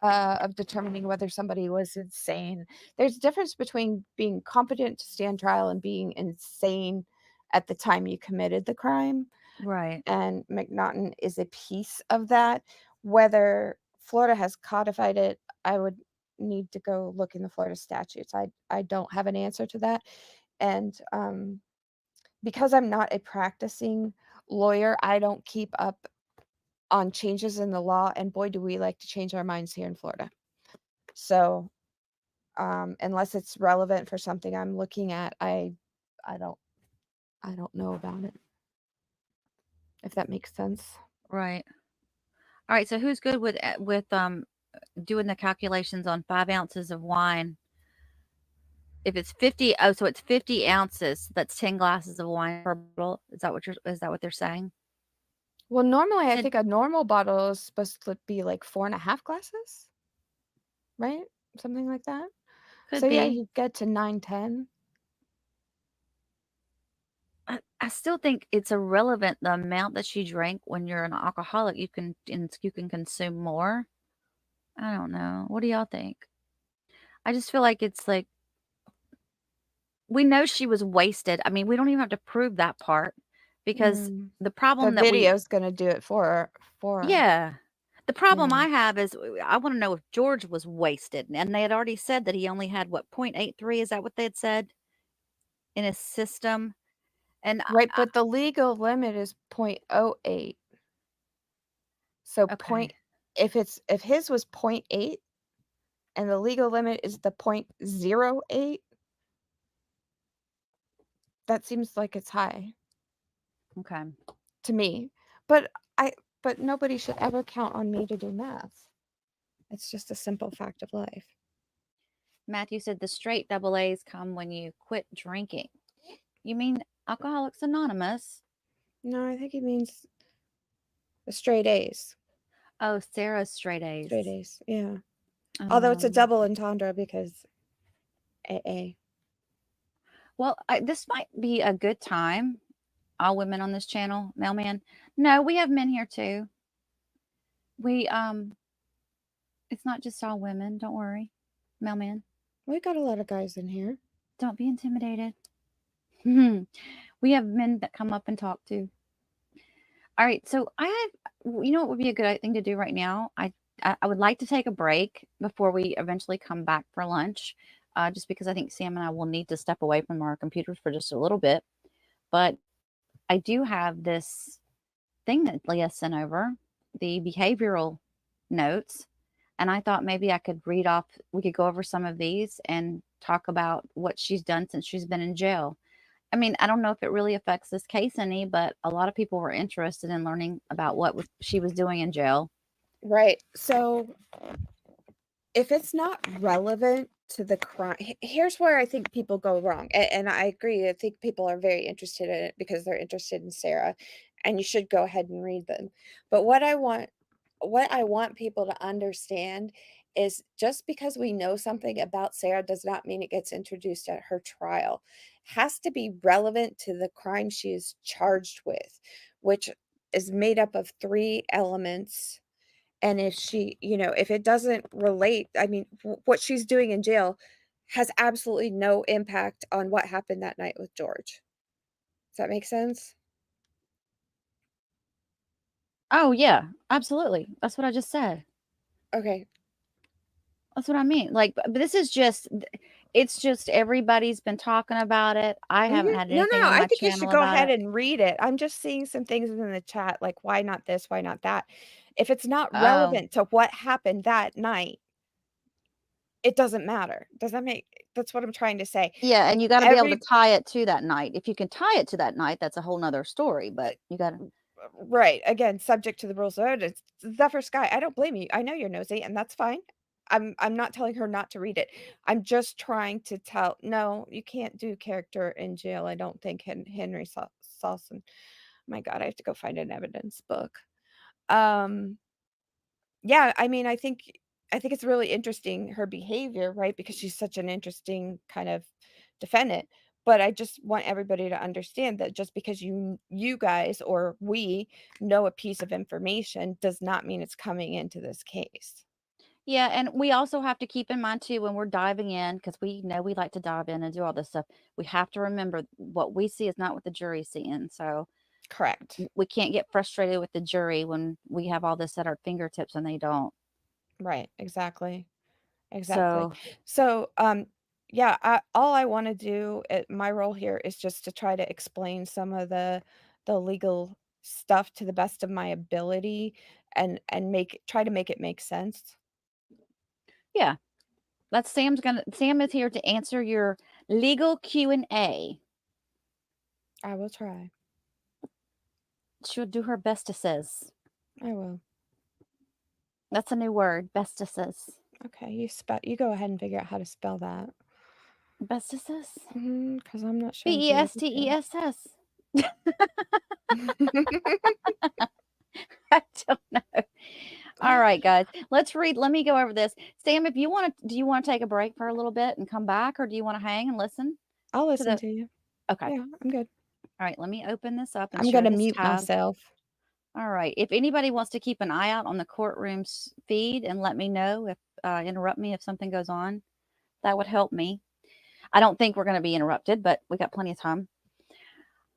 of determining whether somebody was insane. There's a difference between being competent to stand trial and being insane at the time you committed the crime. Right. And McNaughton is a piece of that. Whether Florida has codified it, I would need to go look in the Florida statutes. I don't have an answer to that. And because I'm not a practicing lawyer, I don't keep up on changes in the law. And boy, do we like to change our minds here in Florida. So unless it's relevant for something I'm looking at, I don't know about it. If that makes sense. Right. All right. So who's good with doing the calculations on 5 ounces of wine? If it's 50, so it's 50 ounces. That's 10 glasses of wine per bottle. Is that what they're saying? Well, normally I think a normal bottle is supposed to be like 4.5 glasses, right? Something like that. Could So yeah, be. you get to 9, 10. I still think it's irrelevant the amount that she drank. When you're an alcoholic, you can consume more. I don't know. What do y'all think? I just feel like it's like we know she was wasted. I mean, we don't even have to prove that part because the problem The that video's gonna do it for her. Yeah. The problem Yeah. I have is I want to know if George was wasted, and they had already said that he only had what 0.83. Is that what they had said in his system? And Right, but the legal limit is 0.08. So if his was 0.8 and the legal limit is the 0.08, that seems like it's high. Okay. To me. But nobody should ever count on me to do math. It's just a simple fact of life. Matthew said the straight AA's come when you quit drinking. You mean Alcoholics Anonymous? No, I think he means the straight A's. Oh, Sarah's straight A's. Straight A's, yeah. Although it's a double entendre because AA. Well, this might be a good time. All women on this channel, mailman. No, we have men here too. We it's not just all women. Don't worry, mailman. We got a lot of guys in here. Don't be intimidated. We have men that come up and talk too. All right, so you know what would be a good thing to do right now? I would like to take a break before we eventually come back for lunch, just because I think Sam and I will need to step away from our computers for just a little bit. But I do have this thing that Leah sent over, the behavioral notes, and I thought maybe I could we could go over some of these and talk about what she's done since she's been in jail. I mean, I don't know if it really affects this case any, but a lot of people were interested in learning about what she was doing in jail. Right. So if it's not relevant to the crime, here's where I think people go wrong. And I agree. I think people are very interested in it because they're interested in Sarah, and you should go ahead and read them. But what I want people to understand is just because we know something about Sarah does not mean it gets introduced at her trial. Has to be relevant to the crime she is charged with, which is made up of 3 elements. And if she, if it doesn't relate, I mean, what she's doing in jail has absolutely no impact on what happened that night with George. Does that make sense? Oh, yeah, absolutely. That's what I just said. Okay. That's what I mean. Like, but this is just, it's just everybody's been talking about it. I haven't had No, anything no, on I my think you should channel go about ahead it. and read it. I'm just seeing some things in the chat, like, why not this? Why not that? If it's not Oh, relevant to what happened that night, it doesn't matter. Does that make, that's what I'm trying to say. yeah, and you got to be able to Every, tie it to that night. If you can tie it to that night, that's a whole nother story. But you got to. right. Again, subject to the rules of evidence. Zephyr Sky, I don't blame you. I know you're nosy, and that's fine. I'm not telling her not to read it. I'm just trying to tell, no, you can't do character in jail. I don't think Henry Salson. My God, I have to go find an evidence book. Yeah, I mean, I think it's really interesting, her behavior, right? Because she's such an interesting kind of defendant. But I just want everybody to understand that just because you guys or we know a piece of information does not mean it's coming into this case. Yeah, and we also have to keep in mind too when we're diving in, because we know we like to dive in and do all this stuff. We have to remember what we see is not what the jury's seeing. So Correct. we can't get frustrated with the jury when we have all this at our fingertips and they don't. Right. Exactly. Exactly. So So, yeah, all I want to do at my role here is just to try to explain some of the legal stuff to the best of my ability and try to make it make sense. yeah, Sam is here to answer your legal Q&A. I will try. She'll do her bestesses. I will. That's a new word, bestesses. Okay, you go ahead and figure out how to spell that. Bestesses? Because I'm not sure. I'm too lazy to. Bestess. I don't know. All right, guys, let's read. Let me go over this. Sam, if you want to, do you want to take a break for a little bit and come back, or do you want to hang and listen? I'll listen to you. Okay. Yeah, I'm good. All right, let me open this up and I'm share gonna this mute tab. myself. All right. If anybody wants to keep an eye out on the courtroom's feed and let me know if interrupt me if something goes on, that would help me. I don't think we're going to be interrupted, but we got plenty of time.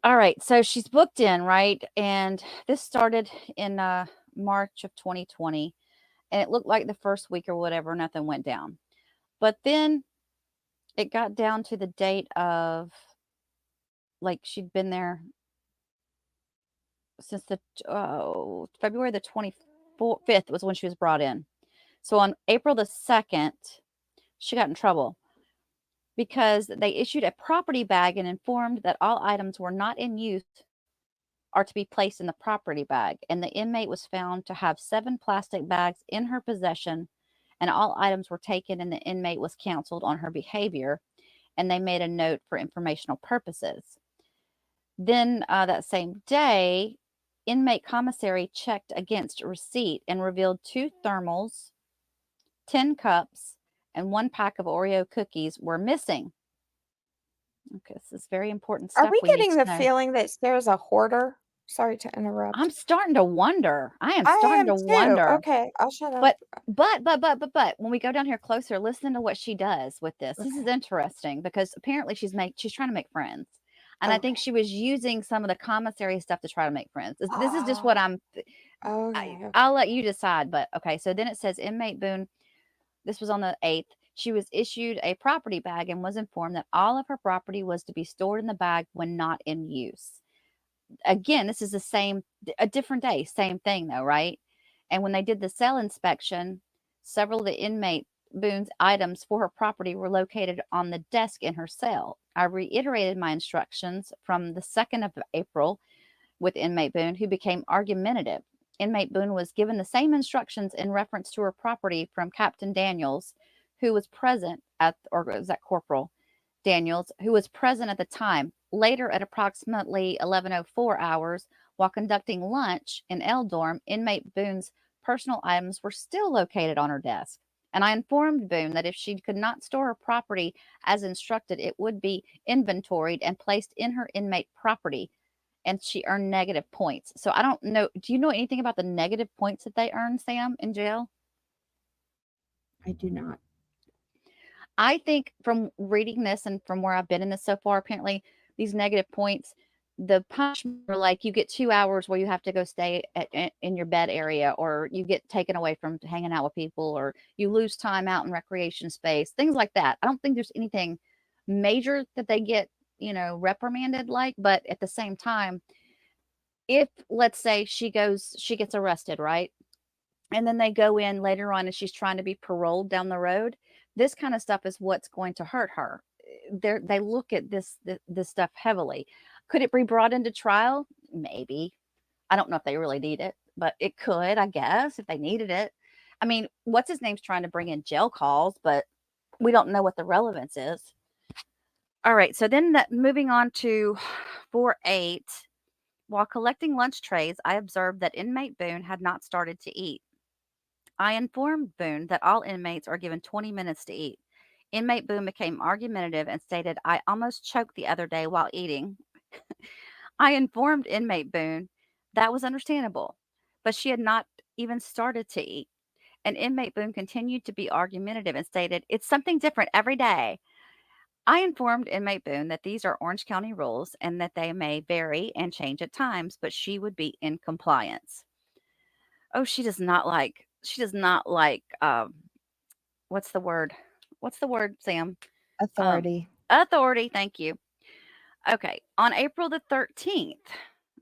All right. So she's booked in, right? And this started in March of 2020. And it looked like the first week or whatever, nothing went down. But then it got down to the date of, like, she'd been there since the February the 25th was when she was brought in. So on April the 2nd, she got in trouble because they issued a property bag and informed that all items were not in use are to be placed in the property bag. And the inmate was found to have 7 plastic bags in her possession, and all items were taken, and the inmate was counseled on her behavior, and they made a note for informational purposes. Then that same day, inmate commissary checked against a receipt and revealed 2 thermals, 10 cups, and 1 pack of Oreo cookies were missing. Okay, this is very important stuff. Are we need getting to the know. feeling that Sarah's a hoarder? Sorry to interrupt. I'm starting to wonder. I am I starting am to too. wonder. Okay, I'll shut up. But when we go down here closer, listen to what she does with this. This is interesting because apparently she's trying to make friends. And I think she was using some of the commissary stuff to try to make friends. This is just what I'll let you decide. But okay, so then it says inmate Boone, this was on the 8th. She was issued a property bag and was informed that all of her property was to be stored in the bag when not in use. Again, this is a different day, same thing though, right? And when they did the cell inspection, several of the inmate Boone's items for her property were located on the desk in her cell. I reiterated my instructions from the 2nd of April with inmate Boone, who became argumentative. Inmate Boone was given the same instructions in reference to her property from Captain Daniels, who was present or was that Corporal Daniels, who was present at the time. Later, at approximately 11:04 hours, while conducting lunch in L Dorm, inmate Boone's personal items were still located on her desk. And I informed Boone that if she could not store her property as instructed, it would be inventoried and placed in her inmate property, and she earned negative points. So I don't know. Do you know anything about the negative points that they earn, Sam, in jail? I do not. I think from reading this and from where I've been in this so far, apparently these negative points, the punishment are like you get 2 hours where you have to go stay in your bed area, or you get taken away from hanging out with people, or you lose time out in recreation space, things like that. I don't think there's anything major that they get, reprimanded like, but at the same time, if let's say she gets arrested, right? And then they go in later on and she's trying to be paroled down the road. This kind of stuff is what's going to hurt her. They look at this stuff heavily. Could it be brought into trial? Maybe. I don't know if they really need it, but it could, I guess, if they needed it. I mean, what's his name's trying to bring in jail calls, but we don't know what the relevance is. All right, so then moving on to 4-8. While collecting lunch trays, I observed that inmate Boone had not started to eat. I informed Boone that all inmates are given 20 minutes to eat. Inmate Boone became argumentative and stated, I almost choked the other day while eating. I informed inmate Boone that was understandable, but she had not even started to eat. And inmate Boone continued to be argumentative and stated, it's something different every day. I informed inmate Boone that these are Orange County rules and that they may vary and change at times, but she would be in compliance. Oh, she does not like, what's the word? What's the word, Sam? Authority. Authority. Thank you. Okay. On April the 13th,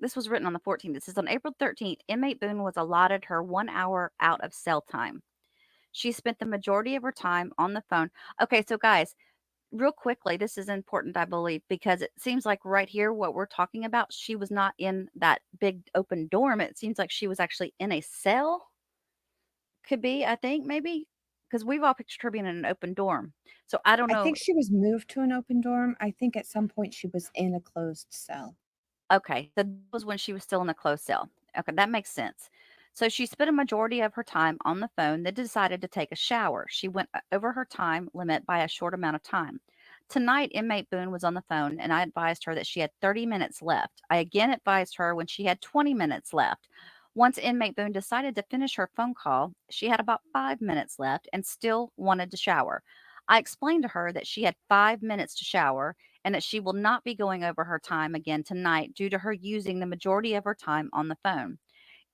this was written on the 14th. It says on April 13th, inmate Boone was allotted her 1 hour out of cell time. She spent the majority of her time on the phone. Okay. So guys, real quickly, this is important, I believe, because it seems like right here, what we're talking about, she was not in that big open dorm. It seems like she was actually in a cell. Could be, I think, maybe, because we've all pictured her being in an open dorm. So I don't know. I think she was moved to an open dorm. I think at some point she was in a closed cell. Okay, so that was when she was still in a closed cell. Okay, that makes sense. So she spent a majority of her time on the phone, then decided to take a shower. She went over her time limit by a short amount of time. Tonight, inmate Boone was on the phone, and I advised her that she had 30 minutes left. I again advised her when she had 20 minutes left. Once inmate Boone decided to finish her phone call, she had about 5 minutes left and still wanted to shower. I explained to her that she had 5 minutes to shower and that she will not be going over her time again tonight due to her using the majority of her time on the phone.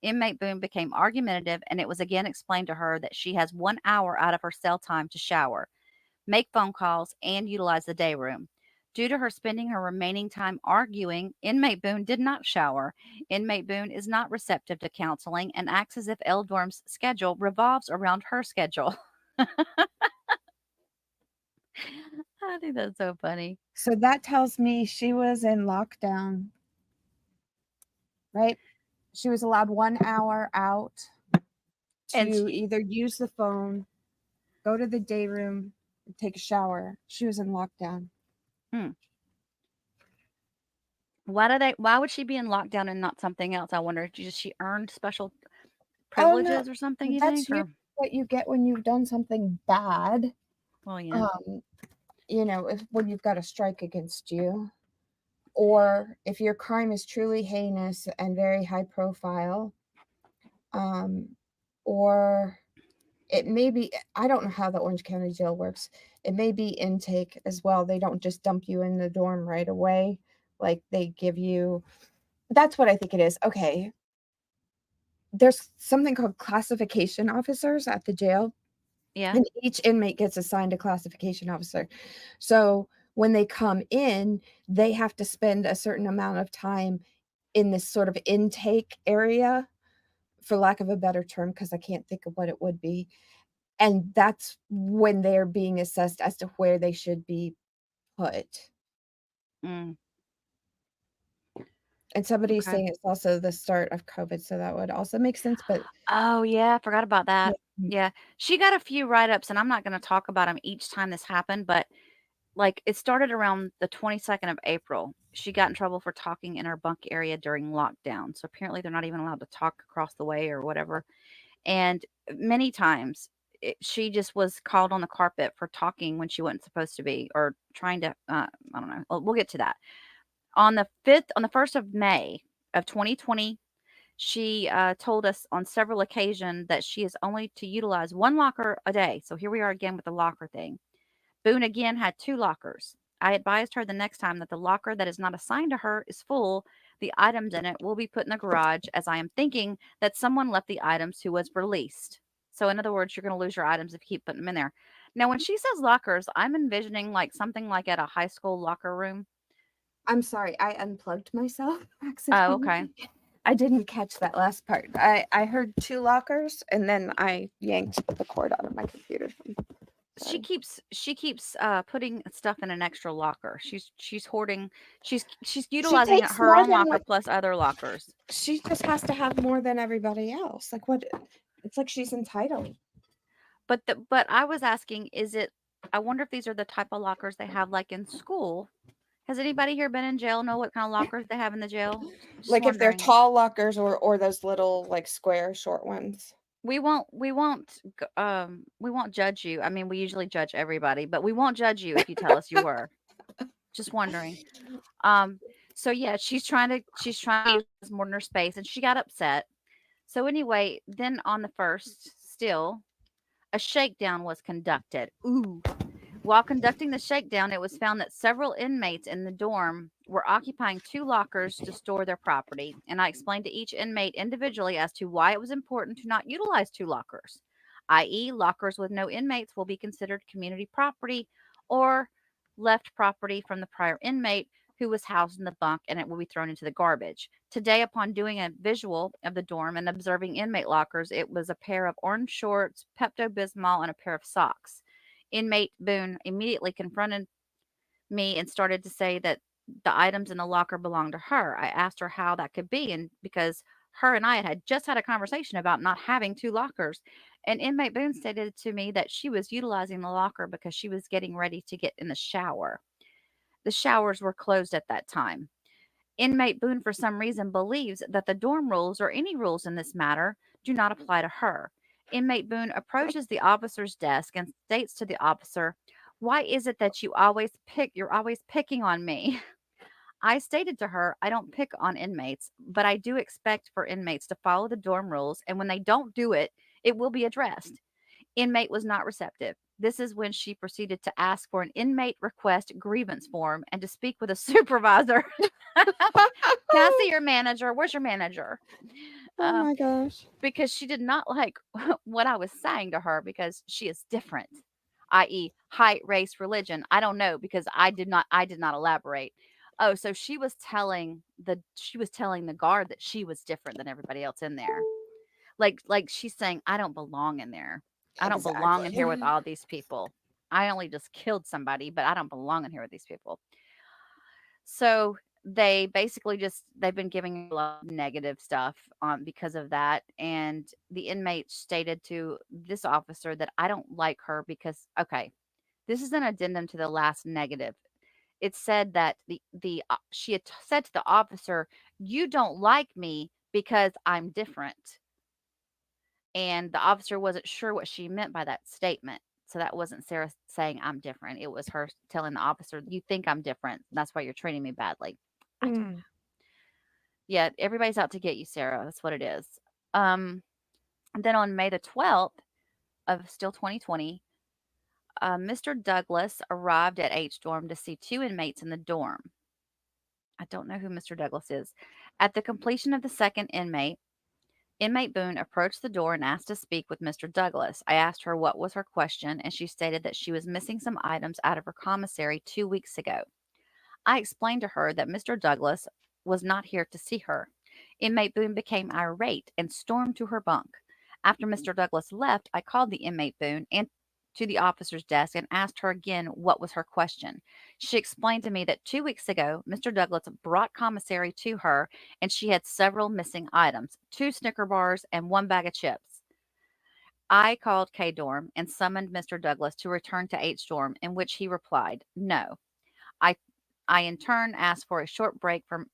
Inmate Boone became argumentative, and it was again explained to her that she has 1 hour out of her cell time to shower, make phone calls, and utilize the day room. Due to her spending her remaining time arguing, inmate Boone did not shower. Inmate Boone is not receptive to counseling and acts as if L Dorm's schedule revolves around her schedule. I think that's so funny. So that tells me she was in lockdown, right? She was allowed 1 hour out to either use the phone, go to the day room, take a shower. She was in lockdown. Why would she be in lockdown and not something else? I wonder. Does she earned special privileges or something? You That's think? Or? what you get when you've done something bad. Well, yeah. When you've got a strike against you, or if your crime is truly heinous and very high profile, or it may be, I don't know how the Orange County Jail works. It may be intake as well. They don't just dump you in the dorm right away. Like they give you, that's what I think it is. Okay. There's something called classification officers at the jail. Yeah. And each inmate gets assigned a classification officer. So when they come in, they have to spend a certain amount of time in this sort of intake area, for lack of a better term, because I can't think of what it would be. And that's when they're being assessed as to where they should be put. And somebody's saying it's also the start of COVID, so that would also make sense. But oh yeah, I forgot about that. Yeah, she got a few write-ups, and I'm not going to talk about them each time this happened, but like it started around the 22nd of April. She got in trouble for talking in her bunk area during lockdown. So apparently they're not even allowed to talk across the way or whatever. And many times she just was called on the carpet for talking when she wasn't supposed to be, or trying to, I don't know. We'll get to that. On the 1st of May of 2020, she told us on several occasions that she is only to utilize one locker a day. So here we are again with the locker thing. Boone again had 2 lockers. I advised her the next time that the locker that is not assigned to her is full. The items in it will be put in the garage, as I am thinking that someone left the items who was released. So in other words, you're going to lose your items if you keep putting them in there. Now, when she says lockers, I'm envisioning like something like at a high school locker room. I'm sorry, I unplugged myself Oh, accidentally. okay. I didn't catch that last part. I heard 2 lockers, and then I yanked the cord out of my computer. She keeps putting stuff in an extra locker. She's hoarding. She's utilizing takes her more own than locker what- plus other lockers. She just has to have more than everybody else. Like what? It's like she's entitled. But I was asking, is it? I wonder if these are the type of lockers they have like in school. Has anybody here been in jail? Know what kind of lockers they have in the jail? Just Like if they're wondering. tall lockers or those little like square short ones. We won't judge you. I mean, we usually judge everybody, but we won't judge you if you tell us you were. Just wondering. So yeah, she's trying to use more than her space, and she got upset. So anyway, then on the 1st, still, a shakedown was conducted. Ooh. While conducting the shakedown, it was found that several inmates in the dorm were occupying 2 lockers to store their property, and I explained to each inmate individually as to why it was important to not utilize 2 lockers, i.e., lockers with no inmates will be considered community property or left property from the prior inmate who was housed in the bunk, and it will be thrown into the garbage. Today, upon doing a visual of the dorm and observing inmate lockers, it was a pair of orange shorts, Pepto-Bismol, and a pair of socks. Inmate Boone immediately confronted me and started to say that the items in the locker belonged to her. I asked her how that could be, and because her and I had just had a conversation about not having 2 lockers, and inmate Boone stated to me that she was utilizing the locker because she was getting ready to get in the shower. The showers were closed at that time. Inmate Boone, for some reason, believes that the dorm rules or any rules in this matter do not apply to her. Inmate Boone approaches the officer's desk and states to the officer, "Why is it that you're always picking on me?" I stated to her, "I don't pick on inmates, but I do expect for inmates to follow the dorm rules, and when they don't do it, it will be addressed." Inmate was not receptive. This is when she proceeded to ask for an inmate request grievance form and to speak with a supervisor. Can I see your manager? Where's your manager? Oh my gosh. Because she did not like what I was saying to her because she is different, i.e., height, race, religion. I don't know because I did not elaborate. Oh, so she was telling the guard that she was different than everybody else in there. Like she's saying, I don't belong in there. I don't belong in here with all these people. I only just killed somebody, but I don't belong in here with these people. So they basically they've been giving a lot of negative stuff because of that. And the inmate stated to this officer that I don't like her because, okay, this is an addendum to the last negative. It said that she had said to the officer, "You don't like me because I'm different." And the officer wasn't sure what she meant by that statement. So that wasn't Sarah saying I'm different. It was her telling the officer, "You think I'm different. That's why you're treating me badly." Yeah, everybody's out to get you, Sarah. That's what it is. And then on May the 12th of still 2020, Mr. Douglas arrived at H dorm to see 2 inmates in the dorm. I don't know who Mr. Douglas is. At the completion of the second inmate Boone approached the door and asked to speak with Mr. Douglas. I asked her what was her question, and she stated that she was missing some items out of her commissary 2 weeks ago. I explained to her that Mr. Douglas was not here to see her. Inmate Boone became irate and stormed to her bunk. After Mr. Douglas left, I called the inmate Boone and to the officer's desk and asked her again what was her question. She explained to me that 2 weeks ago, Mr. Douglas brought commissary to her and she had several missing items, 2 Snicker bars and 1 bag of chips. I called K dorm and summoned Mr. Douglas to return to H dorm, in which he replied, no. I in turn asked for a short break from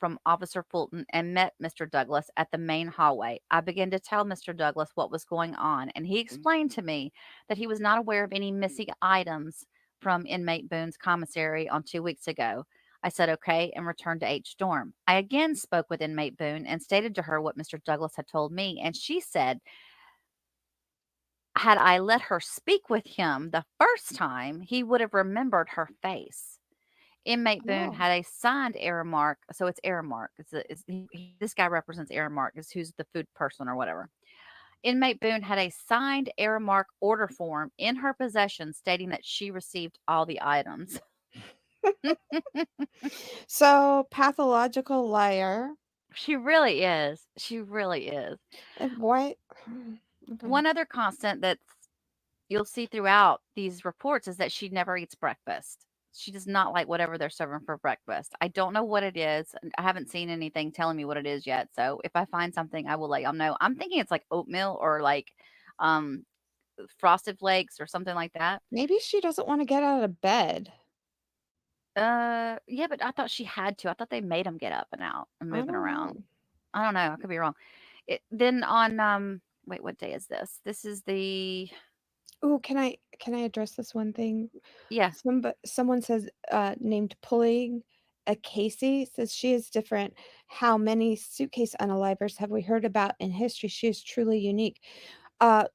from Officer Fulton and met Mr. Douglas at the main hallway. I began to tell Mr. Douglas what was going on, and he explained to me that he was not aware of any missing items from inmate Boone's commissary on 2 weeks ago. I said okay and returned to H dorm. I again spoke with inmate Boone and stated to her what Mr. Douglas had told me, and she said had I let her speak with him the first time, he would have remembered her face. Inmate Boone Oh. had a signed Aramark, so it's Aramark. This guy represents Aramark, is who's the food person or whatever. Inmate Boone had a signed Aramark order form in her possession stating that she received all the items. So, pathological liar. She really is. She really is. And why? Okay. One other constant that you'll see throughout these reports is that she never eats breakfast. She does not like whatever they're serving for breakfast. I don't know what it is. And I haven't seen anything telling me what it is yet. So if I find something, I will let y'all know. I'm thinking it's like oatmeal or like um, frosted flakes or something like that. Maybe she doesn't want to get out of bed. Yeah, but I thought she had to. I thought they made them get up and out and I moving don't around. know. I don't know. I could be wrong. Then on wait, what day is this? This is the Oh, can I address this one thing? yeah. Someone says named Pulling a Casey says she is different. How many suitcase unalivers have we heard about in history? She is truly unique.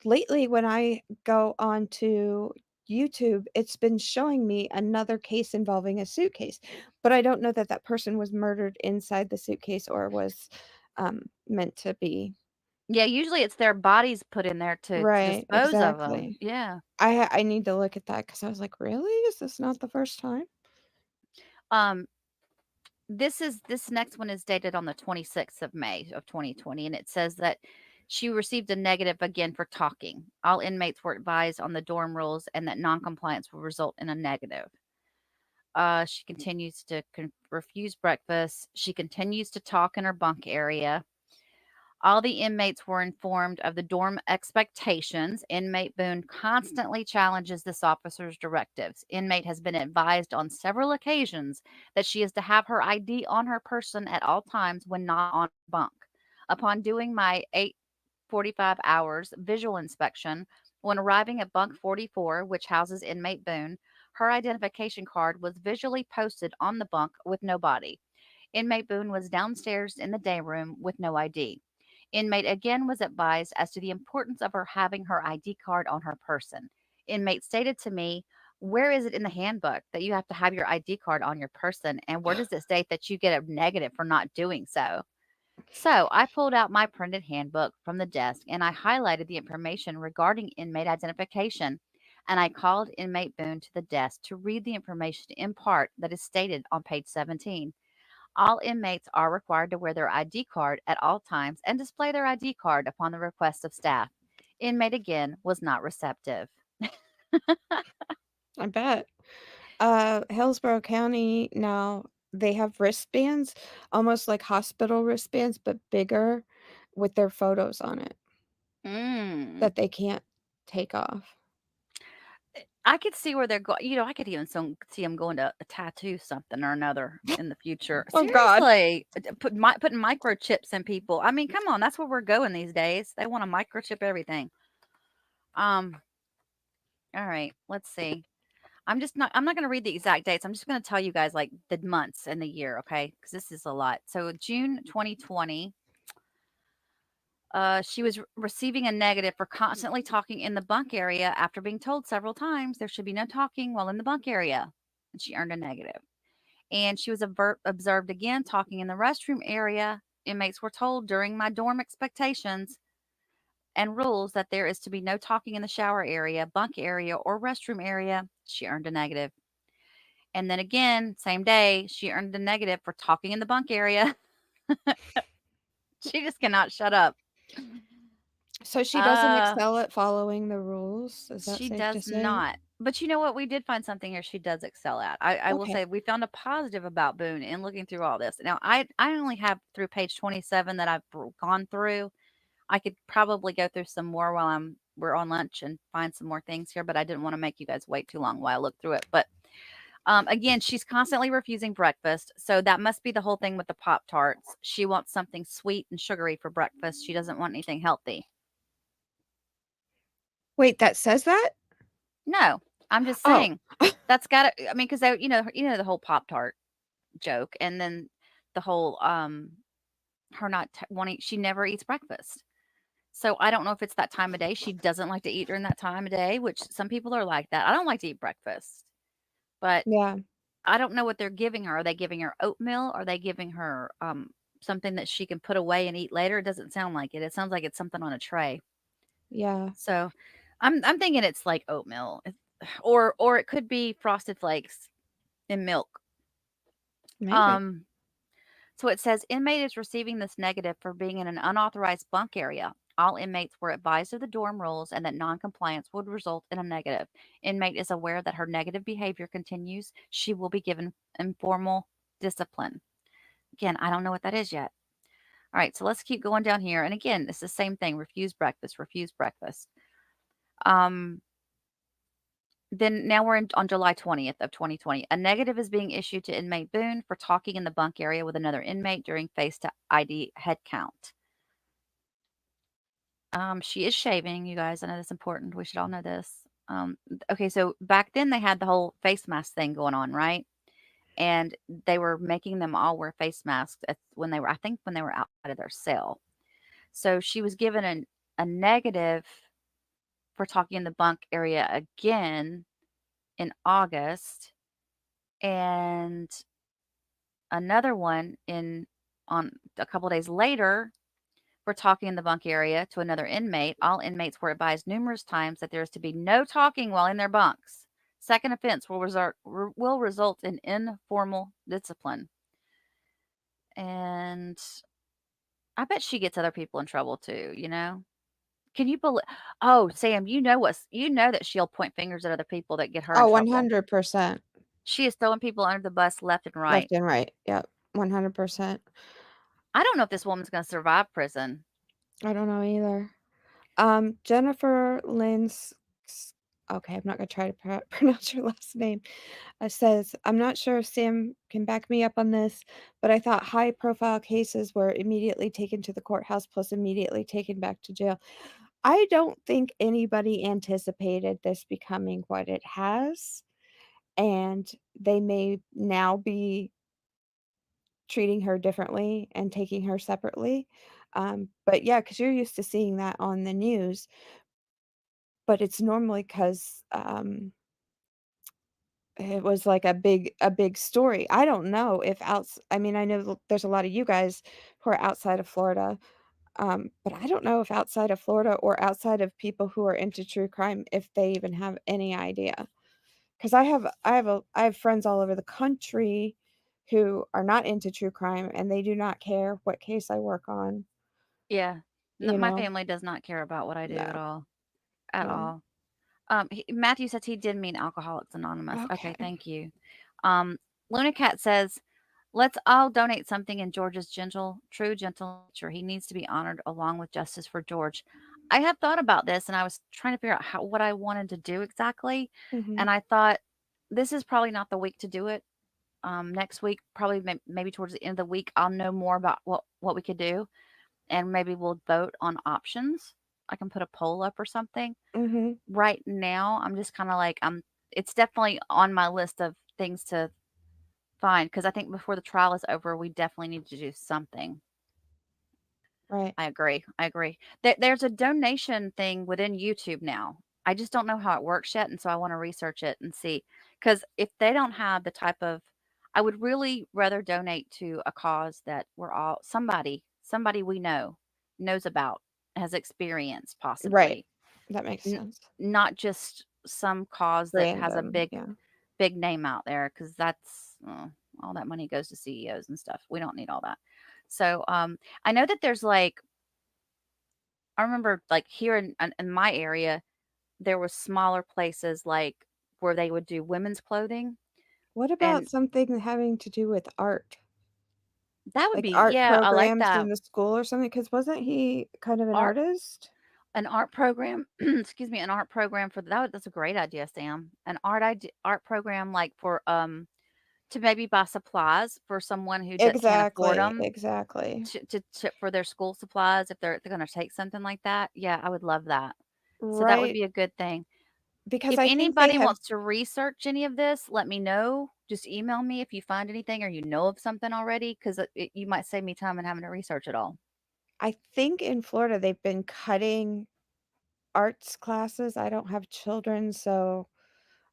Lately, when I go on to YouTube, it's been showing me another case involving a suitcase, but I don't know that that person was murdered inside the suitcase or was meant to be. Yeah, usually it's their bodies put in there to Right, dispose of them. exactly. Yeah. I need to look at that because I was like, really? Is this not the first time? This next one is dated on the 26th of May of 2020, and it says that she received a negative again for talking. All inmates were advised on the dorm rules and that noncompliance will result in a negative. She continues to refuse breakfast. She continues to talk in her bunk area. All the inmates were informed of the dorm expectations. Inmate Boone constantly challenges this officer's directives. Inmate has been advised on several occasions that she is to have her ID on her person at all times when not on bunk. Upon doing my 8:45 hours visual inspection, when arriving at bunk 44, which houses inmate Boone, her identification card was visually posted on the bunk with no body. Inmate Boone was downstairs in the day room with no ID. Inmate again was advised as to the importance of her having her ID card on her person. Inmate stated to me, where is it in the handbook that you have to have your ID card on your person? And where does it state that you get a negative for not doing so? So I pulled out my printed handbook from the desk and I highlighted the information regarding inmate identification. And I called inmate Boone to the desk to read the information in part that is stated on page 17. All inmates are required to wear their ID card at all times and display their ID card upon the request of staff. Inmate again was not receptive. I bet. Hillsborough County now they have wristbands, almost like hospital wristbands, but bigger with their photos on it that they can't take off. I could see where they're going. You know, I could even see them going to tattoo something or another in the future. Oh, God. Seriously, putting microchips in people. I mean, come on, that's where we're going these days. They want to microchip everything. All right, let's see. I'm not going to read the exact dates. I'm just going to tell you guys like the months and the year, okay? Because this is a lot. So June 2020. She was receiving a negative for constantly talking in the bunk area after being told several times there should be no talking while in the bunk area. And she earned a negative. And she was observed again talking in the restroom area. Inmates were told during my dorm expectations and rules that there is to be no talking in the shower area, bunk area, or restroom area. She earned a negative. And then again, same day, she earned a negative for talking in the bunk area. She just cannot shut up. So she doesn't excel at following the rules? Is that She safe to does say? not. But you know what? We did find something here she does excel at. I will Okay. say we found a positive about Boone in looking through all this. Now, I only have through page 27 that I've gone through. I could probably go through some more while we're on lunch and find some more things here, but I didn't want to make you guys wait too long while I look through it. But Again, she's constantly refusing breakfast. So that must be the whole thing with the Pop-Tarts. She wants something sweet and sugary for breakfast. She doesn't want anything healthy. Wait, that says that? No, I'm just Oh. saying that's got to, I mean, because the whole Pop-Tart joke, and then the whole her not wanting, she never eats breakfast. So I don't know if it's that time of day. She doesn't like to eat during that time of day, which some people are like that. I don't like to eat breakfast, but Yeah. I don't know what they're giving her. Are they giving her oatmeal? Are they giving her something that she can put away and eat later? It doesn't sound like it. It sounds like it's something on a tray. Yeah. So I'm thinking it's like oatmeal, or it could be Frosted Flakes in milk. Maybe. So it says inmate is receiving this negative for being in an unauthorized bunk area. All inmates were advised of the dorm rules and that noncompliance would result in a negative. Inmate is aware that her negative behavior continues. She will be given informal discipline. Again, I don't know what that is yet. All right, so let's keep going down here. And again, it's the same thing. Refuse breakfast, refuse breakfast. Then now we're on July 20th of 2020. A negative is being issued to inmate Boone for talking in the bunk area with another inmate during face to ID head count. She is shaving, you guys. I know that's important. We should all know this. Okay, so back then they had the whole face mask thing going on, right? And they were making them all wear face masks when they were outside of their cell. So she was given a negative for talking in the bunk area again in August, and another one on a couple days later for talking in the bunk area to another inmate. All inmates were advised numerous times that there is to be no talking while in their bunks. Second offense will result in informal discipline. And I bet she gets other people in trouble too, Can you believe? Oh, Sam, you know that she'll point fingers at other people that get her in Oh, trouble. 100%. She is throwing people under the bus left and right. Left and right. Yep. 100%. I don't know if this woman's going to survive prison. I don't know either. Jennifer Lynn's. Okay, I'm not going to try to pronounce her last name. Says, I'm not sure if Sam can back me up on this, but I thought high profile cases were immediately taken to the courthouse plus immediately taken back to jail. I don't think anybody anticipated this becoming what it has, and they may now be treating her differently and taking her separately. But yeah, because you're used to seeing that on the news, but it's normally because it was like a big story. I don't know if I mean, I know there's a lot of you guys who are outside of Florida, but I don't know if outside of Florida or outside of people who are into true crime, if they even have any idea. Because I have friends all over the country who are not into true crime, and they do not care what case I work on. Yeah. You My know? family does not care about what I do at No. all. At No. all. Matthew says he did mean Alcoholics Anonymous. Okay, Okay. thank you. Luna Cat says, let's all donate something in George's true gentle nature. He needs to be honored along with justice for George. I have thought about this, and I was trying to figure out what I wanted to do exactly. Mhm. And I thought this is probably not the week to do it. Next week, probably maybe towards the end of the week, I'll know more about what we could do, and maybe we'll vote on options. I can put a poll up or something. Mhm. Right now, I'm just kind of like it's definitely on my list of things to find, because I think before the trial is over, we definitely need to do something. Right. I agree. There's a donation thing within YouTube now. I just don't know how it works yet, and so I want to research it and see. Because if they don't have the type of, I would really rather donate to a cause that somebody we knows about, has experienced Right. possibly. That makes sense. Not just some cause that has a Random, yeah. big name out there, because that's all that money goes to CEOs and stuff. We don't need all that. So I know that there's I remember here in my area, there were smaller places where they would do women's clothing. What about And something having to do with art? that would Like be, art yeah, I like programs that. in the school or something? Because wasn't he kind of an artist? An art program, excuse me, an art program for that. That's a great idea, Sam. An art program like for to maybe buy supplies for someone who can't afford Exactly, them exactly. to for their school supplies if they're going to take something like that. Yeah, I would love that. So that would Right, be a good thing. because If I think they anybody have wants to research any of this, let me know. Just email me if you find anything or you know of something already, because you might save me time and having to research it all. I think in Florida, they've been cutting arts classes. I don't have children, so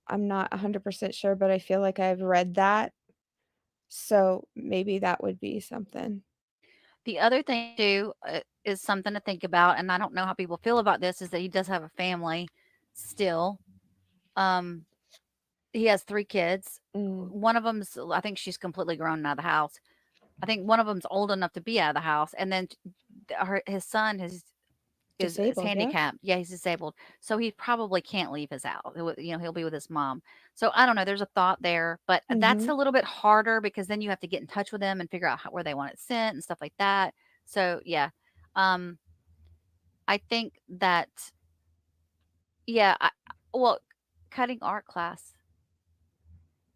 I'm not 100% sure, but I feel like I've read that. So maybe that would be something. The other thing too is something to think about, and I don't know how people feel about this, is that he does have a family still. Um, he has 3 kids. Mm, One of them's, I think she's completely grown out of the house. I think one of them's old enough to be out of the house, and then his son is disabled, yeah? handicapped. Yeah, he's disabled, so he probably can't leave his house. He'll be with his mom. So I don't know. There's a thought there, but that's Mhm. a little bit harder because then you have to get in touch with them and figure out where they want it sent and stuff like that. So yeah, um, I think that yeah. Well, cutting art class.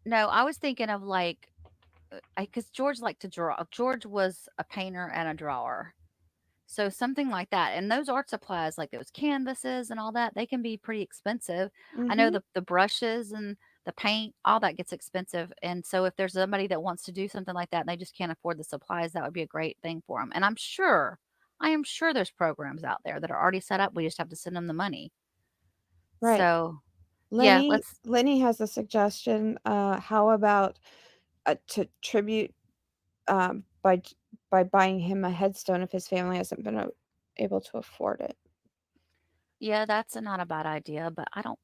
No, I was thinking of like because George liked to draw. George was a painter and a drawer. So something like that. And those art supplies, like those canvases and all that, they can be pretty expensive. I know Mhm. the brushes and the paint, all that gets expensive. And so if there's somebody that wants to do something like that and they just can't afford the supplies, that would be a great thing for them. And I am sure there's programs out there that are already set up. We just have to send them the money. Right. So yeah, Lenny let's Lenny has a suggestion. How about to tribute by buying him a headstone if his family hasn't been able to afford it. yeah, that's not a bad idea, but I don't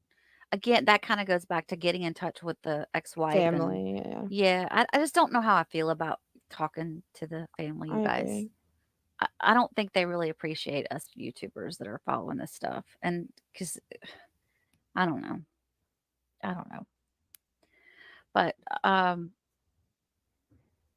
again, that kind of goes back to getting in touch with the ex-wife and Family, yeah. yeah, I just don't know how I feel about talking to the family, you I guys. agree. I don't think they really appreciate us YouTubers that are following this stuff. And because I don't know. I don't know. But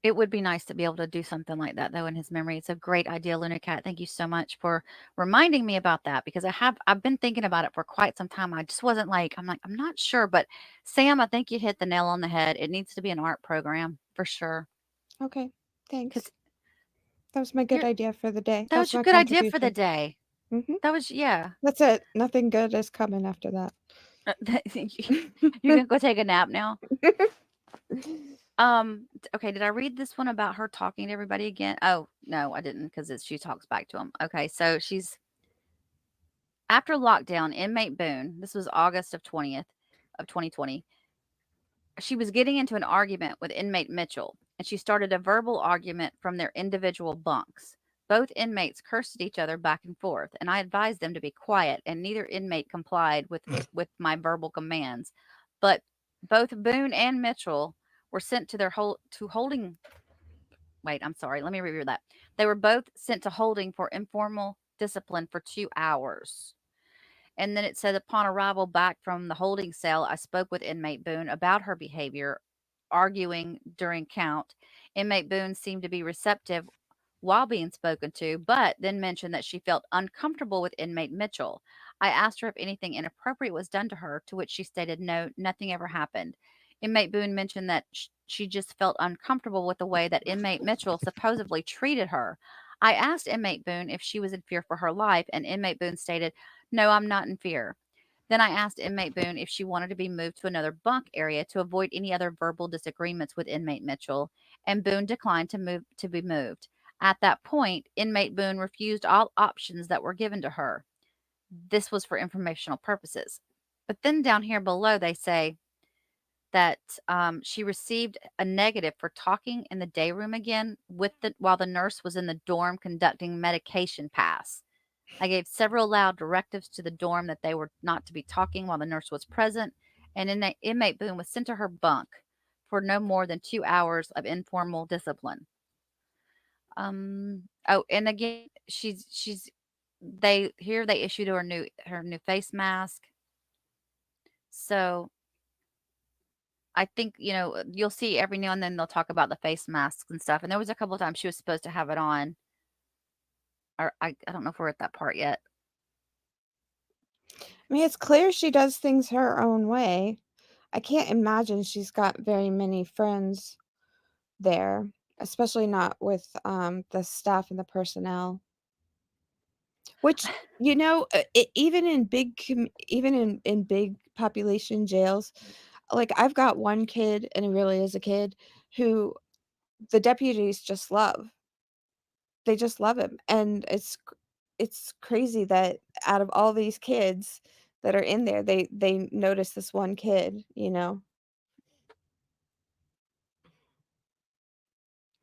it would be nice to be able to do something like that though in his memory. It's a great idea, Luna Cat. Thank you so much for reminding me about that because I've been thinking about it for quite some time. I just wasn't like, I'm not sure. But Sam, I think you hit the nail on the head. It needs to be an art program for sure. Okay, Because thanks. That was my good you're idea for the day. that That's was a my good idea for the contribution. day. Mhm. That was yeah. That's it. Nothing good is coming after that. You can go take a nap now. Okay, did I read this one about her talking to everybody again? Oh, no, I didn't because she talks back to him. Okay, so she's after lockdown, inmate Boone, this was August of 20th of 2020. She was getting into an argument with inmate Mitchell, and she started a verbal argument from their individual bunks. Both inmates cursed at each other back and forth, and I advised them to be quiet, and neither inmate complied with my verbal commands. But both Boone and Mitchell were sent to holding. Wait, I'm sorry. Let me review that. They were both sent to holding for informal discipline for 2 hours. And then it said, upon arrival back from the holding cell, I spoke with inmate Boone about her behavior, arguing during count. Inmate Boone seemed to be receptive while being spoken to, but then mentioned that she felt uncomfortable with inmate Mitchell. I asked her if anything inappropriate was done to her, to which she stated no, nothing ever happened. Inmate Boone mentioned that she just felt uncomfortable with the way that inmate Mitchell supposedly treated her. I asked inmate Boone if she was in fear for her life, and inmate Boone stated, no, I'm not in fear. Then I asked inmate Boone if she wanted to be moved to another bunk area to avoid any other verbal disagreements with inmate Mitchell, and Boone declined to be moved. At that point, inmate Boone refused all options that were given to her. This was for informational purposes. But then down here below, they say that she received a negative for talking in the day room again while the nurse was in the dorm conducting medication pass. I gave several loud directives to the dorm that they were not to be talking while the nurse was present, and inmate Boone was sent to her bunk for no more than 2 hours of informal discipline. Oh, and again, they issued her new face mask. So I think, you'll see every now and then they'll talk about the face masks and stuff. And there was a couple of times she was supposed to have it on. Or I don't know if we're at that part yet. I mean, it's clear she does things her own way. I can't imagine she's got very many friends there, especially not with the staff and the personnel. Which, you know, even in even in big population jails, like I've got one kid, and he really is a kid who the deputies just love. They just love him, and it's crazy that out of all these kids that are in there, they notice this one kid, you know?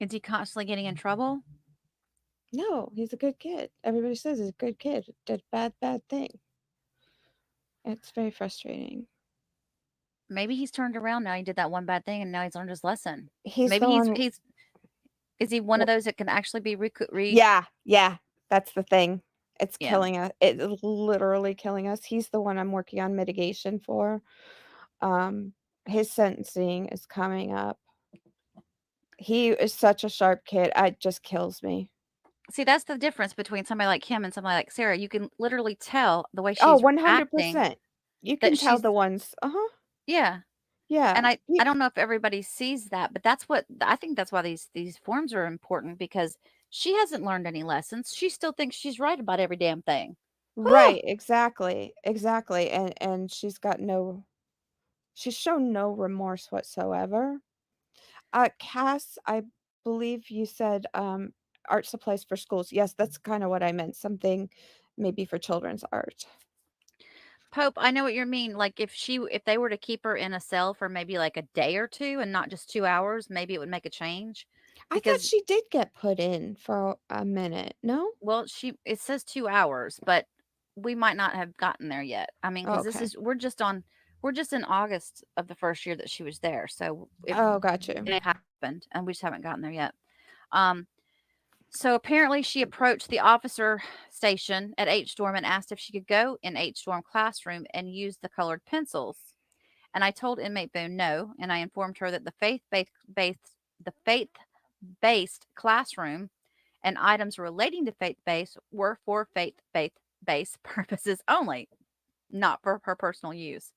Is he constantly getting in trouble? No, he's a good kid. Everybody says he's a good kid. Did bad thing. It's very frustrating. Maybe he's turned around now. He did that one bad thing, and now he's learned his lesson. He's Maybe the one. he's is he one of Well, those that can actually be yeah, that's the thing. It's Yeah. killing us. It's literally killing us. He's the one I'm working on mitigation for. His sentencing is coming up. He is such a sharp kid. It just kills me. See, that's the difference between somebody like him and somebody like Sarah. You can literally tell the way Oh, she's acting 100%. You can that tell she's the ones. Uh-huh. yeah. Yeah. And I don't know if everybody sees that, but that's what I think that's why these forms are important because she hasn't learned any lessons. She still thinks she's right about every damn thing. Right, exactly. Exactly. And she's shown no remorse whatsoever. Cass, I believe you said art supplies for schools. Yes, that's kind of what I meant. Something maybe for children's art. Pope, I know what you mean. Like if they were to keep her in a cell for maybe like a day or two and not just 2 hours, maybe it would make a change. I thought Because she did get put in for a minute. No? well, it says 2 hours, but we might not have gotten there yet. I mean, because Okay. we're just in August of the first year that she was there. So Oh, got you. it happened and we just haven't gotten there yet. So apparently she approached the officer station at H Storm and asked if she could go in H Storm classroom and use the colored pencils. And I told inmate Boone no, and I informed her that the faith-based classroom and items relating to faith-based were for faith-based purposes only, not for her personal use.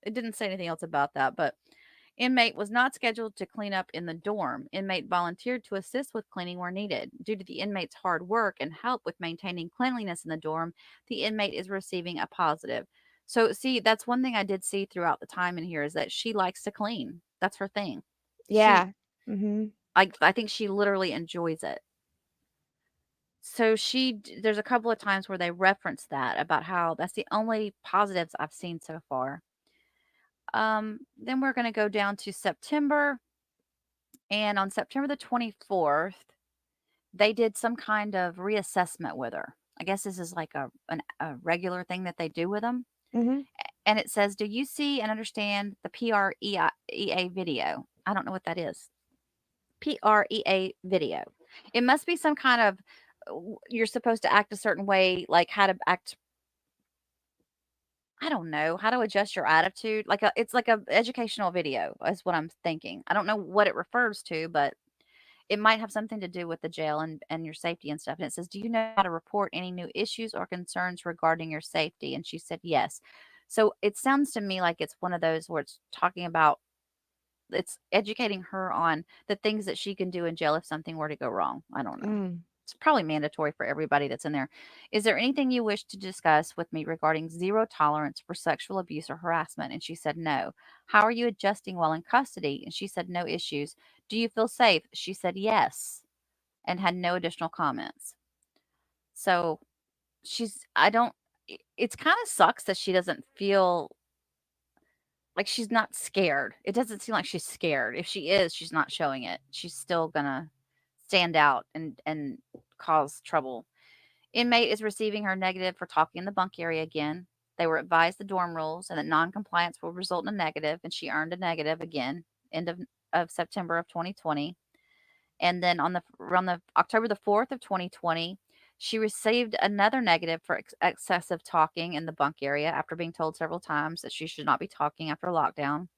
It didn't say anything else about that, but inmate was not scheduled to clean up in the dorm. Inmate volunteered to assist with cleaning where needed. Due to the inmate's hard work and help with maintaining cleanliness in the dorm, the inmate is receiving a positive. So, see, that's one thing I did see throughout the time in here is that she likes to clean. That's her thing. Yeah. Mhm. I think she literally enjoys it. So there's a couple of times where they reference that about how that's the only positives I've seen so far. Then we're going to go down to September. And on September the 24th, they did some kind of reassessment with her. I guess this is like a regular thing that they do with them. Mhm. And it says, do you see and understand the PREA video? I don't know what that is. PREA video. It must be some kind of, you're supposed to act a certain way, like how to act. I don't know how to adjust your attitude. It's like a educational video is what I'm thinking. I don't know what it refers to, but it might have something to do with the jail and your safety and stuff. And it says, do you know how to report any new issues or concerns regarding your safety? And she said, yes. So it sounds to me like it's one of those where it's talking about, it's educating her on the things that she can do in jail if something were to go wrong. I don't know. Mm. It's probably mandatory for everybody that's in there. Is there anything you wish to discuss with me regarding zero tolerance for sexual abuse or harassment? And she said, no. How are you adjusting while in custody? And she said, no issues. Do you feel safe? She said, yes, and had no additional comments. So it's kind of sucks that she doesn't feel like she's not scared. It doesn't seem like she's scared. If she is, she's not showing it. She's still gonna stand out and cause trouble. Inmate is receiving her negative for talking in the bunk area again. They were advised the dorm rules and that non-compliance will result in a negative, and she earned a negative again, end of September of 2020. And then on the October the 4th of 2020, she received another negative for excessive talking in the bunk area after being told several times that she should not be talking after lockdown.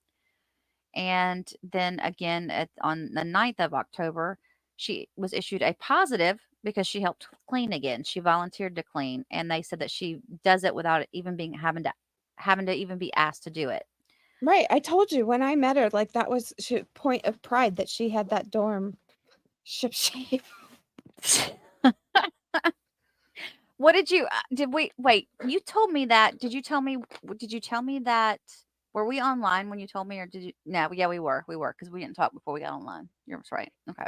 And then again on the 9th of October, she was issued a positive because she helped clean again. She volunteered to clean, and they said that she does it without even having to having to even be asked to do it. Right. I told you when I met her, like that was point of pride that she had that dorm ship shape. What did you wait, you told me that. Did you tell me that were we online when you told me, or did you? No, yeah, we were because we didn't talk before we got online. You're right. Okay.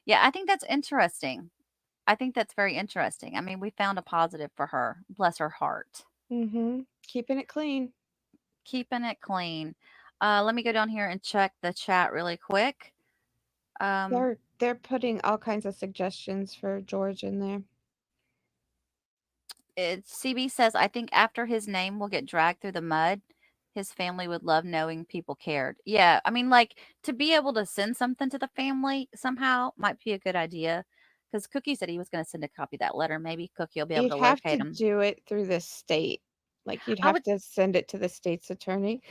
Yeah, I think that's interesting. I think that's very interesting. I mean, we found a positive for her. Bless her heart. Mm-hmm. Keeping it clean. Keeping it clean. Let me go down here and check the chat really quick. They're putting all kinds of suggestions for George in there. CB says, I think after his name will get dragged through the mud, his family would love knowing people cared. Yeah, I mean, like, to be able to send something to the family somehow might be a good idea. Because Cookie said he was going to send a copy of that letter. Maybe Cookie will be able You'd to have locate to him. do it through the state. Like you'd I have would, to send it to the state's attorney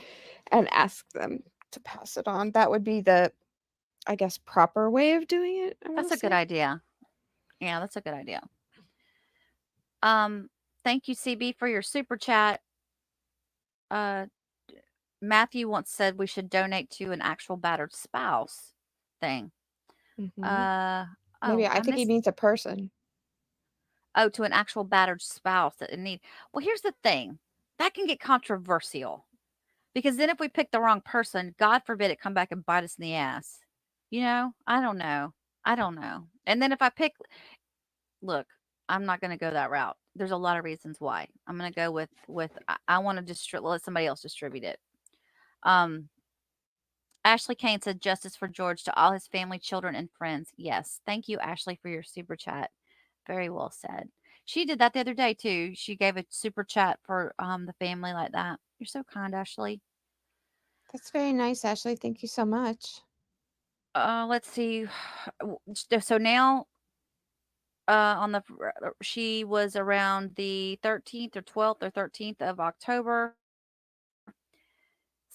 and ask them to pass it on. That would be the, I guess, proper way of doing it. that's a good idea. Yeah, that's a good idea. Thank you, CB, for your super chat. Matthew once said we should donate to an actual battered spouse thing. Maybe I I think he missed. means a person. Oh, to an actual battered spouse that in need. Well, here's the thing. That can get controversial. Because then if we pick the wrong person, God forbid it come back and bite us in the ass. You know? I don't know. And then if I pick, look, I'm not going to go that route. There's a lot of reasons why. I'm going to go with I want to let somebody else distribute it. Ashley Kane said justice for George to all his family, children, and friends. Yes. Thank you, Ashley, for your super chat. Very well said. She did that the other day too. She gave a super chat for the family like that. You're so kind, Ashley. That's very nice, Ashley. Thank you so much. Let's see. So now she was around the 13th or 12th or 13th of October.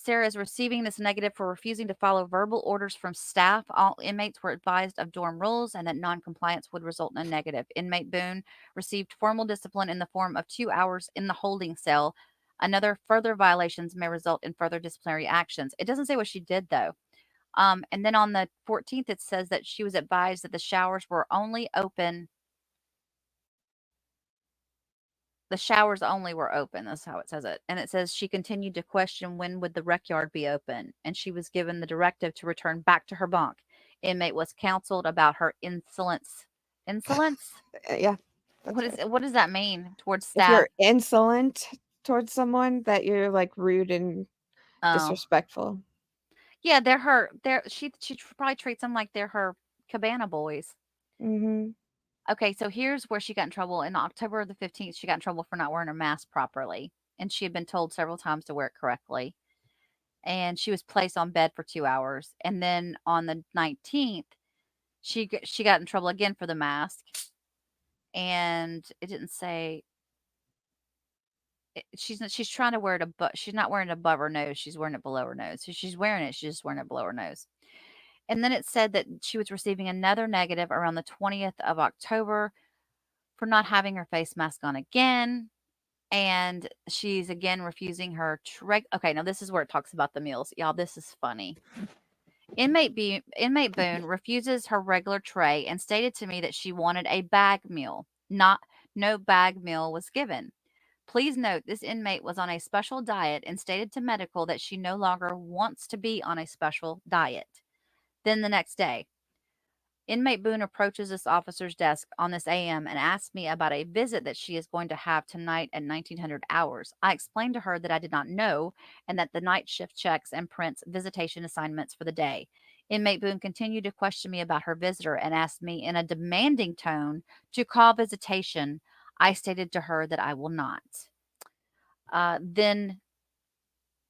Sarah is receiving this negative for refusing to follow verbal orders from staff. All inmates were advised of dorm rules and that noncompliance would result in a negative. Inmate Boone received formal discipline in the form of 2 hours in the holding cell. Further violations may result in further disciplinary actions. It doesn't say what she did though. And then on the 14th, it says that she was advised that the showers were only open. The showers only were open. That's how it says it. And it says she continued to question when would the rec yard be open. And she was given the directive to return back to her bunk. Inmate was counseled about her insolence. Insolence? Yeah. What does that mean towards If staff? you're insolent towards someone, that you're like rude and disrespectful. Yeah, she probably treats them like they're her cabana boys. Mm-hmm. Okay, so here's where she got in trouble. In October the 15th, she got in trouble for not wearing her mask properly. And she had been told several times to wear it correctly. And she was placed on bed for 2 hours. And then on the 19th, she got in trouble again for the mask. And it didn't say she's trying to wear it she's not wearing it above her nose, she's wearing it below her nose. So she's wearing it, she's just wearing it below her nose. And then it said that she was receiving another negative around the 20th of October for not having her face mask on again. And she's again refusing her okay, now this is where it talks about the meals. Y'all, this is funny. Inmate Boone refuses her regular tray and stated to me that she wanted a bag meal. No bag meal was given. Please note this inmate was on a special diet and stated to medical that she no longer wants to be on a special diet. Then the next day, Inmate Boone approaches this officer's desk on this AM and asks me about a visit that she is going to have tonight at 1900 hours. I explained to her that I did not know and that the night shift checks and prints visitation assignments for the day. Inmate Boone continued to question me about her visitor and asked me in a demanding tone to call visitation. I stated to her that I will not. Then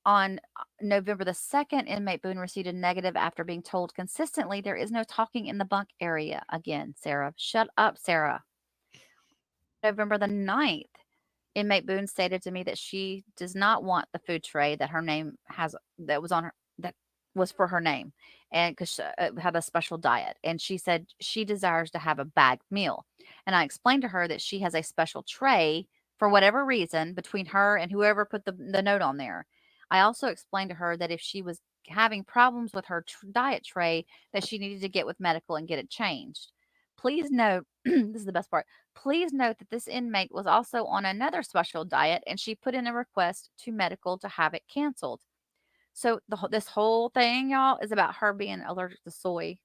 on November the 2nd, Inmate Boone received a negative after being told consistently there is no talking in the bunk area. Again, Sarah. Shut up, Sarah. November the 9th, Inmate Boone stated to me that she does not want the food tray that her name has, that was for her name, and because she had a special diet. And she said she desires to have a bagged meal. And I explained to her that she has a special tray for whatever reason between her and whoever put the note on there. I also explained to her that if she was having problems with her diet tray, that she needed to get with medical and get it changed. Please note, this is the best part. Please note that this inmate was also on another special diet and she put in a request to medical to have it canceled. So this whole thing, y'all, is about her being allergic to soy.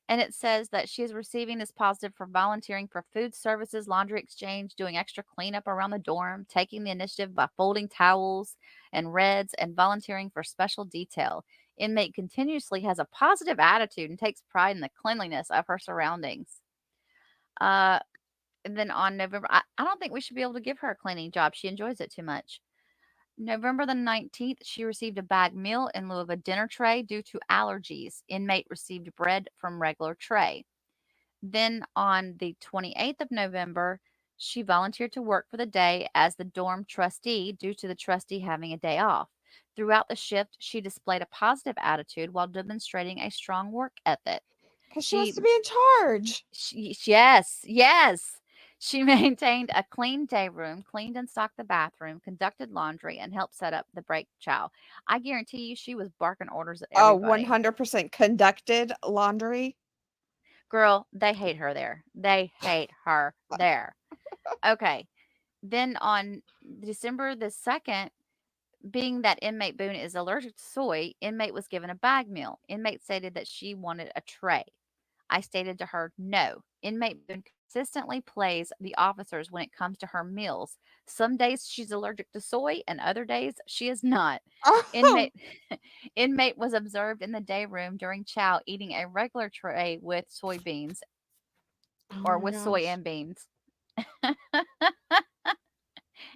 And it says that she is receiving this positive for volunteering for food services, laundry exchange, doing extra cleanup around the dorm, taking the initiative by folding towels and reds, and volunteering for special detail. Inmate continuously has a positive attitude and takes pride in the cleanliness of her surroundings. And then on November, I don't think we should be able to give her a cleaning job. She enjoys it too much. November the 19th, she received a bag meal in lieu of a dinner tray due to allergies. Inmate received bread from regular tray. Then on the 28th of November, she volunteered to work for the day as the dorm trustee due to the trustee having a day off. Throughout the shift, she displayed a positive attitude while demonstrating a strong work ethic. Because she wants to be in charge. Yes. She maintained a clean day room, cleaned and stocked the bathroom, conducted laundry, and helped set up the break chow. I guarantee you she was barking orders at Oh, everybody. 100% conducted laundry. Girl, they hate her there. They hate her there. Okay. Then on December the 2nd, being that inmate Boone is allergic to soy, inmate was given a bag meal. Inmate stated that she wanted a tray. I stated to her, no. Inmate Boone consistently plays the officers when it comes to her meals. Some days she's allergic to soy and other days she is not. Oh, Inmate was observed in the day room during chow eating a regular tray with soybeans or my with soy gosh. and beans.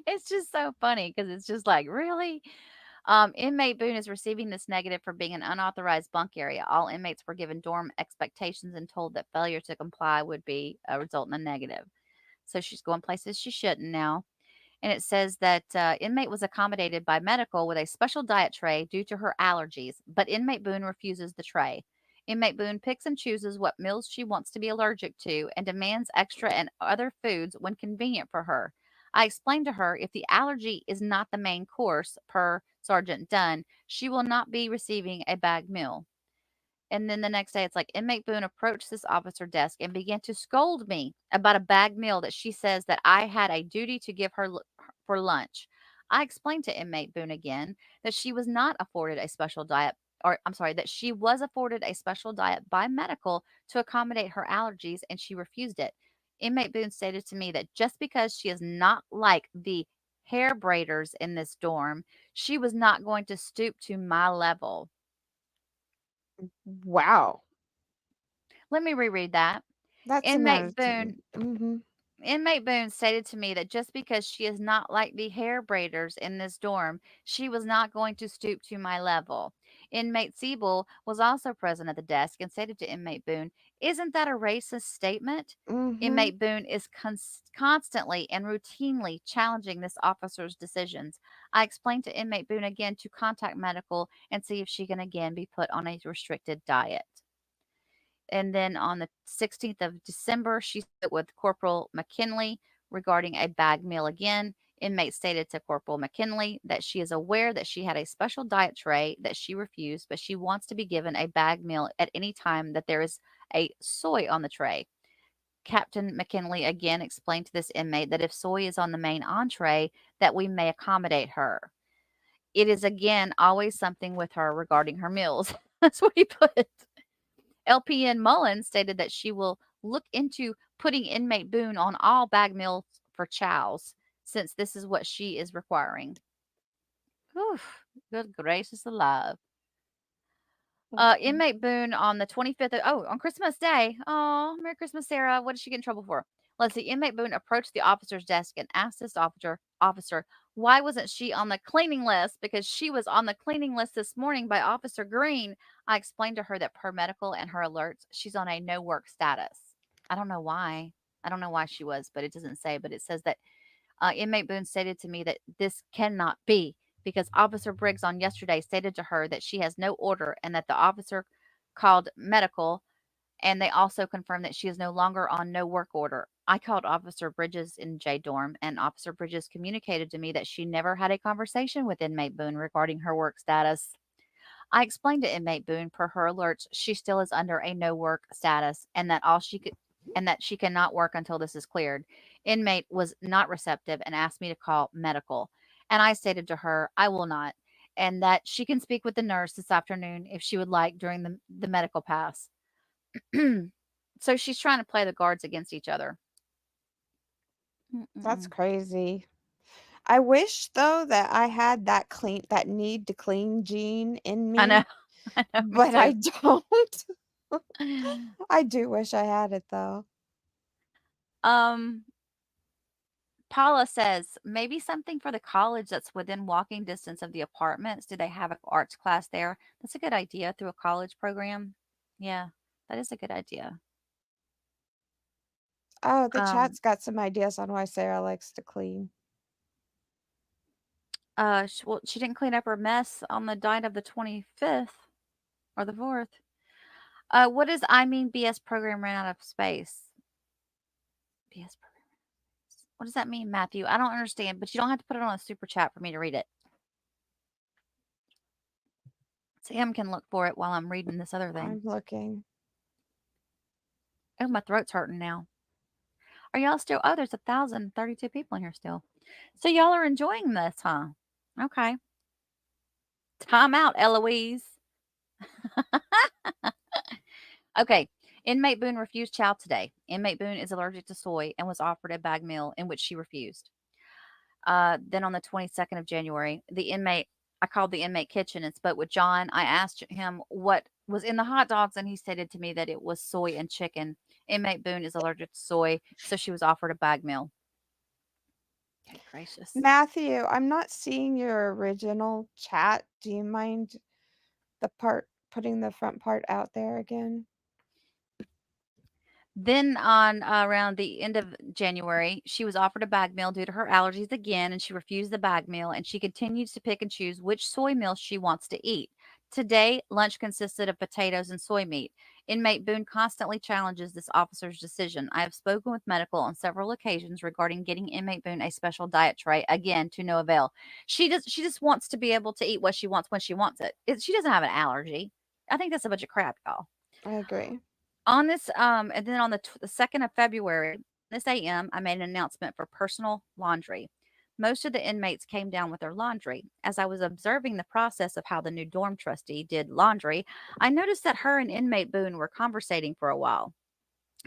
It's just so funny because it's just like, really? Inmate Boone is receiving this negative for being an unauthorized bunk area. All inmates were given dorm expectations and told that failure to comply would be a result in a negative. So she's going places she shouldn't now. And it says that inmate was accommodated by medical with a special diet tray due to her allergies, but inmate Boone refuses the tray. Inmate Boone picks and chooses what meals she wants to be allergic to and demands extra and other foods when convenient for her. I explained to her if the allergy is not the main course, per Sergeant Dunn, she will not be receiving a bag meal. And then the next day, it's like inmate Boone approached this officer desk and began to scold me about a bag meal that she says that I had a duty to give her for lunch. I explained to inmate Boone again that she was not afforded a special diet, or I'm sorry, that she was afforded a special diet by medical to accommodate her allergies, and she refused it. Inmate Boone stated to me that just because she is not like the hair braiders in this dorm, she was not going to stoop to my level. Wow. Let me reread that. That's an Inmate attitude. Boone Inmate Boone stated to me that just because she is not like the hair braiders in this dorm, she was not going to stoop to my level. Inmate Siebel was also present at the desk and stated to Inmate Boone, "Isn't that a racist statement?" Inmate Boone is constantly and routinely challenging this officer's decisions. I explained to Inmate Boone again to contact medical and see if she can again be put on a restricted diet. And then on the 16th of December, she spoke with Corporal McKinley regarding a bag meal again. Inmate stated to Corporal McKinley that she is aware that she had a special diet tray that she refused, but she wants to be given a bag meal at any time that there is a soy on the tray. Captain McKinley again explained to this inmate that if soy is on the main entree, that we may accommodate her. It is again always something with her regarding her meals. That's what he put. LPN Mullen stated that she will look into putting inmate Boone on all bag meals for chows, since this is what she is requiring. Whew, good gracious alive. Inmate Boone on the 25th, on Christmas Day. Oh, Merry Christmas, Sarah. What did she get in trouble for? Let's see. Inmate Boone approached the officer's desk and asked this officer, why wasn't she on the cleaning list? Because she was on the cleaning list this morning by Officer Green. I explained to her that per medical and her alerts, she's on a no work status. I don't know why. I don't know why she was, but it doesn't say. But it says that inmate Boone stated to me that this cannot be, because Officer Briggs on yesterday stated to her that she has no order and that the officer called medical, and they also confirmed that she is no longer on no work order. I called Officer Bridges in J Dorm, and Officer Bridges communicated to me that she never had a conversation with inmate Boone regarding her work status. I explained to inmate Boone, per her alerts, she still is under a no work status, and that she cannot work until this is cleared. Inmate was not receptive and asked me to call medical, and I stated to her I will not, and that she can speak with the nurse this afternoon if she would like during the medical pass. So she's trying to play the guards against each other. That's Mm-mm-mm. crazy. I wish though that I had that need to clean gene in I know. me, I know, me but I too. don't. I do wish I had it though. Paula says maybe something for the college that's within walking distance of the apartments. Do they have an arts class there? That's a good idea through a college program. Yeah, that is a good idea. Oh, the Um, chat's got some ideas on why Sarah likes to clean. well, she didn't clean up her mess on the night of the 25th or the 4th. What does I mean BS program ran out of space? BS program. What does that mean, Matthew? I don't understand, but you don't have to put it on a super chat for me to read it. Sam can look for it while I'm reading this other thing. I'm looking. Oh, my throat's hurting now. Are y'all still? Oh, there's 1,032 people in here still. So y'all are enjoying this, huh? Okay. Time out, Eloise. Okay. Inmate Boone refused chow today. Inmate Boone is allergic to soy and was offered a bag meal in which she refused. Then on the 22nd of January, I called the inmate kitchen and spoke with John. I asked him what was in the hot dogs, and he stated to me that it was soy and chicken. Inmate Boone is allergic to soy, so she was offered a bag meal. Okay, gracious. Matthew, I'm not seeing your original chat. Do you mind putting the front part out there again? Then on around the end of January, she was offered a bag meal due to her allergies again, and she refused the bag meal, and she continues to pick and choose which soy meal she wants to eat. Today, lunch consisted of potatoes and soy meat. Inmate Boone constantly challenges this officer's decision. I have spoken with medical on several occasions regarding getting inmate Boone a special diet tray, again to no avail. She just wants to be able to eat what she wants when she wants it. She doesn't have an allergy. I think that's a bunch of crap, y'all. I agree. On this, and then on the 2nd of February, this AM, I made an announcement for personal laundry. Most of the inmates came down with their laundry. As I was observing the process of how the new dorm trustee did laundry, I noticed that her and inmate Boone were conversating for a while.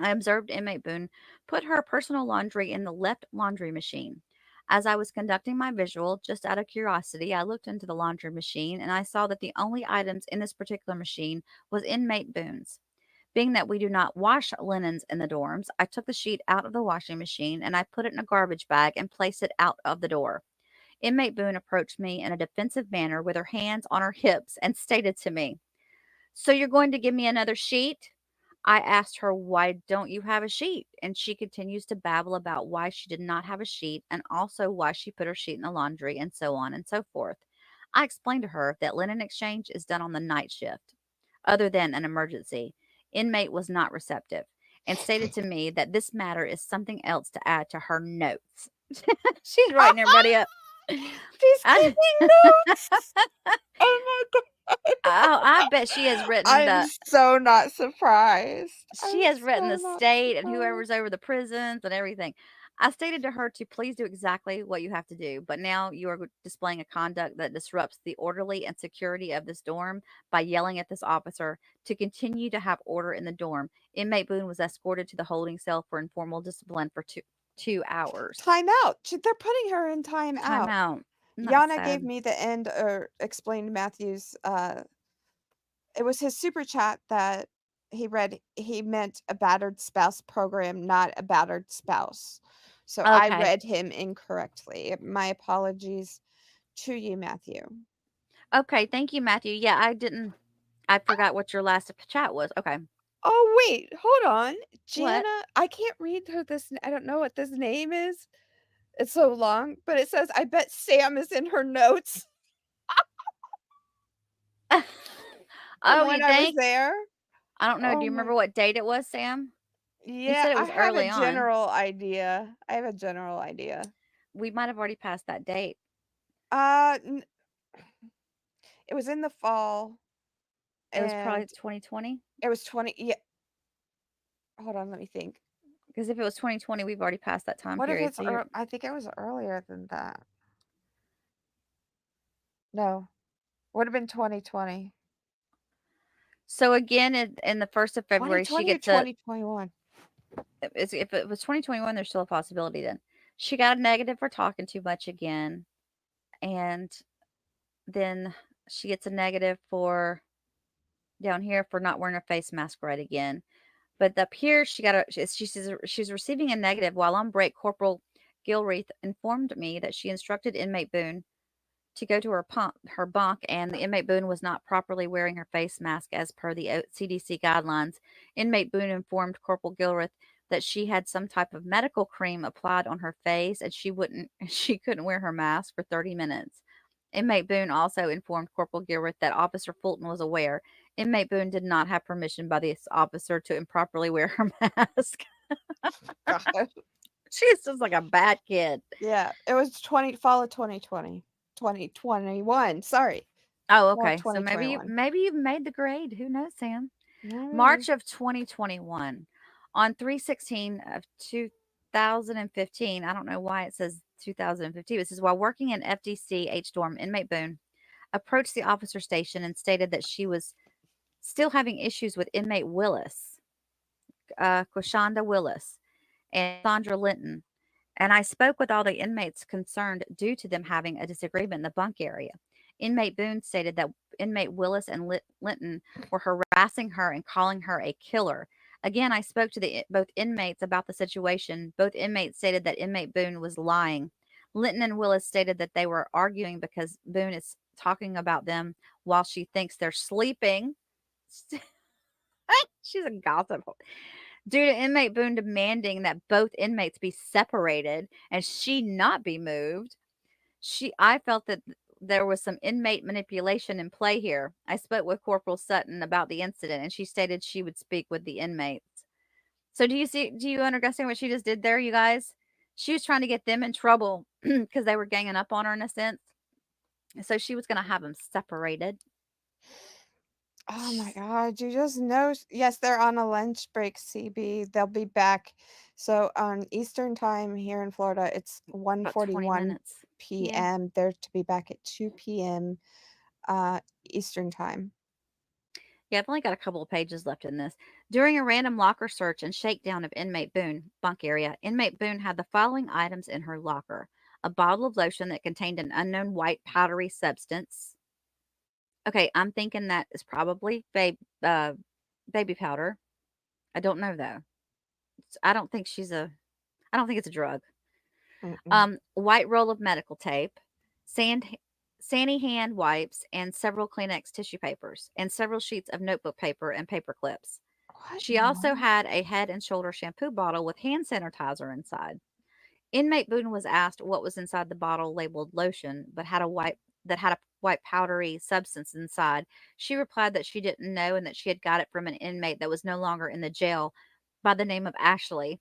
I observed inmate Boone put her personal laundry in the left laundry machine. As I was conducting my visual, just out of curiosity, I looked into the laundry machine and I saw that the only items in this particular machine was inmate Boone's. Being that we do not wash linens in the dorms, I took the sheet out of the washing machine and I put it in a garbage bag and placed it out of the door. Inmate Boone approached me in a defensive manner with her hands on her hips and stated to me, "So you're going to give me another sheet?" I asked her, "Why don't you have a sheet?" And she continues to babble about why she did not have a sheet and also why she put her sheet in the laundry and so on and so forth. I explained to her that linen exchange is done on the night shift, other than an emergency. Inmate was not receptive and stated to me that this matter is something else to add to her notes. She's writing everybody up. She's keeping notes. Oh my god. Oh, I bet she has written I'm so not surprised. She has written the not state and surprised. whoever's over the prisons and everything. I stated to her to please do exactly what you have to do, but now you are displaying a conduct that disrupts the orderly and security of this dorm by yelling at this officer to continue to have order in the dorm. Inmate Boone was escorted to the holding cell for informal discipline for two hours. Time out. They're putting her in time out. Time out. Yana gave me the end or explained Matthew's it was his super chat that he read. He meant a battered spouse program, not a battered spouse. So I Okay. read him incorrectly. My apologies to you, Matthew. Okay, thank you, Matthew. Yeah, I forgot what your last chat was. Okay. Oh wait, hold on. What? Jana, I can't read her I don't know what this name is. It's so long, but it says, I bet Sam is in her notes. Oh, when you I was think? there. I don't know. Oh Do you my- remember what date it was, Sam? You Yeah, said it I was have a early on. general idea. I have a general idea. We might have already passed that date. N It was in the fall, It was probably and 2020. it was 20 yeah. Hold on, let me think. Because if it was 2020, we've already passed that time What if period. it's So you're I think it was earlier than that. No. Would have been 2020. so again in the 1st of February, she 2020 or gets a 2021? if it was 2021, there's still a possibility then. She got a negative for talking too much again, and then she gets a negative for down here for not wearing her face mask right again. But up here, she says she's receiving a negative. While on break, Corporal Gilreath informed me that she instructed inmate Boone to go to her bunk, and the inmate Boone was not properly wearing her face mask as per the CDC guidelines. Inmate Boone informed Corporal Gilreath that she had some type of medical cream applied on her face, and she couldn't wear her mask for 30 minutes. Inmate Boone also informed Corporal Gilreath that Officer Fulton was aware. Inmate Boone did not have permission by this officer to improperly wear her mask. God. She's just like a bad kid. Yeah, it was fall of 2020. 2021, sorry. Oh, Fall of okay. So maybe 2021. you've made the grade. Who knows, Sam? Maybe. March of 2021. On 3/16 of 2015, I don't know why it says 2015. It says, while working in FDC H dorm, inmate Boone approached the officer station and stated that she was still having issues with inmate Willis, Quashonda Willis, and Sandra Linton. And I spoke with all the inmates concerned due to them having a disagreement in the bunk area. Inmate Boone stated that inmate Willis and Linton were harassing her and calling her a killer. Again, I spoke to both inmates about the situation. Both inmates stated that inmate Boone was lying. Linton and Willis stated that they were arguing because Boone is talking about them while she thinks they're sleeping. She's a gossip. Due to inmate Boone demanding that both inmates be separated and she not be moved, I felt that there was some inmate manipulation in play here. I spoke with Corporal Sutton about the incident, and she stated she would speak with the inmates. So do you understand what she just did there, you guys? She was trying to get them in trouble because they were ganging up on her in a sense. So she was going to have them separated. Oh my God, you just know. Yes, they're on a lunch break, CB. They'll be back. So on Eastern time here in Florida, it's About 20 1:41 minutes. p.m. They're to be back at 2 p.m. Eastern time. Yeah, I've only got a couple of pages left in this. During a random locker search and shakedown of inmate Boone bunk area, inmate Boone had the following items in her locker: a bottle of lotion that contained an unknown white powdery substance. Okay, I'm thinking that is probably baby powder. I don't know though. I don't think it's a drug. White roll of medical tape, Sandy hand wipes, and several Kleenex tissue papers, and several sheets of notebook paper and paper clips. She also had a Head and Shoulder shampoo bottle with hand sanitizer inside. Inmate Boone was asked what was inside the bottle labeled lotion, but had a white powdery substance inside. She replied that she didn't know and that she had got it from an inmate that was no longer in the jail by the name of Ashley.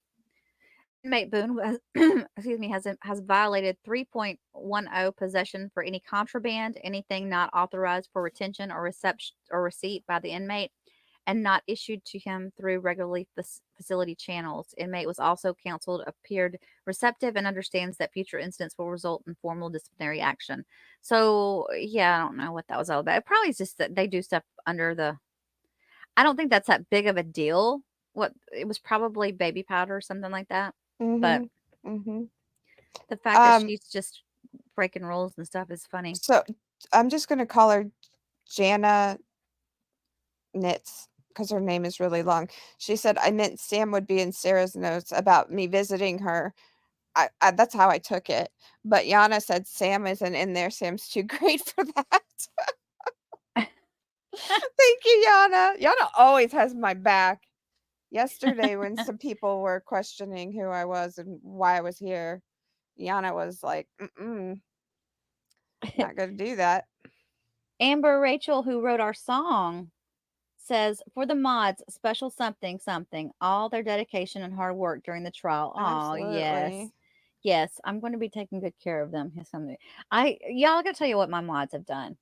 Inmate Boone was, has violated 3.10 possession for any contraband, anything not authorized for retention or reception or receipt by the inmate, and not issued to him through regularly facility channels. Inmate was also counseled, appeared receptive, and understands that future incidents will result in formal disciplinary action. So, yeah, I don't know what that was all about. It probably is just that they do stuff under the. I don't think that's that big of a deal. It was probably baby powder or something like that. But the fact that she's just breaking rules and stuff is funny. So I'm just gonna call her Jana Knits because her name is really long. She said, I meant Sam would be in Sarah's notes about me visiting her. I that's how I took it. But Yana said Sam isn't in there. Sam's too great for that. Thank you, Yana. Yana always has my back. Yesterday, when some people were questioning who I was and why I was here, Yana was like, not gonna do that. Amber Rachel, who wrote our song, says, for the mods, special something, something, all their dedication and hard work during the trial. Oh, yes. Absolutely. Yes, I'm going to be taking good care of them. Y'all, I got to tell you what my mods have done.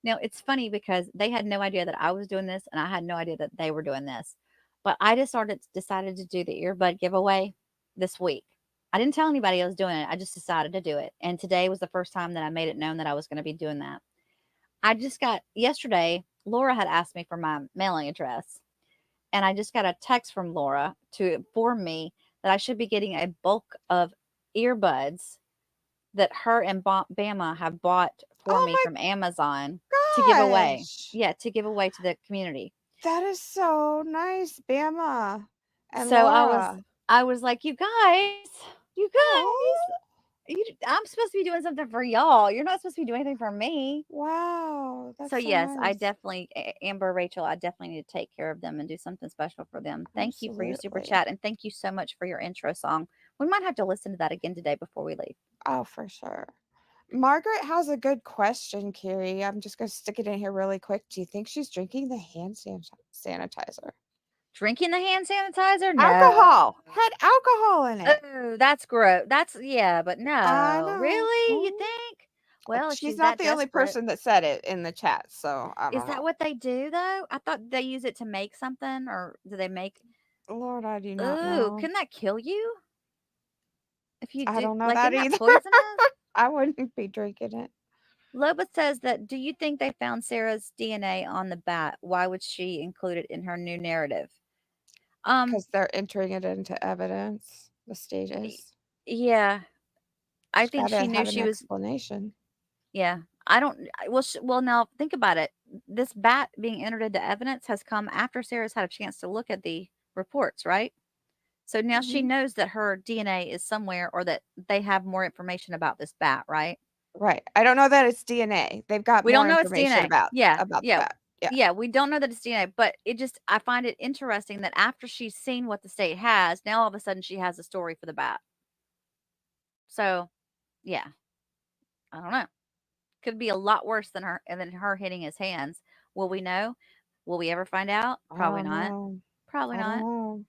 Now, it's funny because they had no idea that I was doing this, and I had no idea that they were doing this. But I just decided to do the earbud giveaway this week. I didn't tell anybody I was doing it. I just decided to do it. And today was the first time that I made it known that I was going to be doing that. I just got, yesterday, Laura had asked me for my mailing address. And I just got a text from Laura to inform me that I should be getting a bulk of earbuds that her and Bama have bought for me from Amazon to give away. Gosh. Yeah, to give away to the community. That is so nice, Bama and So Laura. I was like, you guys, I'm supposed to be doing something for y'all. You're not supposed to be doing anything for me. Wow. That's So so yes, I nice. definitely, Amber, Rachel, I definitely need to take care of them and do something special for them. Thank you for your super Absolutely. chat, and thank you so much for your intro song. We might have to listen to that again today before we leave. Oh, for sure. Margaret has a good question, Kerry. I'm just going to stick it in here really quick. Do you think she's drinking the hand sanitizer? Drinking the hand sanitizer? No. Alcohol. Had alcohol in it. Oh, that's gross. Yeah, but I no. know. Really? You Mhm. think? Well, if She's she's not that the only desperate. person that said it in the chat, so I Is don't that know. what they do though? I thought they use it to make something, or do they make? Lord, I do not Ooh, know. can that kill you? If you I do, don't know like, that isn't that either. poisonous? I wouldn't be drinking it. Loba says that, do you think they found Sarah's DNA on the bat? Why would she include it in her new narrative? Because they're entering it into evidence, the stages. Yeah. I She's think gotta she knew have an she was, explanation. yeah. I don't, well, now think about it. This bat being entered into evidence has come after Sarah's had a chance to look at the reports, right? So now she Mhm. knows that her DNA is somewhere, or that they have more information about this bat, right? Right. I don't know that it's DNA. They've got We don't more know it's information DNA. about Yeah, the yeah, bat. Yeah. yeah. We don't know that it's DNA, but I find it interesting that after she's seen what the state has, now all of a sudden she has a story for the bat. So, yeah, I don't know. Could be a lot worse than her hitting his hands. Will we know? Will we ever find out? I Probably don't not. know. Probably I don't not. know.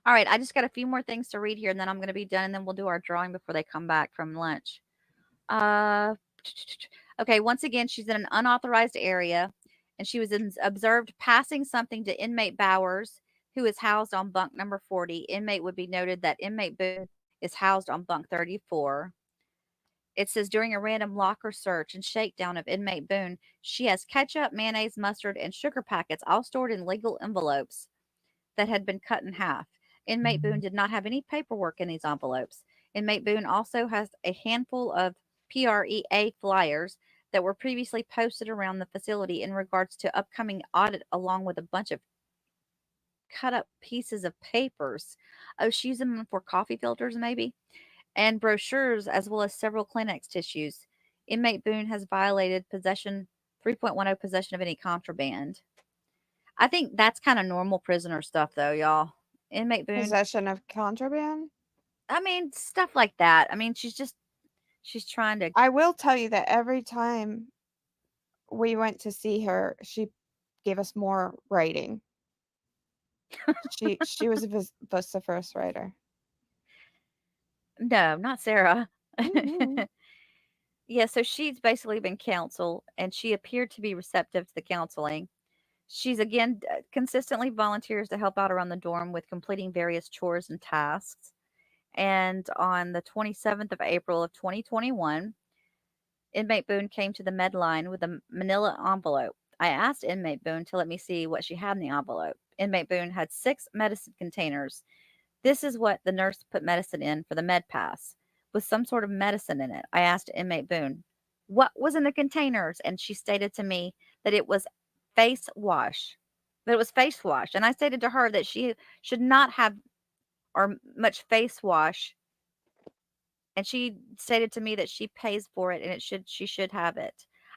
All right, I just got a few more things to read here, and then I'm going to be done, and then we'll do our drawing before they come back from lunch. Okay, once again, she's in an unauthorized area, and she was observed passing something to inmate Bowers, who is housed on bunk number 40. Inmate would be noted that inmate Boone is housed on bunk 34. It says during a random locker search and shakedown of inmate Boone, she has ketchup, mayonnaise, mustard, and sugar packets all stored in legal envelopes that had been cut in half. Inmate Boone did not have any paperwork in these envelopes. Inmate Boone also has a handful of PREA flyers that were previously posted around the facility in regards to upcoming audit, along with a bunch of cut up pieces of papers. Oh, she used them for coffee filters, maybe, and brochures, as well as several Kleenex tissues. Inmate Boone has violated possession 3.10 possession of any contraband. I think that's kind of normal prisoner stuff, though, y'all. Inmate Boone, Possession of contraband? I mean, stuff like that. I mean, she's trying to. I will tell you that every time we went to see her, she gave us more writing. She was a vociferous writer. No, not Sarah. Mhm. Yeah, so she's basically been counseled, and she appeared to be receptive to the counseling. She's again consistently volunteers to help out around the dorm with completing various chores and tasks. And on the 27th of April of 2021, inmate Boone came to the med line with a manila envelope. I asked inmate Boone to let me see what she had in the envelope. Inmate Boone had 6 medicine containers. This is what the nurse put medicine in for the med pass, with some sort of medicine in it. I asked inmate Boone, what was in the containers? And she stated to me that it was face wash. That it was face wash. And I stated to her that she should not have or much face wash. And she stated to me that she pays for it, and she should have it.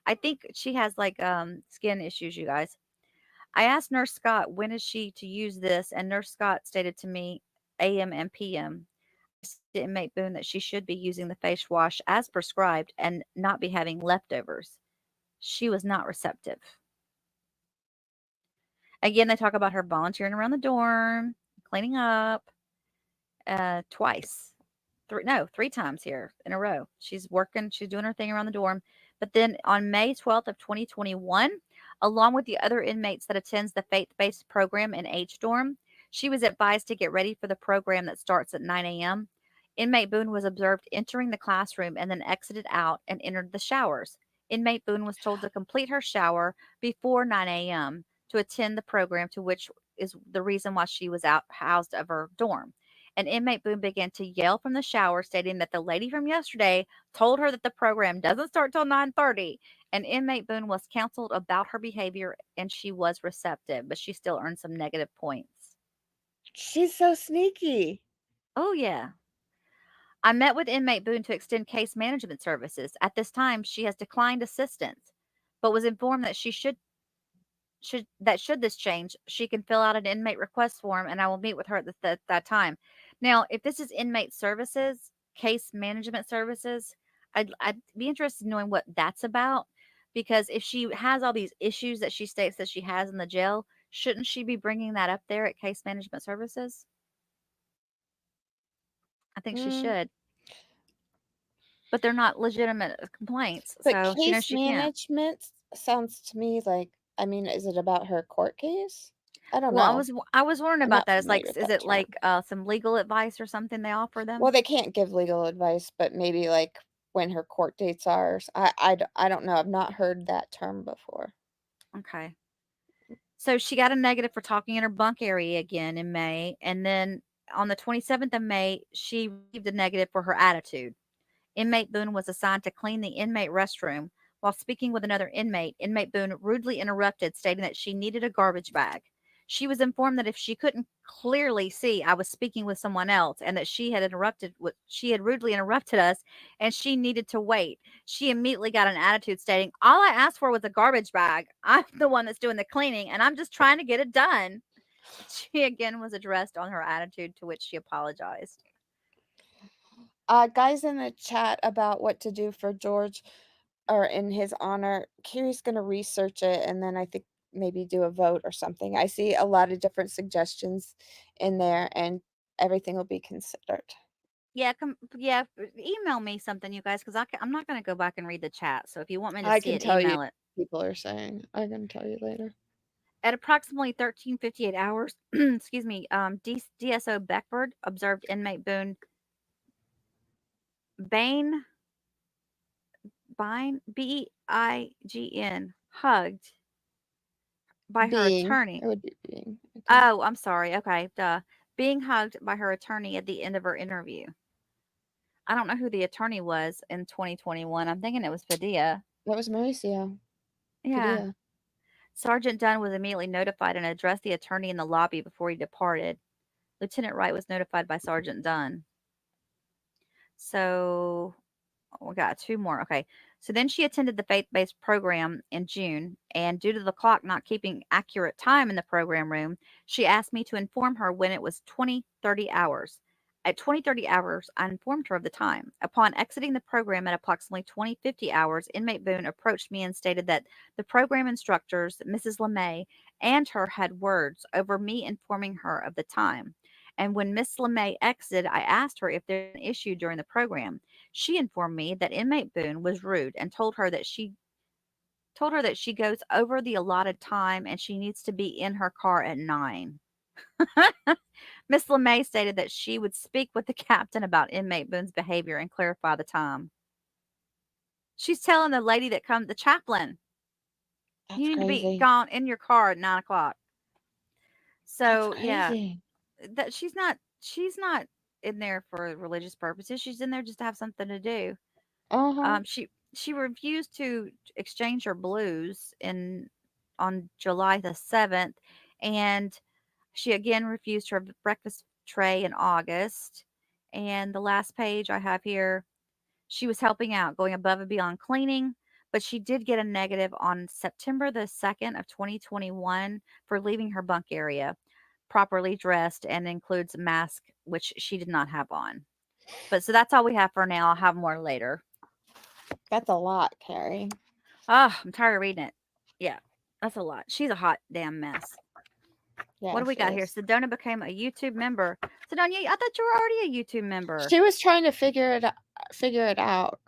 I think she has like skin issues, you guys. I asked Nurse Scott when is she to use this, and Nurse Scott stated to me AM and PM. I said to inmate Boone that she should be using the face wash as prescribed and not be having leftovers. She was not receptive. Again, they talk about her volunteering around the dorm, cleaning up, twice. Three times here in a row. She's working, she's doing her thing around the dorm. But then on May 12th of 2021, along with the other inmates that attends the faith-based program in H dorm, she was advised to get ready for the program that starts at 9 a.m. Inmate Boone was observed entering the classroom and then exited out and entered the showers. Inmate Boone was told to complete her shower before 9 a.m. to attend the program, to which is the reason why she was housed of her dorm. And inmate Boone began to yell from the shower, stating that the lady from yesterday told her that the program doesn't start till 9:30. And inmate Boone was counseled about her behavior, and she was receptive, but she still earned some negative points. She's so sneaky. Oh, yeah. I met with inmate Boone to extend case management services. At this time, she has declined assistance, but was informed that should this change, she can fill out an inmate request form, and I will meet with her at that time. Now, if this is inmate services, case management services, I'd be interested in knowing what that's about, because if she has all these issues that she states that she has in the jail, shouldn't she be bringing that up there at case management services? I think she should. But they're not legitimate complaints, But so she knows case she can't. management sounds to me like, I mean, is it about her court case? I don't Well, know. I was wondering I'm about not that. It's like, familiar with is that it term. like some legal advice or something they offer them? Well, they can't give legal advice, but maybe like when her court dates are. I don't know. I've not heard that term before. Okay. So she got a negative for talking in her bunk area again in May. And then on the 27th of May, she received a negative for her attitude. Inmate Boone was assigned to clean the inmate restroom. While speaking with another inmate, inmate Boone rudely interrupted, stating that she needed a garbage bag. She was informed that if she couldn't clearly see, I was speaking with someone else, and that she had rudely interrupted us, and she needed to wait. She immediately got an attitude, stating, "All I asked for was a garbage bag. I'm the one that's doing the cleaning, and I'm just trying to get it done." She again was addressed on her attitude, to which she apologized. Guys in the chat about what to do for George or in his honor. Kerry's going to research it and then I think maybe do a vote or something. I see a lot of different suggestions in there and everything will be considered. Yeah, email me something, you guys, because I'm not going to go back and read the chat. So if you want me to I see can it, tell you email it. people are saying. I can tell you later. At approximately 13:58 hours, excuse me, DSO Beckford observed inmate Boone Bain, Beign, hugged by her attorney. It would be being. Oh, I'm sorry. Okay, duh. Being hugged by her attorney at the end of her interview. I don't know who the attorney was in 2021. I'm thinking it was Padilla. That was Mauricio. Yeah. Padilla. Sergeant Dunn was immediately notified and addressed the attorney in the lobby before he departed. Lieutenant Wright was notified by Sergeant Dunn. So we got two more. Okay. So then she attended the faith-based program in June, and due to the clock not keeping accurate time in the program room, she asked me to inform her when it was 20:30 hours. At 20:30 hours, I informed her of the time. Upon exiting the program at approximately 20:50 hours, inmate Boone approached me and stated that the program instructors, Mrs. LeMay, and her had words over me informing her of the time. And when Miss LeMay exited, I asked her if there was an issue during the program. She informed me that inmate Boone was rude and told her that she goes over the allotted time and she needs to be in her car at 9. Miss LeMay stated that she would speak with the captain about inmate Boone's behavior and clarify the time. She's telling the lady that comes, the chaplain, That's you need crazy. to be gone in your car at 9 o'clock. So That's yeah, crazy. that she's not in there for religious purposes. She's in there just to have something to do. She refused to exchange her blues on July the 7th, and she again refused her breakfast tray in August. And the last page I have here, she was helping out, going above and beyond cleaning, but she did get a negative on September the 2nd of 2021 for leaving her bunk area properly dressed, and includes a mask, which she did not have on. But so that's all we have for now. I'll have more later. That's a lot, Kerry. Oh, I'm tired of reading it. Yeah, that's a lot. She's a hot damn mess. Yeah, What do we she got here? is. Sedona became a YouTube member. Sedona, I thought you were already a YouTube member. She was trying to figure it out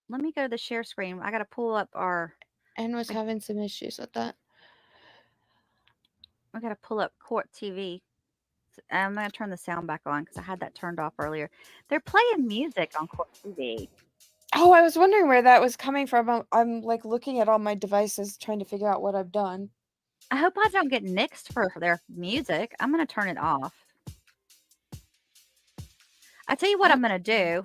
Let me go to the share screen. I got to pull up our. and was having some issues with that. I got to pull up Court TV. I'm going to turn the sound back on because I had that turned off earlier. They're playing music on Court TV. Oh, I was wondering where that was coming from. I'm like looking at all my devices trying to figure out what I've done. I hope I don't get nixed for their music. I'm going to turn it off. I tell you what I'm going to do.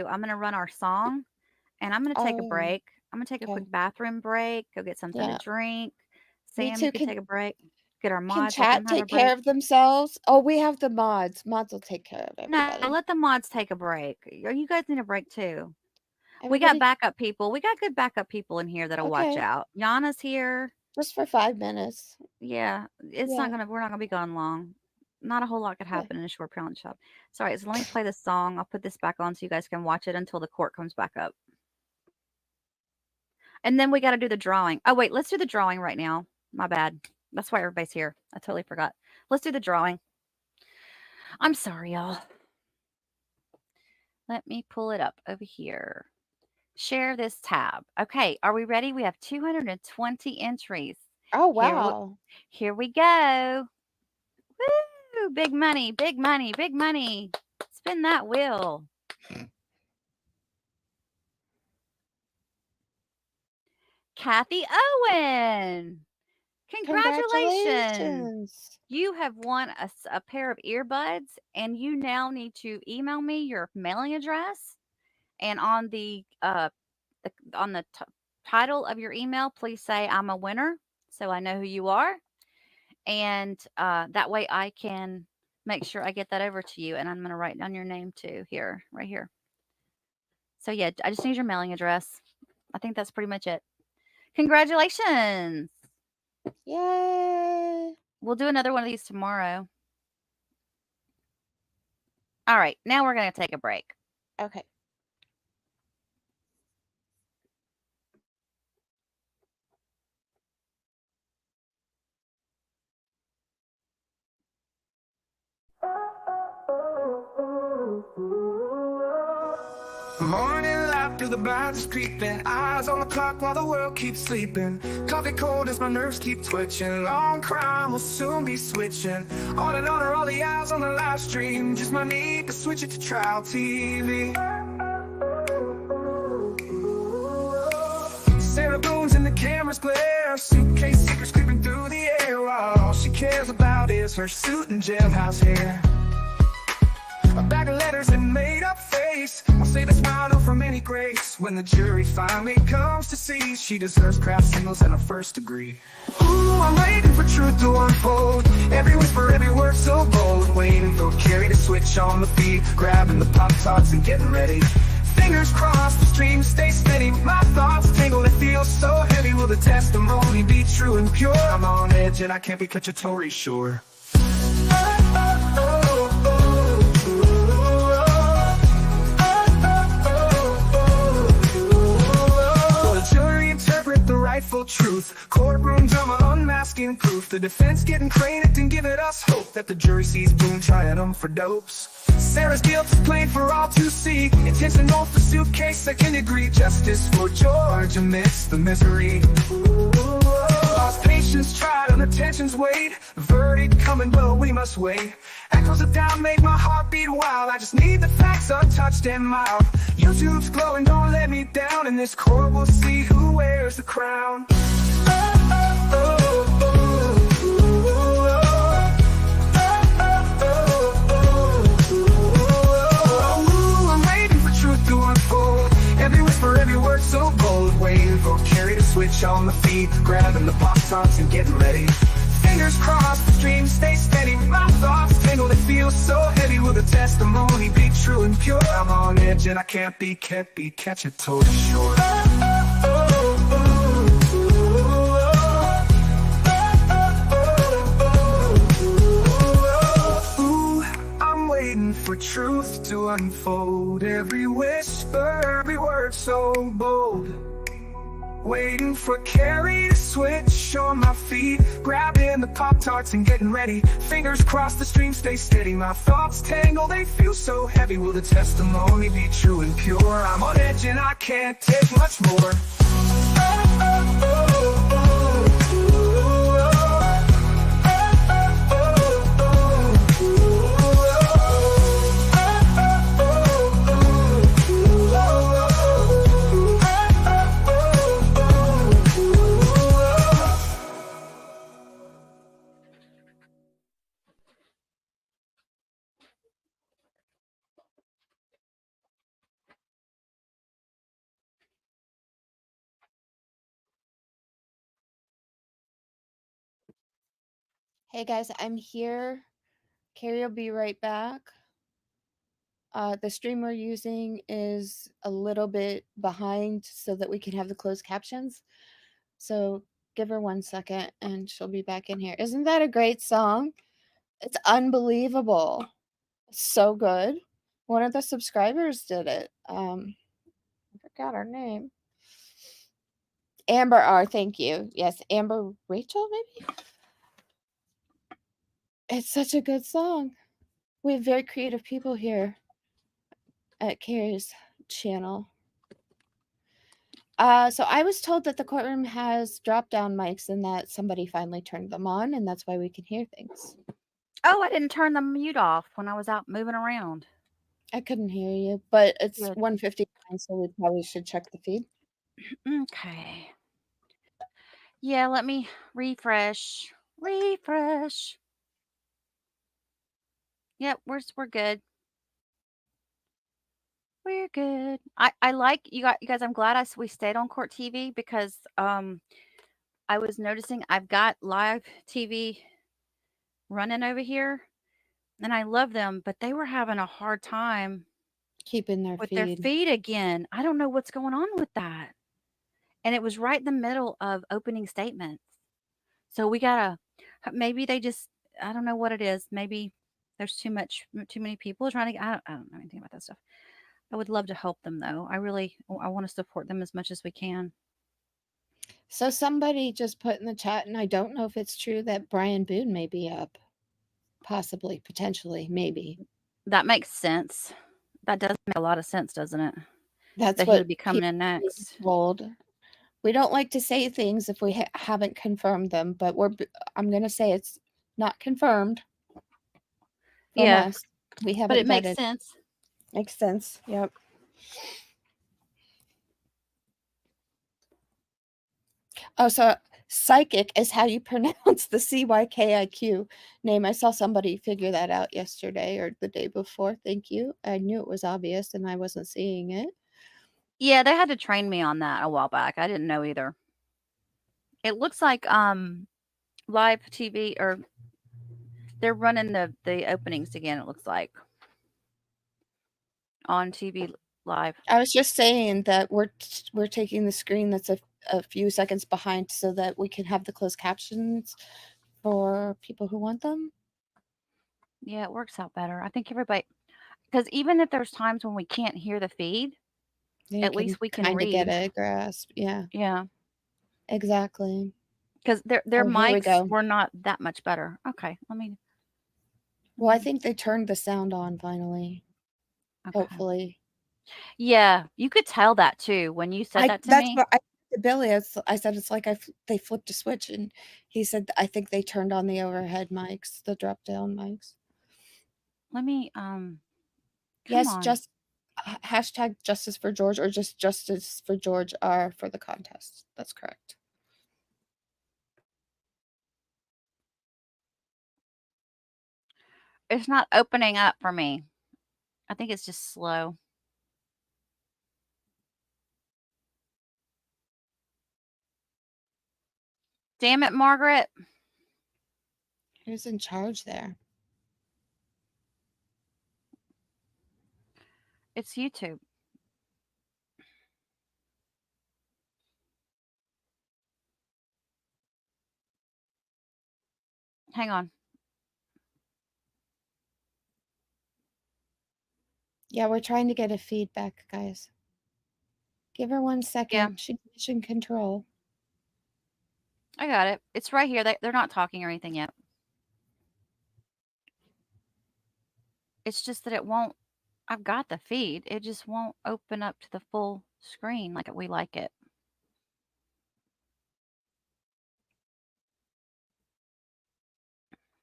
I'm going to run our song and I'm going to take a break. I'm going to take a quick bathroom break, go get something to drink. Me Sam, too. you can take a break. Get our Can mods. chat take care of themselves? Oh, we have the mods. Mods will take care of everybody. No, let the mods take a break. You guys need a break too. We Everybody- got backup people. We got good backup people in here that'll watch Okay. out. Yana's here. Just for 5 minutes. Yeah, it's Yeah. not gonna. We're not gonna be gone long. Not a whole lot could happen in a short pawn shop. Sorry, so let me play this song. I'll put this back on so you guys can watch it until the court comes back up. And then we got to do the drawing. Oh wait, let's do the drawing right now. My bad. That's why everybody's here. I totally forgot. Let's do the drawing. I'm sorry, y'all. Let me pull it up over here. Share this tab. Okay, are we ready? We have 220 entries. Oh, wow. Here we go. Woo! Big money, big money, big money. Spin that wheel. Kathy Owen. Congratulations. You have won a pair of earbuds, and you now need to email me your mailing address. And on the title of your email, please say I'm a winner, so I know who you are. And that way I can make sure I get that over to you. And I'm going to write down your name too here, right here. So yeah, I just need your mailing address. I think that's pretty much it. Congratulations. Yay. We'll do another one of these tomorrow. All right, now we're going to take a break. Okay. Morning light through the blinds is creeping. Eyes on the clock while the world keeps sleeping. Coffee cold as my nerves keep twitching. Long crime will soon be switching. On and on are all the eyes on the live stream. Just my need to switch it to trial TV. Sarah Boone's in the camera's glare. Suitcase secrets creeping through the air. All she cares about is her suit and jailhouse hair. A bag of letters and made up face. I'll save a smile no from any grace. When the jury finally comes to see, she deserves craft singles and a first degree. Ooh, I'm waiting for truth to unfold. Every whisper, every word so bold. Waiting for Kerry to switch on the feed. Grabbing the Pop-Tarts and getting ready. Fingers crossed, the stream stays steady. My thoughts tangle, it feels so heavy. Will the testimony be true and pure? I'm on edge and I can't be Torres sure. Rightful truth, courtroom drama unmasking proof. The defense getting credit and giving us hope that the jury sees Boone trying them for dopes. Sarah's guilt is plain for all to see. Intentional for suitcase, second degree justice for George amidst the misery. Lost patience tried and attention's weighed. Verdict coming, but we must wait. Echoes of doubt make my heart beat wild. I just need the facts untouched and mild. YouTube's glowing, don't let me down. In this court we'll see who wears the crown. I'm waiting for truth to unfold. Every whisper, every word so bold. Waiting for Kerry to switch on the feed. Grabbing the Pop-Tarts and getting ready. Fingers crossed, the stream stays steady. My thoughts tangled, it feels so heavy. Will the testimony be true and pure? I'm on edge and I can't be catch it totally sure. Ooh, I'm waiting for truth to unfold. Every whisper, every word so bold. Waiting for Kerry to switch show 'em my feet. Grabbing the Pop-Tarts and getting ready. Fingers crossed, the stream stays steady. My thoughts tangle, they feel so heavy. Will the testimony be true and pure? I'm on edge and I can't take much more. Hey guys, I'm here. Kerry will be right back. The stream we're using is a little bit behind so that we can have the closed captions. So give her 1 second and she'll be back in here. Isn't that a great song? It's unbelievable. So good. One of the subscribers did it. I forgot her name. Amber R, thank you. Yes, Amber Rachel, maybe? It's such a good song. We have very creative people here at Kerry's channel. So I was told that the courtroom has drop-down mics and that somebody finally turned them on, and that's why we can hear things. Oh, I didn't turn the mute off when I was out moving around. I couldn't hear you, but it's Good. 1:59, so we probably should check the feed. Okay. Yeah, let me refresh. Refresh. Yep, we're good. We're good. I like you guys. I'm glad we stayed on Court TV because I was noticing I've got live TV running over here, and I love them, but they were having a hard time keeping their with feed. their feed again. I don't know what's going on with that. And it was right in the middle of opening statements. So we gotta maybe they just I don't know what it is. Maybe there's too many people trying to I don't know anything about that stuff. I would love to help them though. I want to support them as much as we can. So somebody just put in the chat, and I don't know if it's true, that Brian Boone may be up. Possibly, potentially, maybe. That makes sense. That does make a lot of sense, doesn't it? That's that what he would be coming in next. Told. We don't like to say things if we haven't confirmed them, but I'm going to say it's not confirmed. Yeah. Us. We haven't. But it makes sense. Makes sense. Yep. Oh, so psychic is how you pronounce the CYKIQ name. I saw somebody figure that out yesterday or the day before. Thank you. I knew it was obvious and I wasn't seeing it. Yeah, they had to train me on that a while back. I didn't know either. It looks like live TV, or they're running the openings again, it looks like. On TV live. I was just saying that we're taking the screen that's a few seconds behind so that we can have the closed captions for people who want them. Yeah, it works out better. I think everybody, because even if there's times when we can't hear the feed, at least we can kind of read. get a grasp. Yeah. Yeah. Exactly. Because their mics were not that much better. Okay, let me. Well, I think they turned the sound on finally. Okay. Hopefully. Yeah, you could tell that too when you said that to that's me. what I to Billy. I said it's like they flipped a switch, and he said I think they turned on the overhead mics, the drop down mics. Let me yes, on. just hashtag justice for George, or just justice for George R for the contest. That's correct. It's not opening up for me. I think it's just slow. Damn it, Margaret. Who's in charge there? It's YouTube. Hang on. Yeah, we're trying to get a feedback, guys. Give her 1 second. Yeah. She's mission control. I got it. It's right here. They're not talking or anything yet. It's just that it won't. I've got the feed. It just won't open up to the full screen like we like it.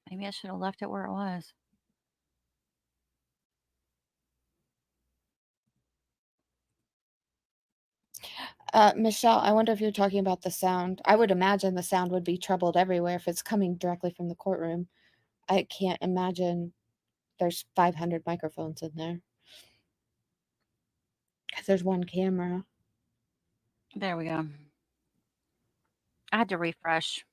Maybe I should have left it where it was. Michelle, I wonder if you're talking about the sound. I would imagine the sound would be troubled everywhere if it's coming directly from the courtroom. I can't imagine there's 500 microphones in there. 'Cause there's one camera. There we go. I had to refresh.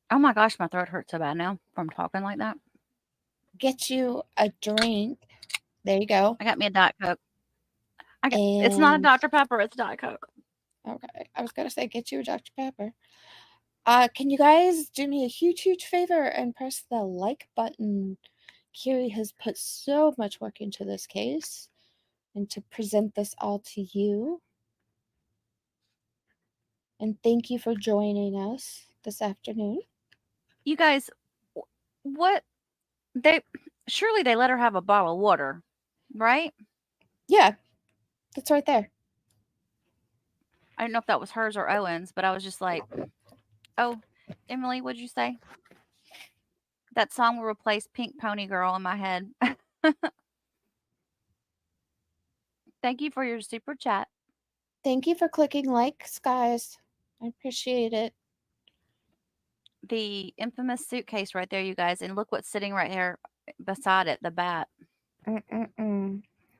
Oh my gosh, my throat hurts so bad now from talking like that. Get you a drink. There you go. I got me a Diet Coke. It's not a And Dr. Pepper, it's Diet Coke. okay, I was gonna say get you a Dr. Pepper. Can you guys do me a huge, huge favor and press the like button? Kerry has put so much work into this case and to present this all to you. And thank you for joining us this afternoon. You guys, what surely they let her have a bottle of water, right? Yeah, that's right there. I didn't know if that was hers or Owen's, but I was just like, oh, Emily, what'd you say? That song will replace Pink Pony Girl in my head. Thank you for your super chat. Thank you for clicking likes, guys. I appreciate it. The infamous suitcase right there, you guys. And look what's sitting right here beside it, the bat.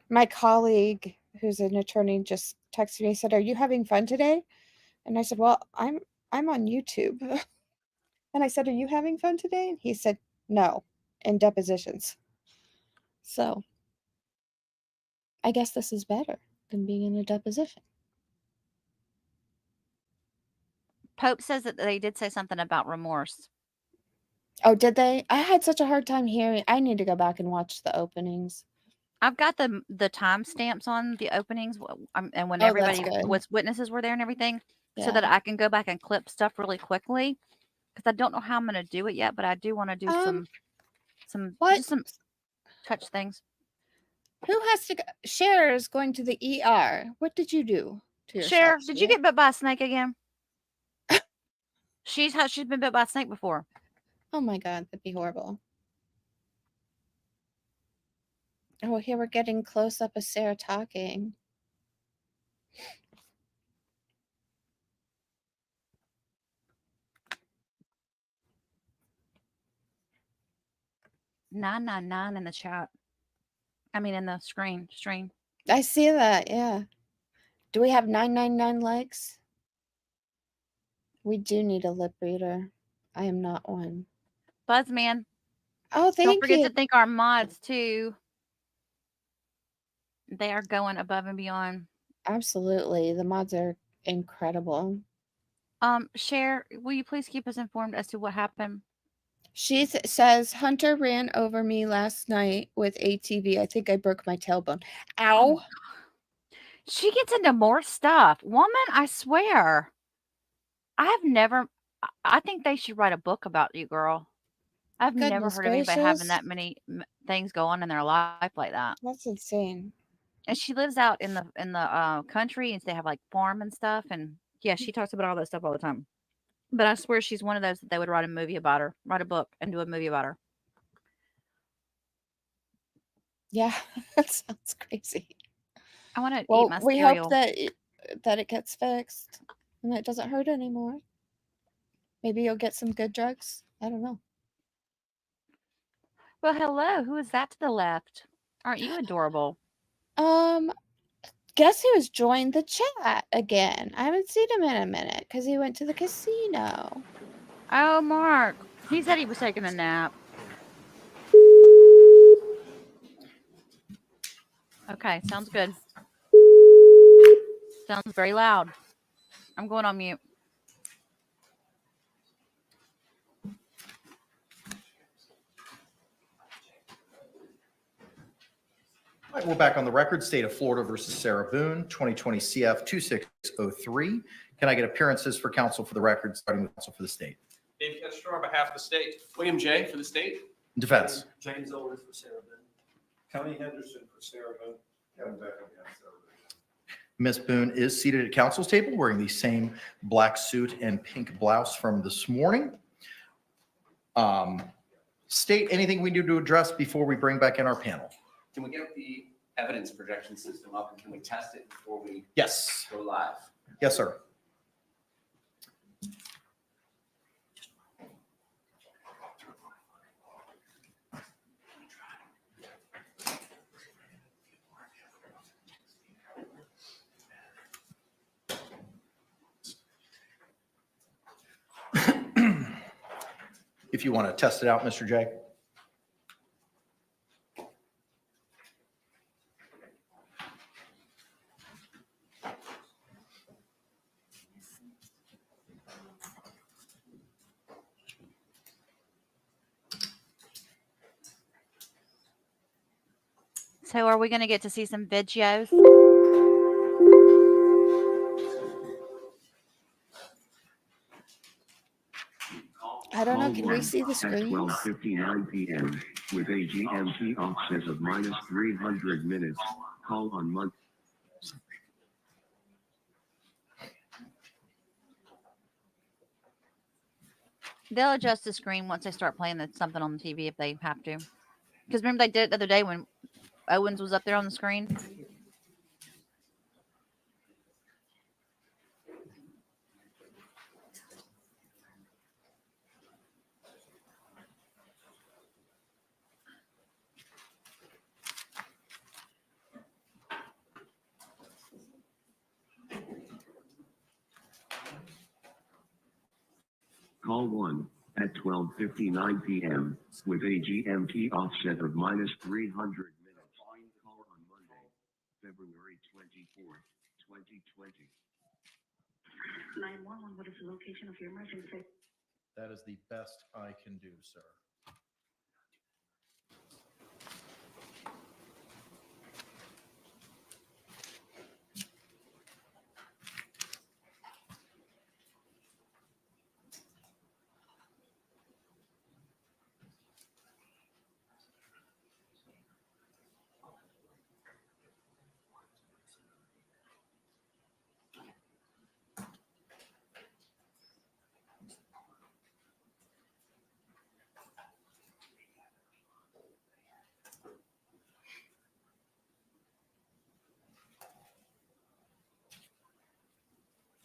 My colleague, who's an attorney, just texted me, said, "Are you having fun today?" And I said, "Well, I'm on YouTube." And I said, "Are you having fun today?" And he said, "No, in depositions." So I guess this is better than being in a deposition. Pope says that they did say something about remorse. Oh, did they? I had such a hard time hearing. I need to go back and watch the openings. I've got the timestamps on the openings and when Oh, everybody that's good. was witnesses were there and everything, so that Yeah. I can go back and clip stuff really quickly. Because I don't know how I'm going to do it yet, but I do want to do some touch things. Who has to go? Cher is going to the ER. What did you do to yourself? Cher, did you Cher? get bit by a snake again? She's been bit by a snake before. Oh my God, that'd be horrible. Oh, here we're getting close up of Sarah talking. $9.99 in the chat. I mean, in the stream. I see that, yeah. Do we have 999 likes? We do need a lip reader. I am not one. Buzzman. Oh, thank you. Don't forget to thank our mods too. They are going above and beyond. Absolutely. The mods are incredible. Cher, will you please keep us informed as to what happened? She says, Hunter ran over me last night with ATV. I think I broke my tailbone. Ow. Oh, she gets into more stuff. Woman, I swear. I think they should write a book about you, girl. I've never Goodness heard of anybody having gracious. that many things go on in their life like that. That's insane. And she lives out in the country, and they have like farm and stuff. And yeah, she talks about all that stuff all the time. But I swear she's one of those that they would write a movie about her, write a book and do a movie about her. Yeah, that sounds crazy. I want to Well, eat my we cereal. hope that it gets fixed and it doesn't hurt anymore. Maybe you'll get some good drugs. I don't know. Well, hello. Who is that to the left? Aren't you adorable? Guess who has joined the chat again? I haven't seen him in a minute because he went to the casino. Oh, Mark. He said he was taking a nap. Okay, sounds good. Sounds very loud. I'm going on mute. All right, we're back on the record. State of Florida versus Sarah Boone, 2020 CF 2603. Can I get appearances for counsel for the record, starting with counsel for the state? Dave Kester on behalf of the state. William J. for the state. Defense. James Olders for Sarah Boone. Connie Henderson for Sarah Boone. Kevin Beckham, yes, Sarah Boone. Ms. Boone is seated at counsel's table wearing the same black suit and pink blouse from this morning. State, anything we need to address before we bring back in our panel? Can we get the evidence projection system up and can we test it before we Yes. go live? Yes, sir. If you want to test it out, Mr. J. So are we going to get to see some videos? I don't know. Can we see the screen? 12:59 p.m. with a GMT offset of -300 minutes. Call on month. They'll adjust the screen once they start playing something on the TV if they have to. Because remember they did it the other day when Owens was up there on the screen? Call 1 at 12:59 p.m. with a GMT offset of -300 minutes. Call on Monday, February 24th, 2020. 911, what is the location of your emergency? That is the best I can do, sir.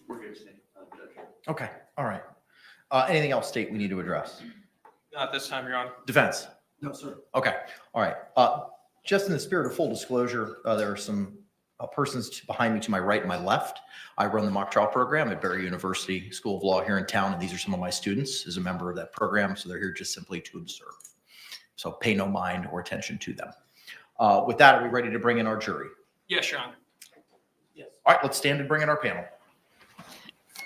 We're good today. Okay, all right. Anything else, state, we need to address? Not this time, Your Honor. Defense? No, sir. Okay, all right. Just in the spirit of full disclosure, there are some persons behind me to my right and my left. I run the mock trial program at Barry University School of Law here in town, and these are some of my students as a member of that program, so they're here just simply to observe. So pay no mind or attention to them. With that, are we ready to bring in our jury? Yes, Your Honor. Yes. All right, let's stand and bring in our panel.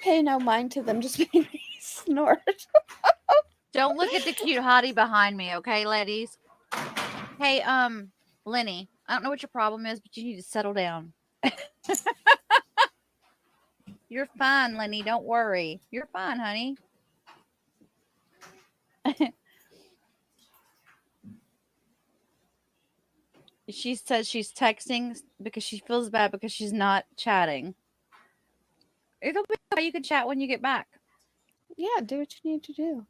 Pay no mind to them. Just made me snort. Don't look at the cute hottie behind me, okay, ladies? Hey, Lenny, I don't know what your problem is, but you need to settle down. You're fine, Lenny. Don't worry. You're fine, honey. She says she's texting because she feels bad because she's not chatting. It'll be okay. You can chat when you get back. Yeah, do what you need to do.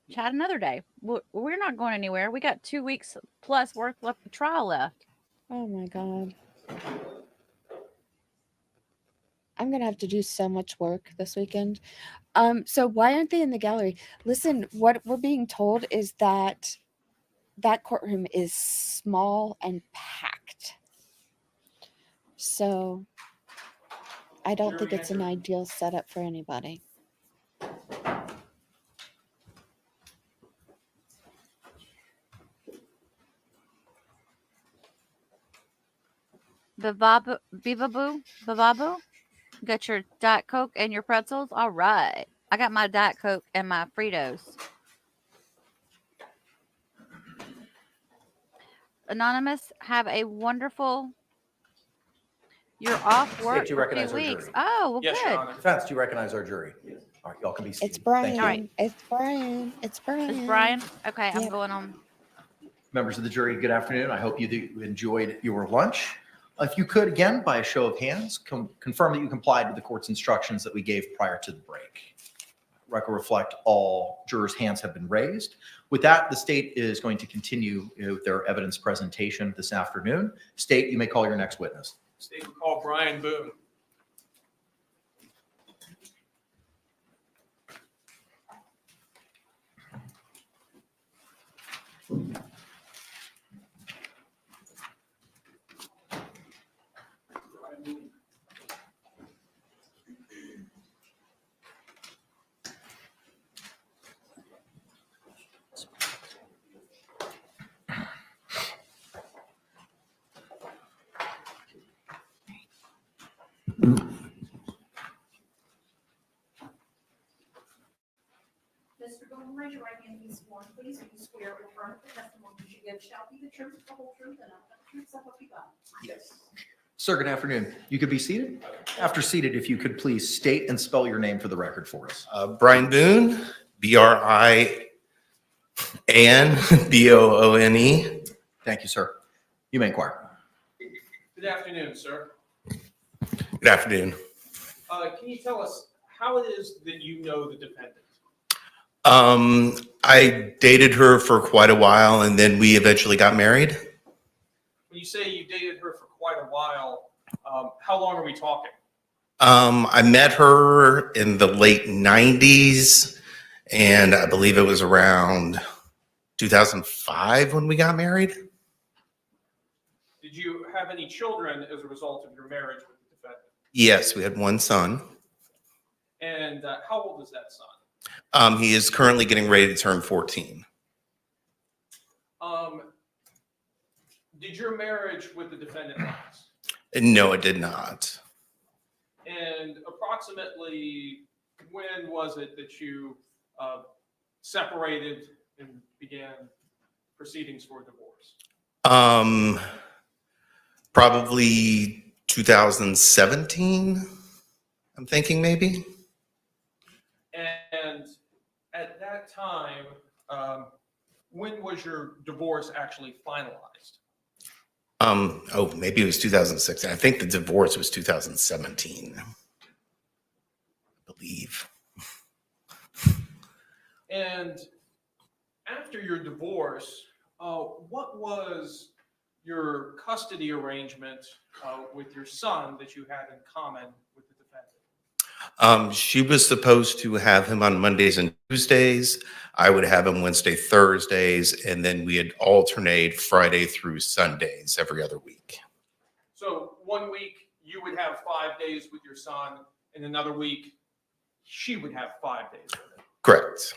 Chat another day. We're not going anywhere. We got 2 weeks plus worth left of trial left. Oh my God. I'm going to have to do so much work this weekend. So why aren't they in the gallery? Listen, what we're being told is that that courtroom is small and packed. So I don't think it's an ideal setup for anybody. Bivaboo? Got your Diet Coke and your pretzels? All right. I got my Diet Coke and my Fritos. Anonymous, have a wonderful You're off State, work do you for a few recognize our weeks. jury? Oh, well, Yes, Your good. Honor. Defense, do you recognize our jury? All right, y'all can be seated. It's Brian. Thank you. All right. It's Brian. It's Brian. Is Brian? Okay, I'm Yep. going on. Members of the jury, good afternoon. I hope you enjoyed your lunch. If you could, again, by a show of hands, confirm that you complied with the court's instructions that we gave prior to the break. Record reflect all jurors' hands have been raised. With that, the state is going to continue with their evidence presentation this afternoon. State, you may call your next witness. State will call Brian Boone. Mr. Boone, raise your right hand and be sworn, please. Are you swear or affirm that the testimony you give shall be the truth, the whole truth, and nothing but the truth, so help you God? Yes. Sir, good afternoon. You could be seated. After seated, if you could please state and spell your name for the record for us. Brian Boone, BRIAN, BOONE. Thank you, sir. You may inquire. Good afternoon, sir. Good afternoon. Can you tell us how it is that you know the defendant? I dated her for quite a while, and then we eventually got married. When you say you dated her for quite a while, how long are we talking? I met her in the late 90s, and I believe it was around 2005 when we got married. Did you have any children as a result of your marriage with the defendant? Yes, we had one son. And how old is that son? He is currently getting ready to turn 14. Did your marriage with the defendant last? No, it did not. And approximately when was it that you separated and began proceedings for divorce? Probably 2017, I'm thinking maybe. And at that time, when was your divorce actually finalized? Maybe it was 2016. I think the divorce was 2017, I believe. And after your divorce, what was your custody arrangement with your son that you had in common with the defendant? She was supposed to have him on Mondays and Tuesdays. I would have him Wednesday, Thursdays, and then we'd alternate Friday through Sundays every other week. So 1 week you would have 5 days with your son, and another week she would have 5 days with him. Correct.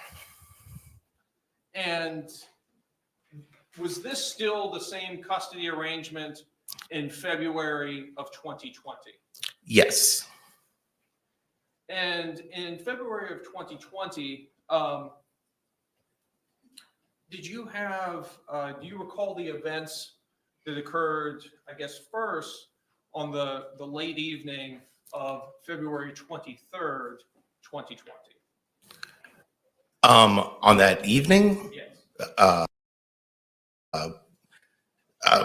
And was this still the same custody arrangement in February of 2020? Yes. And in February of 2020, did you have, do you recall the events that occurred, I guess, first on the late evening of February 23rd, 2020? On that evening? Yes.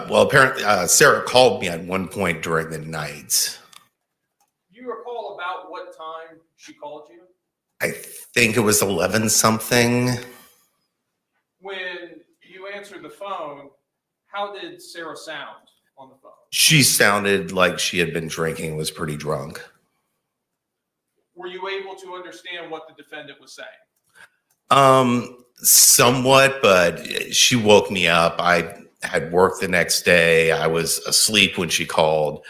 Well, apparently Sarah called me at one point during the night. Do you recall about what time she called you? I think it was 11 something. When you answered the phone, how did Sarah sound on the phone? She sounded like she had been drinking, was pretty drunk. Were you able to understand what the defendant was saying? Somewhat, but she woke me up. I had work the next day. I was asleep when she called.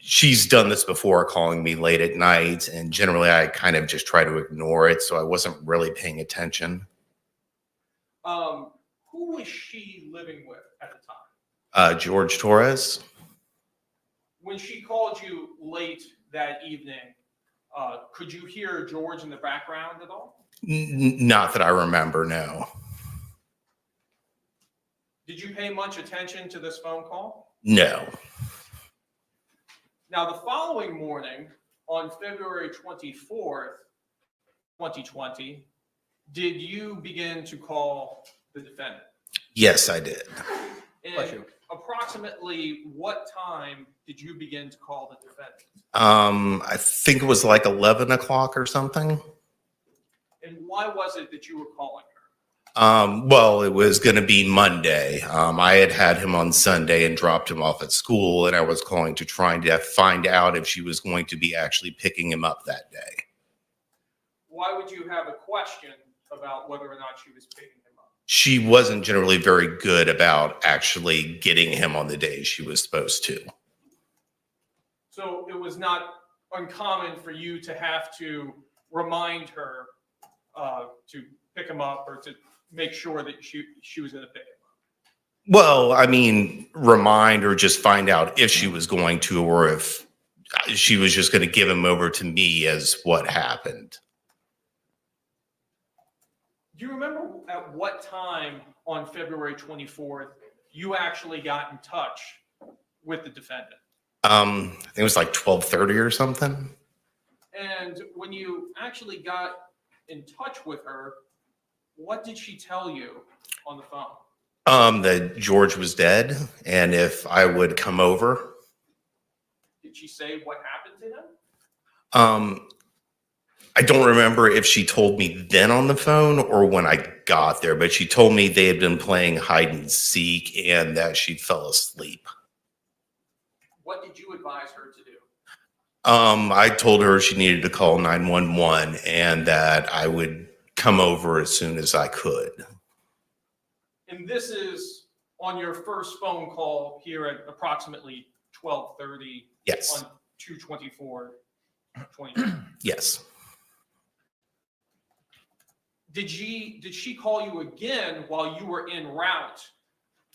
She's done this before, calling me late at night, and generally I kind of just try to ignore it, so I wasn't really paying attention. Who was she living with at the time? Jorge Torrez. When she called you late that evening, could you hear George in the background at all? Not that I remember, no. Did you pay much attention to this phone call? No. Now, the following morning, on February 24th, 2020, did you begin to call the defendant? Yes, I did. And approximately what time did you begin to call the defendant? I think it was like 11 o'clock or something. And why was it that you were calling her? Well, it was going to be Monday. I had him on Sunday and dropped him off at school, and I was calling to try to find out if she was going to be actually picking him up that day. Why would you have a question about whether or not she was picking him up? She wasn't generally very good about actually getting him on the day she was supposed to. So it was not uncommon for you to have to remind her to pick him up or to make sure that she was going to pick him up? Well, I mean, remind or just find out if she was going to, or if she was just going to give him over to me as what happened. Do you remember at what time on February 24th you actually got in touch with the defendant? I think it was like 12:30 or something. And when you actually got in touch with her, what did she tell you on the phone? That George was dead, and if I would come over. Did she say what happened to him? I don't remember if she told me then on the phone or when I got there, but she told me they had been playing hide and seek and that she fell asleep. What did you advise her to do? I told her she needed to call 911 and that I would come over as soon as I could. And this is on your first phone call here at approximately 12:30. Yes. On 2/24/2020. Yes. Did she call you again while you were en route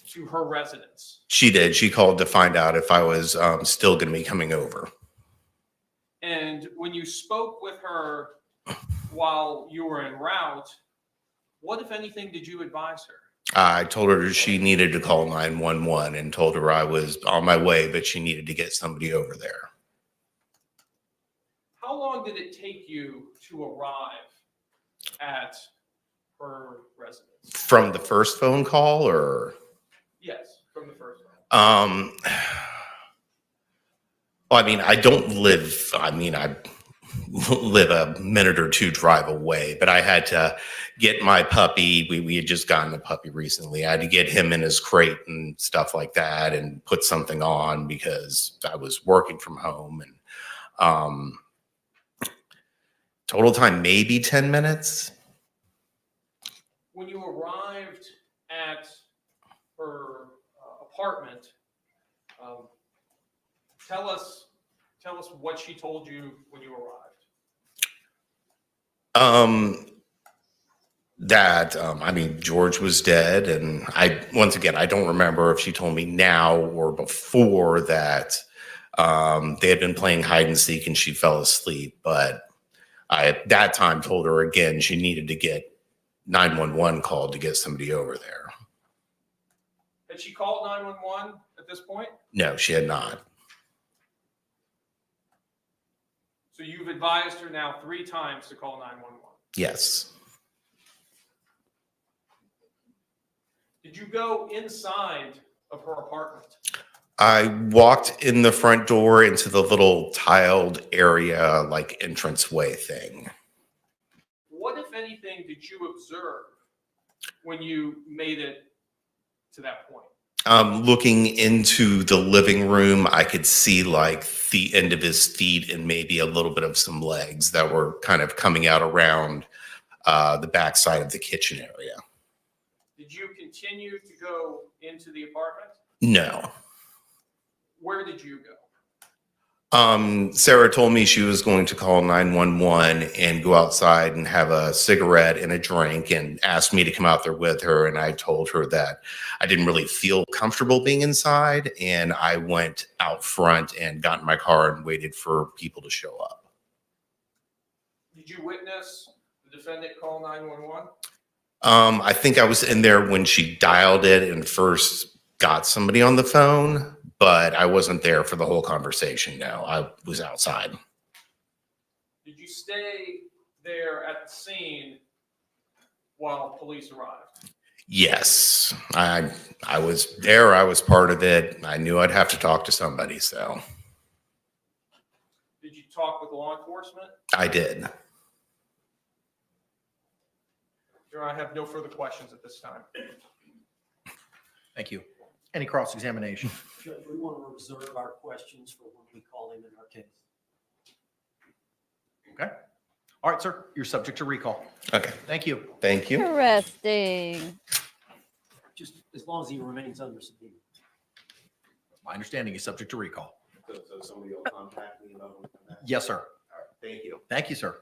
to her residence? She did. She called to find out if I was still going to be coming over. And when you spoke with her while you were en route, what, if anything, did you advise her? I told her she needed to call 911 and told her I was on my way, but she needed to get somebody over there. How long did it take you to arrive at her residence? From the first phone call, or? Yes, from the first one. Well, I mean, I live a minute or two drive away, but I had to get my puppy. We had just gotten a puppy recently. I had to get him in his crate and stuff like that and put something on because I was working from home. And total time, maybe 10 minutes. When you arrived at her apartment, tell us what she told you when you arrived. George was dead, and I don't remember if she told me now or before that they had been playing hide and seek and she fell asleep. But I at that time told her again she needed to get 911 called to get somebody over there. Had she called 911 at this point? No, she had not. So you've advised her now 3 times to call 911. Yes. Did you go inside of her apartment? I walked in the front door into the little tiled area, like entranceway thing. What, if anything, did you observe when you made it to that point? Looking into the living room, I could see like the end of his feet and maybe a little bit of some legs that were kind of coming out around the backside of the kitchen area. Did you continue to go into the apartment? No. Where did you go? Sarah told me she was going to call 911 and go outside and have a cigarette and a drink and asked me to come out there with her. And I told her that I didn't really feel comfortable being inside. And I went out front and got in my car and waited for people to show up. Did you witness the defendant call 911? I think I was in there when she dialed it and first got somebody on the phone, but I wasn't there for the whole conversation. No, I was outside. Did you stay there at the scene while police arrived? Yes, I was there. I was part of it. I knew I'd have to talk to somebody, so Did you talk with law enforcement? I did. Your Honor, I have no further questions at this time. Thank you. Any cross-examination? Judge, we want to reserve our questions for when we call him in our case. Okay. All right, sir. You're subject to recall. Okay. Thank you. Thank you. Interesting. Just as long as he remains under subpoena. My understanding is subject to recall. So somebody will contact me about when we come back? Yes, sir. All right, thank you. Thank you, sir.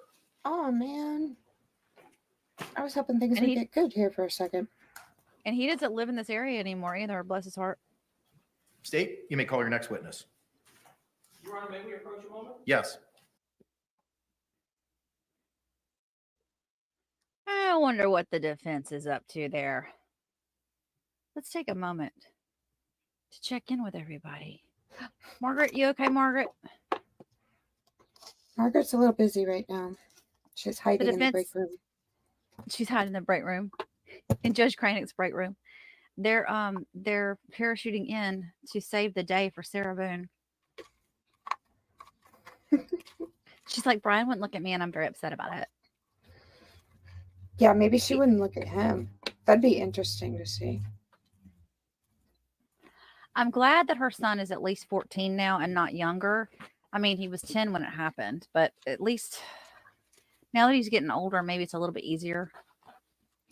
Oh, man. I was hoping things And would he- get good here for a second. And he doesn't live in this area anymore either, bless his heart. State, you may call your next witness. Your Honor, may we approach a moment? Yes. I wonder what the defense is up to there. Let's take a moment to check in with everybody. Margaret, you okay, Margaret? Margaret's a little busy right now. She's hiding in the break defense- room. She's hiding in the break room, in Judge Cranick's break room. They're parachuting in to save the day for Sarah Boone. She's like, Brian wouldn't look at me, and I'm very upset about it. Yeah, maybe she wouldn't look at him. That'd be interesting to see. I'm glad that her son is at least 14 now and not younger. I mean, he was 10 when it happened, but at least now that he's getting older, maybe it's a little bit easier.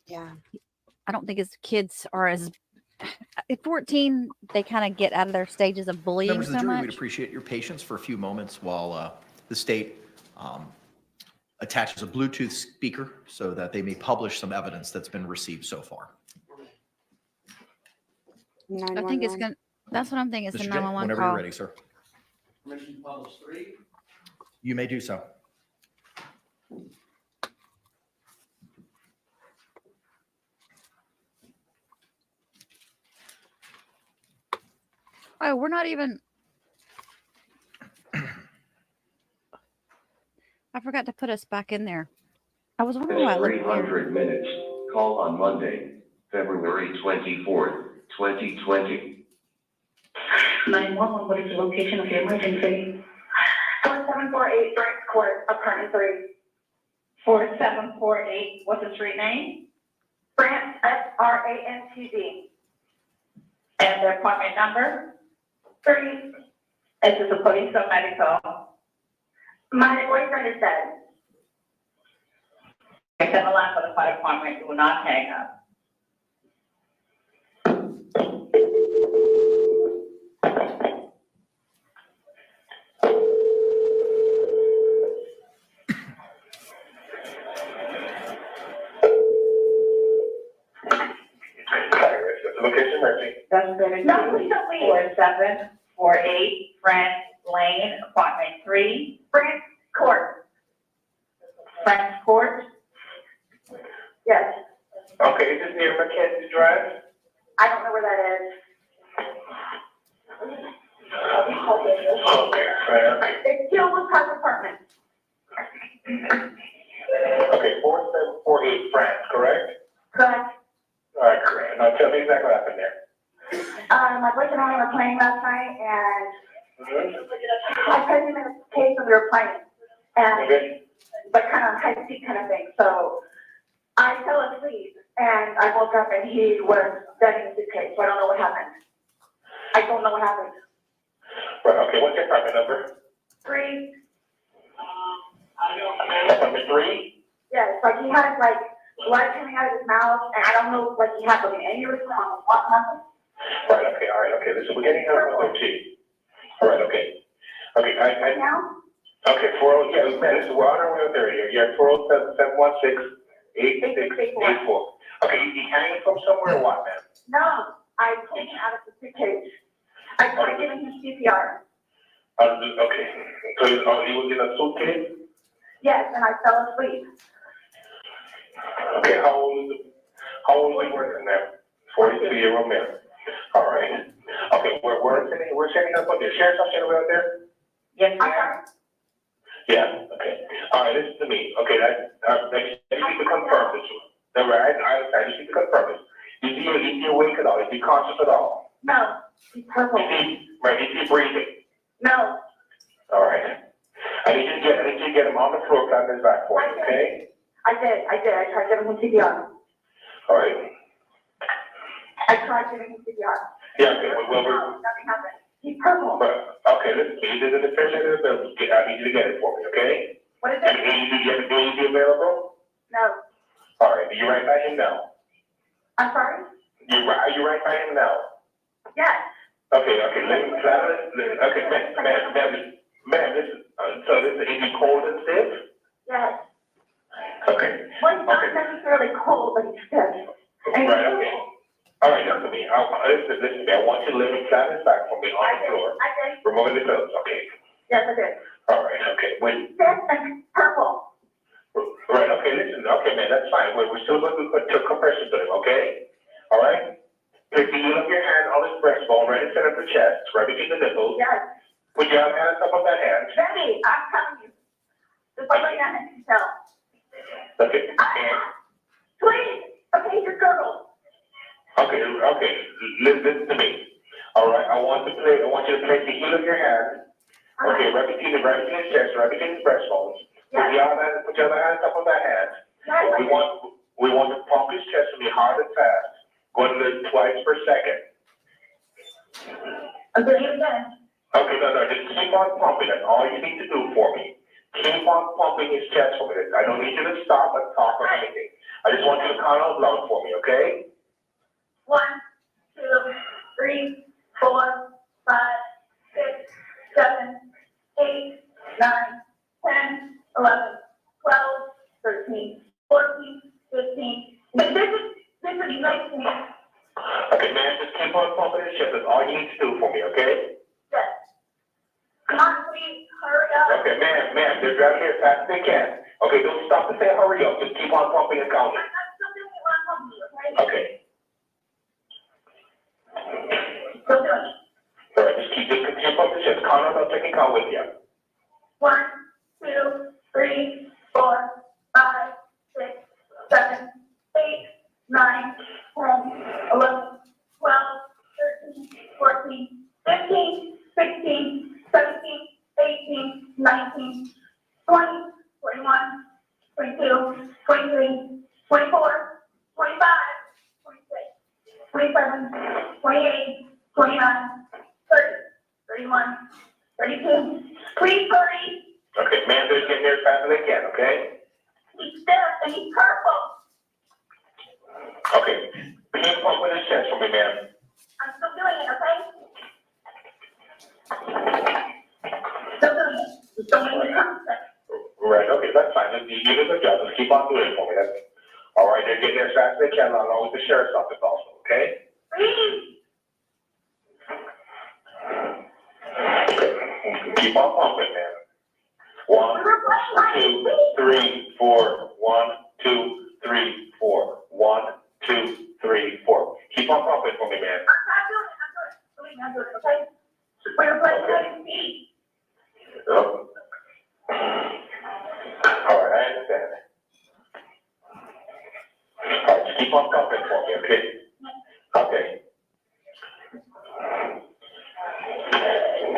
Yeah. I don't think his kids are as at 14, they kind of get out of their stages of bullying Members of the so jury, much. we'd appreciate your patience for a few moments while the state attaches a Bluetooth speaker so that they may publish some evidence that's been received so far. I think it's going to, that's what I'm thinking. It's Mr. a J, 911 whenever call. you're ready, sir. Permission to publish 3. You may do so. Oh, we're not even. I forgot to put us back in there. I was wondering why I looked weird. 300 minutes. Call on Monday, February 24th, 2020. 911, what is the location of your emergency? 4748 Brent Court, apartment 3. 4748, what's the street name? Brent, F-R-A-N-T-D. And the appointment number? 3. Is this a police or medical? My boyfriend is dead. I send a line for the fire department, do not hang up. Location emergency. That's better. No, please don't leave. 4748 Brent Lane, apartment 3, Brent Court. French Court. Yes. Okay, is this near Mackenzie Drive? I don't know where that is. Okay, okay. It's Tealwood Park Apartment. Okay, 4748 France, correct? Correct. All right, correct. Now tell me exactly what happened there. My boyfriend and I were playing last night, and Mm-hmm. I put him in a case when we were playing, and Okay. but kind of high speed kind of thing. So I fell asleep, and I woke up, and he was dead in the suitcase. So I don't know what happened. I don't know what happened. Right, okay, what's your apartment number? 3. Apartment 3? Yes, like he had like blood coming out of his mouth, and I don't know, like he had like an aneurysm on what happened. Right, okay, all right, okay, listen, we're getting out of the T. All right, okay. Okay, I, Now? okay, 40, yeah, man, this is, we're on our way up there, you're at 407-716-8684. Okay, you hanging from somewhere or what, man? No, I pulled him out of the suitcase. I started giving him CPR. Okay, so he was in a suitcase? Yes, and I fell asleep. Okay, how old is he working now? 42-year-old man. All right. Okay, we're setting up on the sheriff's office out there? Yes, ma'am. Yeah, okay. All right, listen to me. Okay, I just need to confirm this one. All right, I just need to confirm this. Is he awake at all? Is he conscious at all? No, he's purple. Is he breathing? No. All right. I need you to get him on the floor, flat on his back for me, okay? I did. I tried giving him CPR. All right. I tried giving him CPR. Yeah, okay, well, Nothing happened. He's purple. but, okay, listen, he did an official bill. I need you to get it for me, okay? What is And it? is he available? No. All right, are you right by him now? I'm sorry? Are you right by him now? Yes. Okay, okay, ma'am, this is, so this, is he cold and stiff? Yes. Okay. Well, he's not necessarily cold, but he's stiff. And Right, okay. All right, listen to me, listen to me, I want you to lay him flat on his back for me on the floor. I did. Removing the pillows, okay? Yes, I did. All right, okay, He's stiff and purple. right, okay, listen, okay, man, that's fine, we're still going to put compression to him, okay? All right? If you look your hand on his breastbone, right in center of the chest, right between the nipples. Yes. Put your hand on top of that hand. Vinny, I'm telling you. Just like my dad can tell. Okay. Please, okay, your girl. Okay, listen to me. All right, I want you to place the heel of your hand. Okay, right between his chest, right between his breastbones. Yes. Put your other hand on top of that hand. Yes. We want to pump his chest to be hard and fast. Going to do it twice per second. I'm doing it again. Okay, no, just keep on pumping. That's all you need to do for me. Keep on pumping his chest for me. I don't need you to stop and talk or anything. I just want you to count out loud for me, okay? 1, 2, 3, 4, 5, 6, 7, 8, 9, 10, 11, 12, 13, 14, 15. This is nice to me. Okay, man, just keep on pumping his chest. That's all you need to do for me, okay? Yes. Come on, please, hurry up. Okay, ma'am, they're driving here as fast as they can. Okay, don't stop to say hurry up. Just keep on pumping and counting. I'm still doing it while I'm talking to you, okay? Okay. Still doing it. All right, just keep pumping his chest. Count out, I'll check and count with you. 1, 2, 3, 4, 5, 6, 7, 8, 9, 10, 11, 12, 13, 14, 15, 16, 17, 18, 19, 20, 21, 22, 23, 24, 25, 26, 27, 28, 29, 30, 31, 32. Please hurry. Okay, man, they're getting there as fast as they can, okay? He's stiff and he's purple. Okay, keep pumping his chest for me, ma'am. I'm still doing it, okay? Still doing it. Just don't make me concentrate. Right, okay, that's fine. You did a good job. Just keep on doing it for me. That's all right. They're getting there as fast as they can, along with the sheriff's office also, okay? Please. Keep on pumping, man. 1, 2, 3, 4. 1, 2, 3, 4. 1, 2, 3, 4. Keep on pumping for me, man. I'm doing it, okay? We're gonna play hide and seek. All right, I understand. All right, just keep on pumping for me, okay? Okay.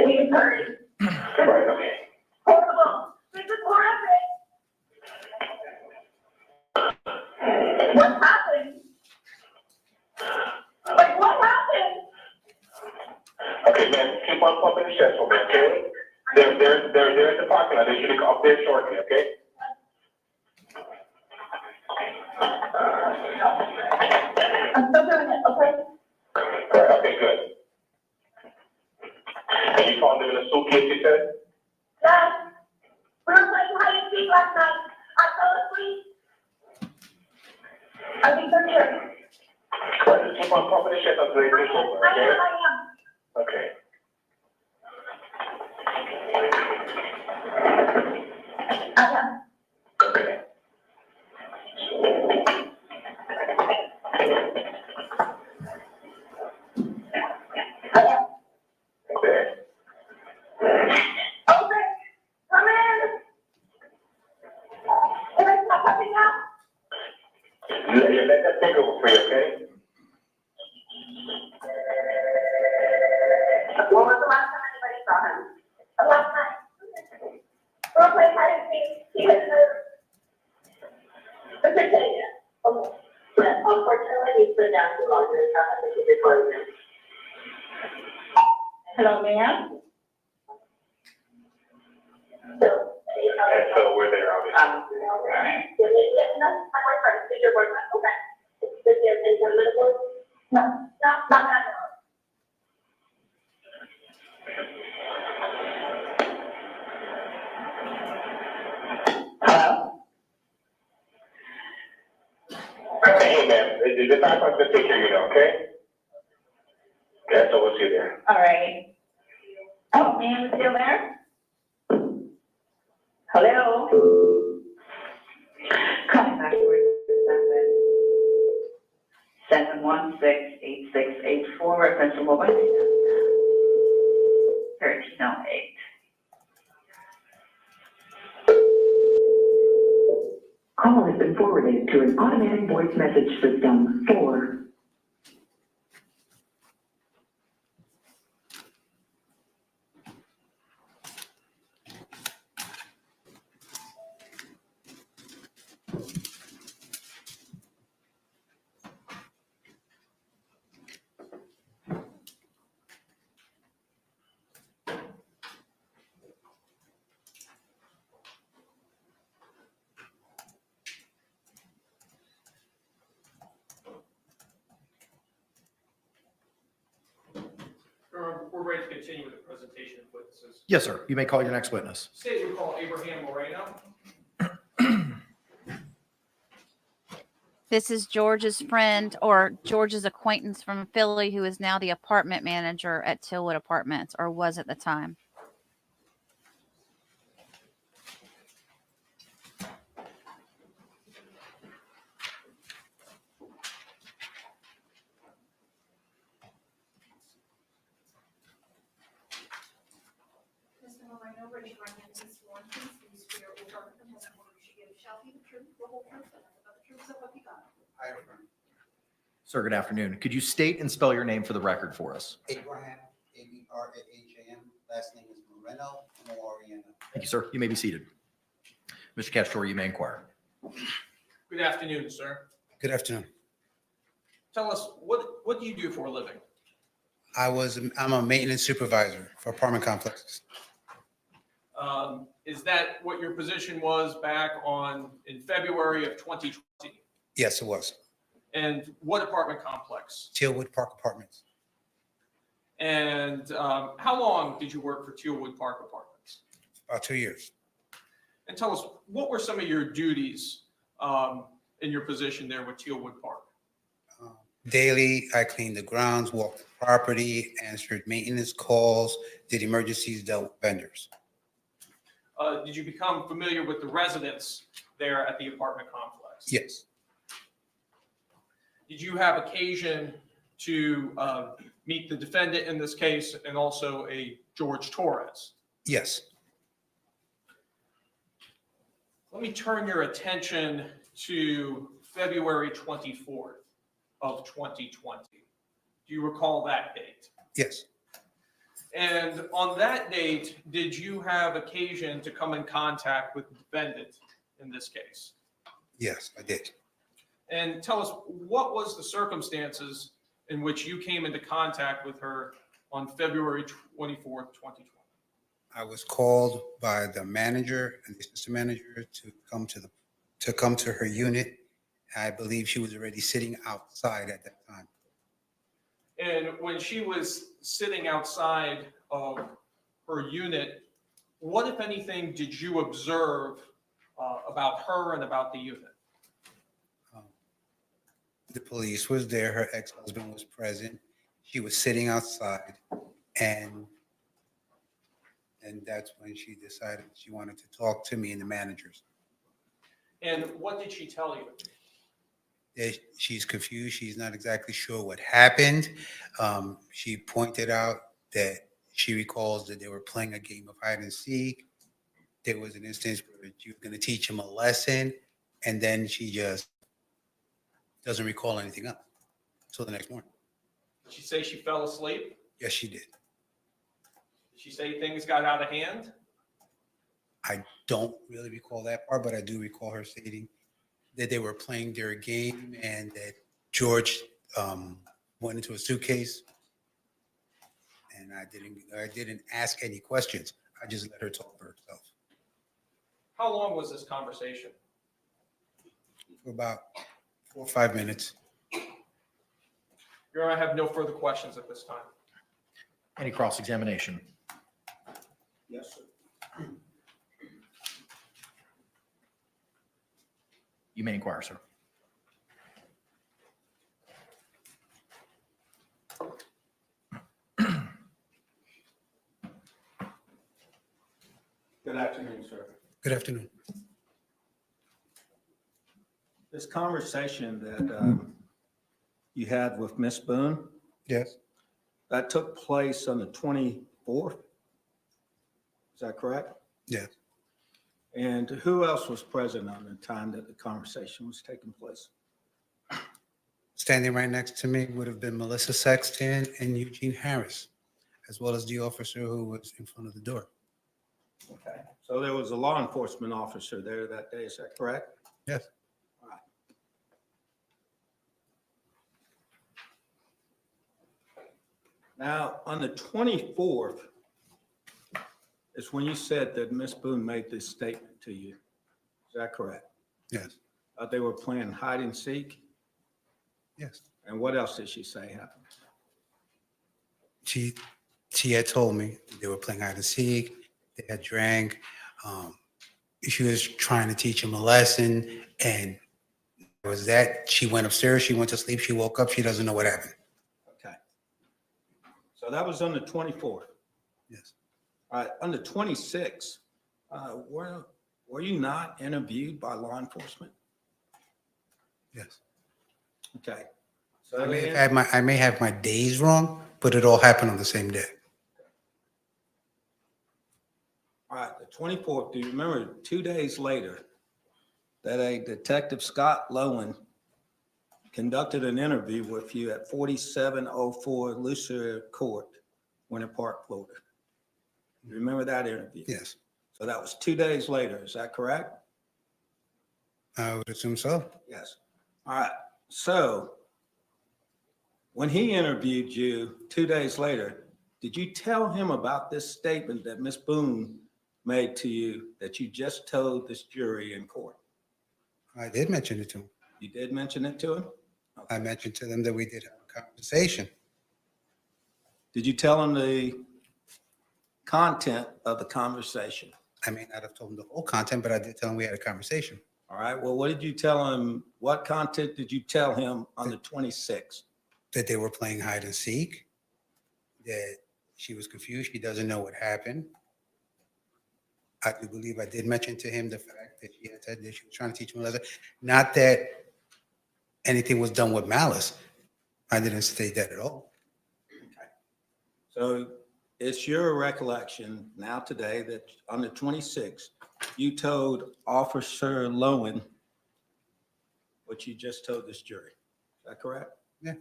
Please hurry. Right, okay. Horrible. This is horrific. What happened? Like, what happened? Okay, man, keep on pumping the chest for me, okay? They're in the parking lot. They should be up there shortly, okay? I'm still doing it, okay? Right, okay, good. And you found them in a suitcase, you said? Yes. We were playing hide and seek last night. I fell asleep. I think they're here. Right, just keep on pumping the chest until they reach over, okay? I am. Okay. I am. Okay. I am. nothing now? Let that take over for you, okay? When was the last time anybody saw him? The last time. We're playing hide and seek. He was the Virginia. Okay. But unfortunately, he's been down too long to come at the department. Hello, ma'am. So we're there, obviously. my boyfriend. Is your boyfriend? Okay. Is there any political? No, not that. Hello? Hey, ma'am, the time to take care of you now, okay? Yeah, so we'll see you there. All right. Oh, ma'am, is still there? Hello? Coming back to 716-8684, reference to mobile data. 1308. Call has been forwarded to an automatic voice message system for We're ready to continue with the presentation of witnesses. Yes, sir. You may call your next witness. State we call Abraham Moreno. This is George's friend or George's acquaintance from Philly who is now the apartment manager at Tealwood Apartments, or was at the time. Mr. Moreno, raise your right hand and sworn to you swear or affirm the testimony you should give shall be the truth, the whole truth, and nothing but the truth, so help you God. I affirm. Sir, good afternoon. Could you state and spell your name for the record for us? Abraham, Abraham, last name is Moreno, Moreno. Thank you, sir. You may be seated. Mr. Castro, you may inquire. Good afternoon, sir. Good afternoon. Tell us, what do you do for a living? I'm a maintenance supervisor for apartment complexes. Is that what your position was back in February of 2020? Yes, it was. And what apartment complex? Tealwood Park Apartments. And how long did you work for Tealwood Park Apartments? About 2 years. And tell us, what were some of your duties in your position there with Tealwood Park? Daily, I cleaned the grounds, walked the property, answered maintenance calls, did emergencies, dealt with vendors. Did you become familiar with the residents there at the apartment complex? Yes. Did you have occasion to meet the defendant in this case and also a Jorge Torrez? Yes. Let me turn your attention to February 24th of 2020. Do you recall that date? Yes. And on that date, did you have occasion to come in contact with the defendant in this case? Yes, I did. And tell us, what was the circumstances in which you came into contact with her on February 24th, 2020? I was called by the manager and the assistant manager to come to her unit. I believe she was already sitting outside at that time. And when she was sitting outside of her unit, what, if anything, did you observe about her and about the unit? The police was there. Her ex-husband was present. She was sitting outside, and that's when she decided she wanted to talk to me and the managers. And what did she tell you? She's confused. She's not exactly sure what happened. She pointed out that she recalls that they were playing a game of hide and seek. There was an instance where she was going to teach him a lesson, and then she just doesn't recall anything else until the next morning. Did she say she fell asleep? Yes, she did. Did she say things got out of hand? I don't really recall that part, but I do recall her stating that they were playing their game and that George went into a suitcase. And I didn't ask any questions. I just let her talk for herself How long was this conversation? for about 4 or 5 minutes. Your Honor, I have no further questions at this time. Any cross-examination? Yes, sir. You may inquire, sir. Good afternoon, sir. Good afternoon. This conversation that you had with Miss Boone, Yes, that took place on the 24th? Is that correct? yes. And who else was present on the time that the conversation was taking place? Standing right next to me would have been Melissa Sexton and Eugene Harris, as well as the officer who was in front of the door. Okay, so there was a law enforcement officer there that day, is that correct? Yes. All right. Now, on the 24th is when you said that Miss Boone made this statement to you. Is that correct? Yes. They were playing hide and seek? Yes. And what else did she say happened? She had told me they were playing hide and seek. They had drank. She was trying to teach him a lesson, and it was that she went upstairs. She went to sleep. She woke up. She doesn't know what happened. Okay. So that was on the 24th. Yes. All right, on the 26th, were you not interviewed by law enforcement? Yes. Okay. So I may have my days wrong, but it all happened on the same day. All right, the 24th, do you remember 2 days later that a Detective Scott Lowen conducted an interview with you at 4704 Lucier Court, Winter Park, Florida? You remember that interview? Yes. So that was 2 days later, is that correct? I would assume so. Yes. All right, so when he interviewed you 2 days later, did you tell him about this statement that Miss Boone made to you that you just told this jury in court? I did mention it to him. You did mention it to him? I mentioned to them that we did have a conversation. Did you tell him the content of the conversation? I may not have told him the whole content, but I did tell him we had a conversation. All right, well, what did you tell him? What content did you tell him on the 26th? That they were playing hide and seek, that she was confused. She doesn't know what happened. I do believe I did mention to him the fact that she had said that she was trying to teach him a lesson. Not that anything was done with malice. I didn't state that at all. Okay. So it's your recollection now today that on the 26th, you told Officer Lowen what you just told this jury. Is that correct? Yeah.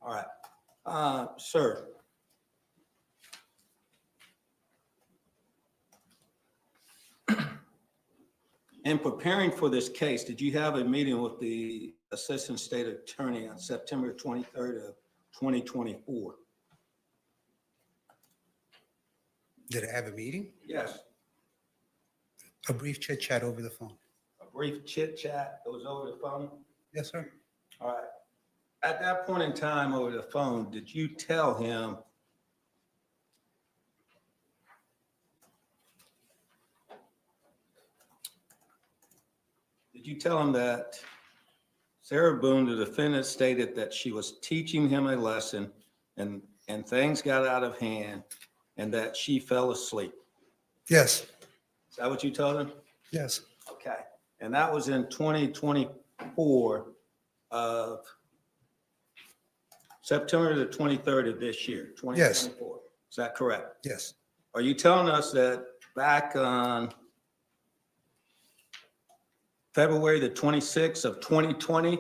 All right. Sir. In preparing for this case, did you have a meeting with the Assistant State Attorney on September 23rd of 2024? Did I have a meeting? Yes. A brief chit chat over the phone. A brief chit chat. It was over the phone? Yes, sir. All right. At that point in time over the phone, did you tell him that Sarah Boone, the defendant, stated that she was teaching him a lesson and things got out of hand and that she fell asleep? Yes. Is that what you told him? Yes. Okay. And that was in 2024 of September the 23rd of this year, 2024. Yes. Is that correct? Yes. Are you telling us that back on February the 26th of 2020,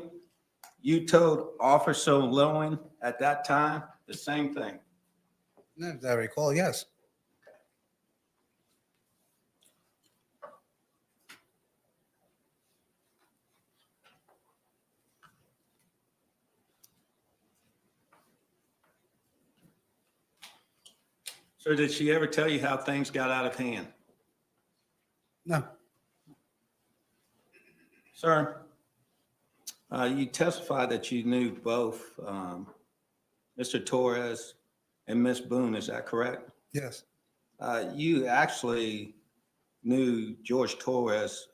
you told Officer Lowen at that time the same thing. As I recall, yes. So did she ever tell you how things got out of hand? No. Sir, you testified that you knew both Mr. Torres and Miss Boone, is that correct? Yes. You actually knew George Torres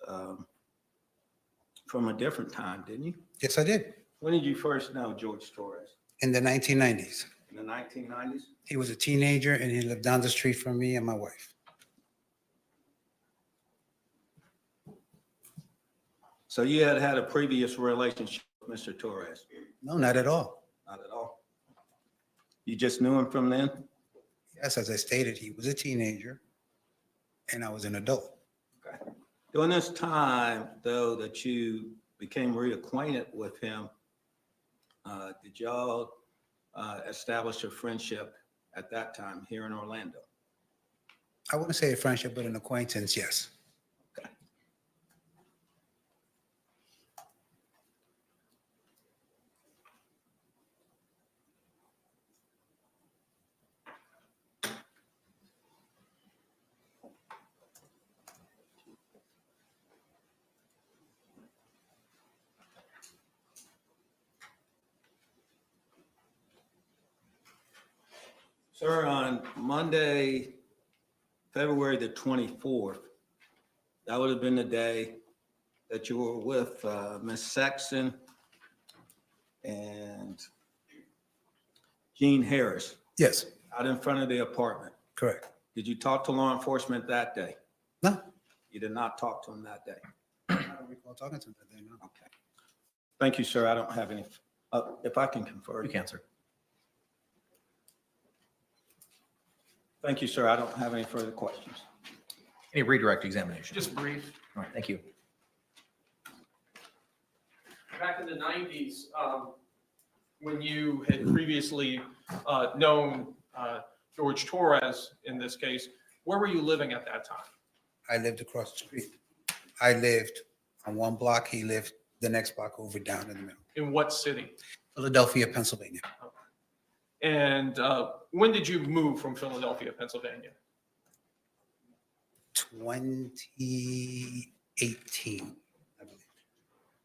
from a different time, didn't you? Yes, I did. When did you first know George Torres? In the 1990s. In the 1990s? He was a teenager and he lived down the street from me and my wife. So you had had a previous relationship with Mr. Torres? No, not at all. Not at all. You just knew him from then? Yes, as I stated, he was a teenager and I was an adult. Okay. During this time, though, that you became reacquainted with him, did y'all establish a friendship at that time here in Orlando? I wouldn't say a friendship, but an acquaintance, yes. Okay. Sir, on Monday, February the 24th, that would have been the day that you were with Ms. Sexton and Gene Harris. Yes. Out in front of the apartment. Correct. Did you talk to law enforcement that day? No. You did not talk to them that day? I don't recall talking to him that day, no. Okay. Thank you, sir. I don't have any, if I can confer. You can, sir. Thank you, sir. I don't have any further questions. Any redirect examination? Just brief. All right, thank you. Back in the 90s, when you had previously known George Torres in this case, where were you living at that time? I lived across the street. I lived on one block. He lived the next block over down in the middle. In what city? Philadelphia, Pennsylvania. And when did you move from Philadelphia, Pennsylvania? 2018, I believe.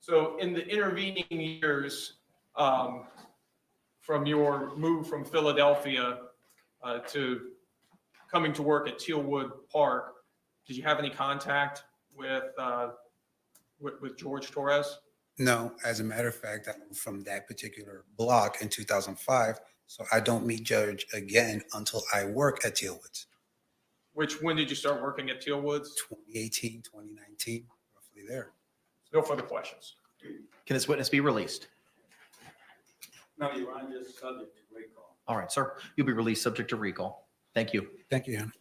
So in the intervening years, from your move from Philadelphia to coming to work at Tealwood Park, did you have any contact with George Torres? No, as a matter of fact, I moved from that particular block in 2005. So I don't meet Judge again until I work at Tealwood. When did you start working at Tealwood? 2018, 2019, roughly there. No further questions. Can this witness be released? No, Your Honor, just subject to recall. All right, sir. You'll be released subject to recall. Thank you. Thank you, Your Honor.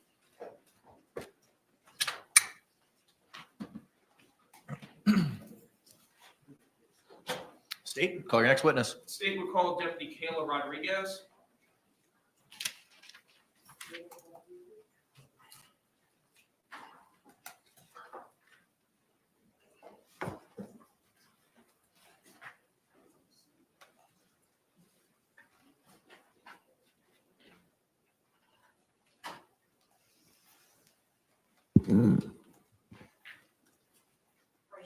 State, call your next witness. State would call Deputy Kayla Rodriguez. Raise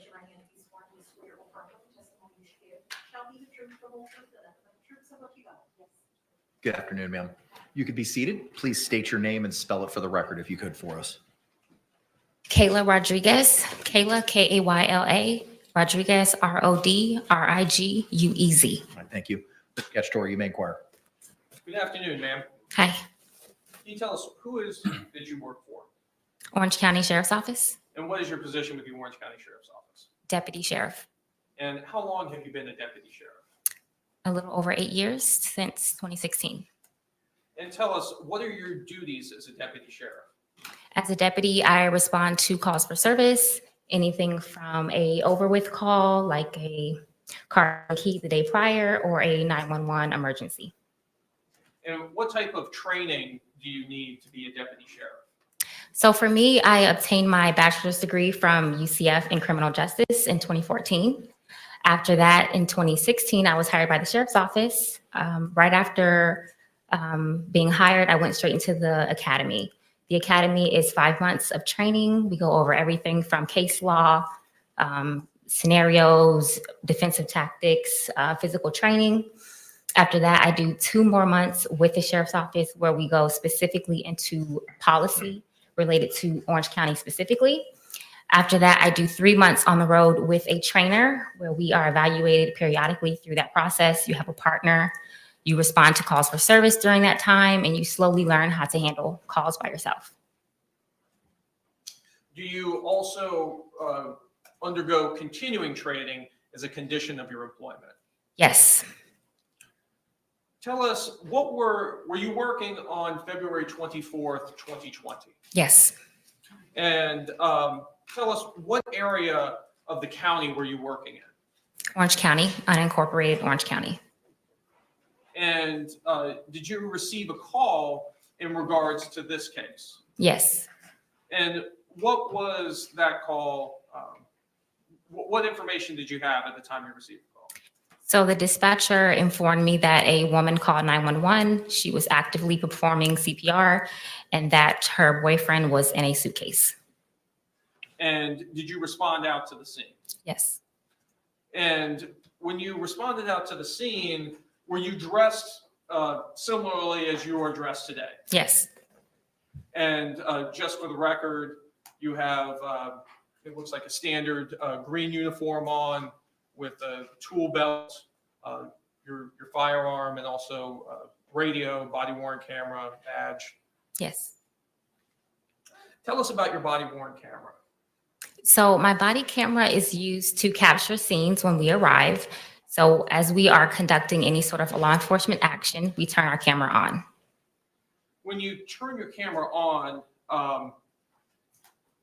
your right hand if you swear to swear or affirm that the testimony you should give shall be the truth, the whole truth, and nothing but the truth, so help you God. Yes. Good afternoon, ma'am. You could be seated. Please state your name and spell it for the record if you could for us. Kayla Rodriguez, Kayla, Kayla, Rodriguez, Rodriguez. All right, thank you. Mr. Cacciatore, you may inquire. Good afternoon, ma'am. Hi, Can you tell us who did you work for? Orange County Sheriff's Office, And what is your position with the Orange County Sheriff's Office? Deputy Sheriff. And how long have you been a deputy sheriff? A little over 8 years, since 2016. And tell us, what are your duties as a deputy sheriff? As a deputy, I respond to calls for service anything from a over with call, like a car key the day prior, or a 911 emergency. And what type of training do you need to be a deputy sheriff? So for me, I obtained my bachelor's degree from UCF in criminal justice in 2014. After that, in 2016, I was hired by the sheriff's office. Right after being hired, I went straight into the academy. The academy is 5 months of training. We go over everything from case law, scenarios, defensive tactics, physical training. After that, I do 2 more months with the sheriff's office where we go specifically into policy related to Orange County specifically. After that, I do 3 months on the road with a trainer where we are evaluated periodically through that process. You have a partner, you respond to calls for service during that time, and you slowly learn how to handle calls by yourself. Do you also undergo continuing training as a condition of your employment? Yes. Tell us, what were you working on February 24th, 2020? Yes. And tell us, what area of the county were you working in? Orange County, unincorporated Orange County. And did you receive a call in regards to this case? Yes. And what was that call? What information did you have at the time you received the call? So the dispatcher informed me that a woman called 911. She was actively performing CPR and that her boyfriend was in a suitcase. And did you respond out to the scene? Yes. And when you responded out to the scene, were you dressed similarly as you are dressed today? Yes. And just for the record, you have, it looks like a standard green uniform on with a tool belt, your firearm, and also radio, body worn camera, badge. Yes. Tell us about your body worn camera. So my body camera is used to capture scenes when we arrive. So as we are conducting any sort of law enforcement action, we turn our camera on. When you turn your camera on,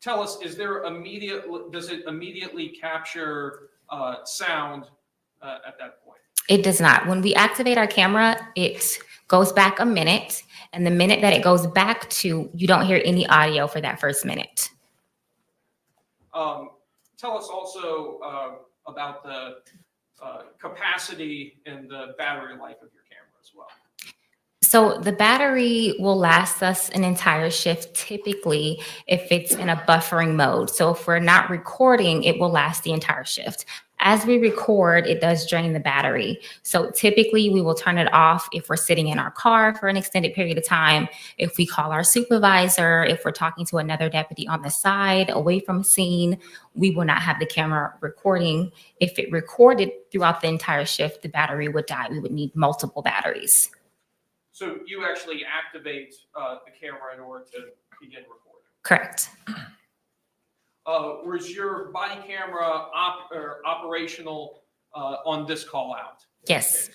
tell us, does it immediately capture sound at that point? It does not. When we activate our camera, it goes back a minute. And the minute that it goes back to, you don't hear any audio for that first minute. Tell us also about the capacity and the battery life of your camera as well. So the battery will last us an entire shift typically if it's in a buffering mode. So if we're not recording, it will last the entire shift. As we record, it does drain the battery. So typically we will turn it off if we're sitting in our car for an extended period of time, if we call our supervisor, if we're talking to another deputy on the side, away from a scene, we will not have the camera recording. If it recorded throughout the entire shift, the battery would die. We would need multiple batteries. So you actually activate the camera in order to begin recording? Correct. Was your body camera operational on this call out? Yes.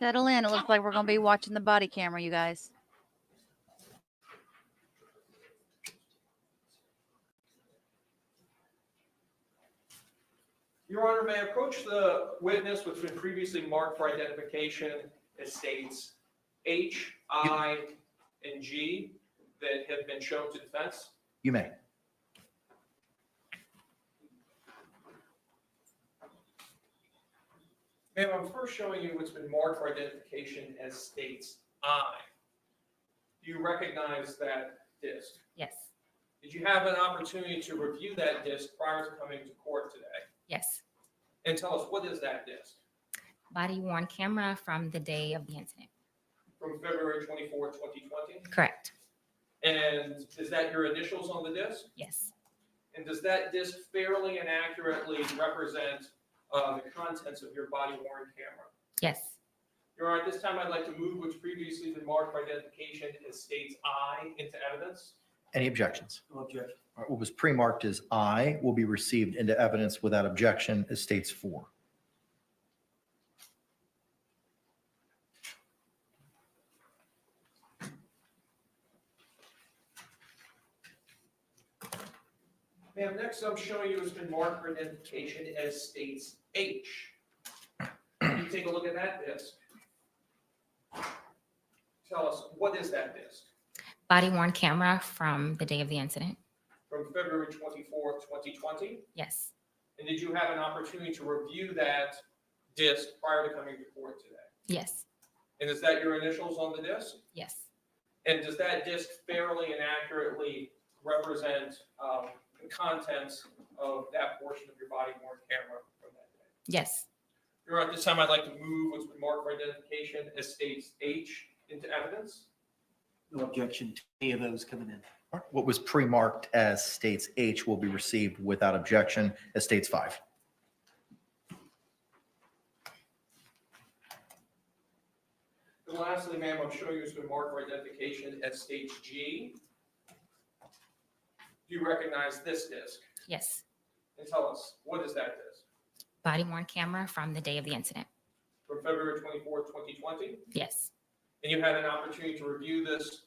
Settle in. It looks like we're going to be watching the body camera, you guys. Your Honor, may I approach the witness, which has been previously marked for identification as states H, I, and G that have been shown to defense? You may. Ma'am, I'm first showing you what's been marked for identification as states I. Do you recognize that disc? Yes. Did you have an opportunity to review that disc prior to coming to court today? Yes. And tell us, what is that disc? Body worn camera from the day of the incident. From February 24th, 2020? Correct. And is that your initials on the disc? Yes. And does that disc fairly and accurately represent the contents of your body worn camera? Yes. Your Honor, at this time, I'd like to move what's previously been marked for identification as states I into evidence. Any objections? No objection. All right, what was pre-marked as I will be received into evidence without objection as states 4. Ma'am, next I'm showing you has been marked for identification as states H. Can you take a look at that disc? Tell us, what is that disc? Body worn camera from the day of the incident. From February 24th, 2020? Yes. And did you have an opportunity to review that disc prior to coming to court today? Yes. And is that your initials on the disc? Yes. And does that disc fairly and accurately represent the contents of that portion of your body worn camera from that day? Yes. Your Honor, at this time, I'd like to move what's been marked for identification as states H into evidence. No objection to any of those coming in. All right, what was pre-marked as states H will be received without objection as states 5. And lastly, ma'am, I'm showing you what's been marked for identification as states G. Do you recognize this disc? Yes. And tell us, what is that disc? Body worn camera from the day of the incident. From February 24th, 2020? Yes. And you had an opportunity to review this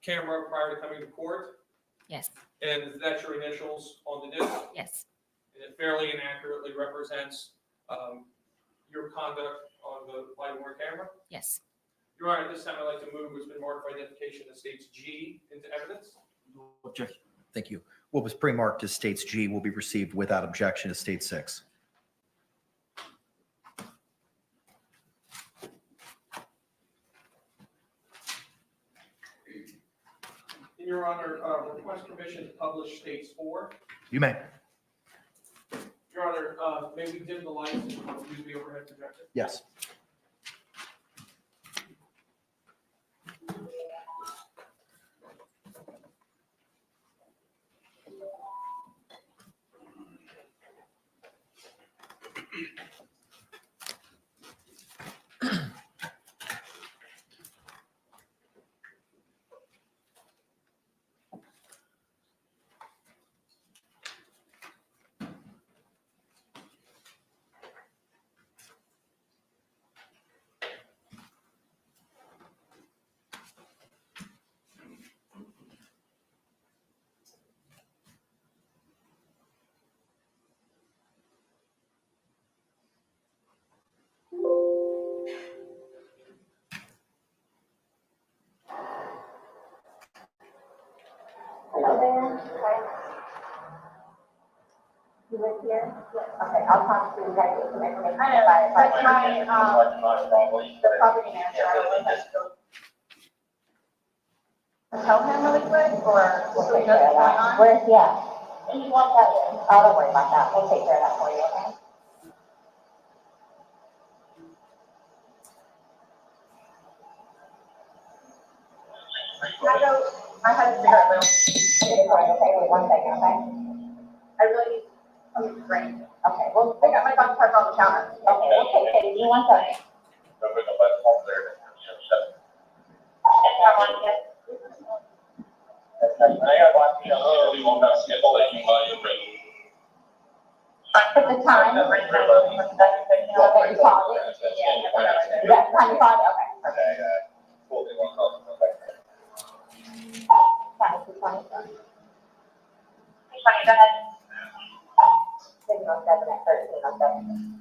camera prior to coming to court? Yes. And is that your initials on the disc? Yes. And it fairly and accurately represents your conduct on the body worn camera? Yes. Your Honor, at this time, I'd like to move what's been marked for identification as states G into evidence. No objection. Thank you. What was pre-marked as states G will be received without objection as state 6. In your Honor, request permission to publish states 4. You may. Your Honor, may we dim the lights and use the overhead projector? Yes. Hello there. Hi. You live here? Okay, I'll talk to you guys with some information. I know, that's my, the property manager, I don't know if that's still. Tell him really quick, or so he knows what's going on? Where's he at? He wants that in. Oh, don't worry about that, we'll take care of that for you, okay? I had to figure out a little. Okay, wait 1 second, okay? I really need some drink. Okay, well, I got my dog parked on the counter. Okay, we'll take care of you 1 second. At the time. Okay, you called it? Yeah. That's the time you called it? Okay. Go ahead. 707 at 1307.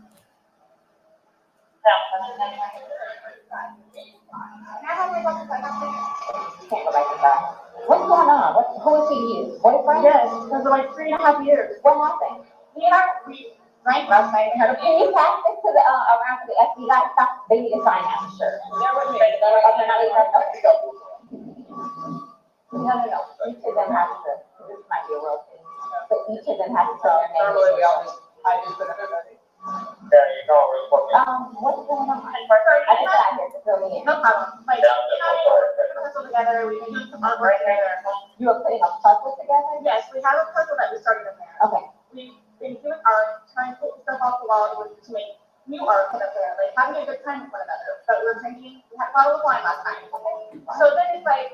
Can't go back to that. What's going on? Who is he to you? Boyfriend? Yes, because of like 3.5 years. What happened? We drank last night. Can you pass this to the around to the FBI stuff? They need to sign that, sure. No. Each of them has to. This might be a real thing, but each of them has to put their name. Normally, we all just put everybody. What's going on? I just got here to fill me in. No problem. Like, together, we've been doing some art right there. You are putting a puzzle together? Yes, we have a puzzle that we started in there. Okay. We've been doing art, trying to put stuff off the wall to make new art put up there, like having a good time with one another. So like,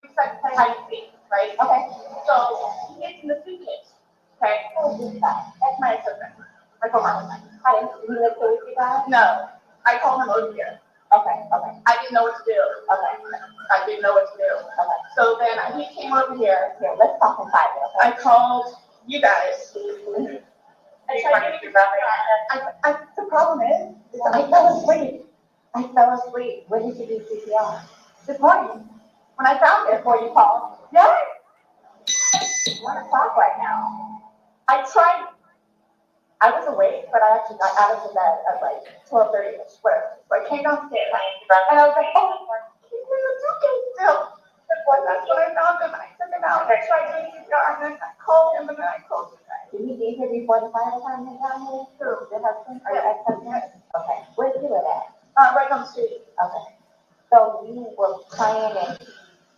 we start to play hide and seek, right? Okay. So he gets in the suitcase. Okay. That's my assistant. I told him. I didn't. Did he live here with you guys? No. I told him over here. Okay. Okay. I didn't know what to do. Okay. I didn't know what to do. Okay. So then he came over here. Here, let's talk inside. Okay. I called you guys. The problem is, I fell asleep. When did you do CPR? This morning. When I found it before you called. Yeah. 1 o'clock right now. I tried. I was awake, but I actually got out of the bed at like 12:30. So I came downstairs and I was like, oh, he's in the suitcase still. That's when I found him. I took him out and I tried doing CPR and then I called him and then I called you guys. Did he get here before the fire department got here? True. Your husband? Or your ex-husband? Okay. Where did you live at? Right on the street. Okay. So you were playing and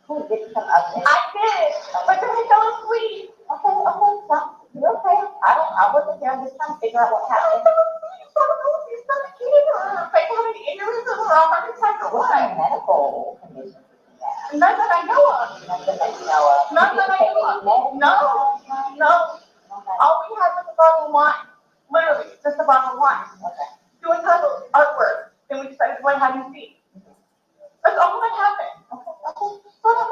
who did some updates? I did, but then I fell asleep. Okay, stop. You're okay. I wasn't there. I'm just trying to figure out what happened. I fell asleep. I don't know if you're suffocating or like having an aneurysm or a heart attack or what. What kind of medical conditions? None that I know of. Nothing that you know of. None that I know of. No. All we had was a bottle of wine. Literally, just a bottle of wine. Okay. Doing puzzles, artwork. Then we decided to play hide and seek. That's all that happened. Okay. But I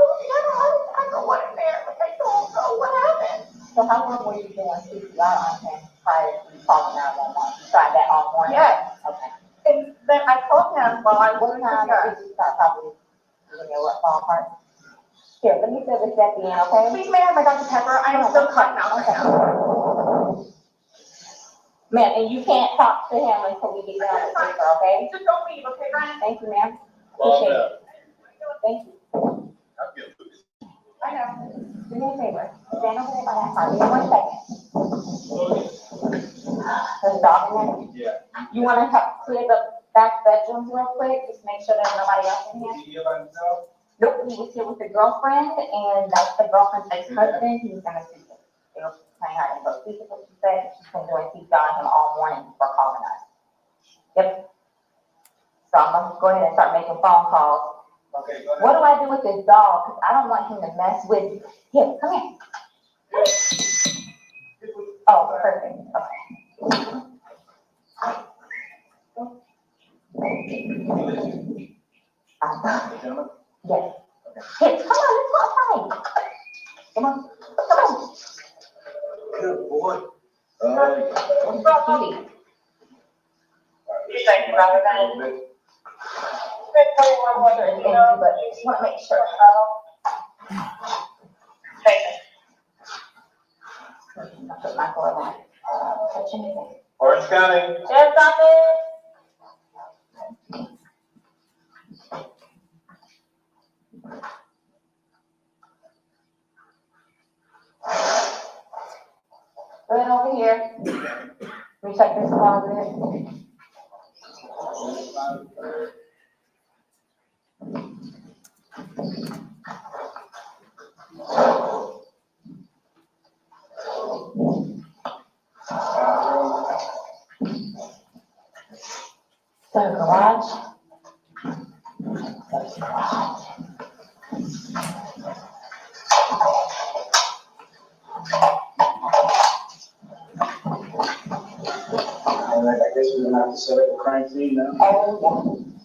don't want it there. Like, I don't know what happened. So how long were you doing CPR on him prior to you calling 911? You tried that all morning? Yes. Okay. And then I called him while I was time did you start probably doing your ballpark? Here, let me fill this at the end, okay? Please, may I have my Dr. Pepper? I am still cutting out right now. Ma'am, and you can't talk to him until we get down to paper, okay? Just don't leave, okay, Ryan? Thank you, ma'am. Appreciate it. Thank you. I know. Do me a favor. Stand over there by that car. Give me 1 second. There's a dog in there? Yeah. You want to help clear the back bedrooms real quick? Just make sure there's nobody else in here? Is he here by himself? Nope, he was here with the girlfriend, and that's the girlfriend's ex-husband. He was going to see him. They were playing hide and go. This is what she said. She's been doing CPR on him all morning before calling us. Yep. So I'm going to go ahead and start making phone calls. Okay, go ahead. What do I do with this dog? Because I don't want him to mess with him. Come here. Oh, perfect. Okay. Yes. Here, come on, let's go outside. Come on. Come on. Good boy. What's wrong, Vinny? You think about it, but just want to make sure. Put my glove on. Touch anything. Orange County. Yes, Doctor. Good over here. Recheck this closet. So garage. There's garage. I guess we're gonna have to set up a crime scene now. Oh, yeah.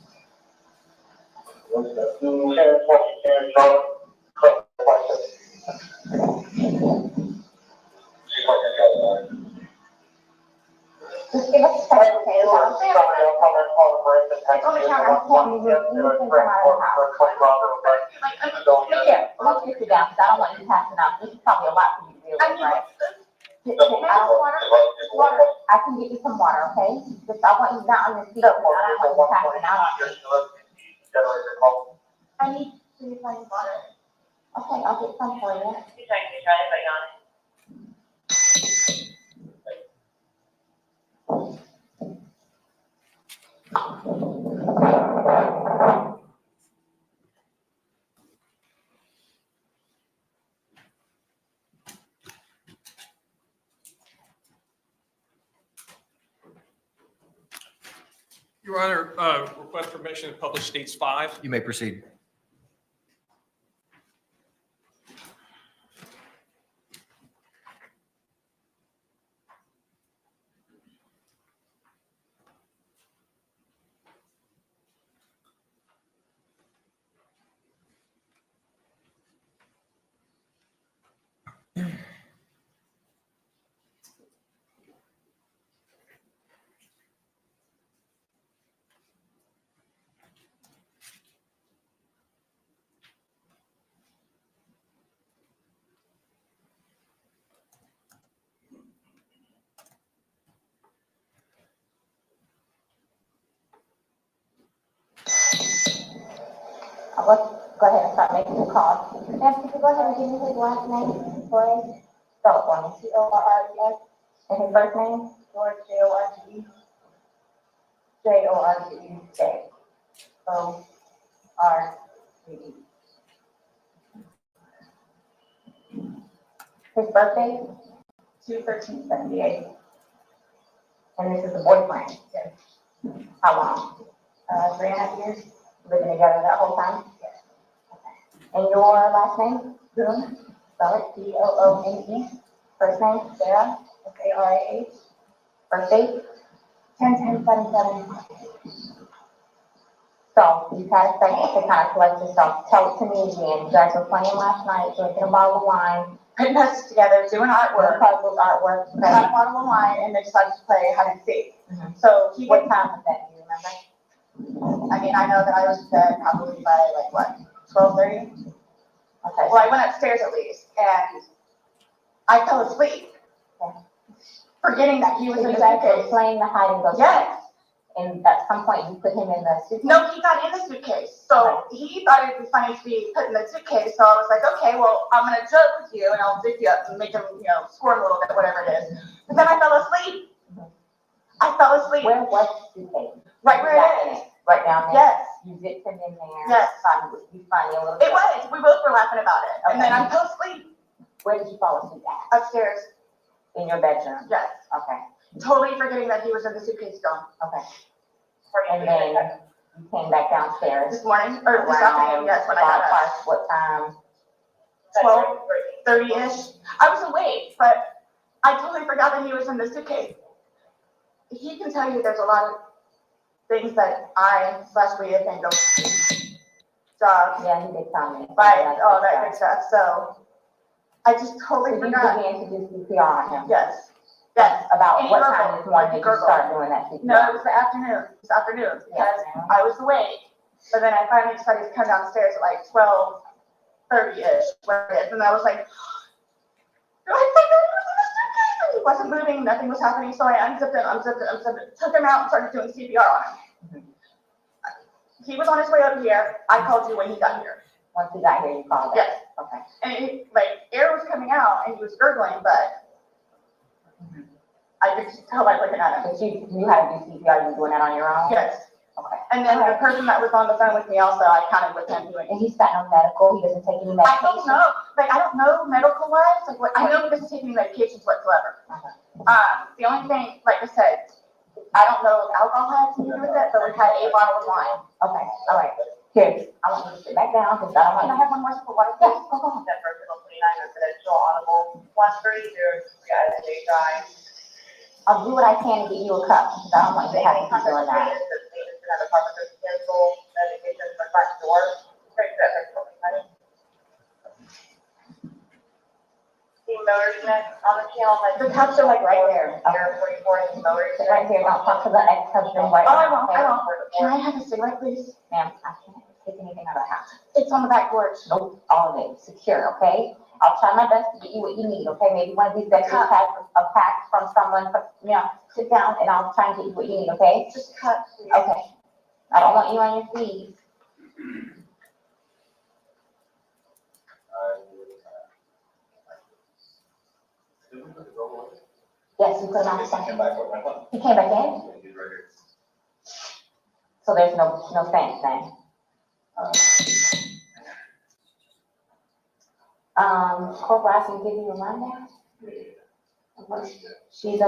What's that? Just give us a second, okay? It's on the counter. I can't move anything from out of the house. Look here, let's get you down, because I don't want you passing out. This is probably a lot for you to deal with, right? Water. I can get you some water, okay? Just, I want you not on your feet, I don't want you passing out. I need to find water. Okay, I'll get some for you. Your Honor, request permission to publish States 5. You may proceed. Let's go ahead and start making the calls. Ma'am, could you go ahead and give me his last name, Torres? Spell it for me. Torres. And his first name? George, Jorge. Jorge. O-R-E-E. His birthday? 2/13/78. And this is the boyfriend? Yes. How long? 3.5 years. Living together that whole time? Yes. Okay. And your last name? Boone? Spell it, B-O-O-N-E. First name? Sarah? S-A-R-A-H. Birthday? 10/10/77. So you had a second to kind of collect yourself. Tell it to me again. You guys were playing last night, drinking a bottle of wine, putting us together, doing artwork, puzzles, artwork. We had a bottle of wine, and they decided to play hide and seek. So he what time was that? Do you remember? I mean, I know that I was in bed probably by like what, 12:30. Okay. Well, I went upstairs at least, and I fell asleep, forgetting that he was in the suitcase. Playing the hide and go. Yes. And at some point, you put him in the suitcase? No, he got in the suitcase. So he thought it would be funny to be put in the suitcase. So I was like, okay, well, I'm going to joke with you and I'll zip you up and make him, squirm a little bit, whatever it is. But then I fell asleep. I fell asleep. Where was the suitcase? Right where it is. Right down there? Yes. You zipped him in there? Yes. You funny a little bit? It was. We both were laughing about it. Okay. And then I fell asleep. Where did you fall asleep at? Upstairs. In your bedroom? Yes. Okay. Totally forgetting that he was in the suitcase gone. Okay. And then you came back downstairs. This morning, or this afternoon, yes, when I got up. What time? 12:30-ish. I was awake, but I totally forgot that he was in the suitcase. He can tell you there's a lot of things that we have been going jobs. Yeah, he did tell me. But all that good stuff. So I just totally forgot. You began to do CPR on him? Yes. Yes. About what time this morning did you start doing that CPR? No, it was the afternoon. It was afternoon because I was awake. But then I finally decided to come downstairs at like 12:30-ish. And I was like, he wasn't moving, nothing was happening. So I unzipped it, took him out and started doing CPR on him. He was on his way over here. I called you when he got here. Once he got here, you called us? Yes. Okay. And air was coming out and he was gurgling, but I could tell by looking at him. But you had to do CPR, you were doing that on your own? Yes. Okay. And then the person that was on the phone with me also, I counted with him doing it. And he's got no medical, he doesn't take any medication? I don't know. I don't know medical wise. I know he doesn't take any medications whatsoever. The only thing, like I said, I don't know if alcohol has to do with it, but we had a bottle of wine. Okay. All right. Here, I want you to sit back down because I don't want. Can I have one more sip of water? Yes. Go on. Denver, 29, residential, audible, 130, I'll do what I can to get you a cup, because I don't want you to have to keep doing that. The cups are like right there. Right here, don't talk to the ex-husband right now. Oh, I won't. Can I have a cigarette, please? Ma'am, I can't take anything out of the house. It's on the back porch. Nope, all of it, secure, okay? I'll try my best to get you what you need, okay? Maybe one of these extra packs from someone, sit down and I'll try and get you what you need, okay? Just cut, please. Okay. I don't want you on your feet. Yes, you put him on the second. He came back in? So there's no thanks then? Corporal, I can give you a rundown? She's,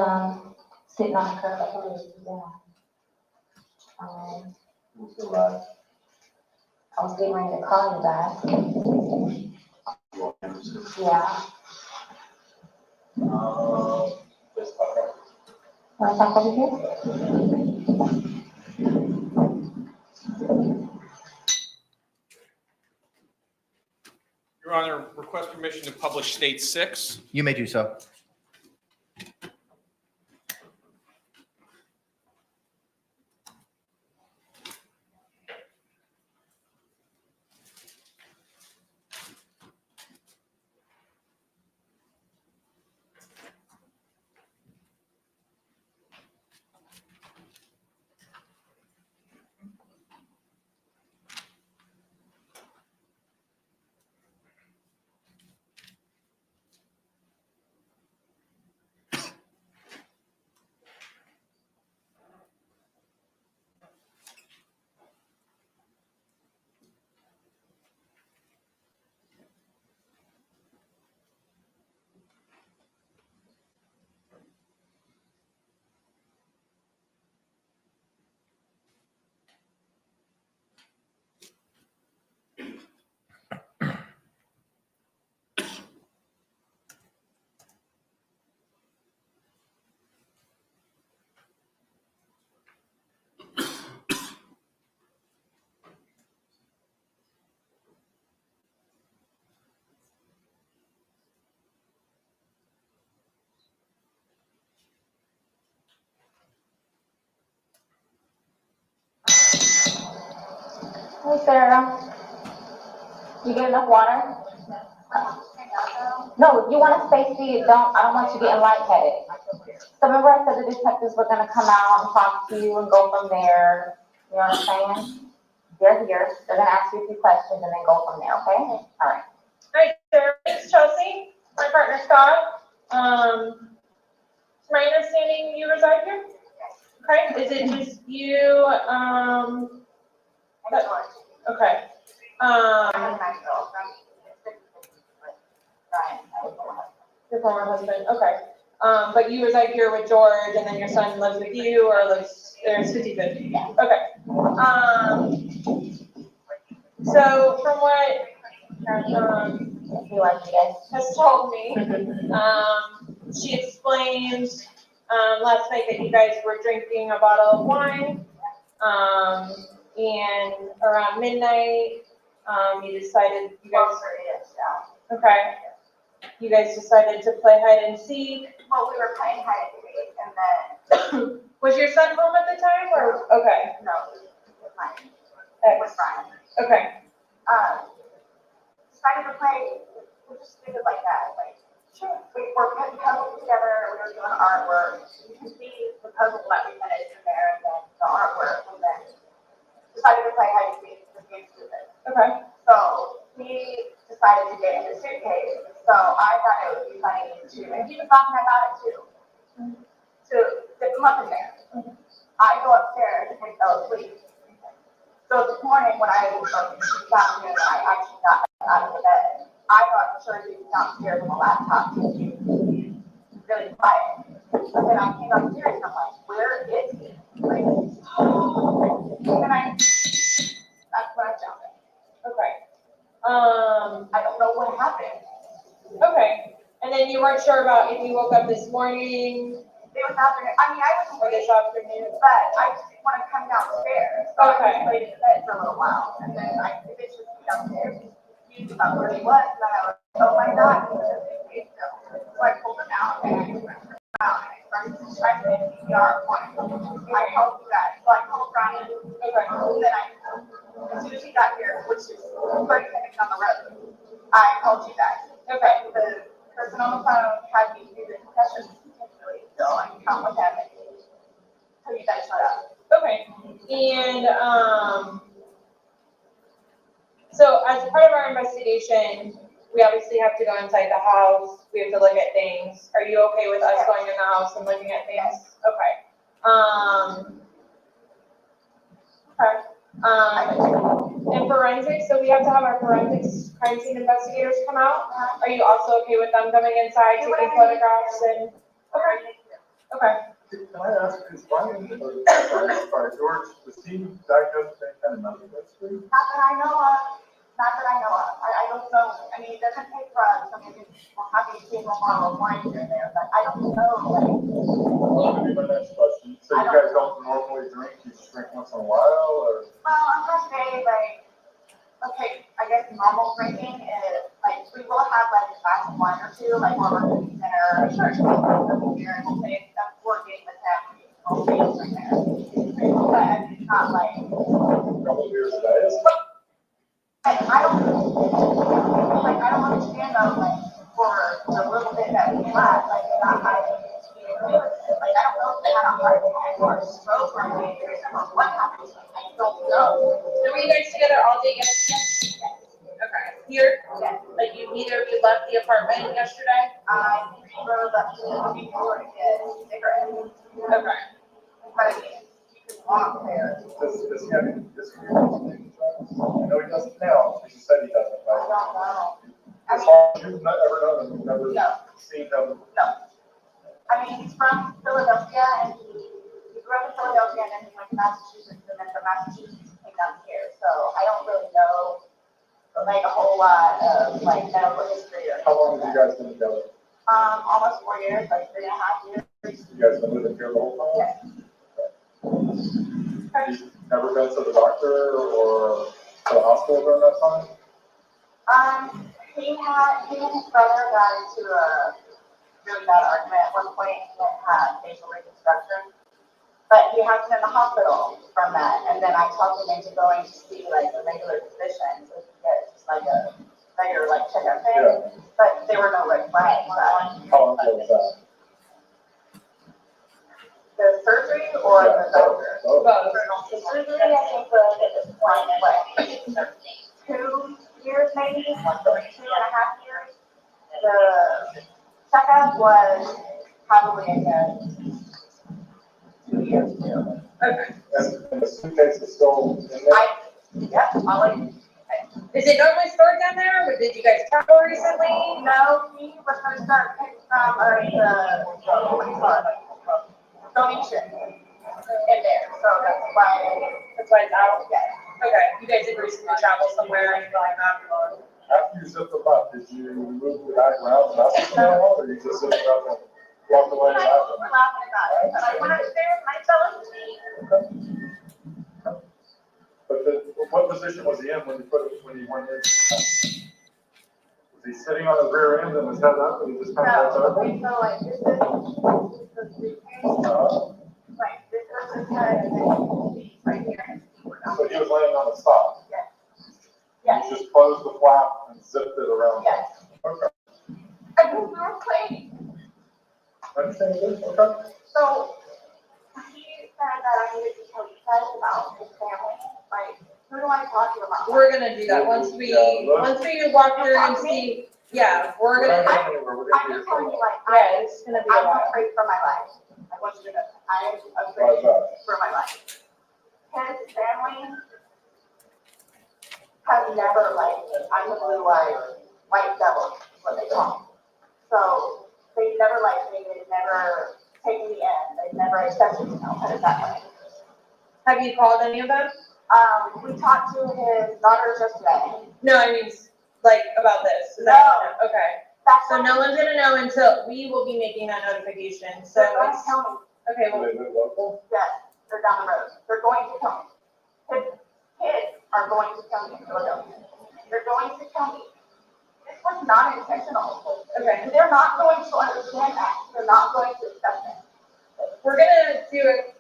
sitting on the curb. I told her she's down. I was getting ready to call you guys. Yeah. Want to talk over here? Your Honor, request permission to publish State 6. You may do so. Hey, Sarah. You get enough water? No, you want to stay seated. I don't want you getting lightheaded. So remember I said the detectives were gonna come out and talk to you and go from there. You know what I'm saying? They're here. They're gonna ask you a few questions and then go from there, okay? All right. Hi, Sarah. It's Chelsea, my partner Scott. It's my understanding you reside here? Okay, is it just you, okay. Your former husband, okay. But you reside here with George and then your son lives with you or lives, there's 50/50? Yeah. Okay. So from what, has told me, she explained, last night that you guys were drinking a bottle of wine, and around midnight, you decided, you guys, okay. You guys decided to play hide and seek. Well, we were playing hide and seek and then. Was your son home at the time or, okay, No, it was fine. okay, Decided to play, we just did it like that, like. Sure. We were putting puzzles together, we were doing artwork. You can see the puzzle that we finished in there and then the artwork and then decided to play hide and seek, just being stupid. okay. So he decided to get in the suitcase. So I thought it would be funny to, and he was talking about it too, to zip him up in there. I go upstairs and he fell asleep. So this morning when I got here, I actually got out of the bed. I thought sure he was downstairs on the laptop. Really quiet. But then I came upstairs and I'm like, where is he? Like, and that's when I found it. Okay. I don't know what happened. Okay. And then you weren't sure about if you woke up this morning? It was afternoon. I mean, I was or this afternoon, but I just didn't want to come downstairs. So okay. I just laid in bed for a little while. And then I eventually came downstairs. He knew about where he was. And I was like, oh my God. So I pulled him out and I went around and I started to try to make CPR for him. I helped you guys. So I called Brian. Okay. Then as soon as he got here, which is 30 seconds on the road, I called you guys. Okay. The person on the phone had me do the concussion. So I can come with him until you guys shut up. Okay. And so as part of our investigation, we obviously have to go inside the house. We have to look at things. Are you okay with us going in the house and looking at things? Okay. And forensics, so we have to have our forensics crime scene investigators come out. Are you also okay with them coming inside, taking photographs and? Okay. Okay. Can I ask, is Brian, sorry, George, was he diagnosed with any kind of mental history? Not that I know of. I don't know. I mean, it doesn't take drugs. I mean, we'll have you see one bottle of wine here and there, but I don't know. Well, maybe my next question. So you guys don't normally drink? You just drink once in a while, or? Well, I'm gonna say okay, I guess normal drinking is we will have a glass of wine or two, like while we're cooking dinner, or church here, and we'll say that's working with him. We'll say it's right there. But it's not a couple beers a day. I don't understand though, for the little bit that we had, not having, I don't know if they had a heart attack or a stroke or anything, or what happened. I don't know. So were you guys together all day yesterday? Okay. Here? Yeah. Neither of you left the apartment yesterday? I rode up to the before to get cigarettes. Okay. But you can walk there. Does he have any history of taking drugs? I know he doesn't now, but you said he doesn't, I right? don't know. As far as you've ever known him, you've never seen him? No. I mean, he's from Philadelphia, and he grew up in Philadelphia, and then he went to Massachusetts, and then from Massachusetts he came down here. So I don't really know, a whole lot of, medical history or. How long have you guys been together? Almost 4 years, 3.5 years. You guys been living here the whole time? Yes. You've never been to the doctor or to the hospital during that time? He and his brother got into a really bad argument at one point and had facial reconstruction. but he has been in the hospital from that, and then I talked him into going to see like a regular physician, so he could get just like a regular like checkup thing, but there were no red flags. How long ago was that? The surgery or the doctor? Both. The surgery, I think, was at this point, what, 2 years maybe, 2.5 years. The checkup was probably a good 2 years too. And the suitcase is still in there? Yep, I'll let you. Is it normally stored down there, or did you guys travel recently? No, he was gonna start picking from, what do you call it? Donation in there, so that's why it's out? Yeah. Okay, you guys did recently travel somewhere or anything like that? After you zipped them up, did you move the bag around and up the mail, or you just zipped it up and walked away? We're laughing about it, but I went upstairs and I fell asleep. But what position was he in when you went in? Was he sitting on his rear end and his head up and he just kind of No, over? okay, so like this is the suitcase, like this is his head, and then he's right here. So he was laying on his side? Yes. Yes. You just closed the flap and zipped it around? Yes. Okay. I just was cleaning. I understand this, okay. So he said that I needed to tell you guys about his family. Like, who do I talk to about? We're gonna do that once we walk through and see. Yeah, we're gonna. I'm just telling you, like, It's gonna be a I'm while. afraid for my life. I want you to know, I am afraid for my life. His family has never liked me. I'm the blue-eyed white devil, is what they call me. So they've never liked me. They've never taken me in. They've never accepted me. I'll put it that way. Have you called any of them? We talked to his daughters yesterday. No, I mean, like, about this. Is that, okay. So no one's gonna know until, we will be making that notification, so They're going to it's, tell me. okay, well, Do they live local? Yes, they're down the road. They're going to tell me. His kids are going to tell me in Philadelphia. They're going to tell me. This was not intentional. Okay. They're not going to understand that. They're not going to accept it. we're gonna do a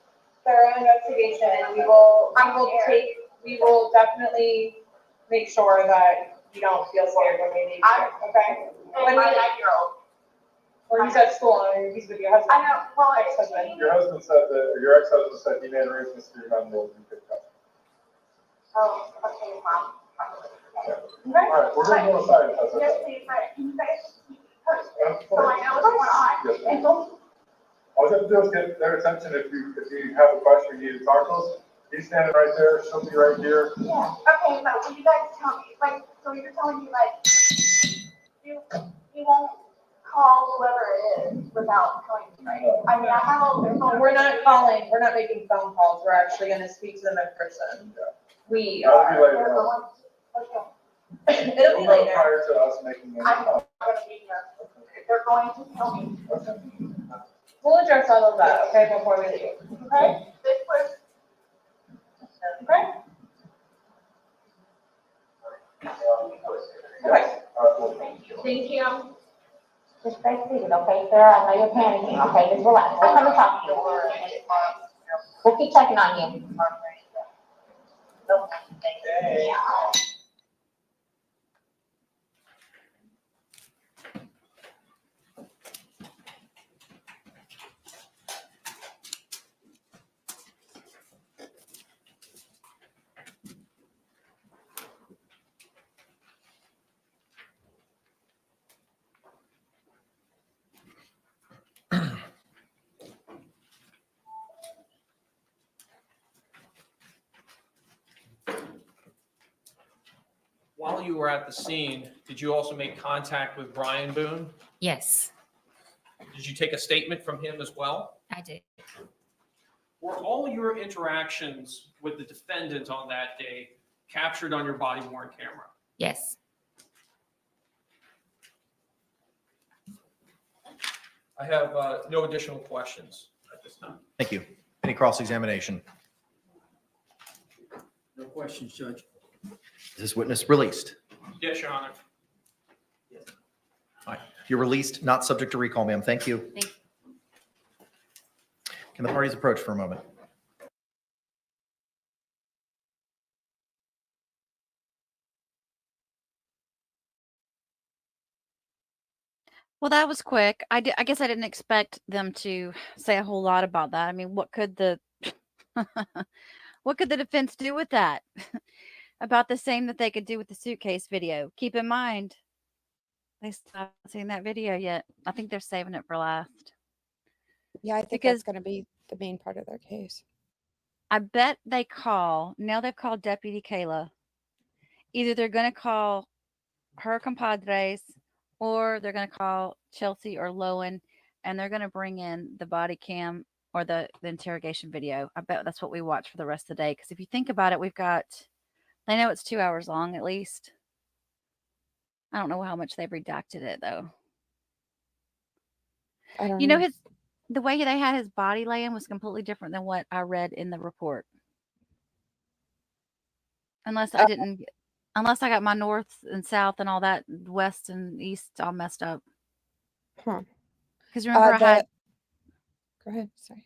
thorough investigation, and we will definitely make sure that you don't feel scared when we need to, okay? And my 9-year-old. Or he's at school, or he's with your husband. I know, well, Ex-husband. Your husband said that, or your ex-husband said he made arrangements for your nine-year-old to pick up. Oh, okay, Mom. All right, we're gonna go inside if that's Yes, okay. please, but can you guys keep me posted so I know what's going on? Yes, And don't, all you have to do is get their attention if you have a question, you need to talk to us. He's standing right there, she'll be right here. yeah, okay, but will you guys tell me, like, so you're telling me, like, you won't call whoever it is without telling me, right? I mean, I have all their phone. We're not calling, we're not making phone calls, we're actually gonna speak to them in person. We That'll be are. later They're on. going, okay. It'll be We'll go later. prior to us making the. I'm not gonna be here. They're going to tell me, We'll address all of that, okay, before we leave, okay? this was, Okay? Okay. Thank you. just stay seated, okay, sir? I know you're panicking, okay? Just relax. We'll come and talk to you. We'll keep checking on you. While you were at the scene, did you also make contact with Brian Boone? Yes, Did you take a statement from him as well? I did. Were all your interactions with the defendant on that day captured on your body worn camera? Yes. I have no additional questions at this time. Thank you. Any cross-examination? No questions, Judge. Is this witness released? Yes, Your Honor. All right. You're released, not subject to recall, ma'am. Thank you. Thank you. Can the parties approach for a moment? Well, that was quick. I guess I didn't expect them to say a whole lot about that. I mean, what could the what could the defense do with that? About the same that they could do with the suitcase video. Keep in mind, they still haven't seen that video yet. I think they're saving it for last. Yeah, I think Because that's going to be the main part of their case. I bet they've called Deputy Kayla. Either they're going to call her compadres or they're going to call Chelsea or Lowen and they're going to bring in the body cam or the interrogation video. I bet that's what we watch for the rest of the day. Because if you think about it, they know it's 2 hours long at least. I don't know how much they've redacted it though. I don't You know, know. the way they had his body laying was completely different than what I read in the report. Unless I got my north and south and all that west and east all messed up. Huh. Because remember Go ahead. Sorry.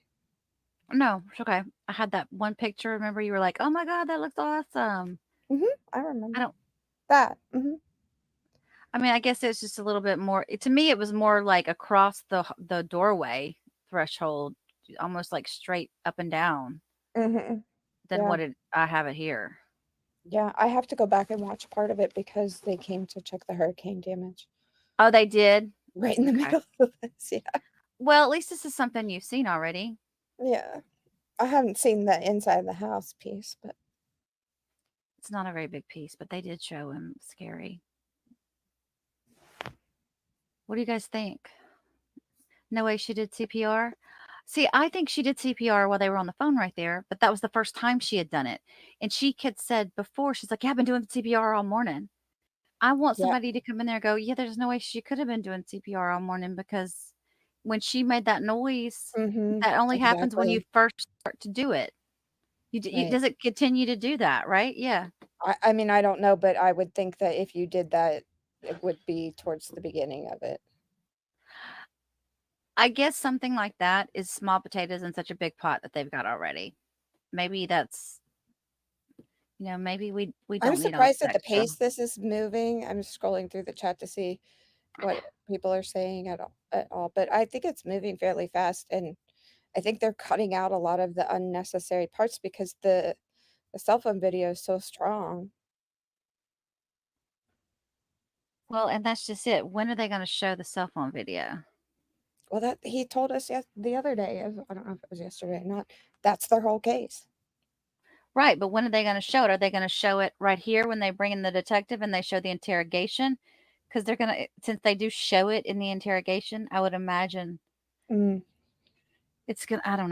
No, it's okay. I had that one picture. Remember you were like, oh my God, that looks awesome. I remember. I don't. That. I mean, I guess it's just a little bit more. To me, it was more like across the doorway threshold, almost like straight up and down than Yeah. I have it here. Yeah, I have to go back and watch part of it because they came to check the hurricane damage. Oh, they did? Right in the middle of this, yeah. Well, at least this is something you've seen already. Yeah. I haven't seen the inside of the house piece, but it's not a very big piece, but they did show him. Scary. What do you guys think? No way she did CPR? See, I think she did CPR while they were on the phone right there, but that was the first time she had done it. And she had said before, she's like, yeah, I've been doing CPR all morning. I want somebody to come in there and go, yeah, there's no way she could have been doing CPR all morning because when she made that noise, that only happens when you first start to do it. Does it continue to do that, right? Yeah. I mean, I don't know, but I would think that if you did that, it would be towards the beginning of it. I guess something like that is small potatoes in such a big pot that they've got already. Maybe that's, maybe we don't I'm need all surprised this at the extra. pace this is moving. I'm scrolling through the chat to see what people are saying at all, but I think it's moving fairly fast, and I think they're cutting out a lot of the unnecessary parts because the cell phone video is so strong. Well, and that's just it. When are they going to show the cell phone video? Well, that he told us the other day. I don't know if it was yesterday or not. That's their whole case. Right, but when are they going to show it? Are they going to show it right here when they bring in the detective and they show the interrogation? Because they're going to, since they do show it in the interrogation, I would imagine it's going to, I don't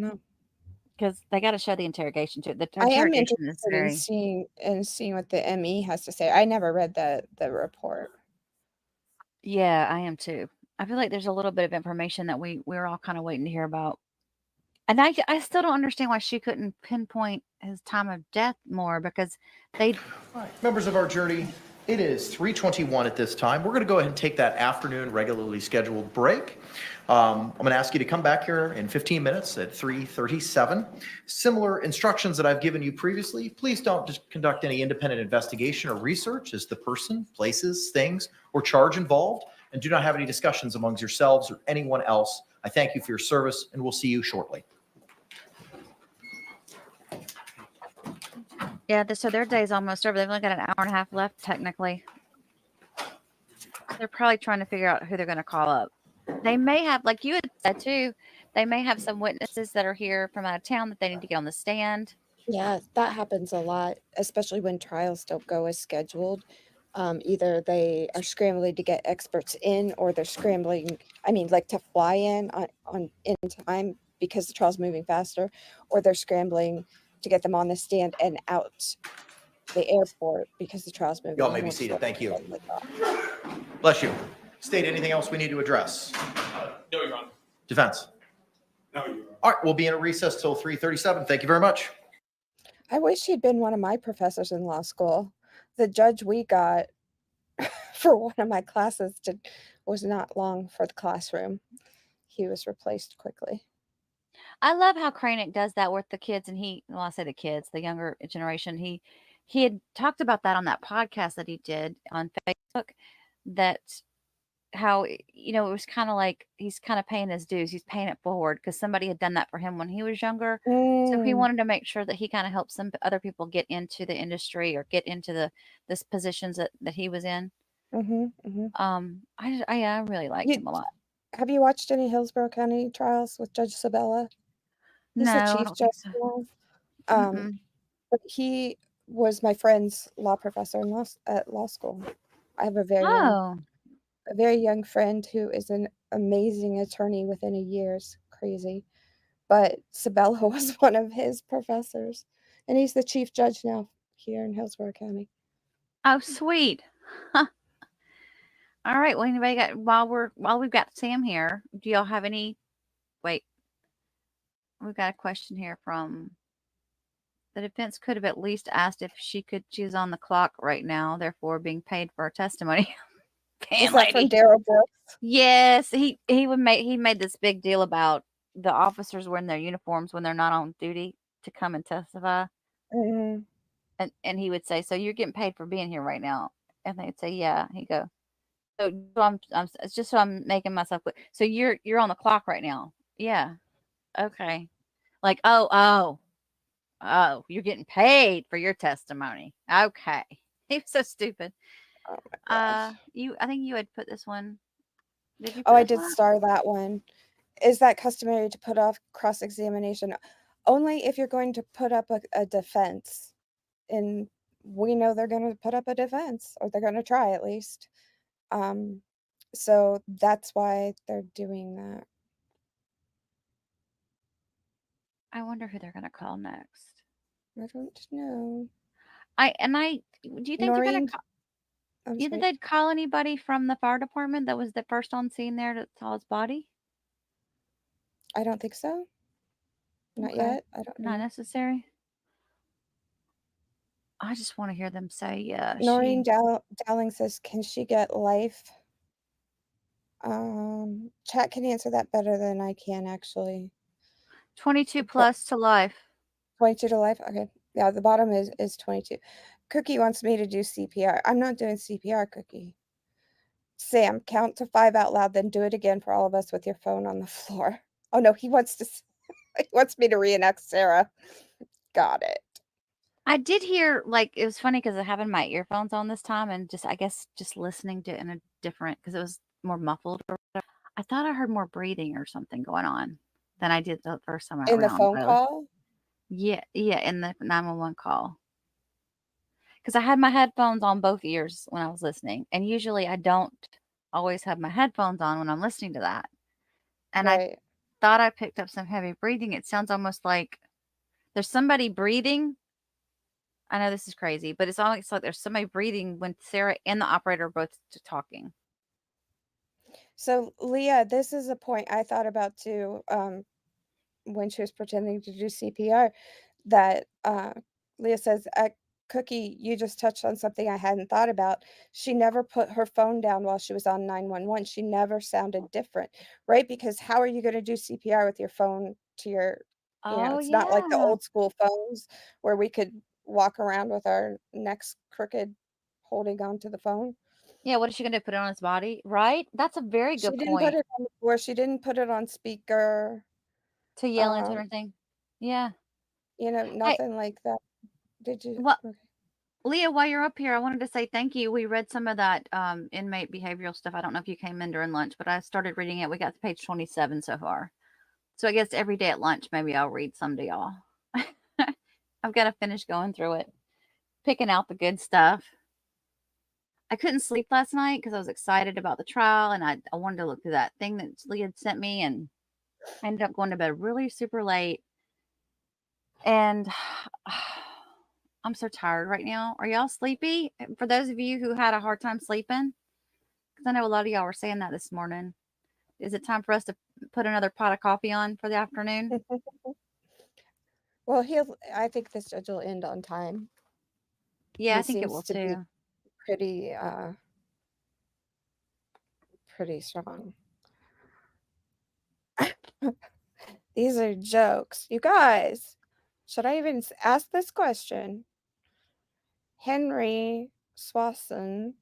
know. Because they got to show the interrogation too. The I am interrogation is interested very. in seeing what the ME has to say. I never read the report. Yeah, I am too. I feel like there's a little bit of information that we're all kind of waiting to hear about. And I still don't understand why she couldn't pinpoint his time of death more because they. Members of our jury, it is 3:21 at this time. We're going to go ahead and take that afternoon regularly scheduled break. I'm going to ask you to come back here in 15 minutes at 3:37. Similar instructions that I've given you previously. Please don't just conduct any independent investigation or research as the person, places, things, or charge involved, and do not have any discussions amongst yourselves or anyone else. I thank you for your service, and we'll see you shortly. Yeah, so their day's almost over. They've only got an hour and a half left, technically. They're probably trying to figure out who they're going to call up. They may have, like you had said too, they may have some witnesses that are here from out of town that they need to get on the stand. Yeah, that happens a lot, especially when trials don't go as scheduled. Either they are scrambling to get experts in, or they're scrambling, to fly in time because the trial's moving faster, or they're scrambling to get them on the stand and out the airport because the trial's moving. Y'all may be seated. Thank you. Bless you. State, anything else we need to address? No, Your Honor. Defense? No, Your Honor. All right, we'll be in a recess till 3:37. Thank you very much. I wish he'd been one of my professors in law school. The judge we got for one of my classes was not long for the classroom. He was replaced quickly. I love how Cranick does that with the kids, and I say the kids, the younger generation. He had talked about that on that podcast that he did on Facebook, that how, it was kind of like he's kind of paying his dues. He's paying it forward because somebody had done that for him when he was younger. So he Mm, wanted to make sure that he kind of helped some other people get into the industry or get into this positions that he was in. mhm, mhm. I really liked him a lot. Have you watched any Hillsborough County trials with Judge Sabella? He's the No, I chief don't judge think so. now. Mm-mm. But he was my friend's law professor at law school. I have a Oh, very young friend who is an amazing attorney within a year. It's crazy. But Sabella was one of his professors, and he's the chief judge now here in Hillsborough County. oh, sweet. Huh. All right. Well, anybody got while we've got Sam here, do y'all have any? Wait, we've got a question here from the defense. Could have at least asked if she's on the clock right now, therefore being paid for her testimony. Is Pan that from lady. Daryl Brooks? Yes, he made this big deal about the officers wearing their uniforms when they're not on duty to come and testify. Mhm. And he would say, "So you're getting paid for being here right now?" And they'd say, "Yeah." He'd go, "So it's just so I'm making myself clear. So you're on the clock right now?" "Yeah." "Okay." Like, "Oh, you're getting paid for your testimony." Okay. He was so stupid. Oh my gosh. I think you had put this one. Did you Oh, put I this did one up? star that one. Is that customary to put off cross-examination? Only if you're going to put up a defense. And we know they're going to put up a defense, or they're going to try at least. So that's why they're doing that. I wonder who they're gonna call next. I don't know. Do you think they're gonna Noreen, call? I'm You think sorry. they'd call anybody from the fire department that was the first on scene there that saw his body? I don't think so. Not Okay, yet. I don't not know. necessary. I just want to hear them say, "Yeah, Noreen she." Dowling says, can she get life? Chat can answer that better than I can, actually. 22 But plus to life. 22 to life? Okay. Yeah, the bottom is 22. Cookie wants me to do CPR. I'm not doing CPR, Cookie. Sam, count to 5 out loud, then do it again for all of us with your phone on the floor. Oh no, he wants he wants me to reenact Sarah. Got it. I did hear, like, it was funny because I having my earphones on this time and I guess just listening to it in a different, because it was more muffled or whatever. I thought I heard more breathing or something going on than I did the first time In the around. phone call? Yeah, in the 911 call. Because I had my headphones on both ears when I was listening, and usually I don't always have my headphones on when I'm listening to that. And I Right. thought I picked up some heavy breathing. It sounds almost like there's somebody breathing. I know this is crazy, but it's almost like there's somebody breathing when Sarah and the operator are both talking. So, Leah, this is a point I thought about too, when she was pretending to do CPR, that Leah says, Cookie, you just touched on something I hadn't thought about. She never put her phone down while she was on 911. She never sounded different, right? Because how are you going to do CPR with your phone to your, Oh, it's not like the yeah. old school phones where we could walk around with our necks crooked holding on to the phone. Yeah, what is she going to put it on his body? Right? That's a very She good didn't put point. it on the floor. She didn't put it on speaker. To yell into everything. Yeah. Hey, Nothing like that. Did you? well, Okay. Leah, while you're up here, I wanted to say thank you. We read some of that inmate behavioral stuff. I don't know if you came in during lunch, but I started reading it. We got to page 27 so far. So I guess every day at lunch, maybe I'll read some to y'all. I've got to finish going through it, picking out the good stuff. I couldn't sleep last night because I was excited about the trial, and I wanted to look through that thing that Leah had sent me, and I ended up going to bed really super late. And I'm so tired right now. Are y'all sleepy? For those of you who had a hard time sleeping, because I know a lot of y'all were saying that this morning. Is it time for us to put another pot of coffee on for the afternoon? Well, I think this judge will end on time. Yeah, He I think it seems will to be too. pretty strong. These are jokes. You guys, should I even ask this question? Henry Swasson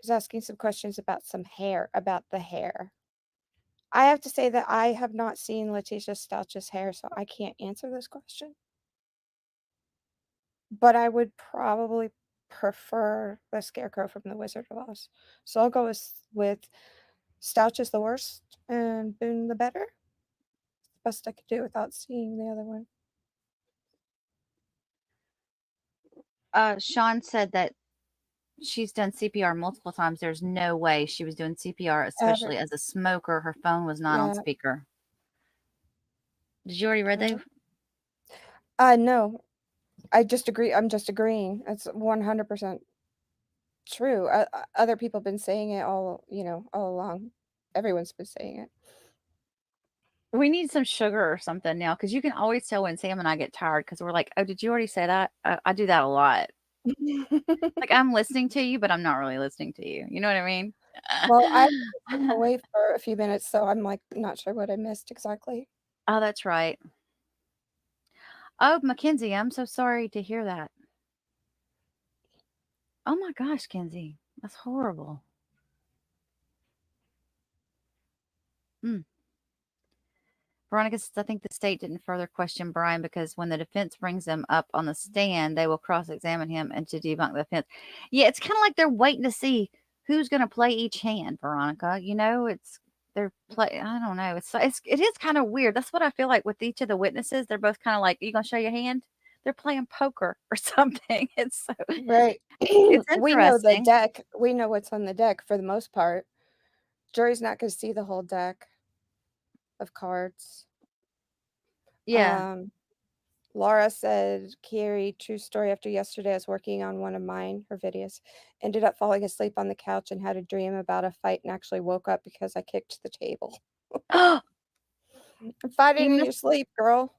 is asking some questions about the hair. I have to say that I have not seen Letitia Stouch's hair, so I can't answer this question. But I would probably prefer the Scarecrow from The Wizard of Oz. So I'll go with Stouch is the worst and Boone the better. Best I could do without seeing the other one. Sean said that she's done CPR multiple times. There's no way she was doing CPR, especially as a smoker. Her phone was not on speaker. Did you already read that? No. I just agree. I'm just agreeing. It's 100% true. Other people have been saying it all along. Everyone's been saying it. We need some sugar or something now, because you can always tell when Sam and I get tired because we're like, oh, did you already say that? I do that a lot. Like, I'm listening to you, but I'm not really listening to you. You know what I mean? Well, I was away for a few minutes, so I'm like not sure what I missed exactly. Oh, that's right. Oh, Mackenzie, I'm so sorry to hear that. Oh my gosh, Kenzie, that's horrible. Veronica says, I think the state didn't further question Brian because when the defense brings him up on the stand, they will cross-examine him and to debunk the offense. Yeah, it's kind of like they're waiting to see who's going to play each hand, Veronica. You know, I don't know. It is kind of weird. That's what I feel like with each of the witnesses. They're both kind of like, you going to show your hand? They're playing poker or something. It's so right. It's We know the interesting. deck. We know what's on the deck for the most part. Jury's not going to see the whole deck of cards. Yeah. Laura said, Kerry, true story. After yesterday, I was working on one of her videos. Ended up falling asleep on the couch and had a dream about a fight and actually woke up because I kicked the table. Fighting in your sleep, girl.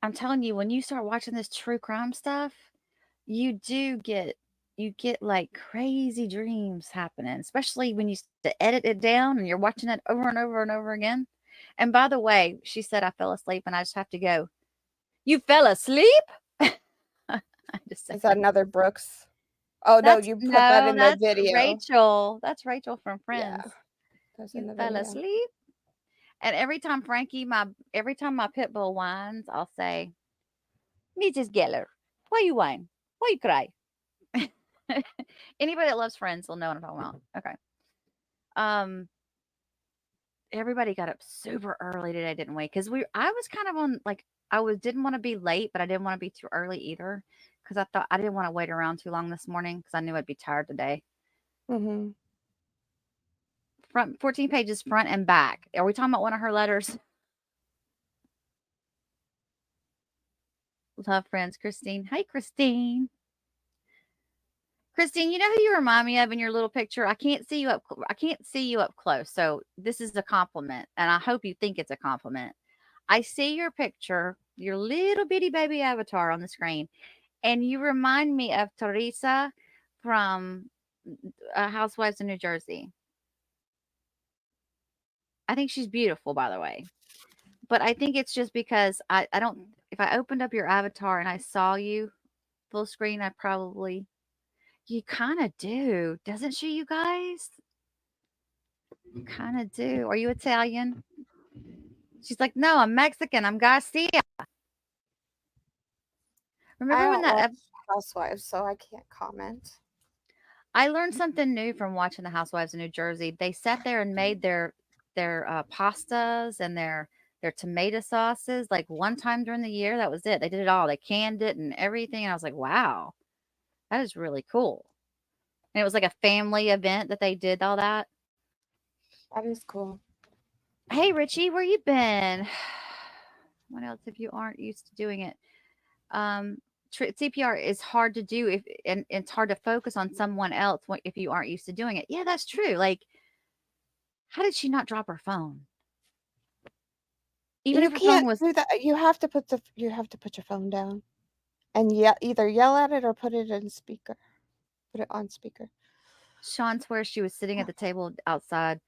I'm telling you, when you start watching this true crime stuff, you get like crazy dreams happening, especially when you edit it down and you're watching it over and over and over again. And by the way, she said I fell asleep and I just have to go, you fell asleep? Is that another Brooks? Oh, no, you put that in the video. Rachel. That's Rachel from Friends. Yeah, that's You in the fell video. asleep? And every time my pit bull whines, I'll say, Mrs. Geller, why you whine? Why you cry? Anybody that loves Friends will know what I'm talking about. Okay. Everybody got up super early today, didn't we? Because I was kind of on didn't want to be late, but I didn't want to be too early either. Because I thought I didn't want to wait around too long this morning because I knew I'd be tired today. Mm-hmm. 14 pages front and back. Are we talking about one of her letters? Love Friends, Christine. Hey, Christine. Christine, you know who you remind me of in your little picture? I can't see you up close. So this is a compliment, and I hope you think it's a compliment. I see your picture, your little bitty baby avatar on the screen, and you remind me of Teresa from Housewives of New Jersey. I think she's beautiful, by the way. But I think it's just because I don't, if I opened up your avatar and I saw you full screen, you kind of do. Doesn't she, you guys? You kind of do. Are you Italian? She's like, no, I'm Mexican. I'm Garcia. Remember when that Housewives, so I can't comment. I learned something new from watching the Housewives of New Jersey. They sat there and made their pastas and their tomato sauces like one time during the year. That was it. They did it all. They canned it and everything. And I was like, wow, that is really cool. And it was like a family event that they did all that. That is cool. Hey, Richie, where you been? What else if you aren't used to doing it? CPR is hard to do and it's hard to focus on someone else if you aren't used to doing it. Yeah, that's true. Like, how did she not drop her phone? Even you if her can't phone was do that. You have to put your phone down and either yell at it or put it in speaker. Put it on speaker. Sean swears she was sitting at the table outside.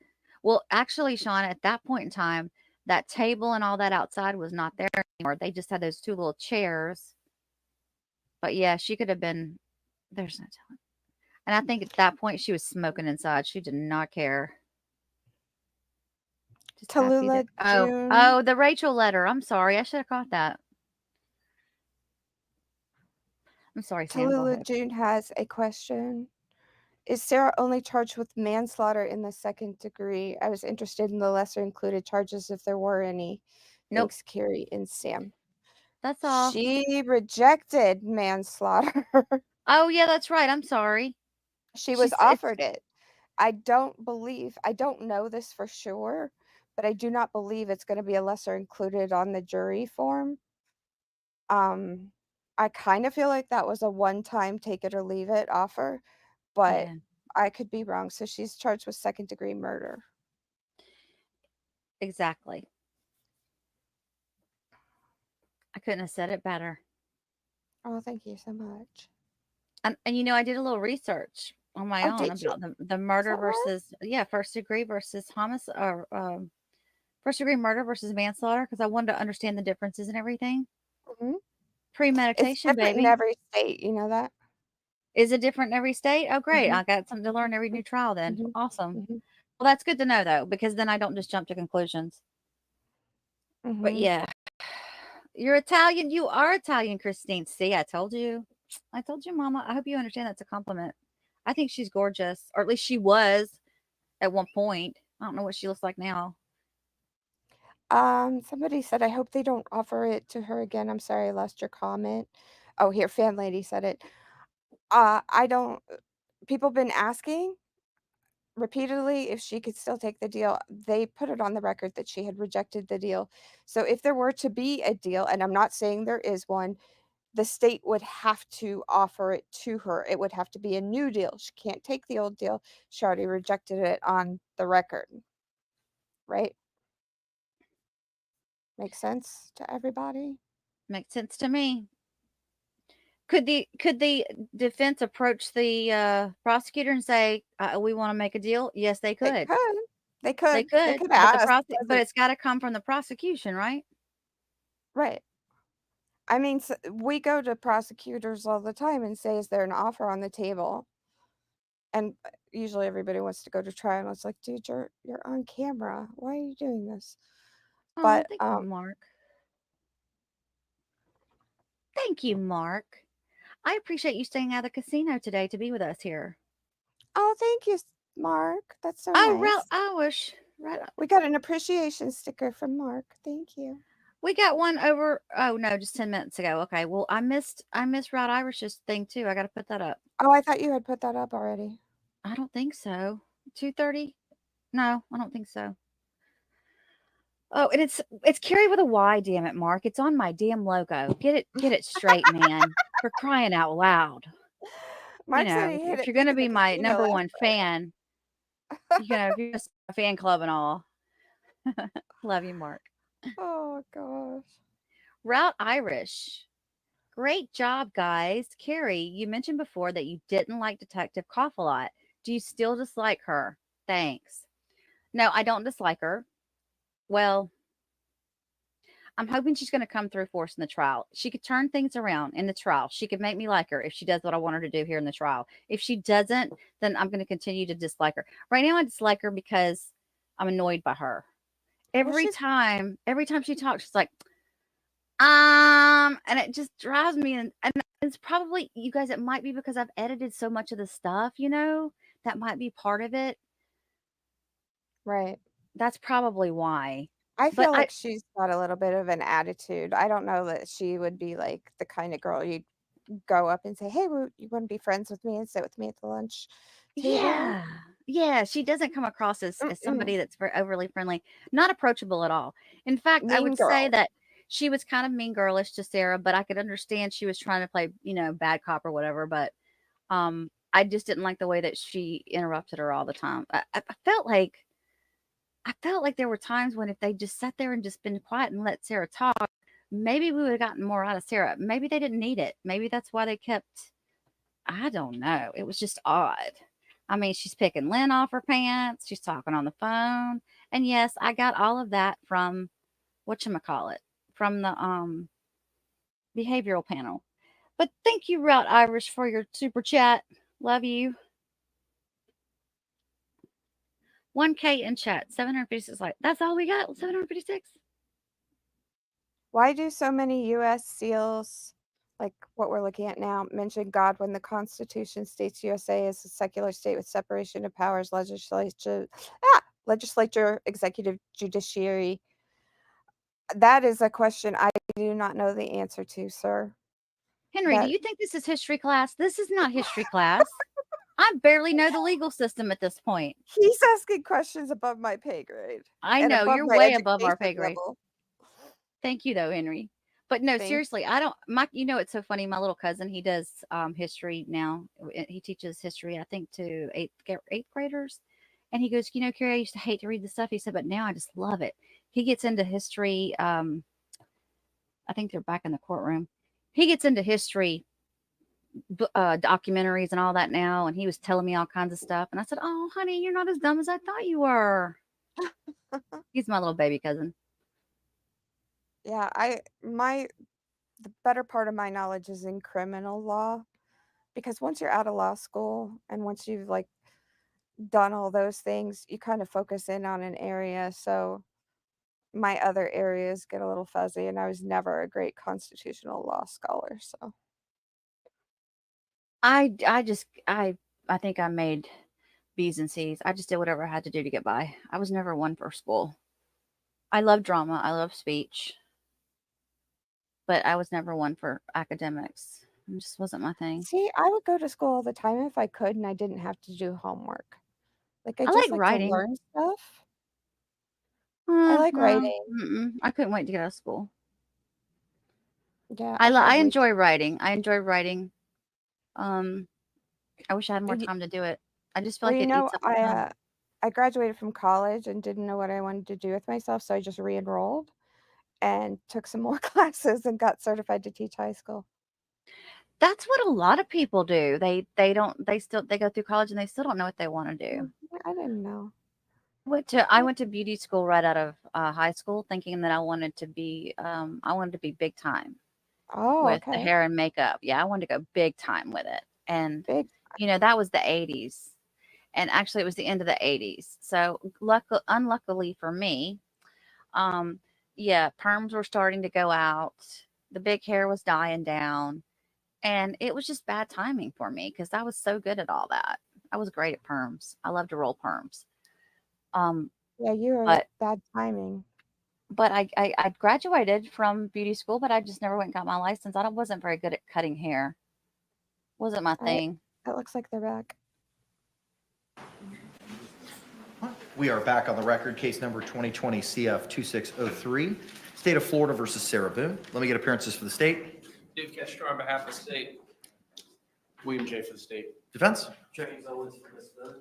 Well, actually, Sean, at that point in time, that table and all that outside was not there anymore. They just had those two little chairs. But yeah, she could have been. There's no telling. And I think at that point she was smoking inside. She did not care. Just happy Tallulah that, June. the Rachel letter. I'm sorry. I should have caught that. I'm sorry, Sam. Go Tallulah ahead. June has a question. Is Sarah only charged with manslaughter in the 2nd degree? I was interested in the lesser included charges if there were any. Nope. Thanks, Kerry and Sam. That's all. She rejected manslaughter. Oh, yeah, that's right. I'm sorry. She was offered it. I don't know this for sure, but I do not believe it's going to be a lesser included on the jury form. I kind of feel like that was a one-time take it or leave it offer, but Yeah. I could be wrong. So she's charged with 2nd degree murder. Exactly. I couldn't have said it better. Oh, thank you so much. And you know, I did a little research on my own did you? about the murder Is that right? versus first degree versus homicide, or first degree murder versus manslaughter, because I wanted to understand the differences and everything. Mhm. It's Premeditation, different in baby. every state. You know that? Is it different in every state? Oh, great. Mhm. I got something to learn every new trial then. Mhm. Awesome. Mhm. Well, that's good to know, though, because then I don't just jump to conclusions. But Mhm. yeah, you're Italian. You are Italian, Christine. See, I told you. I told you, Mama. I hope you understand that's a compliment. I think she's gorgeous, or at least she was at one point. I don't know what she looks like now. Somebody said, I hope they don't offer it to her again. I'm sorry, I lost your comment. Oh, here, fan lady said it. I don't, people been asking repeatedly if she could still take the deal. They put it on the record that she had rejected the deal. So if there were to be a deal, and I'm not saying there is one, the state would have to offer it to her. It would have to be a new deal. She can't take the old deal. She already rejected it on the record. Right? Makes sense to everybody? Makes sense to me. Could the defense approach the prosecutor and say, "We want to make a deal"? Yes, they They could. could. They They could. They could, could but ask. but it's got to come from the prosecution, right? Right. I mean, we go to prosecutors all the time and say, "Is there an offer on the table?" And usually everybody wants to go to trial. And it's like, dude, you're on camera. Why are you doing this? Oh, But thank you, Mark. Thank you, Mark. I appreciate you staying out of the casino today to be with us here. oh, thank you, Mark. That's so Oh, nice. I wish. Right. We got an appreciation sticker from Mark. Thank you. We got one over. Oh no, just 10 minutes ago. Okay. Well, I missed Rod Irish's thing too. I got to put that up. Oh, I thought you had put that up already. I don't think so. 2:30? No, I don't think so. Oh, and it's Kerry with a Y, damn it, Mark. It's on my damn logo. Get it straight, man. For crying out loud. Mark said he hit If it you're big gonna in the be my casino number last one fan, if you're just a fan club and all. Love you, Mark. Oh gosh. Route Irish. Great job, guys. Kerry, you mentioned before that you didn't like Detective Cough a lot. Do you still dislike her? Thanks. No, I don't dislike her. Well, I'm hoping she's going to come through for us in the trial. She could turn things around in the trial. She could make me like her if she does what I want her to do here in the trial. If she doesn't, then I'm going to continue to dislike her. Right now, I dislike her because I'm annoyed by her. Every time she talks, she's like, and it just drives me. And it's probably, you guys, it might be because I've edited so much of the stuff, that might be part of it. Right. That's probably why. I feel like she's got a little bit of an attitude. I don't know that she would be like the kind of girl you'd go up and say, "Hey, you want to be friends with me and sit with me at the lunch table?" Yeah, she doesn't come across as somebody that's very overly friendly, not approachable at all. In fact, I Mean would say girl. that she was kind of mean girlish to Sarah, but I could understand she was trying to play, bad cop or whatever. But I just didn't like the way that she interrupted her all the time. I felt like there were times when if they just sat there and just been quiet and let Sarah talk, maybe we would have gotten more out of Sarah. Maybe they didn't need it. Maybe that's why they kept, I don't know. It was just odd. I mean, she's picking Lynn off her pants. She's talking on the phone. And yes, I got all of that from whatchamacallit, from the behavioral panel. But thank you, Route Irish, for your super chat. Love you. 1K in chat, 756 likes. That's all we got, 756? Why do so many U.S. SEALs, like what we're looking at now, mention God when the Constitution states USA is a secular state with separation of powers, legislature, executive, judiciary? That is a question I do not know the answer to, sir. Henry, do That- you think this is history class? This is not history class. I barely know the legal system at this point. He's asking questions above my pay grade. I and know, above you're my way above our education pay grade. level. Thank you though, Henry. But no, Thank seriously, I don't, it's so funny. My little cousin, he does history now. He teaches history, I think, to eighth graders. And he goes, Kerry, I used to hate to read the stuff. He said, but now I just love it. He gets into history. I think they're back in the courtroom. He gets into history documentaries and all that now. And he was telling me all kinds of stuff. And I said, oh, honey, you're not as dumb as I thought you were. He's my little baby cousin. Yeah, the better part of my knowledge is in criminal law, because once you're out of law school and once you've like done all those things, you kind of focus in on an area. So my other areas get a little fuzzy, and I was never a great constitutional law scholar. So I think I made B's and C's. I just did whatever I had to do to get by. I was never one for school. I love drama. I love speech. But I was never one for academics. It just wasn't my thing. see, I would go to school all the time if I could, and I didn't have to do homework. Like I I just like like writing. to learn stuff. I like No, writing. I couldn't wait to get out of school. Yeah, I enjoy writing. I enjoy writing. I wish I had more Y- time to do it. I just feel Well, like it eats up my time. I graduated from college and didn't know what I wanted to do with myself, so I just re-enrolled and took some more classes and got certified to teach high school. That's what a lot of people do. They go through college and they still don't know what they want to do. I didn't know. I went to beauty school right out of high school, thinking that I wanted to be big time Oh, with the okay. hair and makeup. Yeah, I wanted to go big time with it, and Big. that was the 80s, and actually it was the end of the 80s. So unluckily for me, perms were starting to go out. The big hair was dying down, and it was just bad timing for me because I was so good at all that. I was great at perms. I love to roll perms. Yeah, you were But bad timing. but I graduated from beauty school, but I just never went and got my license. I wasn't very good at cutting hair. Wasn't my thing. That looks like they're back. We are back on the record, case number 2020 CF 2603, State of Florida versus Sarah Boone. Let me get appearances for the state. Dave Kester on behalf of the state. William J. for the state. Defense. James Owens for Ms. Boone.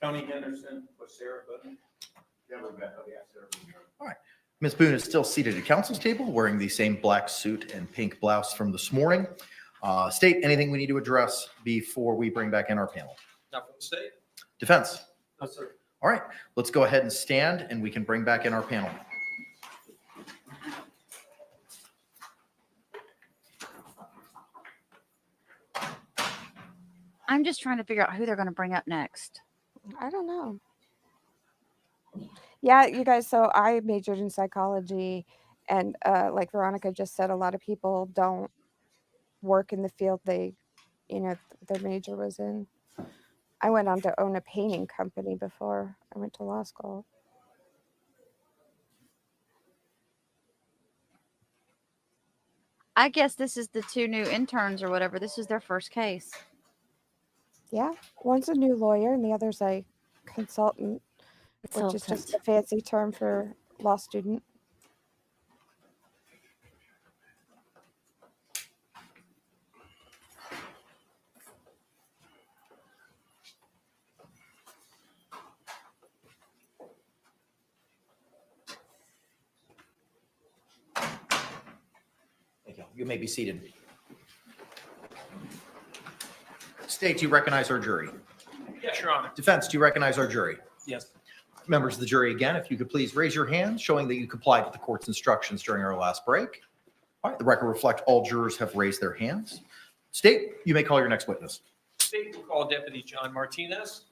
Tony Henderson for Sarah Boone. All right. Ms. Boone is still seated at counsel's table, wearing the same black suit and pink blouse from this morning. State, anything we need to address before we bring back in our panel? Not from the state. Defense. No, sir. All right, let's go ahead and stand and we can bring back in our panel. I'm just trying to figure out who they're going to bring up next. I don't know. Yeah, you guys, so I majored in psychology, and like Veronica just said, a lot of people don't work in the field their major was in. I went on to own a painting company before I went to law school. I guess this is the two new interns or whatever. This is their first case. Yeah, one's a new lawyer and the other's a consultant, which is just a fancy term for law student. Thank you. You may be seated. State, do you recognize our jury? Yes, Your Honor. Defense, do you recognize our jury? Yes. Members of the jury, again, if you could please raise your hand, showing that you complied with the court's instructions during our last break. All right, the record reflect all jurors have raised their hands. State, you may call your next witness. State will call Deputy John Martinez.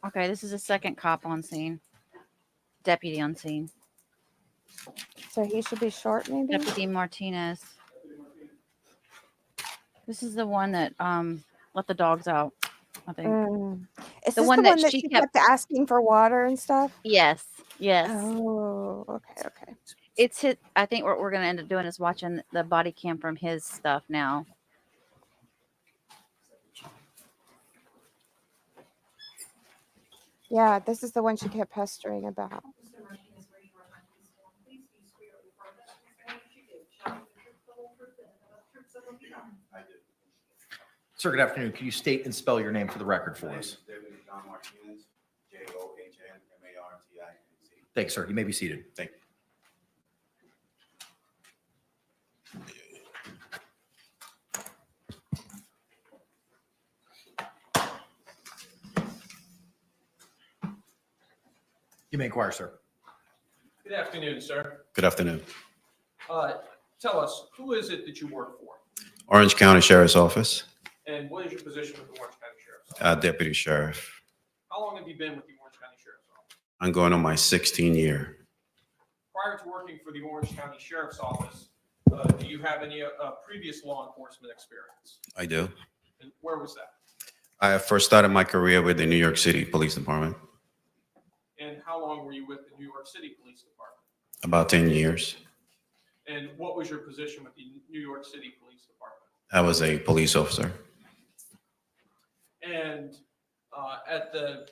Okay, this is a second cop on scene. Deputy on scene. So he should be short, maybe? Deputy Martinez. This is the one that let the dogs out, I think. Is The this one the that one that she she kept- kept asking for water and stuff? Yes, yes. Oh, okay. It's his. I think what we're gonna end up doing is watching the body cam from his stuff now. Yeah, this is the one she kept pestering about. Sir, good afternoon. Can you state and spell your name for the record for us? Devin John Martinez, JOHNMARTINZ. Thanks, sir. You may be seated. Thank you. You may inquire, sir. Good afternoon, sir. Good afternoon. Tell us, who is it that you work for? Orange County Sheriff's Office, And what is your position with the Orange County Sheriff's Office? Deputy Sheriff. How long have you been with the Orange County Sheriff's Office? I'm going on my 16th year. Prior to working for the Orange County Sheriff's Office, do you have any previous law enforcement experience? I do. And where was that? I first started my career with the New York City Police Department, And how long were you with the New York City Police Department? about 10 years. And what was your position with the New York City Police Department? I was a police officer. And at the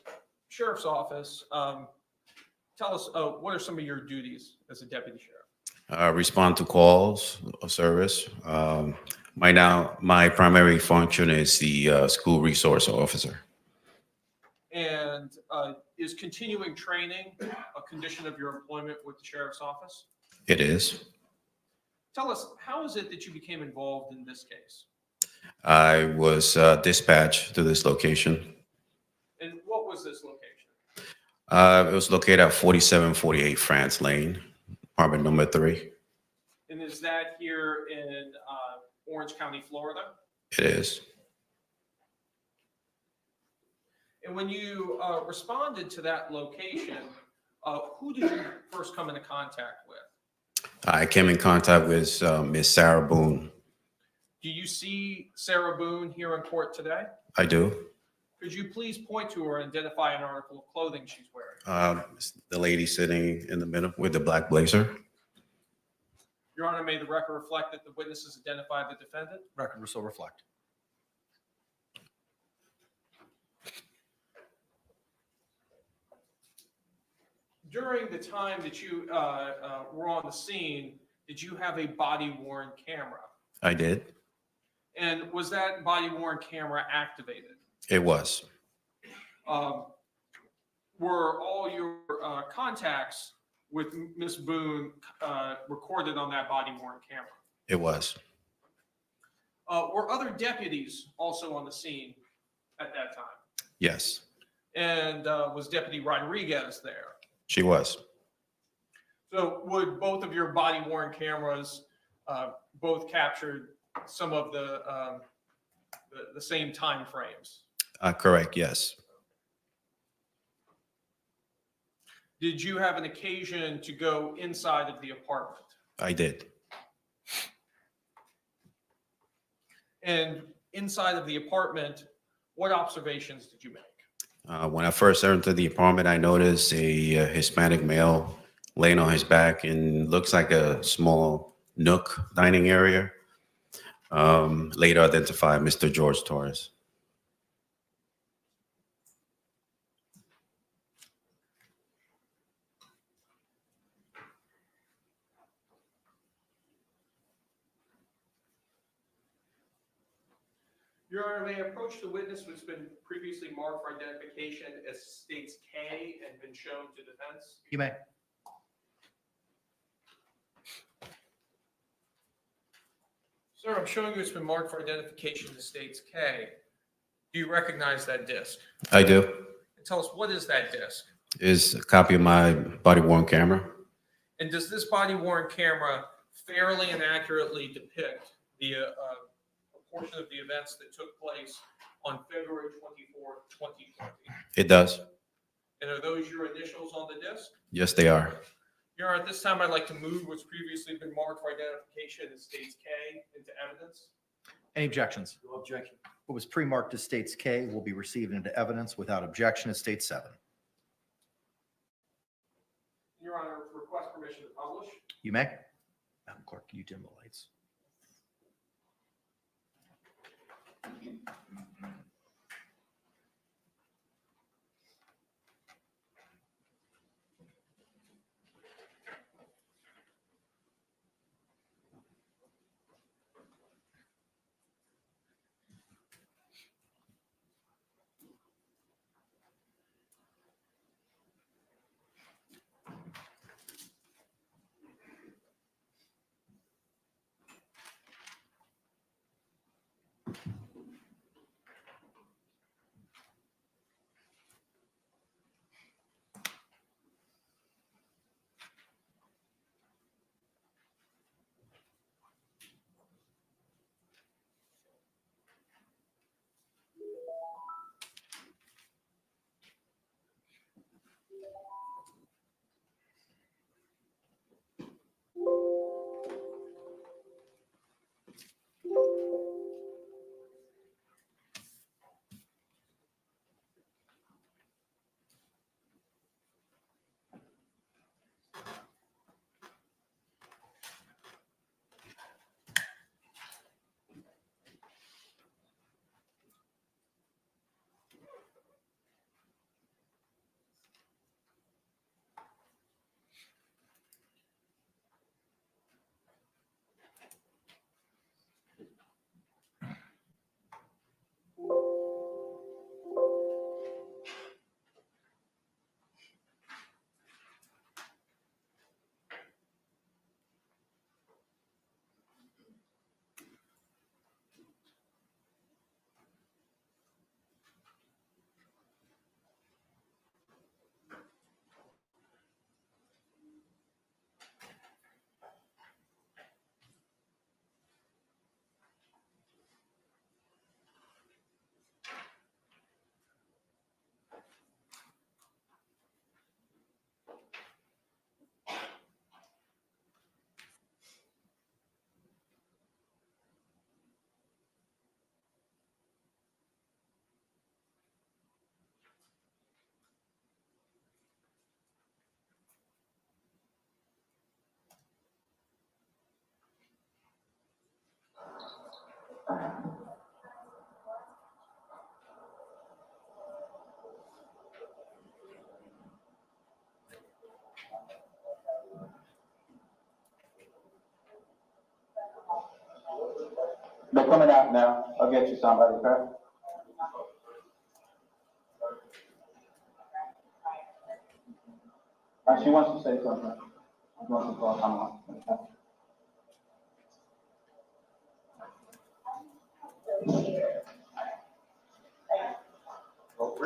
sheriff's office, tell us, what are some of your duties as a deputy sheriff? Respond to calls of service. My primary function is the school resource officer. And is continuing training a condition of your employment with the sheriff's office? It is. Tell us, how is it that you became involved in this case? I was dispatched to this location. And what was this location? It was located at 4748 France Lane, apartment number 3. And is that here in Orange County, Florida? It is. And when you responded to that location, who did you first come into contact with? I came in contact with Miss Sarah Boone. Do you see Sarah Boone here in court today? I do. Could you please point to her and identify an article of clothing she's wearing? The lady sitting in the middle with the black blazer. Your Honor, may the record reflect that the witnesses identified the defendant? Record will so reflect. During the time that you were on the scene, did you have a body-worn camera? I did. And was that body-worn camera activated? It was. Were all your contacts with Miss Boone recorded on that body-worn camera? It was. Were other deputies also on the scene at that time? Yes, And was Deputy Rodriguez there? she was. So would both of your body-worn cameras both captured some of the same time frames? Correct, yes. Did you have an occasion to go inside of the apartment? I did. And inside of the apartment, what observations did you make? When I first entered the apartment, I noticed a Hispanic male laying on his back in looks like a small nook dining area. Later identified Mr. Jorge Torrez. Your Honor, may I approach the witness who's been previously marked for identification as states K and been shown to defense? You may. Sir, I'm showing you it's been marked for identification as states K. Do you recognize that disc? I do. And tell us, what is that disc? Is a copy of my body-worn camera. And does this body-worn camera fairly and accurately depict the portion of the events that took place on February 24th, 2020? It does. And are those your initials on the disc? Yes, they are. Your Honor, at this time, I'd like to move what's previously been marked for identification as states K into evidence. Any objections? No objection. What was pre-marked as states K will be received into evidence without objection as state 7. Your Honor, request permission to publish. You may. Madam Clerk, can you dim the lights? They're coming out now. I'll get you somebody, okay? She wants to say something. She wants to call someone.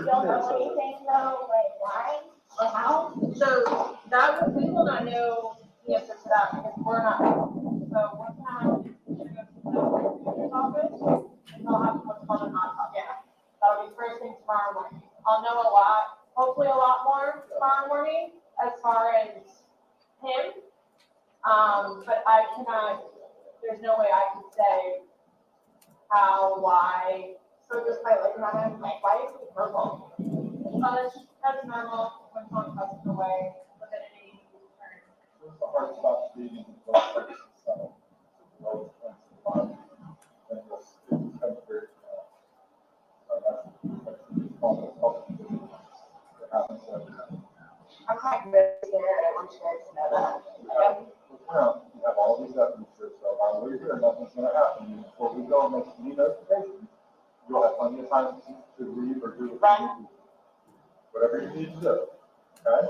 Don't know anything though, like why or how? So that we will not know the answer to that because we're not. So we're gonna have to go to the prosecutor's office and they'll have what's called an autopsy. Yeah, that'll be first thing tomorrow morning. I'll know a lot, hopefully a lot more tomorrow morning as far as him. But I cannot. There's no way I can say how, why. So just by looking at him, like, why is he purple? That's normal when someone passes away within an 8 turn. What's the hard spot to be in the I'm kind of really scared. I want you guys to know that. You have all these evidence here, so while we're here, nothing's gonna happen. Before we go and make any notifications, you'll have plenty of time to leave or do whatever you need to do, okay?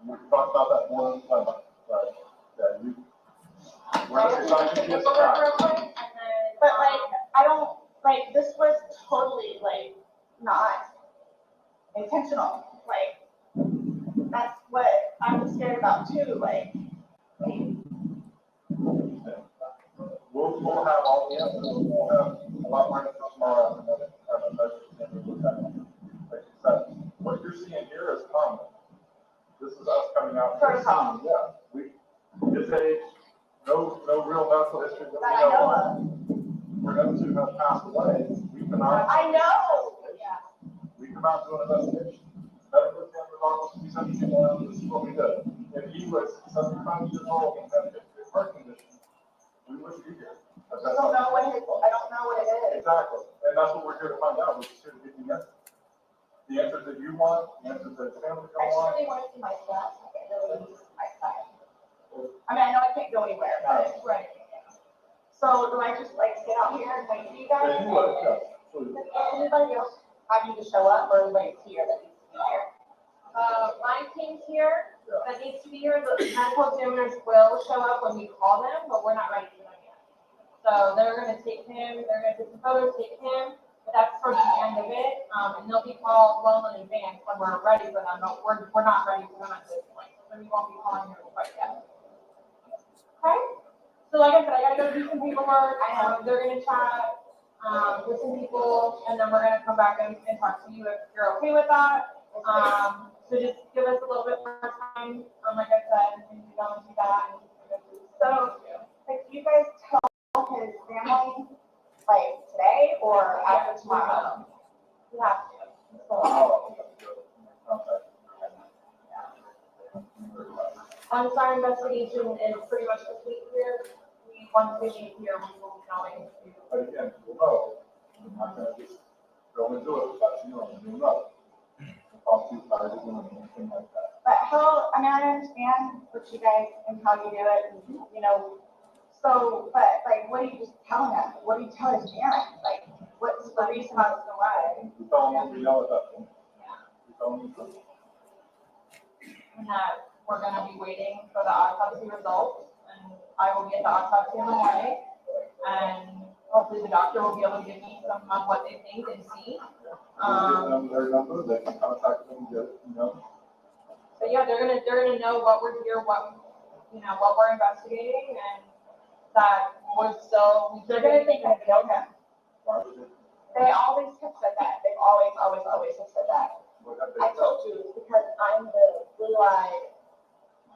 We can talk about that more in time, right? Yeah, you. But like, I don't, like, this was totally like not intentional. Like, that's what I'm scared about too, like. We'll have all the evidence. We'll have a lot more information tomorrow. Like you said, what you're seeing here is comment. This is us coming out. Protocol. Yeah, his age, no real medical history that That I know of. For them to have passed away, we come out. I know. Yeah. We come out to an investigation. Medical exam regardless, we send people out, this is what we did. If he was 75 years old and had a heart condition, we wouldn't be here. I don't know what it is. Exactly, and that's what we're here to find out, we're just here to give you answers. The answers that you want, the answers that the family I want. really want to see my son. I really need to see my son. I mean, I know I can't go anywhere, but. Right. So do I just like sit out here and wait for you guys? Yeah, you would, yeah, please. Does anybody else have you to show up or everybody's here that needs to be here? My team's here, that needs to be here. The medical examiners will show up when we call them, but we're not ready for them yet. So they're gonna take him, they're gonna take the photos, take him, but that's towards the end of it. And they'll be called well in advance when we're ready for them, but we're not ready for them at this point. So we won't be calling them quite yet. Okay? So like I said, I gotta go do some paperwork. They're gonna chat with some people, and then we're gonna come back and talk to you if you're okay with that. So just give us a little bit more time. Like I said, and we don't do that. So, like, you guys tell his family like today or after tomorrow? You have to. So, our investigation is pretty much complete here. Once we leave here, we will be going to. But again, we'll know, I'm not gonna just go into it without you knowing, you'll know. Talk to you about it, anything like that. But how, I mean, I understand what you guys and how you do it, and, you know, so, but like, what are you just telling us? What do you tell his parents? Like, what's the reason why it's away? We tell them what we know at that point. We tell them the truth. And that we're gonna be waiting for the autopsy results, and I will get the autopsy in the morning, and hopefully the doctor will be able to give me some of what they think and see. We'll give them their number, they can contact them, get it, you know. But yeah, they're gonna know what we're here, what we're investigating, and that they're gonna think I killed him. They always have said that. They've always have said that. I told you, it's because I'm the blue-eyed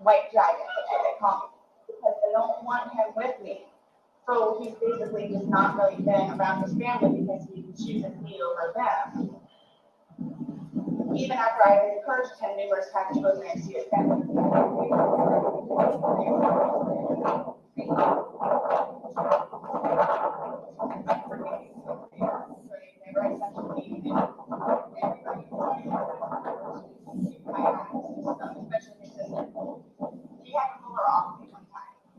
white dragon, that's what they call me, because they don't want him with me. So he's basically just not really been around his family because he chooses me over them. Even after I encouraged him numerous times to go there and see his family.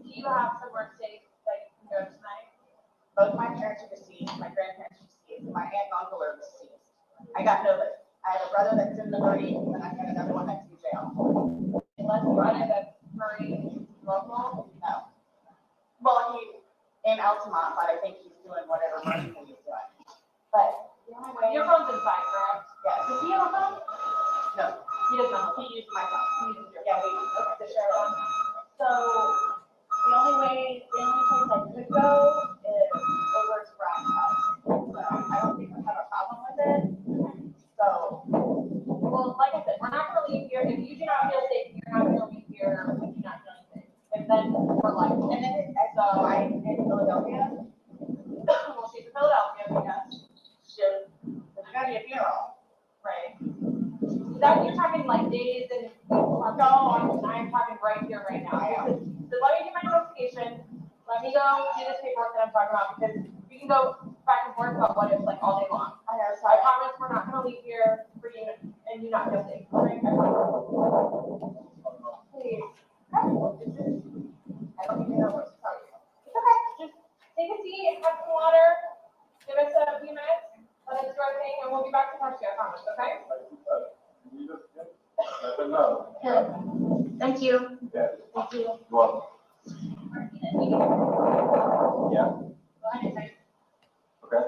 Do you have somewhere safe that you can go tonight? Both my parents are deceased, my grandparents are deceased, my aunt and uncle are deceased. I got no list. I have a brother that's in the Marine, and I got another one that's in jail. Unless you run it that's Marine local, no. Well, he's in Altamont, but I think he's doing whatever Marine he's doing. But the only way. Your phone's inside, correct? Yeah. Does he have a phone? No, he does not. He used my phone. He uses your phone. Yeah, the sheriff one. So the only place I could go is over to Brad's house. So I don't think I have a problem with it. So, well, like I said, we're not gonna leave here. If you do not feel safe, you're not gonna leave here if you do not feel safe. And then we're like, and then so I'm in Philadelphia. Well, she's in Philadelphia because there's gonna be a funeral, right? That you're talking like days and no, I'm talking right here, right now. So let me do my investigation. Let me go do this paperwork that I'm talking about because we can go back and forth about what it's like all day long. I know. So I promise we're not gonna leave here for you and you not feel safe. Right? Please. I don't even know what to tell you. It's okay. Just take a seat, have some water, give us a few minutes, let us do our thing, and we'll be back to talk to you, I promise, okay? Thank you. Yeah. Thank you. Well. Yeah. Okay.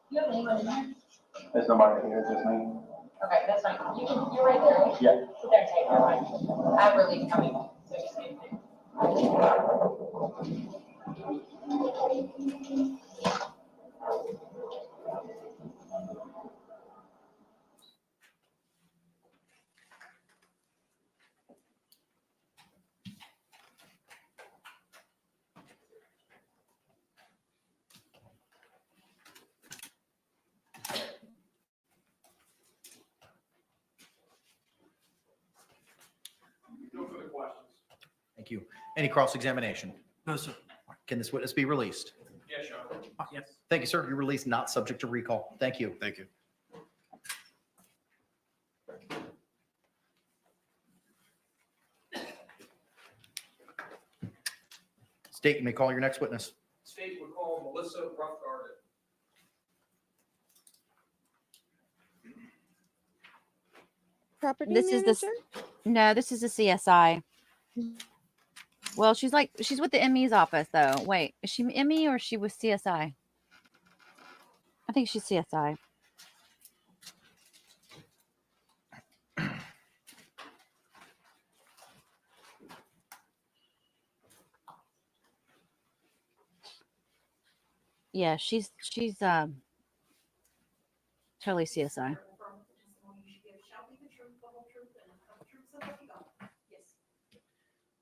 You have anyone in there? There's nobody here, just me. Okay, that's fine. You're right there. Right? Yeah. Sit there and take your time. I have relief coming, so just stay there. you. Any cross-examination? No, sir. Can this witness be released? Yes, Your Honor. Yes. Thank you, sir. You're released, not subject to recall. Thank you. Thank you. State, you may call your next witness. State would call Melissa Roughgarden. Property This is manager? no, this is a CSI. Well, she's with the ME's office though. Wait, is she ME or is she with CSI? I think she's CSI. Yeah, she's totally CSI.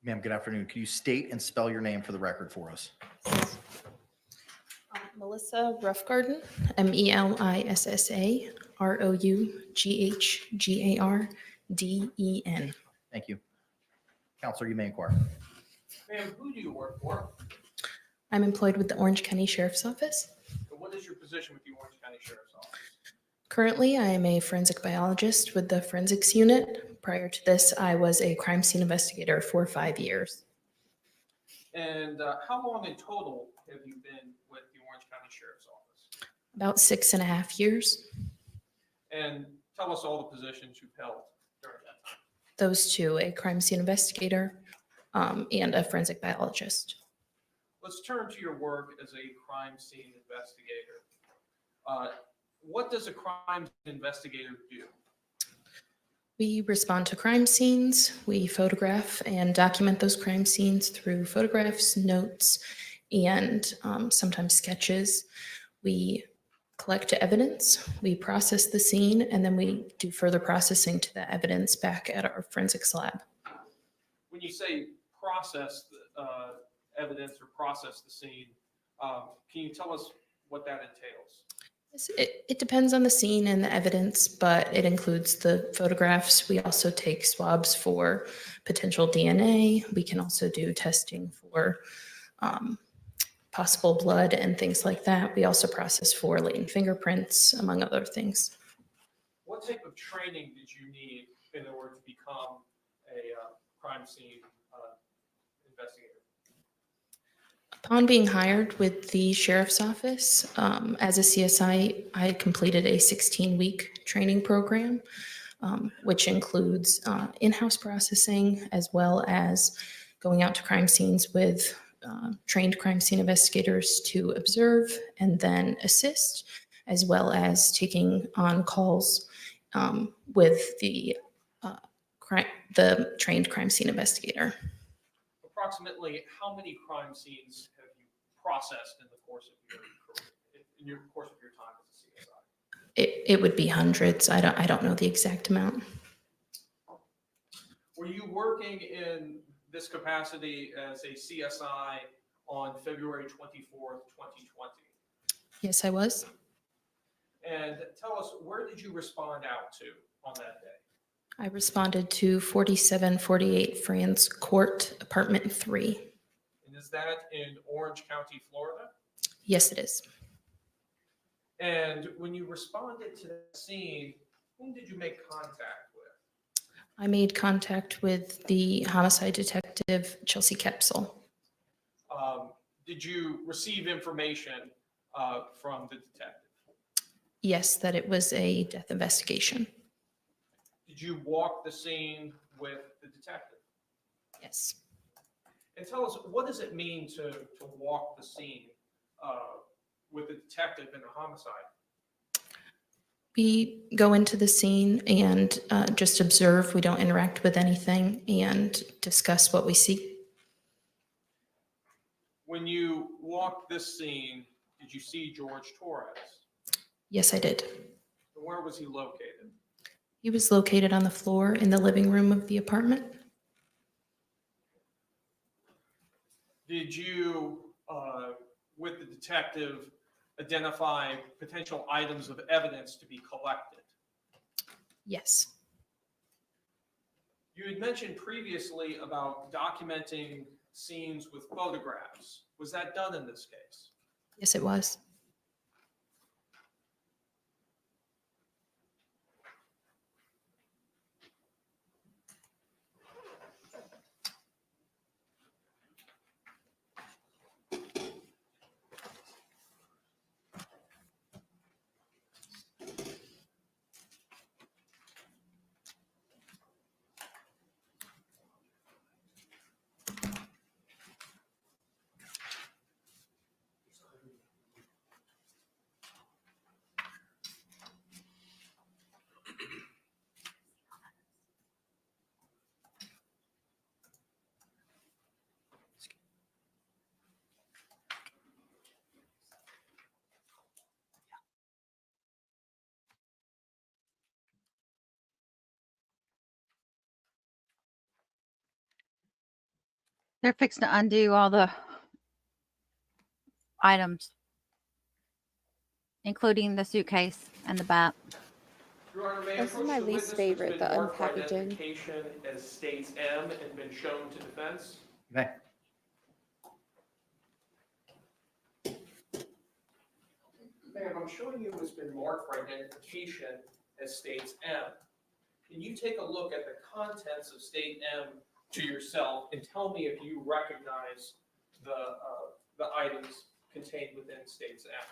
Ma'am, good afternoon. Can you state and spell your name for the record for us? Melissa Roughgarden, Melissa Roughgarden. Thank you. Counselor, you may inquire. Ma'am, who do you work for? I'm employed with the Orange County Sheriff's Office. And what is your position with the Orange County Sheriff's Office? Currently, I am a forensic biologist with the forensics unit. Prior to this, I was a crime scene investigator for 5 years. And how long in total have you been with the Orange County Sheriff's Office? About 6.5 years. And tell us all the positions you've held during that time. Those two, a crime scene investigator and a forensic biologist. Let's turn to your work as a crime scene investigator. What does a crime investigator do? We respond to crime scenes. We photograph and document those crime scenes through photographs, notes, and sometimes sketches. We collect evidence, we process the scene, and then we do further processing to the evidence back at our forensics lab. When you say process the evidence or process the scene, can you tell us what that entails? It depends on the scene and the evidence, but it includes the photographs. We also take swabs for potential DNA. We can also do testing for possible blood and things like that. We also process for latent fingerprints, among other things. What type of training did you need in order to become a crime scene investigator? Upon being hired with the sheriff's office, as a CSI, I completed a 16-week training program, which includes in-house processing, as well as going out to crime scenes with trained crime scene investigators to observe and then assist, as well as taking on calls with the trained crime scene investigator. Approximately how many crime scenes have you processed in the course of your time as a CSI? It would be hundreds. I don't know the exact amount. Were you working in this capacity as a CSI on February 24th, 2020? Yes, I was. And tell us, where did you respond out to on that day? I responded to 4748 Franz Court, apartment 3. And is that in Orange County, Florida? Yes, it is. And when you responded to that scene, whom did you make contact with? I made contact with the homicide detective, Chelsea Kepsel. Did you receive information from the detective? Yes, that it was a death investigation. Did you walk the scene with the detective? Yes. And tell us, what does it mean to walk the scene with a detective in a homicide? We go into the scene and just observe. We don't interact with anything and discuss what we see. When you walked this scene, did you see Jorge Torrez? Yes, I did. And where was he located? He was located on the floor in the living room of the apartment. Did you, with the detective, identify potential items of evidence to be collected? Yes. You had mentioned previously about documenting scenes with photographs. Was that done in this case? Yes, it was. They're fixing to undo all the items, including the suitcase and the bat. Your Honor, may I This is approach my the least witness who's favorite, been the marked for unpackaging. identification as States M and been shown to defense? Okay. Ma'am, I'm showing you what's been marked for identification as States M. Can you take a look at the contents of State M to yourself and tell me if you recognize the items contained within States M?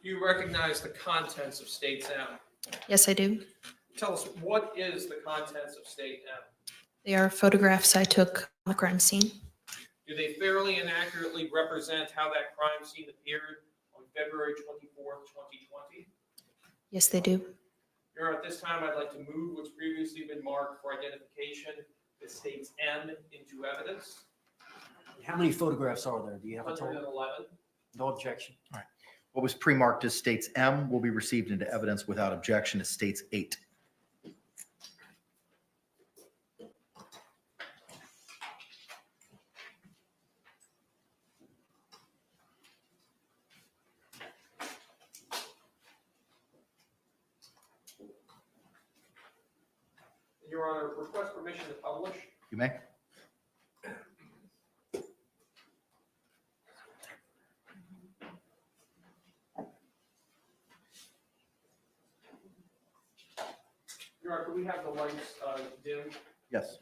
You recognize the contents of States M. Yes, I do. Tell us, what is the contents of State M? They are photographs I took on the crime scene. Do they fairly and accurately represent how that crime scene appeared on February 24th, 2020? Yes, they do. Your Honor, at this time, I'd like to move what's previously been marked for identification as States M into evidence. How many photographs are there? Do you have a total? 111. No objection. All right. What was pre-marked as States M will be received into evidence without objection as States 8. Your Honor, request permission to publish. You may. Your Honor, could we have the lights dim? Yes.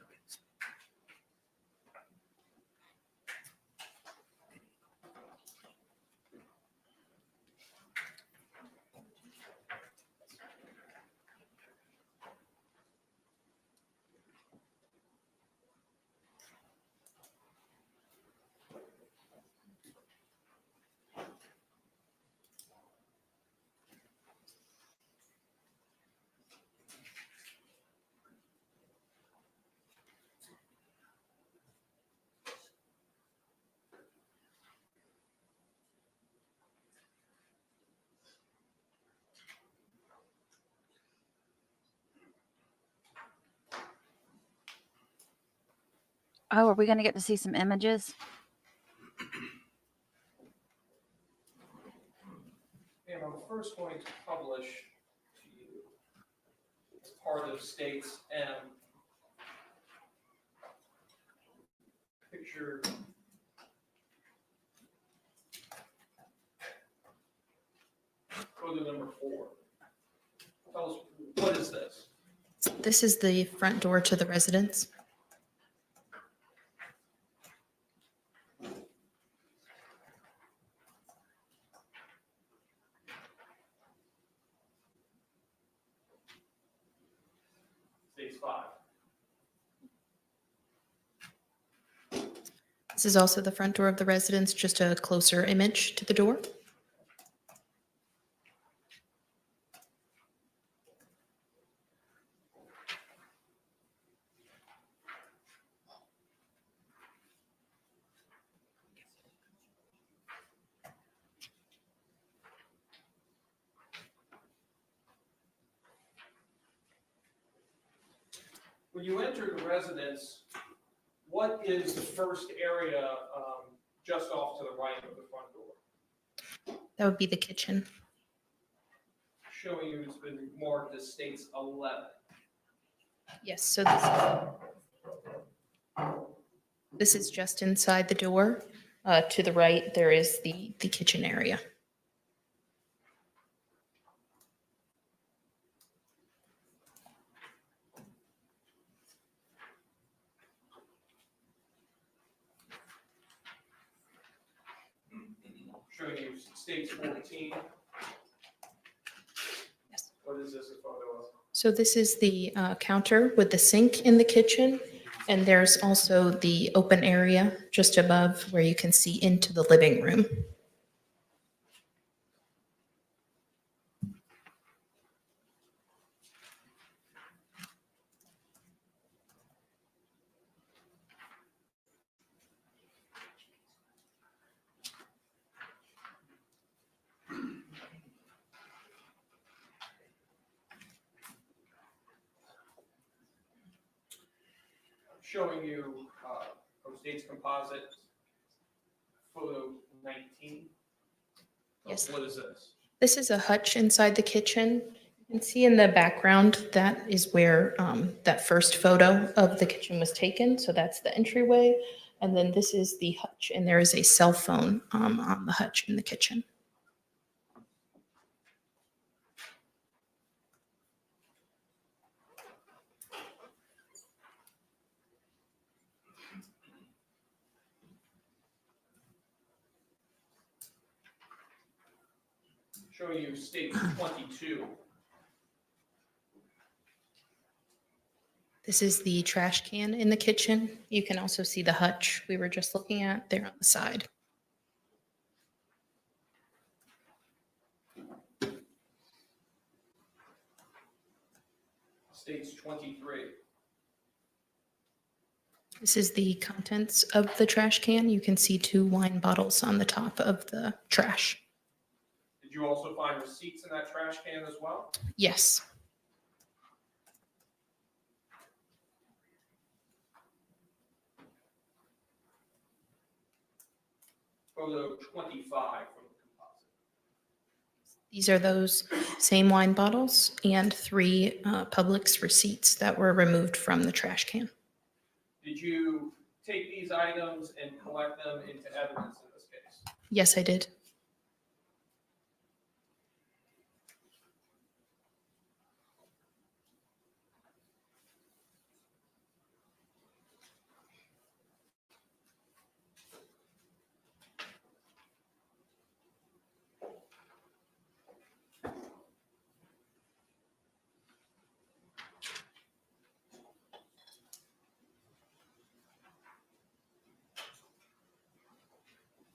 Oh, are we going to get to see some images? And I'm first going to publish to you as part of States M picture 4. Tell us, what is this? This is the front door to the residence. Stage 5. This is also the front door of the residence, just a closer image to the door. When you enter the residence, what is the first area just off to the right of the front door? That would be the kitchen. Showing you it's been marked as states 11. Yes, so this is just inside the door. To the right, there is the kitchen area. Showing you states 14. Yes. What is this a photo of? So this is the counter with the sink in the kitchen. And there's also the open area just above where you can see into the living room. Showing you States composite photo 19. Yes. What is this? This is a hutch inside the kitchen. You can see in the background, that is where that first photo of the kitchen was taken. So that's the entryway. And then this is the hutch, and there is a cell phone on the hutch in the kitchen. Showing you state 22. This is the trash can in the kitchen. You can also see the hutch we were just looking at there on the side. States 23. This is the contents of the trash can. You can see 2 wine bottles on the top of the trash. Did you also find receipts in that trash can as well? Yes. Photo 25 from the composite. These are those same wine bottles and 3 Publix receipts that were removed from the trash can. Did you take these items and collect them into evidence in this case? Yes, I did.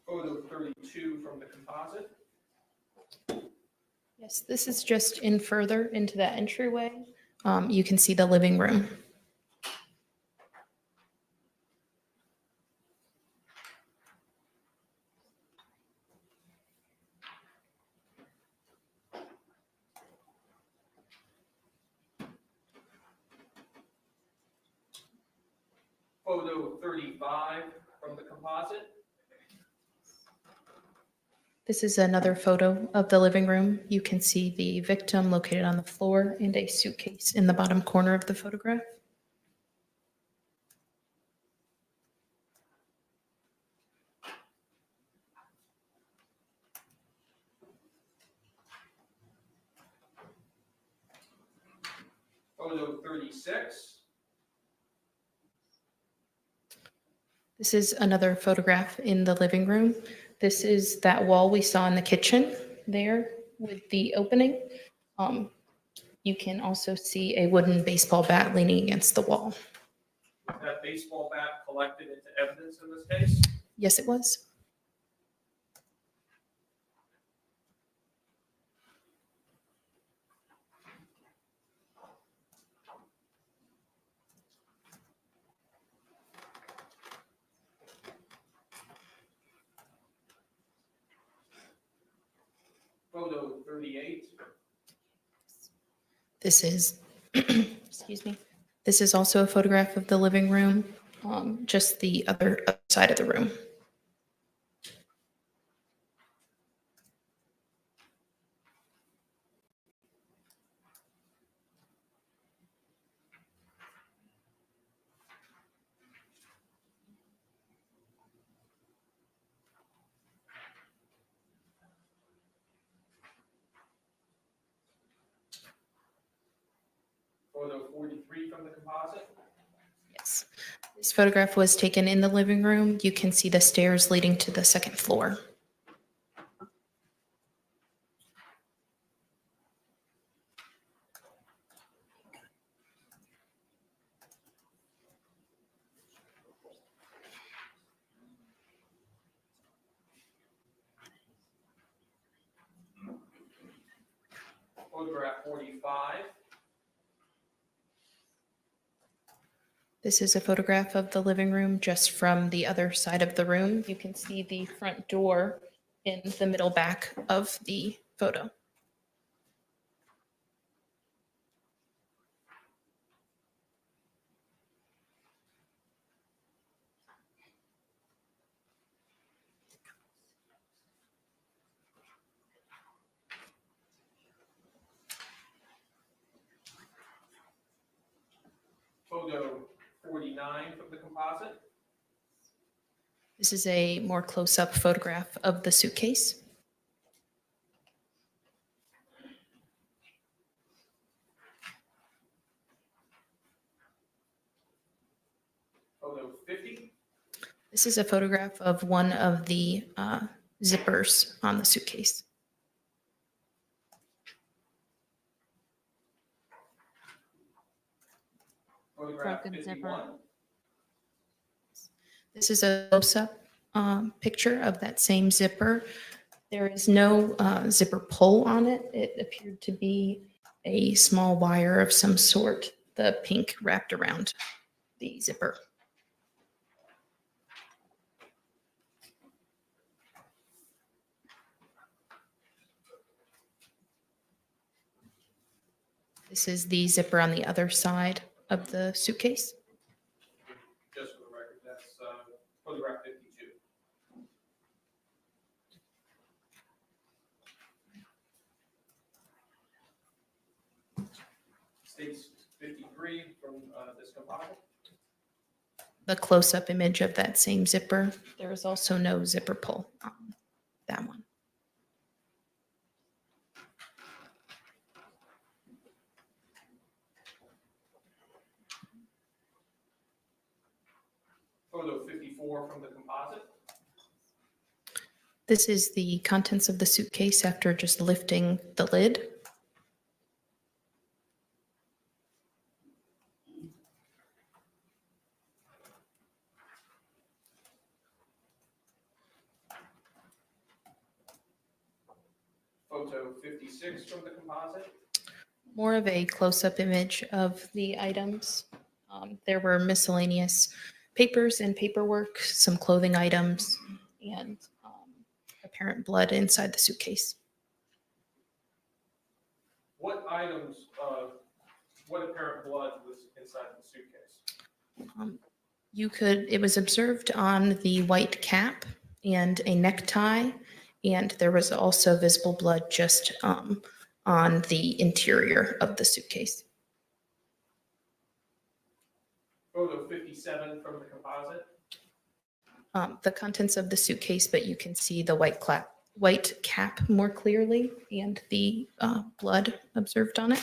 Photo 32 from the composite. Yes, this is just in further into that entryway. You can see the living room. Photo 35 from the composite. This is another photo of the living room. You can see the victim located on the floor and a suitcase in the bottom corner of the photograph. Photo 36. This is another photograph in the living room. This is that wall we saw in the kitchen there with the opening. You can also see a wooden baseball bat leaning against the wall. Was that baseball bat collected into evidence in this case? Yes, it was. Photo 38. This is, excuse me. This is also a photograph of the living room, just the other side of the room. Photo 43 from the composite. Yes. This photograph was taken in the living room. You can see the stairs leading to the second floor. Photograph 45. This is a photograph of the living room just from the other side of the room. You can see the front door in the middle back of the photo. Photo 49 from the composite. This is a more close-up photograph of the suitcase. Photo 50. This is a photograph of one of the zippers on the suitcase. Photograph Broken 51. zipper. This is a close-up picture of that same zipper. There is no zipper pull on it. It appeared to be a small wire of some sort, the pink wrapped around the zipper. This is the zipper on the other side of the suitcase. Just for the record, that's photograph 52. States 53 from this composite. The close-up image of that same zipper. There is also no zipper pull on that one. Photo 54 from the composite. This is the contents of the suitcase after just lifting the lid. Photo 56 from the composite. More of a close-up image of the items. There were miscellaneous papers and paperwork, some clothing items, and apparent blood inside the suitcase. What items, what apparent blood was inside the suitcase? It was observed on the white cap and a necktie, and there was also visible blood just on the interior of the suitcase. Photo 57 from the composite. The contents of the suitcase, but you can see the white cap more clearly and the blood observed on it.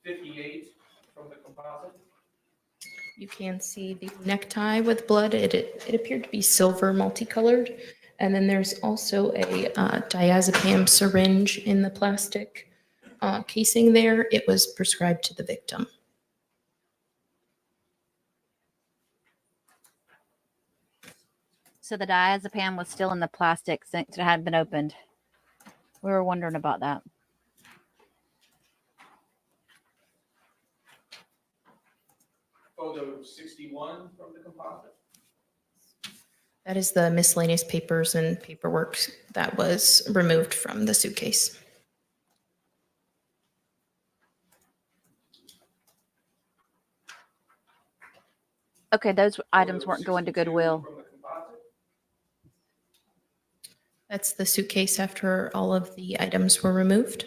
58 from the composite. You can see the necktie with blood. It appeared to be silver multicolored. And then there's also a diazepam syringe in the plastic casing there. It was prescribed to the victim. So the diazepam was still in the plastic since it hadn't been opened. We were wondering about that. Photo 61 from the composite. That is the miscellaneous papers and paperwork that was removed from the suitcase. Okay, those items weren't going to Goodwill. From the composite. That's the suitcase after all of the items were removed.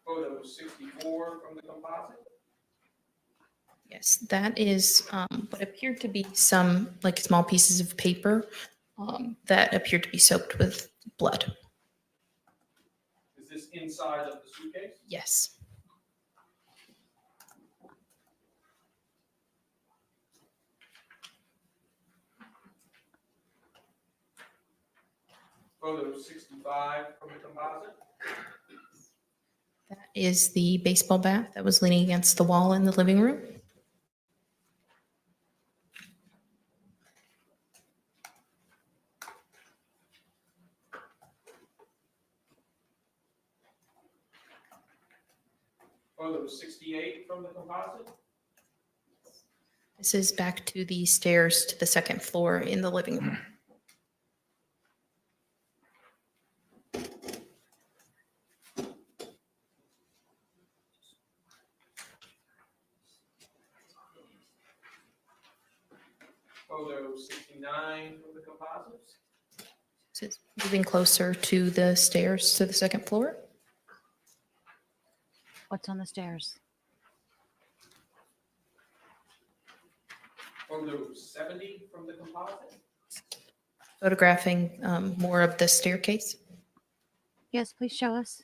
Photo 64 from the composite. Yes, that is what appeared to be some like small pieces of paper that appeared to be soaked with blood. Is this inside of the suitcase? Yes. Photo 65 from the composite. That is the baseball bat that was leaning against the wall in the living room. Photo 68 from the composite. This is back to the stairs to the second floor in the living room. Photo 69 from the composite. So it's moving closer to the stairs to the second floor. What's on the stairs? Photo 70 from the composite. Photographing more of the staircase. Yes, please show us.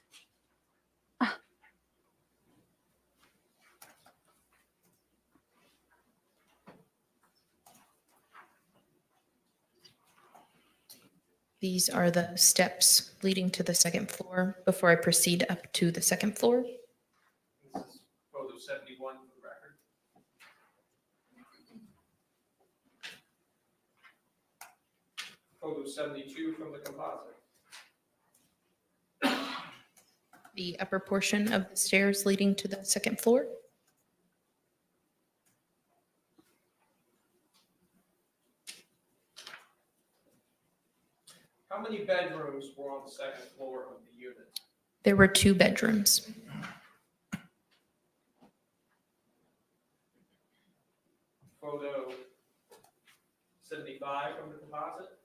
These are the steps leading to the second floor before I proceed up to the second floor. This is photo 71 for the record. Photo 72 from the composite. The upper portion of the stairs leading to the second floor. How many bedrooms were on the second floor of the unit? There were 2 bedrooms. Photo 75 from the composite.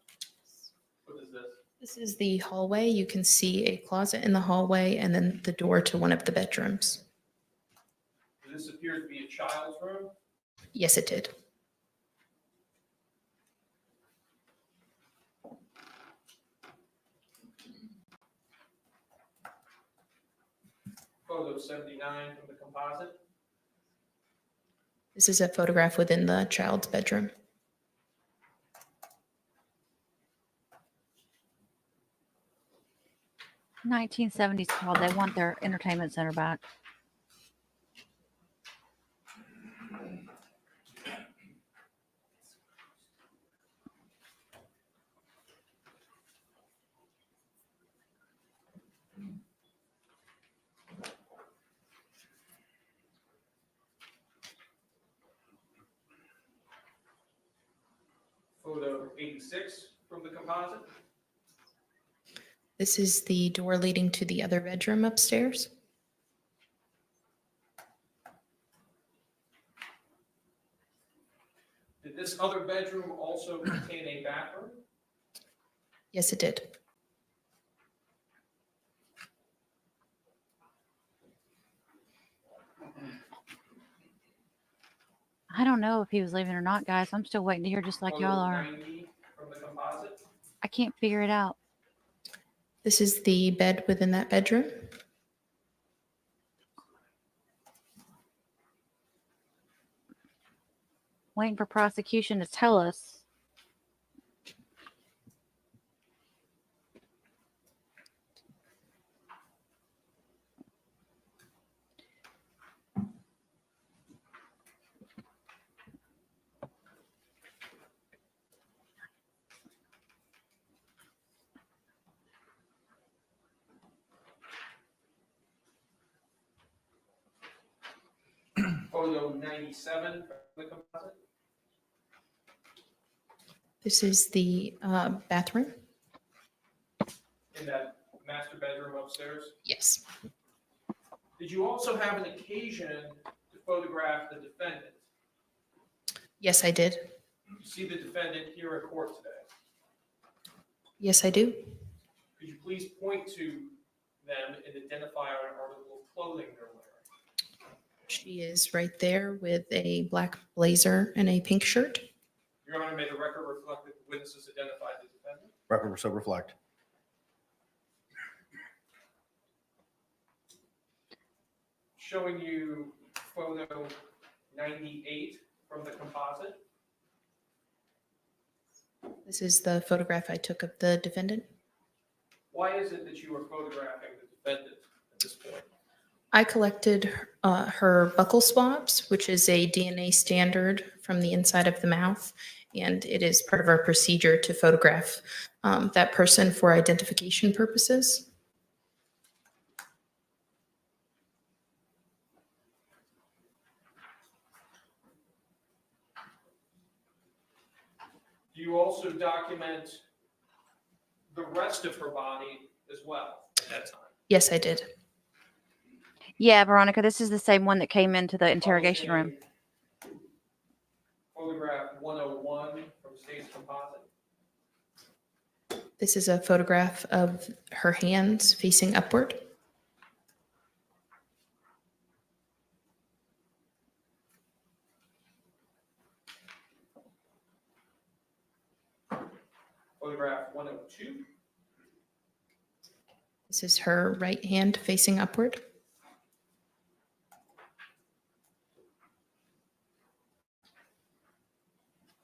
What is this? This is the hallway. You can see a closet in the hallway and then the door to one of the bedrooms. Does this appear to be a child's room? Yes, it did. Photo 79 from the composite. This is a photograph within the child's bedroom. $1970s called. They want their entertainment center back. Photo 86 from the composite. This is the door leading to the other bedroom upstairs. Did this other bedroom also contain a bathroom? Yes, it did. I don't know if he was leaving or not, guys. I'm still waiting to hear just like Photo y'all are. 90 from the composite. I can't figure it out. This is the bed within that bedroom. Waiting for prosecution to tell us. Photo 97 from the composite. This is the bathroom. In that master bedroom upstairs. Yes. Did you also have an occasion to photograph the defendant? Yes, I did. You see the defendant here in court today. Yes, I do. Could you please point to them and identify an article of clothing they're wearing? She is right there with a black blazer and a pink shirt. Your Honor, may the record reflect that the witnesses identified the defendant? Record so reflect. Showing you photo 98 from the composite. This is the photograph I took of the defendant. Why is it that you are photographing the defendant at this point? I collected her buccal swabs, which is a DNA standard from the inside of the mouth, and it is part of our procedure to photograph that person for identification purposes. Do you also document the rest of her body as well at that time? Yes, I did. Yeah, Veronica, this is the same one that came into the interrogation room. Photograph 101 from State's composite. This is a photograph of her hands facing upward. Photograph 102. This is her right hand facing upward.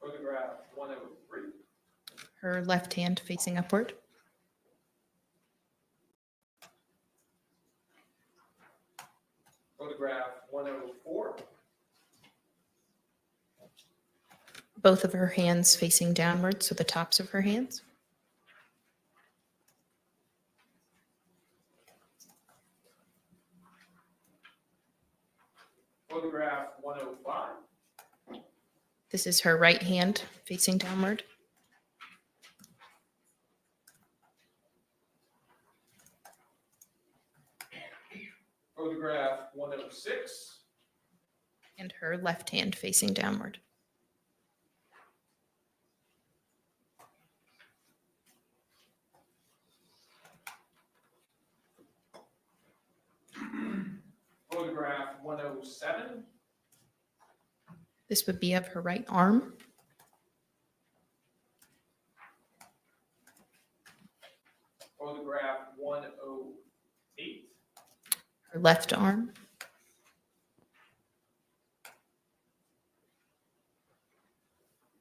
Photograph 103. Her left hand facing upward. Photograph 104. Both of her hands facing downward, so the tops of her hands. Photograph 105. This is her right hand facing downward. Photograph 106. And her left hand facing downward. Photograph 107. This would be of her right arm. Photograph 108. Her left arm.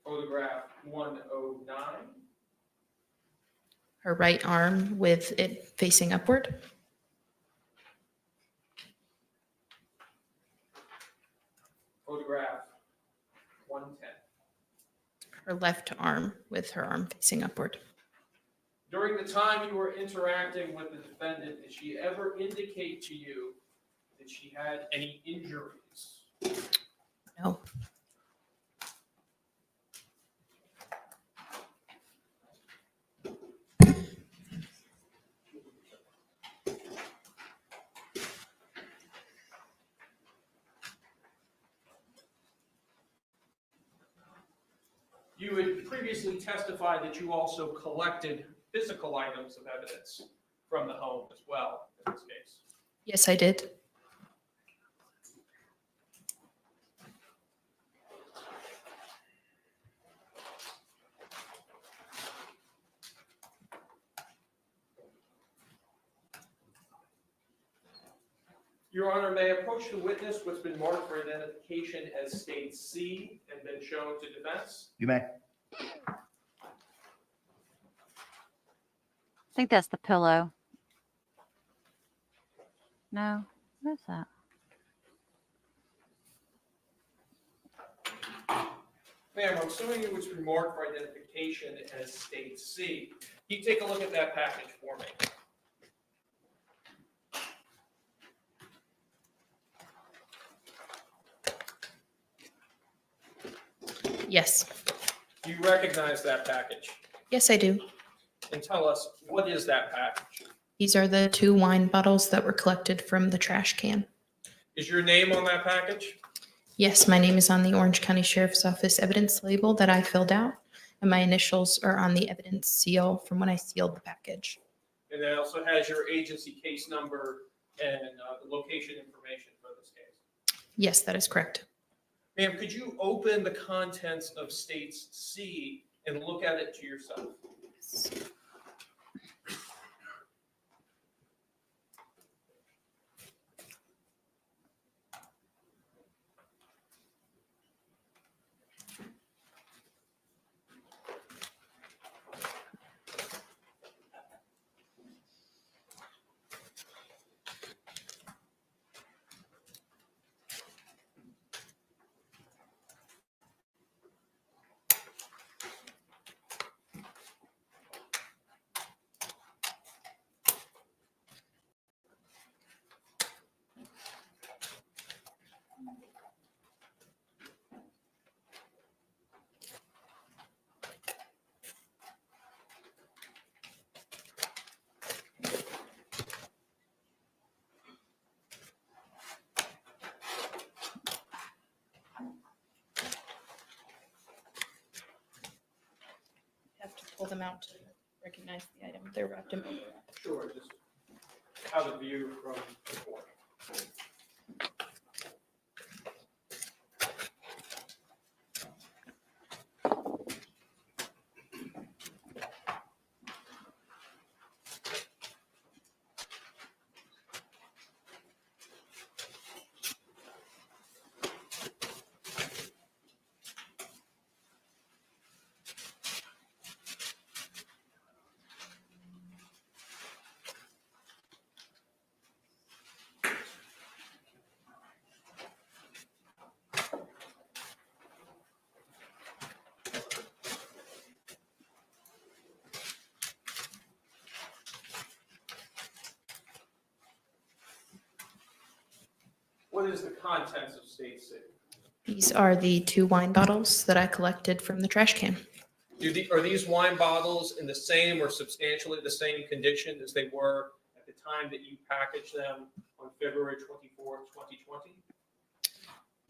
Photograph 109. Her right arm with it facing upward. Photograph 110. Her left arm with her arm facing upward. During the time you were interacting with the defendant, did she ever indicate to you that she had any injuries? No. You had previously testified that you also collected physical items of evidence from the home as well in this case. Yes, I did. Your Honor, may I approach the witness what's been marked for identification as state C and been shown to defense? You may. I think that's the pillow. No, what is that? Ma'am, I'm assuming it was remarked for identification as state C. Can you take a look at that package for me? Yes. Do you recognize that package? Yes, I do. And tell us, what is that package? These are the 2 wine bottles that were collected from the trash can. Is your name on that package? Yes, my name is on the Orange County Sheriff's Office evidence label that I filled out, and my initials are on the evidence seal from when I sealed the package. And it also has your agency case number and the location information for this case. Yes, that is correct. Ma'am, could you open the contents of states C and look at it to yourself? Have to pull them out to recognize the item. They're wrapped in. Sure, just have a view from the corner. What is the contents of state C? These are the 2 wine bottles that I collected from the trash can. Are these wine bottles in the same or substantially the same condition as they were at the time that you packaged them on February 24th, 2020?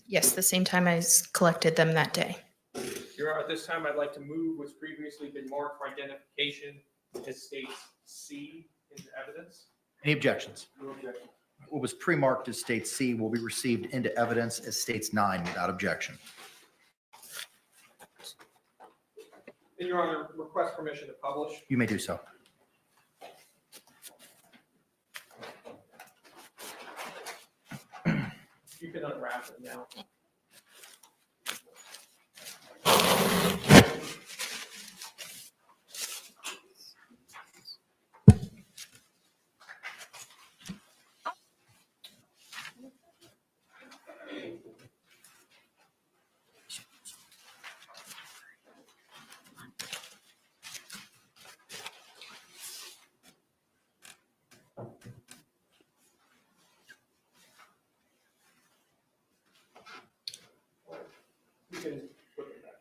Yes, the same time I collected them that day. Your Honor, at this time, I'd like to move what's previously been marked for identification as states C into evidence. Any objections? No objection. What was pre-marked as state C will be received into evidence as states 9 without objection. And Your Honor, request permission to publish. You may do so. You can unwrap it now. You can put it back.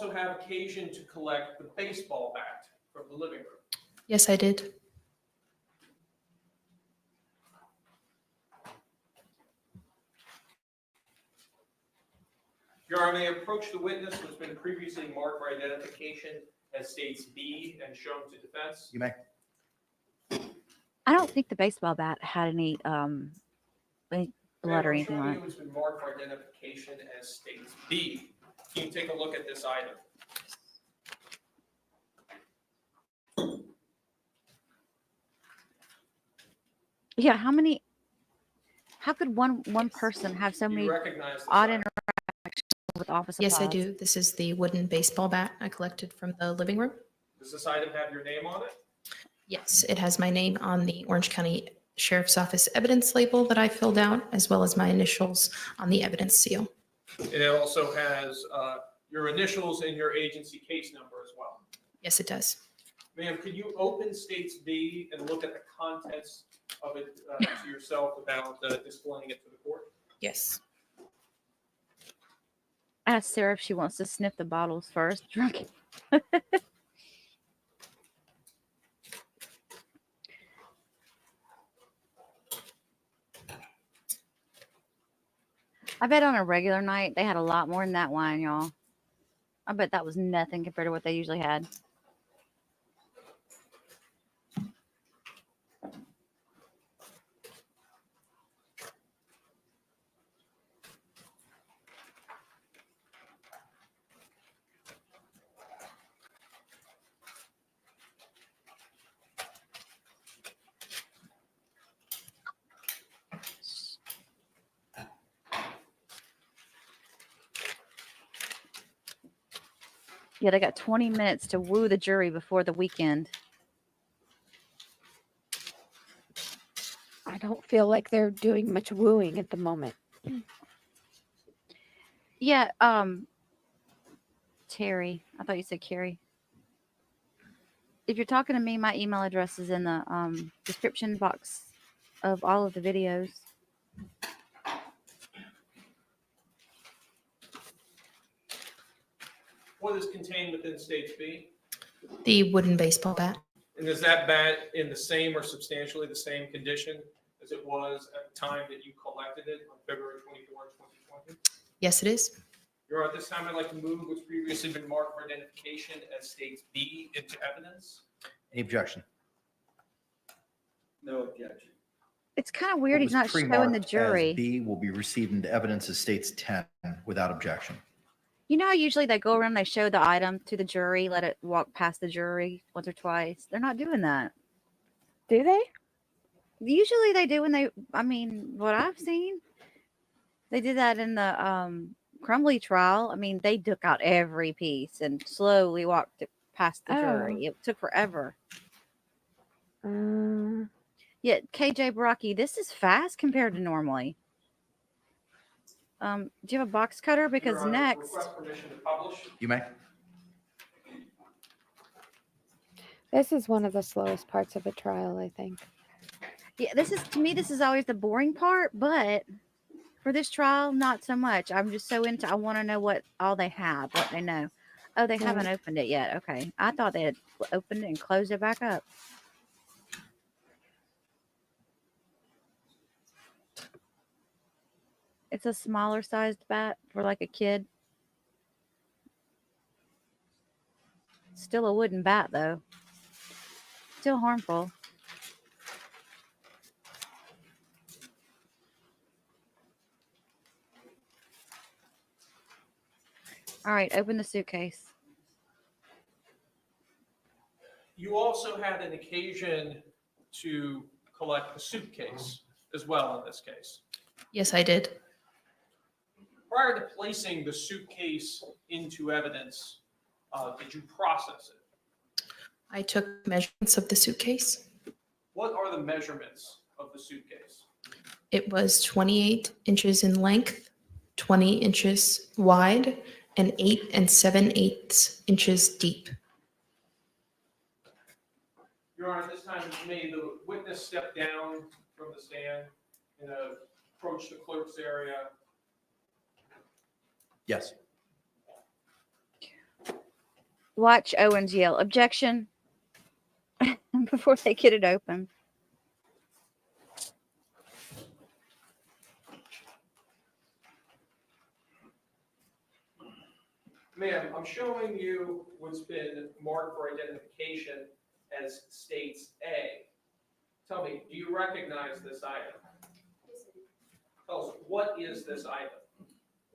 also have occasion to collect the baseball bat from the living room? Yes, I did. Your Honor, may I approach the witness who has been previously marked for identification as states B and shown to defense? You may. I don't think the baseball bat had any blood or anything on Showing it. you has been marked for identification as states B. Can you take a look at this item? Yeah, how could one person have so Do many you recognize this odd item? interactions with office Yes, I supplies? do. This is the wooden baseball bat I collected from the living room. Does this item have your name on it? Yes, it has my name on the Orange County Sheriff's Office evidence label that I filled out, as well as my initials on the evidence seal. And it also has your initials and your agency case number as well. Yes, it does. Ma'am, could you open states B and look at the contents of it to yourself without displaying it to the court? Yes. Ask Sarah if she wants to sniff the bottles first. Drunk. I bet on a regular night they had a lot more than that wine, y'all. I bet that was nothing compared to what they usually had. Yeah, they got 20 minutes to woo the jury before the weekend. I don't feel like they're doing much wooing at the moment. Yeah, Terry. I thought you said Kerry. If you're talking to me, my email address is in the description box of all of the videos. What is contained within states B? The wooden baseball bat. And is that bat in the same or substantially the same condition as it was at the time that you collected it on February 24, 2020? Yes, it is. Your Honor, at this time, I'd like to move what's previously been marked for identification as states B into evidence. Any objection? No objection. It's kind of weird What he's not was showing the pre-marked as jury. B will be received into evidence as states 10 without objection. You know how usually they go around, they show the item to the jury, let it walk past the jury once or twice. They're not doing that. Do they? Usually they do when they, I mean, what I've seen, they did that in the Crumbly trial. I mean, they took out every piece and slowly walked it past the jury. It took forever. Yeah, KJ Baraki, this is fast compared to normally. Do you have a box cutter? Because Your Honor, next, request permission to publish. You may. This is one of the slowest parts of a trial, I think. yeah, this is, to me, this is always the boring part, but for this trial, not so much. I'm just so into, I want to know what all they have, what they know. Oh, they haven't opened it yet. Okay. I thought they had opened it and closed it back up. It's a smaller sized bat for like a kid. Still a wooden bat though. Still harmful. All right, open the suitcase. You also had an occasion to collect the suitcase as well in this case. Yes, I did. Prior to placing the suitcase into evidence, did you process it? I took measurements of the suitcase. What are the measurements of the suitcase? It was 28 inches in length, 20 inches wide, and 8 7/8 inches deep. Your Honor, this time may the witness step down from the stand and approach the clerk's area. Yes. Watch Owens yell, objection, before they get it open. Ma'am, I'm showing you what's been marked for identification as States A. Tell me, do you recognize this item? Tell us, what is this item?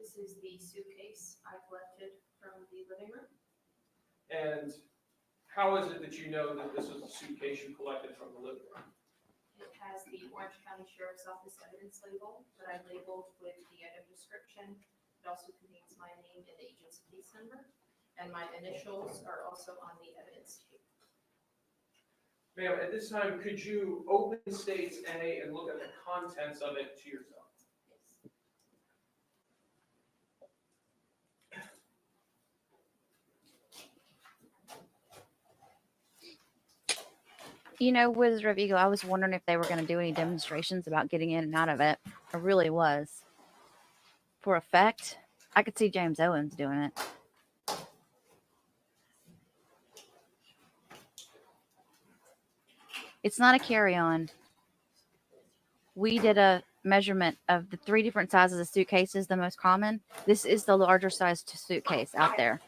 This is the suitcase I collected from the living room. And how is it that you know that this is a suitcase you collected from the living room? It has the Orange County Sheriff's Office evidence label that I labeled with the item description. It also contains my name and the agent's case number, and my initials are also on the evidence tape. Ma'am, at this time, could you open States A and look at the contents of it to yourself? You know, Wizard of Eagle, I was wondering if they were going to do any demonstrations about getting in and out of it. I really was. For effect, I could see James Owens doing it. It's not a carry-on. We did a measurement of the 3 different sizes of suitcases, the most common. This is the larger sized suitcase out there.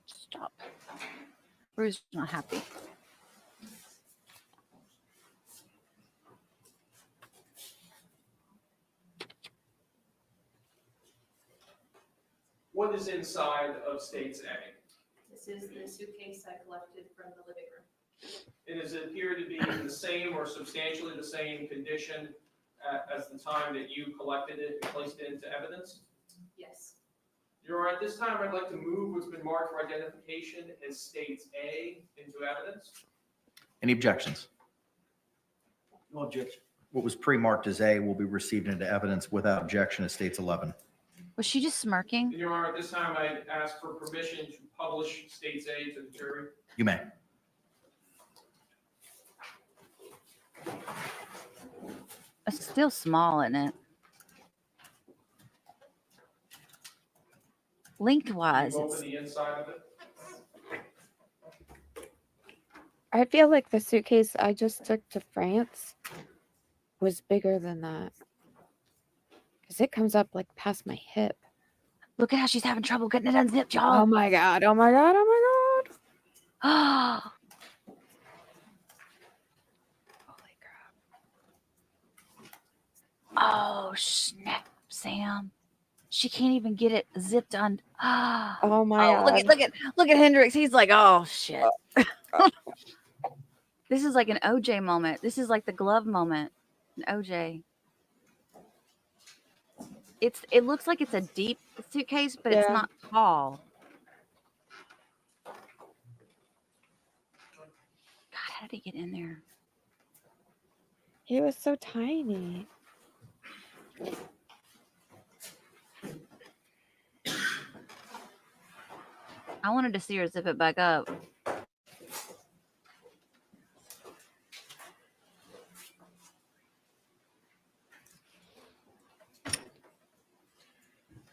Stop. Bruce's not happy. What is inside of States A? This is the suitcase I collected from the living room. And does it appear to be in the same or substantially the same condition as the time that you collected it and placed it into evidence? Yes. Your Honor, at this time, I'd like to move what's been marked for identification as States A into evidence. Any objections? No objection. What was pre-marked as A will be received into evidence without objection as States 11. Was she just smirking? Your Honor, at this time, I ask for permission to publish States A to the jury. You may. It's still small, isn't it? Lengthwise, Can you open the inside of it? I feel like the suitcase I just took to France was bigger than that. Because it comes up like past my hip. Look at how she's having trouble getting it unzipped, y'all. Oh my God. Oh my God. Oh my God. Oh, snap, Sam. She can't even get it zipped on. Oh my God. Look at Hendrix. He's like, oh shit. This is like an OJ moment. This is like the glove moment. An OJ. It looks like it's a deep suitcase, but it's not tall. God, how did he get in there? He was so tiny. I wanted to see her zip it back up.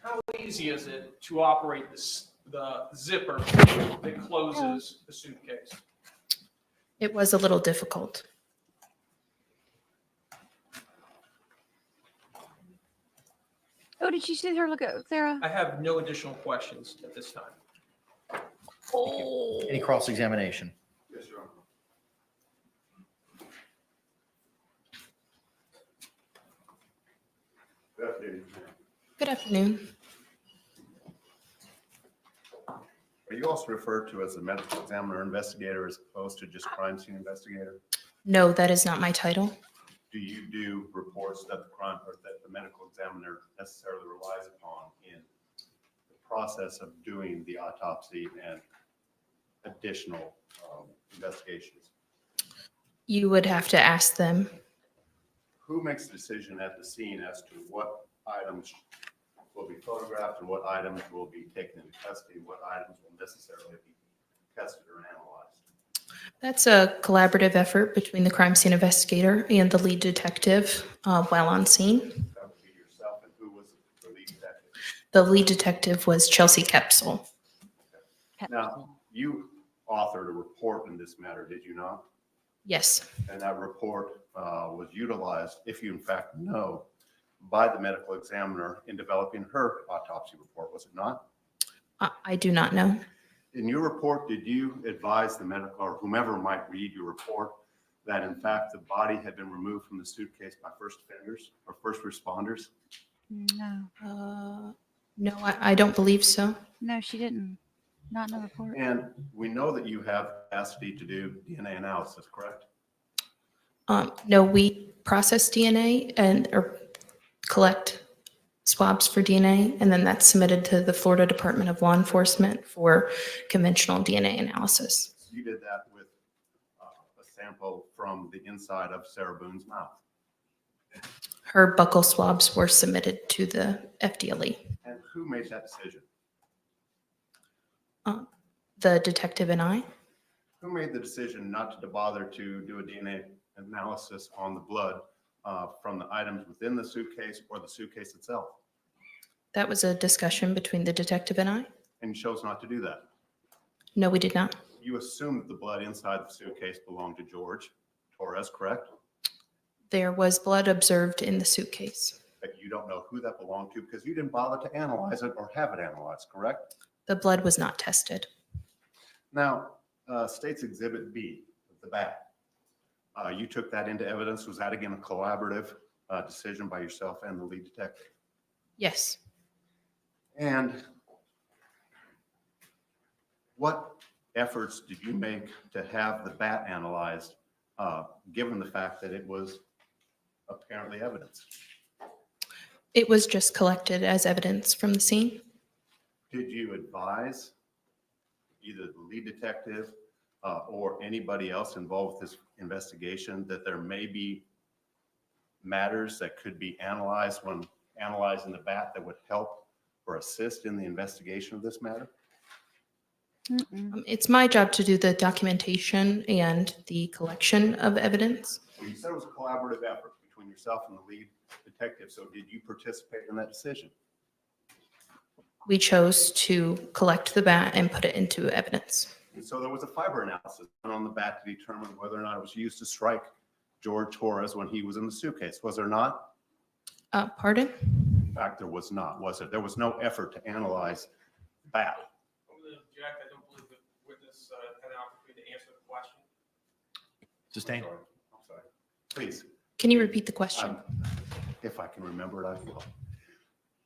How easy is it to operate the zipper that closes the suitcase? It was a little difficult. Oh, did you see her look at Sarah? I have no additional questions at this time. Oh. Any cross-examination? Yes, Your Honor. Good afternoon. Good afternoon. Are you also referred to as a medical examiner investigator as opposed to just crime scene investigator? No, that is not my title. Do you do reports that the crime or that the medical examiner necessarily relies upon in the process of doing the autopsy and additional investigations? You would have to ask them. Who makes the decision at the scene as to what items will be photographed and what items will be taken into custody, what items will necessarily be tested or analyzed? That's a collaborative effort between the crime scene investigator and the lead detective while on scene. That would be yourself, and who was the lead detective? The lead detective was Chelsea Kepsel. Okay. Now, you authored a report in this matter, did you not? Yes, And that report was utilized, if you in fact know, by the medical examiner in developing her autopsy report, was it not? I do not know. In your report, did you advise the medical or whomever might read your report that in fact the body had been removed from the suitcase by first offenders or first responders? No. No, I don't believe so. No, she didn't. Not in the report. And we know that you have capacity to do DNA analysis, correct? No, we process DNA or collect swabs for DNA, and then that's submitted to the Florida Department of Law Enforcement for conventional DNA analysis. You did that with a sample from the inside of Sarah Boone's mouth. Her buccal swabs were submitted to the FDLE. And who made that decision? The detective and I. Who made the decision not to bother to do a DNA analysis on the blood from the items within the suitcase or the suitcase itself? That was a discussion between the detective and I. And you chose not to do that. No, we did not. You assumed that the blood inside the suitcase belonged to Jorge Torrez, correct? There was blood observed in the suitcase. But you don't know who that belonged to because you didn't bother to analyze it or have it analyzed, correct? The blood was not tested. Now, State's Exhibit B, the bat, you took that into evidence. Was that again a collaborative decision by yourself and the lead detective? Yes. And what efforts did you make to have the bat analyzed, given the fact that it was apparently evidence? It was just collected as evidence from the scene. Did you advise either the lead detective or anybody else involved with this investigation that there may be matters that could be analyzed when analyzing the bat that would help or assist in the investigation of this matter? It's my job to do the documentation and the collection of evidence. Well, you said it was a collaborative effort between yourself and the lead detective. So did you participate in that decision? We chose to collect the bat and put it into evidence. And so there was a fiber analysis done on the bat to determine whether or not it was used to strike Jorge Torrez when he was in the suitcase. Was there not? Pardon? In fact, there was not, was it? There was no effort to analyze the bat. I'm going to object. I don't believe the witness had an opportunity to answer the question. Sustained. I'm sorry. Please. Can you repeat the question? If I can remember it, I will.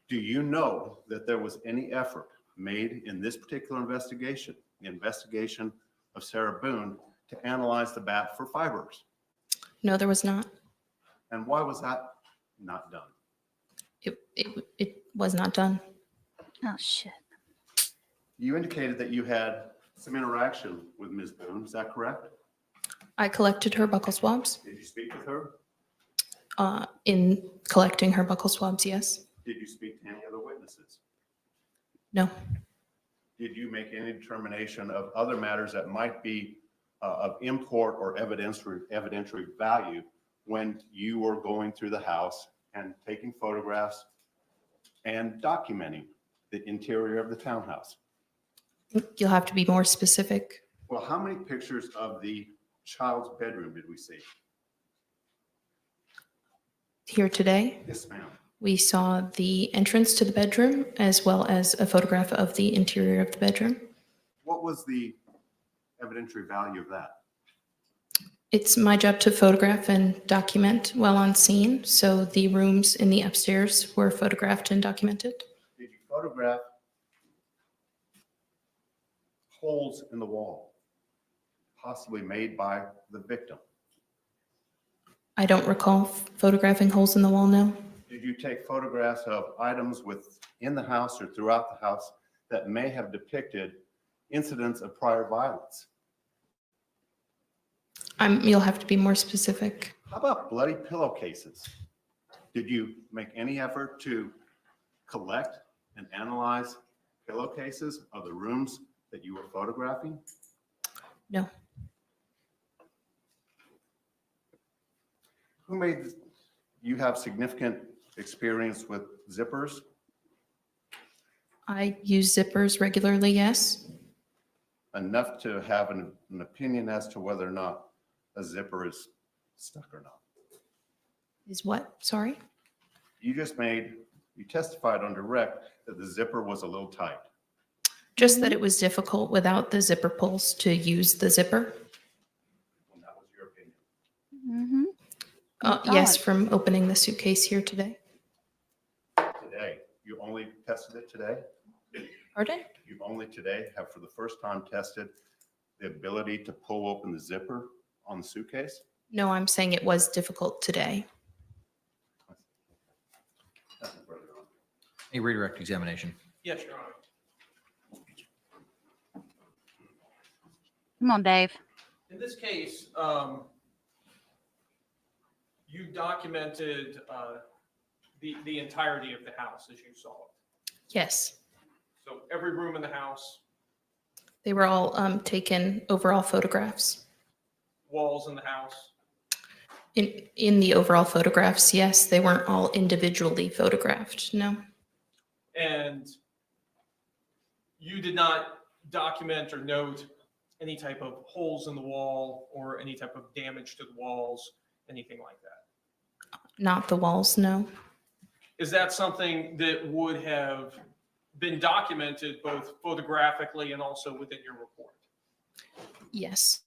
Do you know that there was any effort made in this particular investigation, the investigation of Sarah Boone, to analyze the bat for fibers? No, there was not. And why was that not done? It was not done. Oh, shit. You indicated that you had some interaction with Ms. Boone. Is that correct? I collected her buccal swabs. Did you speak with her? In collecting her buccal swabs, yes. Did you speak to any other witnesses? No. Did you make any determination of other matters that might be of import or evidentiary value when you were going through the house and taking photographs and documenting the interior of the townhouse? You'll have to be more specific. Well, how many pictures of the child's bedroom did we see? Here today, Yes, ma'am. we saw the entrance to the bedroom as well as a photograph of the interior of the bedroom. What was the evidentiary value of that? It's my job to photograph and document while on scene, so the rooms in the upstairs were photographed and documented. Did you photograph holes in the wall, possibly made by the victim? I don't recall photographing holes in the wall, no. Did you take photographs of items within the house or throughout the house that may have depicted incidents of prior violence? You'll have to be more specific. How about bloody pillowcases? Did you make any effort to collect and analyze pillowcases of the rooms that you were photographing? No. Who made you have significant experience with zippers? I use zippers regularly, yes. enough to have an opinion as to whether or not a zipper is stuck or not? Is what? Sorry? You testified on direct that the zipper was a little tight. Just that it was difficult without the zipper pulls to use the zipper. And that was your opinion. Mm-hmm. Yes, from opening the suitcase here today. Today, you only tested it today? Pardon? You only today have for the first time tested the ability to pull open the zipper on the suitcase? No, I'm saying it was difficult today. A redirect examination. Yes, Your Honor. Come on, Dave. In this case, you documented the entirety of the house as you saw it. Yes, So every room in the house, they were all taken overall photographs. walls in the house. In the overall photographs, yes, they weren't all individually photographed. No. And you did not document or note any type of holes in the wall or any type of damage to the walls, anything like that. Not the walls, no. Is that something that would have been documented both photographically and also within your report? Yes.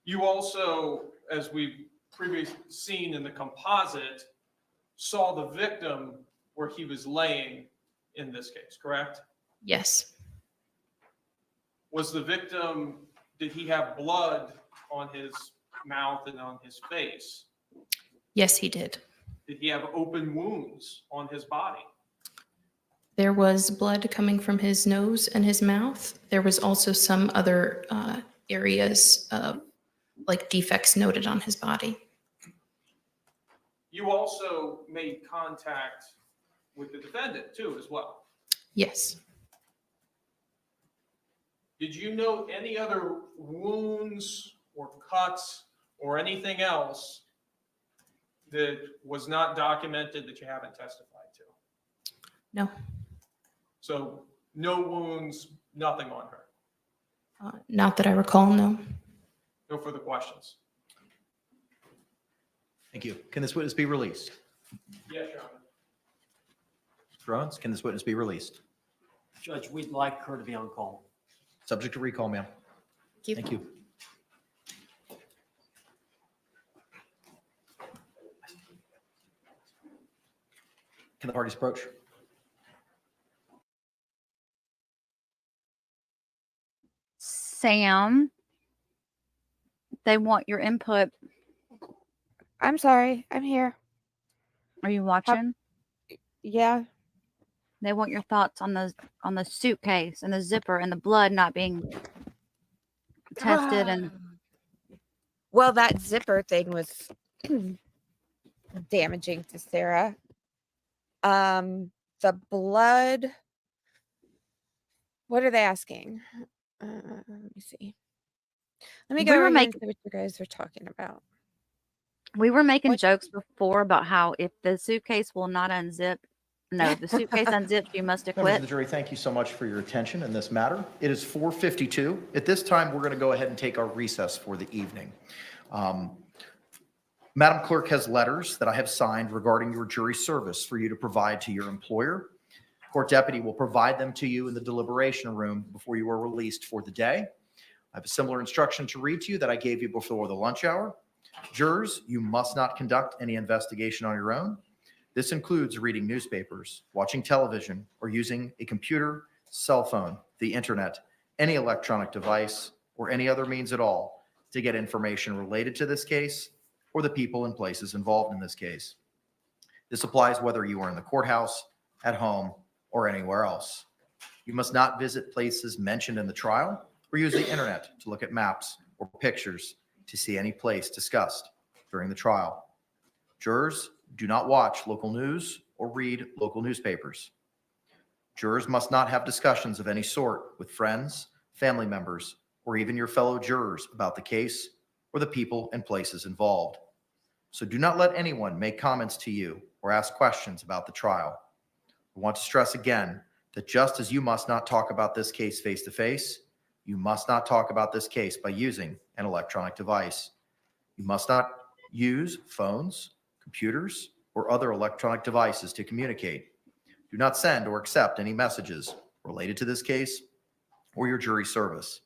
You also, as we've previously seen in the composite, saw the victim where he was laying in this case, correct? Yes. Was the victim, did he have blood on his mouth and on his face? Yes, he did. Did he have open wounds on his body? There was blood coming from his nose and his mouth. There was also some other areas of like defects noted on his body. You also made contact with the defendant too, as well. Yes. Did you note any other wounds or cuts or anything else that was not documented that you haven't testified to? No. So no wounds, nothing on her. Not that I recall, no. No further questions. Thank you. Can this witness be released? Yes, Your Honor. Drones, can this witness be released? Judge, we'd like her to be on call. Subject to recall, ma'am. Thank you. Can the parties approach? Sam, they want your input. I'm sorry. I'm here. Are you watching? Yeah. They want your thoughts on the suitcase and the zipper and the blood not being tested and Well, that zipper thing was damaging to Sarah. The blood. What are they asking? Let me see. Let me We go were over here and making- see what you guys were talking about. we were making jokes before about how if the suitcase will not unzip, no, the suitcase unzips, you must Members of acquit. the jury, thank you so much for your attention in this matter. It is 4:52. At this time, we're going to go ahead and take our recess for the evening. Madam Clerk has letters that I have signed regarding your jury service for you to provide to your employer. Court deputy will provide them to you in the deliberation room before you are released for the day. I have a similar instruction to read to you that I gave you before the lunch hour. Jurors, you must not conduct any investigation on your own. This includes reading newspapers, watching television, or using a computer, cell phone, the internet, any electronic device, or any other means at all to get information related to this case or the people and places involved in this case. This applies whether you are in the courthouse, at home, or anywhere else. You must not visit places mentioned in the trial or use the internet to look at maps or pictures to see any place discussed during the trial. Jurors, do not watch local news or read local newspapers. Jurors must not have discussions of any sort with friends, family members, or even your fellow jurors about the case or the people and places involved. So do not let anyone make comments to you or ask questions about the trial. I want to stress again that just as you must not talk about this case face-to-face, You must not talk about this case by using an electronic device. You must not use phones, computers, or other electronic devices to communicate. Do not send or accept any messages related to this case or your jury service.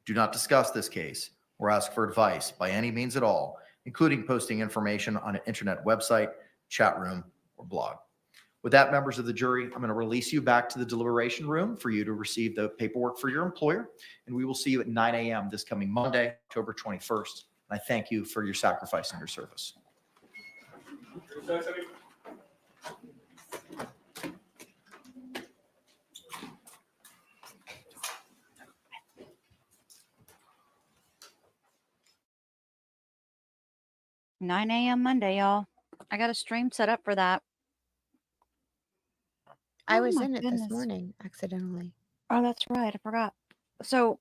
Do not discuss this case or ask for advice by any means at all, including posting information on an internet website, chat room, or blog. With that, members of the jury, I'm going to release you back to the deliberation room for you to receive the paperwork for your employer, and we will see you at 9 a.m. this coming Monday, October 21st. And I thank you for your sacrifice and your service. 9 a.m. Monday, y'all. I got a stream set up for that. I Oh was my in it goodness. this morning accidentally. Oh, that's right. I forgot. So,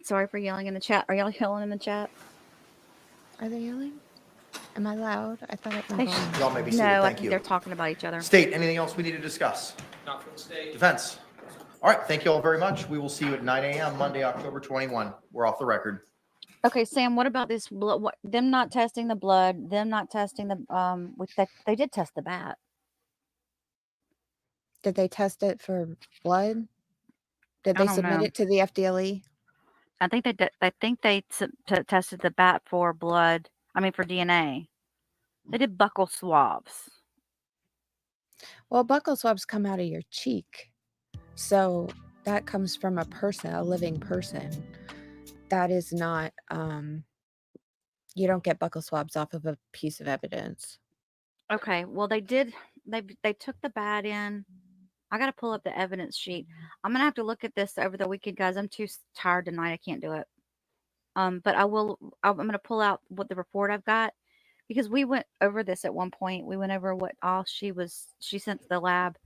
sorry for yelling in the chat. Are y'all yelling in the chat? Are they yelling? Am I loud? I thought it They was on. Y'all may be seated. No, I Thank think you. they're talking about each other. State, anything else we need to discuss? Not from the state. Defense. All right. Thank you all very much. We will see you at 9 a.m. Monday, October 21. We're off the record. Okay, Sam, what about this blood? What, them not testing the blood, them not testing the, with that, they did test the bat. Did they test it for blood? Did I they don't submit know. it to the FDLE? I think they did. I think they tested the bat for blood. I mean, for DNA. They did buccal swabs. Well, buccal swabs come out of your cheek. So that comes from a person, a living person. That is not, you don't get buccal swabs off of a piece of evidence. Okay, well, they did. They took the bat in. I got to pull up the evidence sheet. I'm gonna have to look at this over the weekend, guys. I'm too tired tonight. I can't do it. But I will. I'm gonna pull out what the report I've got, because we went over this at one point. We went over what all she sent to the lab,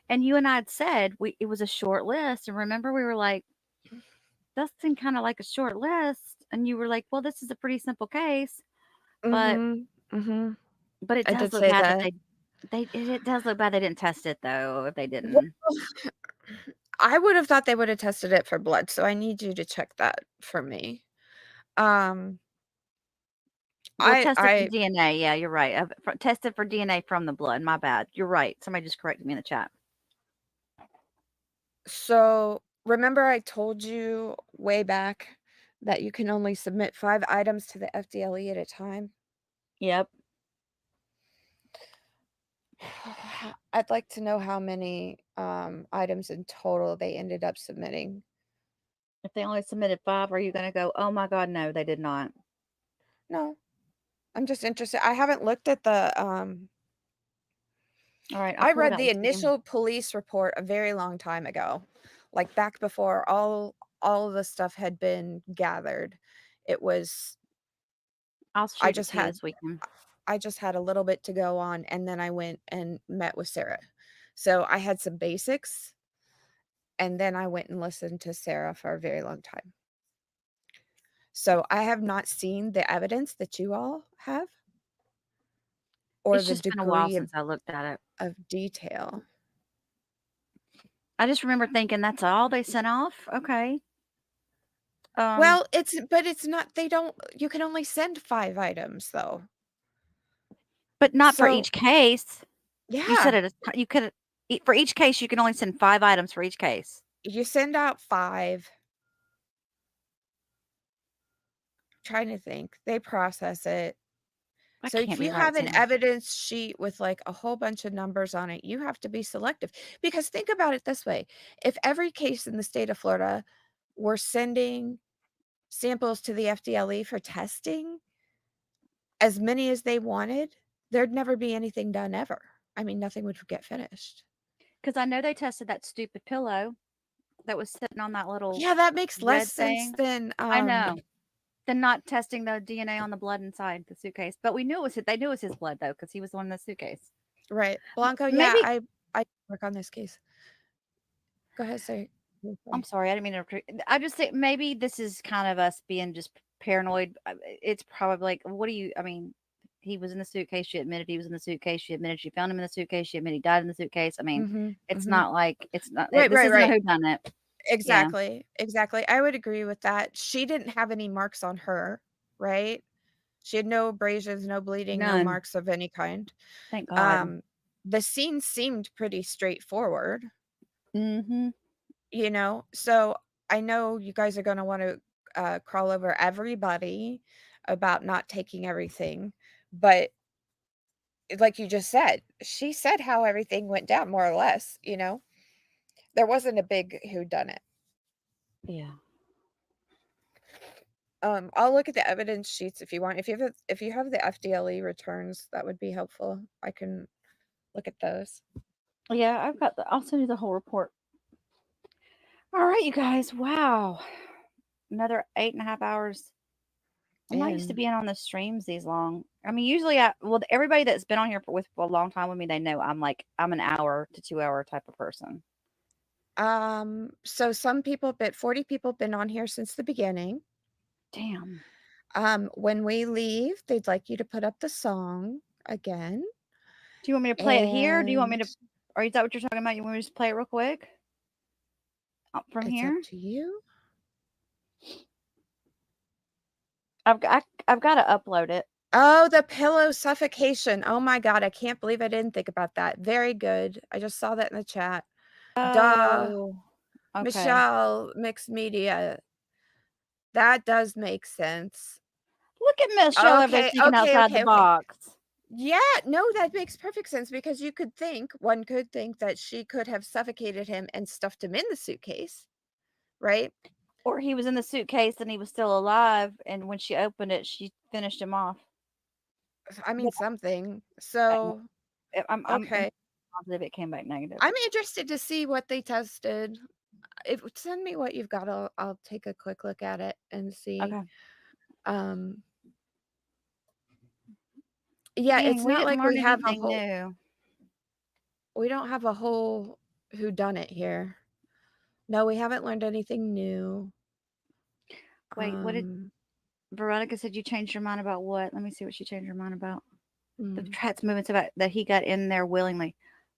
and you and I had said it was a short list. And remember, we were like, that seemed kind of like a short list, and you were like, well, this is a pretty simple case, but but it I does did look say bad that. that it does look bad they didn't test it though. If they Well, didn't, I would have thought they would have tested it for blood, so I need you to check that for me. well, tested for DNA. Yeah, you're right. Tested for DNA from the blood. My bad. You're right. Somebody just corrected me in the chat. So remember I told you way back that you can only submit 5 items to the FDLE at a time? Yep. I'd like to know how many items in total they ended up submitting. If they only submitted 5, are you going to go, oh my God, no, they did not? No. I'm just interested. I haven't looked at the All right. I read the initial police report a very long time ago, like back before all of the stuff had been gathered. It was I'll shoot it to you this weekend. I just had a little bit to go on, and then I went and met with Sarah. So I had some basics, and then I went and listened to Sarah for a very long time. So I have not seen the evidence that you all have, or It's the just been a while degree since I looked at it. of detail. I just remember thinking that's all they sent off. Okay. Well, it's not, you can only send 5 items though. But not for So- each case. You said Yeah. you could, for each case, you can only send 5 items for each case. You send out 5. Trying to think. They process it. That So can't if be you right, have an Sam. evidence sheet with like a whole bunch of numbers on it, you have to be selective. Because think about it this way. If every case in the state of Florida were sending samples to the FDLE for testing, as many as they wanted, there'd never be anything done ever. I mean, nothing would get finished. Because I know they tested that stupid pillow that was sitting on that little Yeah, that makes red less sense thing. than I know. Than not testing the DNA on the blood inside the suitcase. But we knew it was they knew it was his blood though, because he was the one in the suitcase. Right. Blanco, Maybe- yeah, I work on this case. Go ahead, sir. I'm sorry, I didn't mean to. I just think maybe this is kind of us being just paranoid. It's probably like, what do you? I mean, he was in the suitcase. She admitted he was in the suitcase. She admitted she found him in the suitcase. She admitted he died in the suitcase. I mean, it's not like it's not. Right, this right, isn't right. a whodunit. Yeah. Exactly. I would agree with that. She didn't have any marks on her, right? She had no abrasions, no bleeding, no None. marks of any kind. Thank God. The scene seemed pretty straightforward, Mm-hmm. you know? So I know you guys are going to want to crawl over everybody about not taking everything, but like you just said, she said how everything went down more or less, you know? There wasn't a big whodunit. Yeah. I'll look at the evidence sheets if you want. If you have the FDLE returns, that would be helpful. I can look at those. Yeah, I'll send you the whole report. All right, you guys. Wow. Another 8.5 hours. I'm not used to And being on the streams these long. I mean, usually everybody that's been on here for a long time with me, they know I'm an hour to 2 hour type of person. so some people, but 40 people have been on here since the beginning. Damn. When we leave, they'd like you to put up the song again. Do you want me to play it here? Or do you want me to? And Is that what you're talking about? You want me to just play it real quick from it's here? up to you. I've got to upload it. Oh, the pillow suffocation. Oh my God, I can't believe I didn't think about that. Very good. I just saw that in the chat. Duh. Oh, okay. Michelle, mixed media. That does make sense. Look at Michelle over there thinking outside the box. Yeah, no, that makes perfect sense because one could think that she could have suffocated him and stuffed him in the suitcase, right? Or he was in the suitcase and he was still alive, and when she opened it, she finished him off. I mean, something. So, I'm okay. positive it came back negative. I'm interested to see what they tested. Send me what you've got. I'll take a quick look at it and see. Okay. Yeah, Dang, it's not like we have a whole. new. We don't have a whole whodunit here. No, we haven't learned anything new. Wait, what did Veronica said? You changed your mind about what? Let me see what she changed her mind about. The Pratt's movements about that he got in there willingly.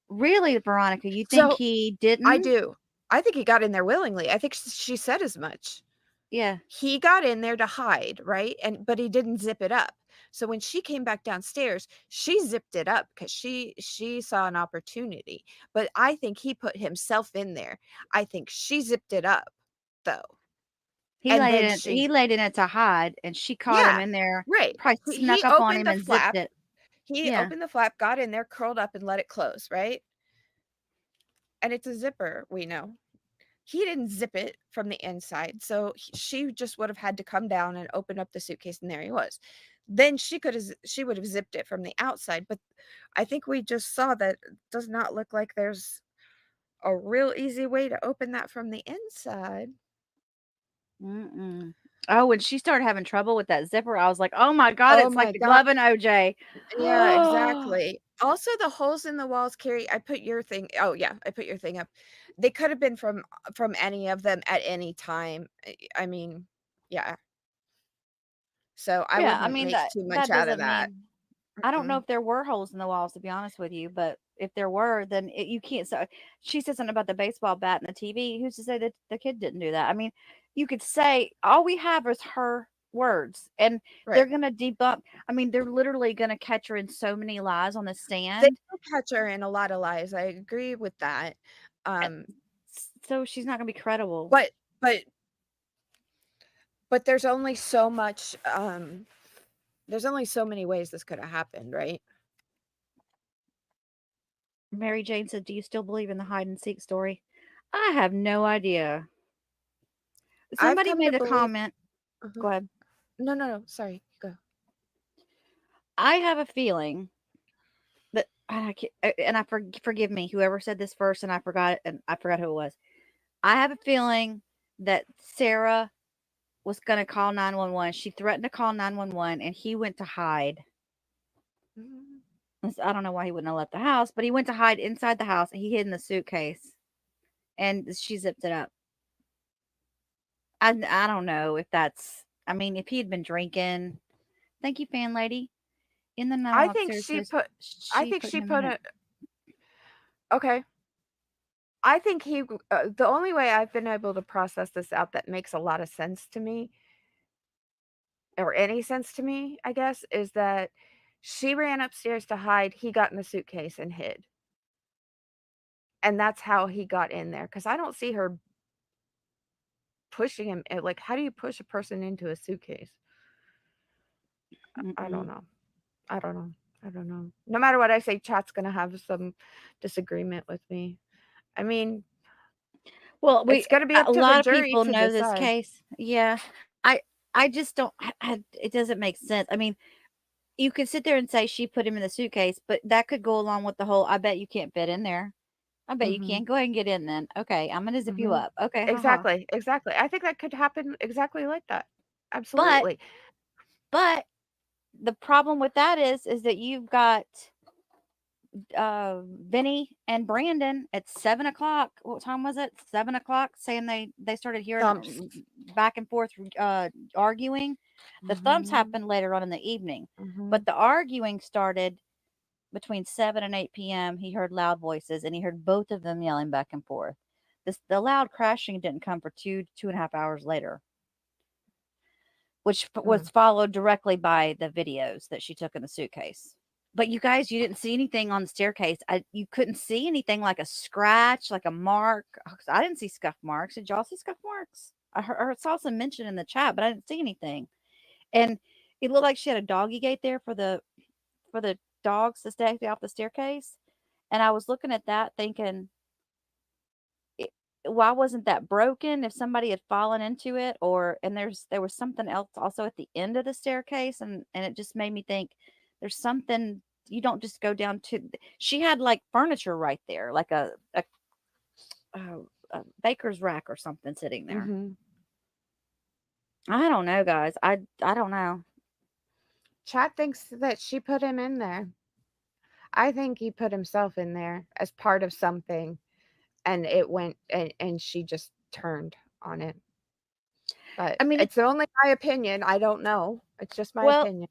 Really, Veronica? You think he didn't? I do. I think he got in there willingly. I think she said as much. Yeah. He got in there to hide, right? But he didn't zip it up. So when she came back downstairs, she zipped it up because she saw an opportunity. But I think he put himself in there. I think she zipped it up, though. He laid in it to hide, and she caught him in there. Right. Probably snuck up on him and zipped it. He opened the flap, got in there, curled up, and let it close, right? And it's a zipper, we know. He didn't zip it from the inside, so she just would have had to come down and open up the suitcase, and there he was. Then she would have zipped it from the outside, but I think we just saw that it does not look like there's a real easy way to open that from the inside. Mm-mm. Oh, when she started having trouble with that zipper, I was like, "Oh my God, it's like the glove and OJ." Yeah, exactly. Also, the holes in the walls, Kerry, I put your thing. Oh yeah, I put your thing up. They could have been from any of them at any time. I mean, yeah. So I wouldn't make too much out of that. I don't know if there were holes in the walls, to be honest with you, but if there were, then you can't. So she said something about the baseball bat and the TV. Who's to say that the kid didn't do that? I mean, you could say all we have is her words, and they're going to debunk. I mean, they're literally going to catch her in so many lies on the stand. They will catch her in a lot of lies. I agree with that. So she's not going to be credible. But there's only so much. There's only so many ways this could have happened, right? Mary Jane said, "Do you still believe in the hide and seek story?" I have no idea. Somebody made a comment. Go ahead. No. Sorry. Go. I have a feeling that, forgive me, whoever said this first, and I forgot who it was. I have a feeling that Sarah was going to call 911. She threatened to call 911, and he went to hide. I don't know why he wouldn't have left the house, but he went to hide inside the house. He hid in the suitcase, and she zipped it up. I don't know if that's. I mean, if he had been drinking. Thank you, fan lady. In the I think she put it. Okay. I think the only way I've been able to process this out that makes a lot of sense to me, or any sense to me, I guess, is that she ran upstairs to hide. He got in the suitcase and hid. And that's how he got in there. Because I don't see her pushing him. Like, how do you push a person into a suitcase? I don't know. I don't know. I don't know. No matter what I say, chat's going to have some disagreement with me. I mean, Well, it's going to be up a to the lot of jury people to know this decide. case. Yeah. I just don't, it doesn't make sense. I mean, you could sit there and say she put him in the suitcase, but that could go along with the whole, I bet you can't fit in there. I bet you Mhm. can't. Go ahead and get in then. Okay, I'm gonna zip you Mhm. up. Okay, haha. Exactly. Exactly. I think that could happen exactly like that. But Absolutely. but the problem with that is that you've got Vinny and Brandon at 7 o'clock. What time was it? 7 o'clock, saying they started hearing Thumps. back and forth arguing. The thumps Mhm. happened later on in the evening, Mhm. but the arguing started between 7 and 8 p.m. He heard loud voices and he heard both of them yelling back and forth. The loud crashing didn't come for 2.5 hours later, which was followed directly by the videos that she took in the suitcase. But you guys, you didn't see anything on the staircase. You couldn't see anything like a scratch, like a mark. I didn't see scuff marks. Did y'all see scuff marks? I saw some mention in the chat, but I didn't see anything. And it looked like she had a doggy gate there for the dogs to stay off the staircase. And I was looking at that thinking, why wasn't that broken? If somebody had fallen into it, and there was something else also at the end of the staircase, and it just made me think there's something you don't just go down to. She had like furniture right there, like a baker's rack or something sitting there. Mhm. I don't know, guys. I don't know. Chat thinks that she put him in there. I think he put himself in there as part of something, and it went and she just turned on it. But I mean, it's only my opinion. I don't know. It's just my well, opinion.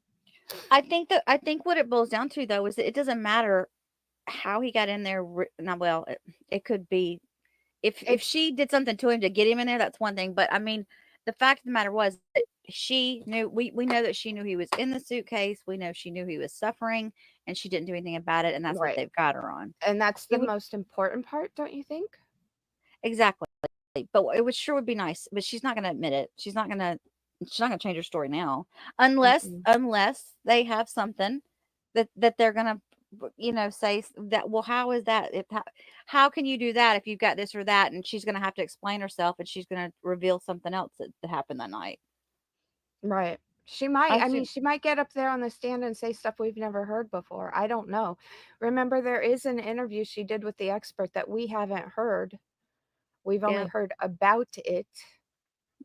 I think what it boils down to though is that it doesn't matter how he got in there. Now, well, it could be if she did something to him to get him in there, that's one thing. But I mean, the fact of the matter was that she knew. We know that she knew he was in the suitcase. We know she knew he was suffering, and she didn't do anything about it. And that's what Right. they've got her on. And that's the It would most important part, don't you think? exactly, but it would sure would be nice. But she's not going to admit it. She's not going to. She's not going to change her story now, unless they have something that they're going to say that. Well, how is that? How can you do that if you've got this or that? And she's going to have to explain herself, and she's going to reveal something else that happened that night. Right. She might. I mean, think she might get up there on the stand and say stuff we've never heard before. I don't know. Remember, there is an interview she did with the expert that we haven't heard. We've only Yep. heard about it.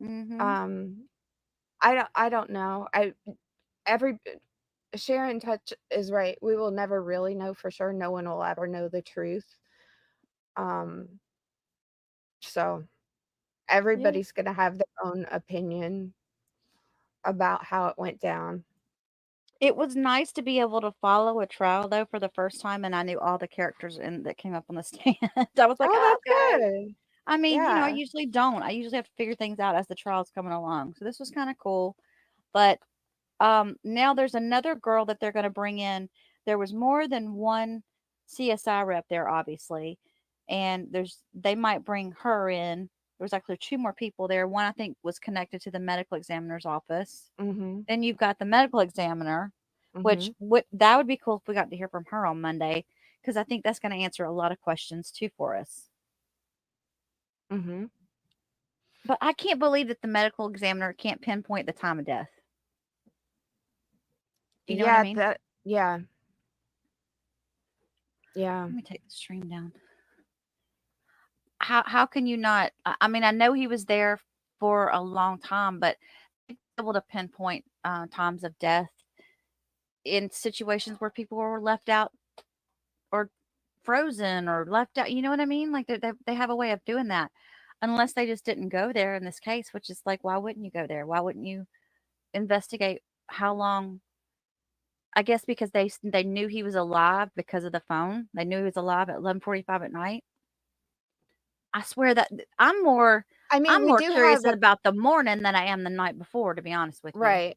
Mhm. I don't know. Sharon Touch is right. We will never really know for sure. No one will ever know the truth. So everybody's going to have their own opinion about how it went down. It was nice to be able to follow a trial though for the first time, and I knew all the characters that came up on the stand. I was like, Oh, oh, that's okay. good. I mean, I Yeah. usually don't. I usually have to figure things out as the trial's coming along. So this was kind of cool. But now there's another girl that they're going to bring in. There was more than one CSI rep there, obviously, and they might bring her in. There was actually 2 more people there. One I think was connected to the medical examiner's office. Mhm. Then you've got the medical examiner, which Mhm. that would be cool if we got to hear from her on Monday, because I think that's going to answer a lot of questions too for us. Mhm. But I can't believe that the medical examiner can't pinpoint the time of death. Do you know what I mean? Yeah. Yeah. Let me take the stream down. How can you not? I mean, I know he was there for a long time, but able to pinpoint times of death in situations where people were left out or frozen or left out. You know what I mean? Like they have a way of doing that, unless they just didn't go there in this case, which is like, why wouldn't you go there? Why wouldn't you investigate how long? I guess because they knew he was alive because of the phone. They knew he was alive at 11:45 at night. I swear that I'm more I mean, I'm we more do curious have a about the morning than I am the night before, to be honest with you. right.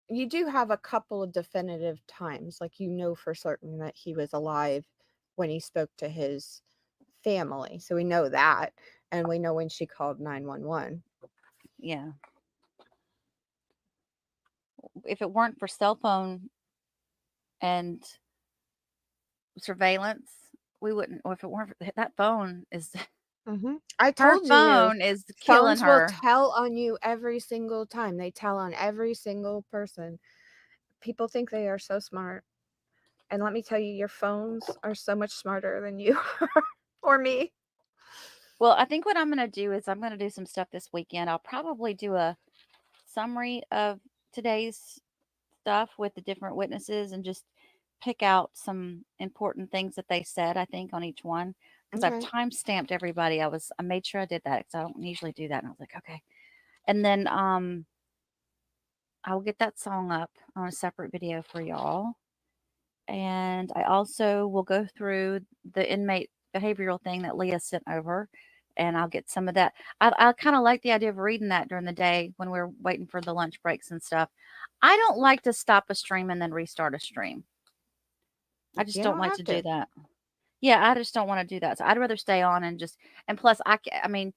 You do have a couple of definitive times, like you know for certain that he was alive when he spoke to his family. So we know that, and we know when she called 911. Yeah. If it weren't for cell phone and surveillance, we wouldn't. Or if it weren't for that phone is I her told you, phone is killing phones will her. tell on you every single time. They tell on every single person. People think they are so smart. And let me tell you, your phones are so much smarter than you or me. Well, I think what I'm gonna do is I'm gonna do some stuff this weekend. I'll probably do a summary of today's stuff with the different witnesses and just pick out some important things that they said, I think, on each one. Because I've Okay. time stamped everybody. I made sure I did that because I don't usually do that. And I was like, okay. And then I'll get that song up on a separate video for y'all. And I also will go through the inmate behavioral thing that Leah sent over, and I'll get some of that. I kind of like the idea of reading that during the day when we're waiting for the lunch breaks and stuff. I don't like to stop a stream and then restart a stream. I just You don't don't like have to do to. that. Yeah, I just don't want to do that. So I'd rather stay on and just, and plus I mean,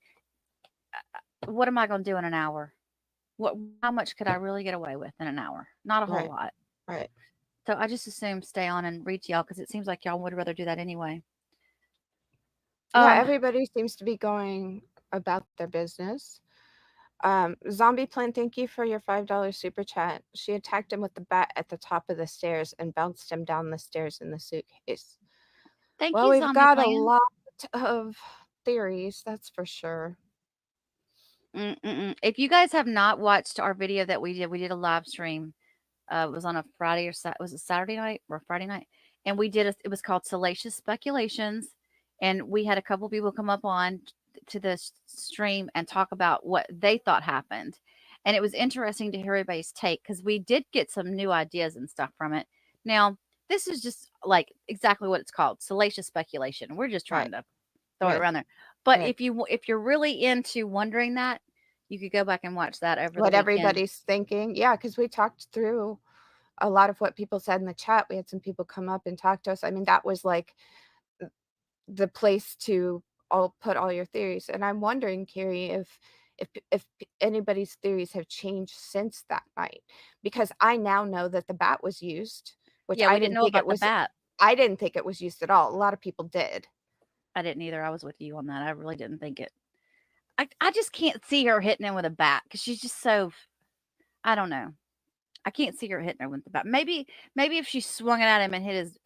what am I going to do in an hour? How much could I really get away with in an hour? Not a whole Right. lot. Right. So I just assume stay on and read to y'all because it seems like y'all would rather do that anyway. Yeah, Um, everybody seems to be going about their business. Zombie Plan, thank you for your $5 super chat. She attacked him with the bat at the top of the stairs and bounced him down the stairs in the suitcase. Thank Well, you, we've Zombie got a Plan. lot of theories, that's for sure. If you guys have not watched our video that we did a live stream. It was on a Friday or was it Saturday night or Friday night? And we did it was called Salacious Speculations. And we had a couple people come up on to the stream and talk about what they thought happened. And it was interesting to hear everybody's take because we did get some new ideas and stuff from it. Now, this is just like exactly what it's called, salacious speculation. We're just trying to throw it around there. But if you're really into wondering that, you could go back and watch that over the What weekend. everybody's thinking. Yeah, because we talked through a lot of what people said in the chat. We had some people come up and talk to us. I mean, that was like the place to put all your theories. And I'm wondering, Kerry, if anybody's theories have changed since that night, because I now know that the bat was used, which Yeah, I we didn't didn't know think about it was. the bat. I didn't think it was used at all. A lot of people did. I didn't either. I was with you on that. I really didn't think it. I just can't see her hitting him with a bat because she's just so. I don't know. I can't see her hitting him with the bat. Maybe if she swung it at him and hit his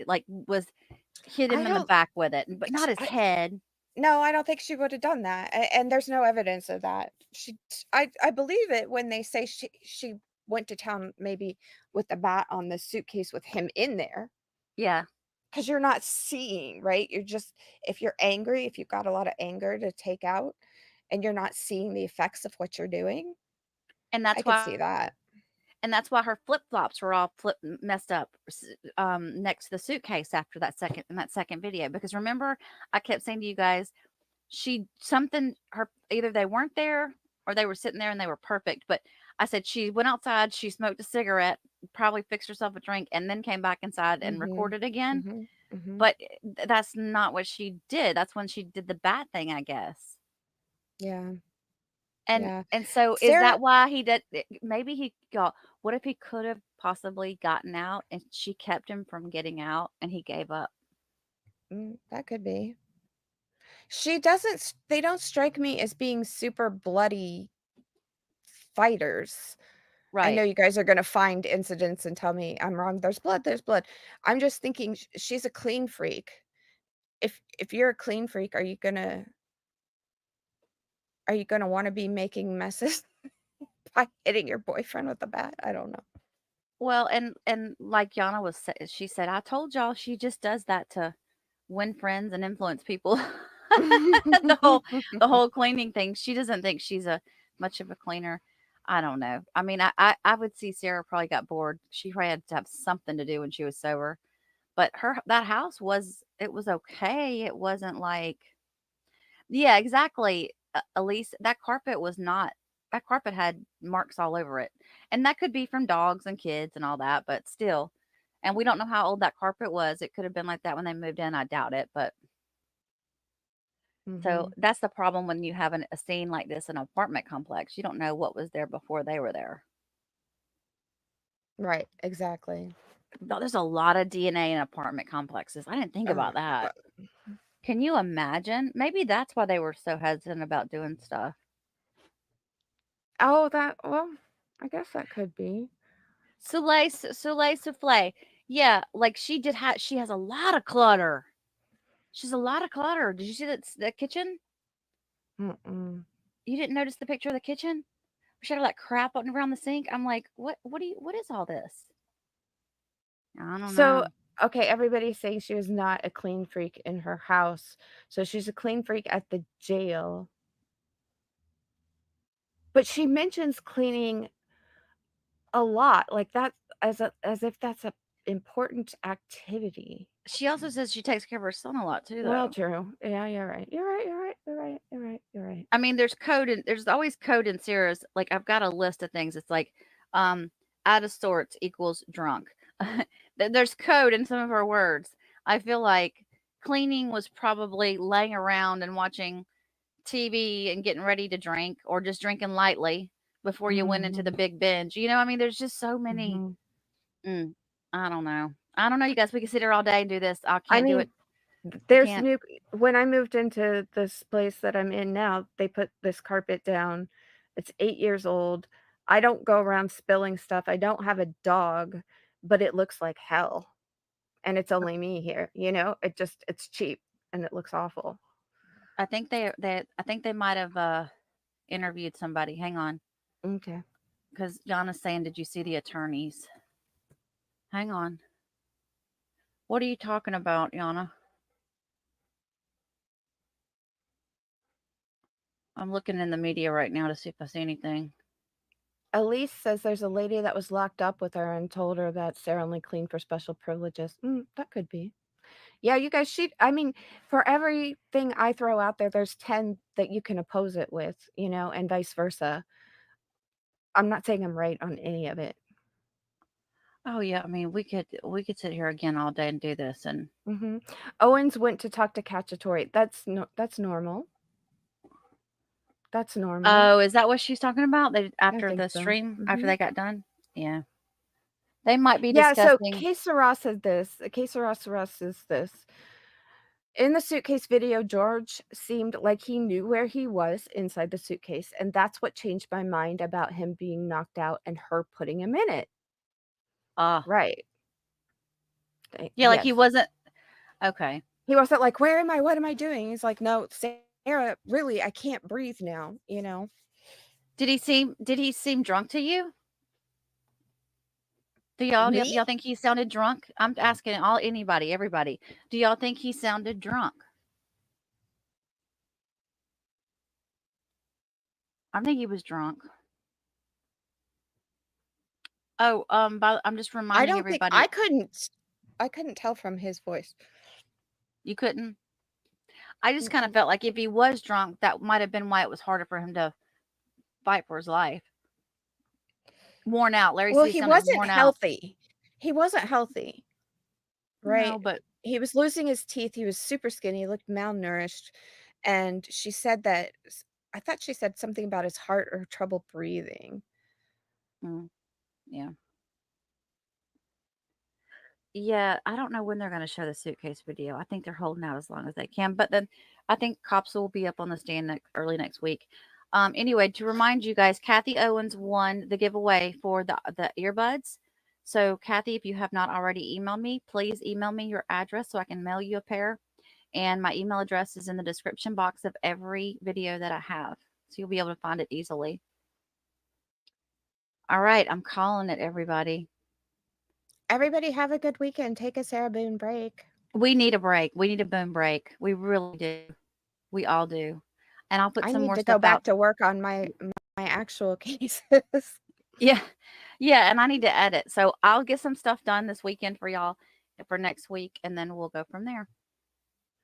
hit him in the back with it, but not his head. No, I don't think she would have done that. And there's no evidence of that. I believe it when they say she went to town maybe with the bat on the suitcase with him in there. Yeah. Because you're not seeing, right? You're just, if you're angry, if you've got a lot of anger to take out and you're not seeing the effects of what you're doing, And that's I why could see that. And that's why her flip flops were all messed up next to the suitcase after that second video. Because remember, I kept saying to you guys, either they weren't there or they were sitting there and they were perfect. But I said she went outside, she smoked a cigarette, probably fixed herself a drink, and then came back inside and recorded again. But that's not what she did. That's when she did the bat thing, I guess. Yeah. And so is that why he did? Maybe he got. What if he could have possibly gotten out and she kept him from getting out and he gave up? That could be. They don't strike me as being super bloody fighters. I know Right. you guys are going to find incidents and tell me I'm wrong. There's blood. I'm just thinking she's a clean freak. If you're a clean freak, are you gonna want to be making messes by hitting your boyfriend with a bat? I don't know. Well, and like Yana she said, I told y'all she just does that to win friends and influence people. the whole cleaning thing. She doesn't think she's much of a cleaner. I don't know. I mean, I would see Sarah probably got bored. She probably had to have something to do when she was sober. But that house was okay. It wasn't like Yeah, exactly. Elise, that carpet had marks all over it. And that could be from dogs and kids and all that, but still. And we don't know how old that carpet was. It could have been like that when they moved in. I doubt it, but so Mhm. that's the problem when you have a scene like this in an apartment complex. You don't know what was there before they were there. Right, exactly. There's a lot of DNA in apartment complexes. I didn't think about that. Can you imagine? Maybe that's why they were so hesitant about doing stuff. Oh, well, I guess that could be. Soleil souffle. Yeah, like she has a lot of clutter. She's a lot of clutter. Did you see that kitchen? Mm-mm. You didn't notice the picture of the kitchen? She had all that crap around the sink. I'm like, what is all this? I don't So, know. okay, everybody's saying she was not a clean freak in her house. So she's a clean freak at the jail. But she mentions cleaning a lot, like that as if that's a important activity. She also says she takes care of her son a lot too, Well, though. true. Yeah, you're right. You're right. You're right. You're right. You're right. You're right. I mean, there's always code in Sarah's. Like I've got a list of things. It's like, out of sorts equals drunk. There's code in some of her words. I feel like cleaning was probably laying around and watching TV and getting ready to drink, or just drinking lightly before you went into the Mhm. big binge. You know, I mean, there's just so many. Mhm. I don't know. I don't know, you guys. We can sit here all day and do this. I I can't do mean, it. I there's can't. when I moved into this place that I'm in now, they put this carpet down. It's 8 years old. I don't go around spilling stuff. I don't have a dog, but it looks like hell. And it's only me here, you know? It's cheap and it looks awful. I think they might have interviewed somebody. Hang on, Okay. because Yana's saying, "Did you see the attorneys?" Hang on. What are you talking about, Yana? I'm looking in the media right now to see if I see anything. Elise says there's a lady that was locked up with her and told her that Sarah only cleaned for special privileges. That could be. Yeah, you guys, I mean, for everything I throw out there, there's 10 that you can oppose it with, you know, and vice versa. I'm not saying I'm right on any of it. Oh yeah, I mean, we could sit here again all day and do this, and Owens went to talk to Cacciatore. That's normal. That's normal. oh, is that what she's talking about? After think the so. stream, after Mhm. they got done? Yeah. They might be Yeah, so discussing. Que Sera said this. Que Sera is this. In the suitcase video, George seemed like he knew where he was inside the suitcase, and that's what changed my mind about him being knocked out and her putting him in it. Right. Yeah, like he Yes. wasn't okay. He wasn't like, "Where am I? What am I doing?" He's like, "No, Sarah, really, I can't breathe now," you know? Did he seem drunk to you? Do y'all think he sounded drunk? I'm asking everybody. Do y'all think he sounded drunk? I think he was drunk. Oh, I'm just I reminding don't think everybody. I couldn't tell from his voice. You couldn't? I just kind of felt like if he was drunk, that might have been why it was harder for him to fight for his life. Worn out. Larry Well, C. he sounded wasn't worn out. healthy. He wasn't healthy. Right? No, but he was losing his teeth. He was super skinny, looked malnourished, and she said that I thought she said something about his heart or trouble breathing. Yeah. Yeah, I don't know when they're going to show the suitcase video. I think they're holding out as long as they can, but then I think cops will be up on the stand early next week. Anyway, to remind you guys, Kathy Owens won the giveaway for the earbuds. So, Kathy, if you have not already emailed me, please email me your address so I can mail you a pair. And my email address is in the description box of every video that I have, so you'll be able to find it easily. All right, I'm calling it, everybody. Everybody have a good weekend. Take a Sarah Boone break. We need a break. We need a Boone break. We really do. We all do. And I'll put I some need more to stuff go back out. to work on my actual cases. Yeah. Yeah, and I need to edit. So I'll get some stuff done this weekend for y'all for next week, and then we'll go from there.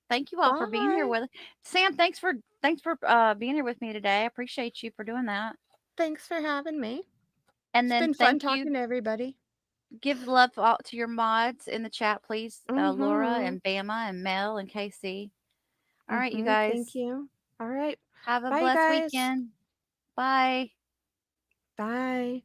Thank you all for being here Bye. with Sam. Thanks for being here with me today. I appreciate you for doing that. Thanks for having me. And It's then been fun thank talking you. to everybody. Give love out to your mods in the chat, please. Laura Mhm. and Bama and Mel and KC. All right, you Thank guys. you. All right. Have a Bye, blessed guys. weekend. Bye. Bye.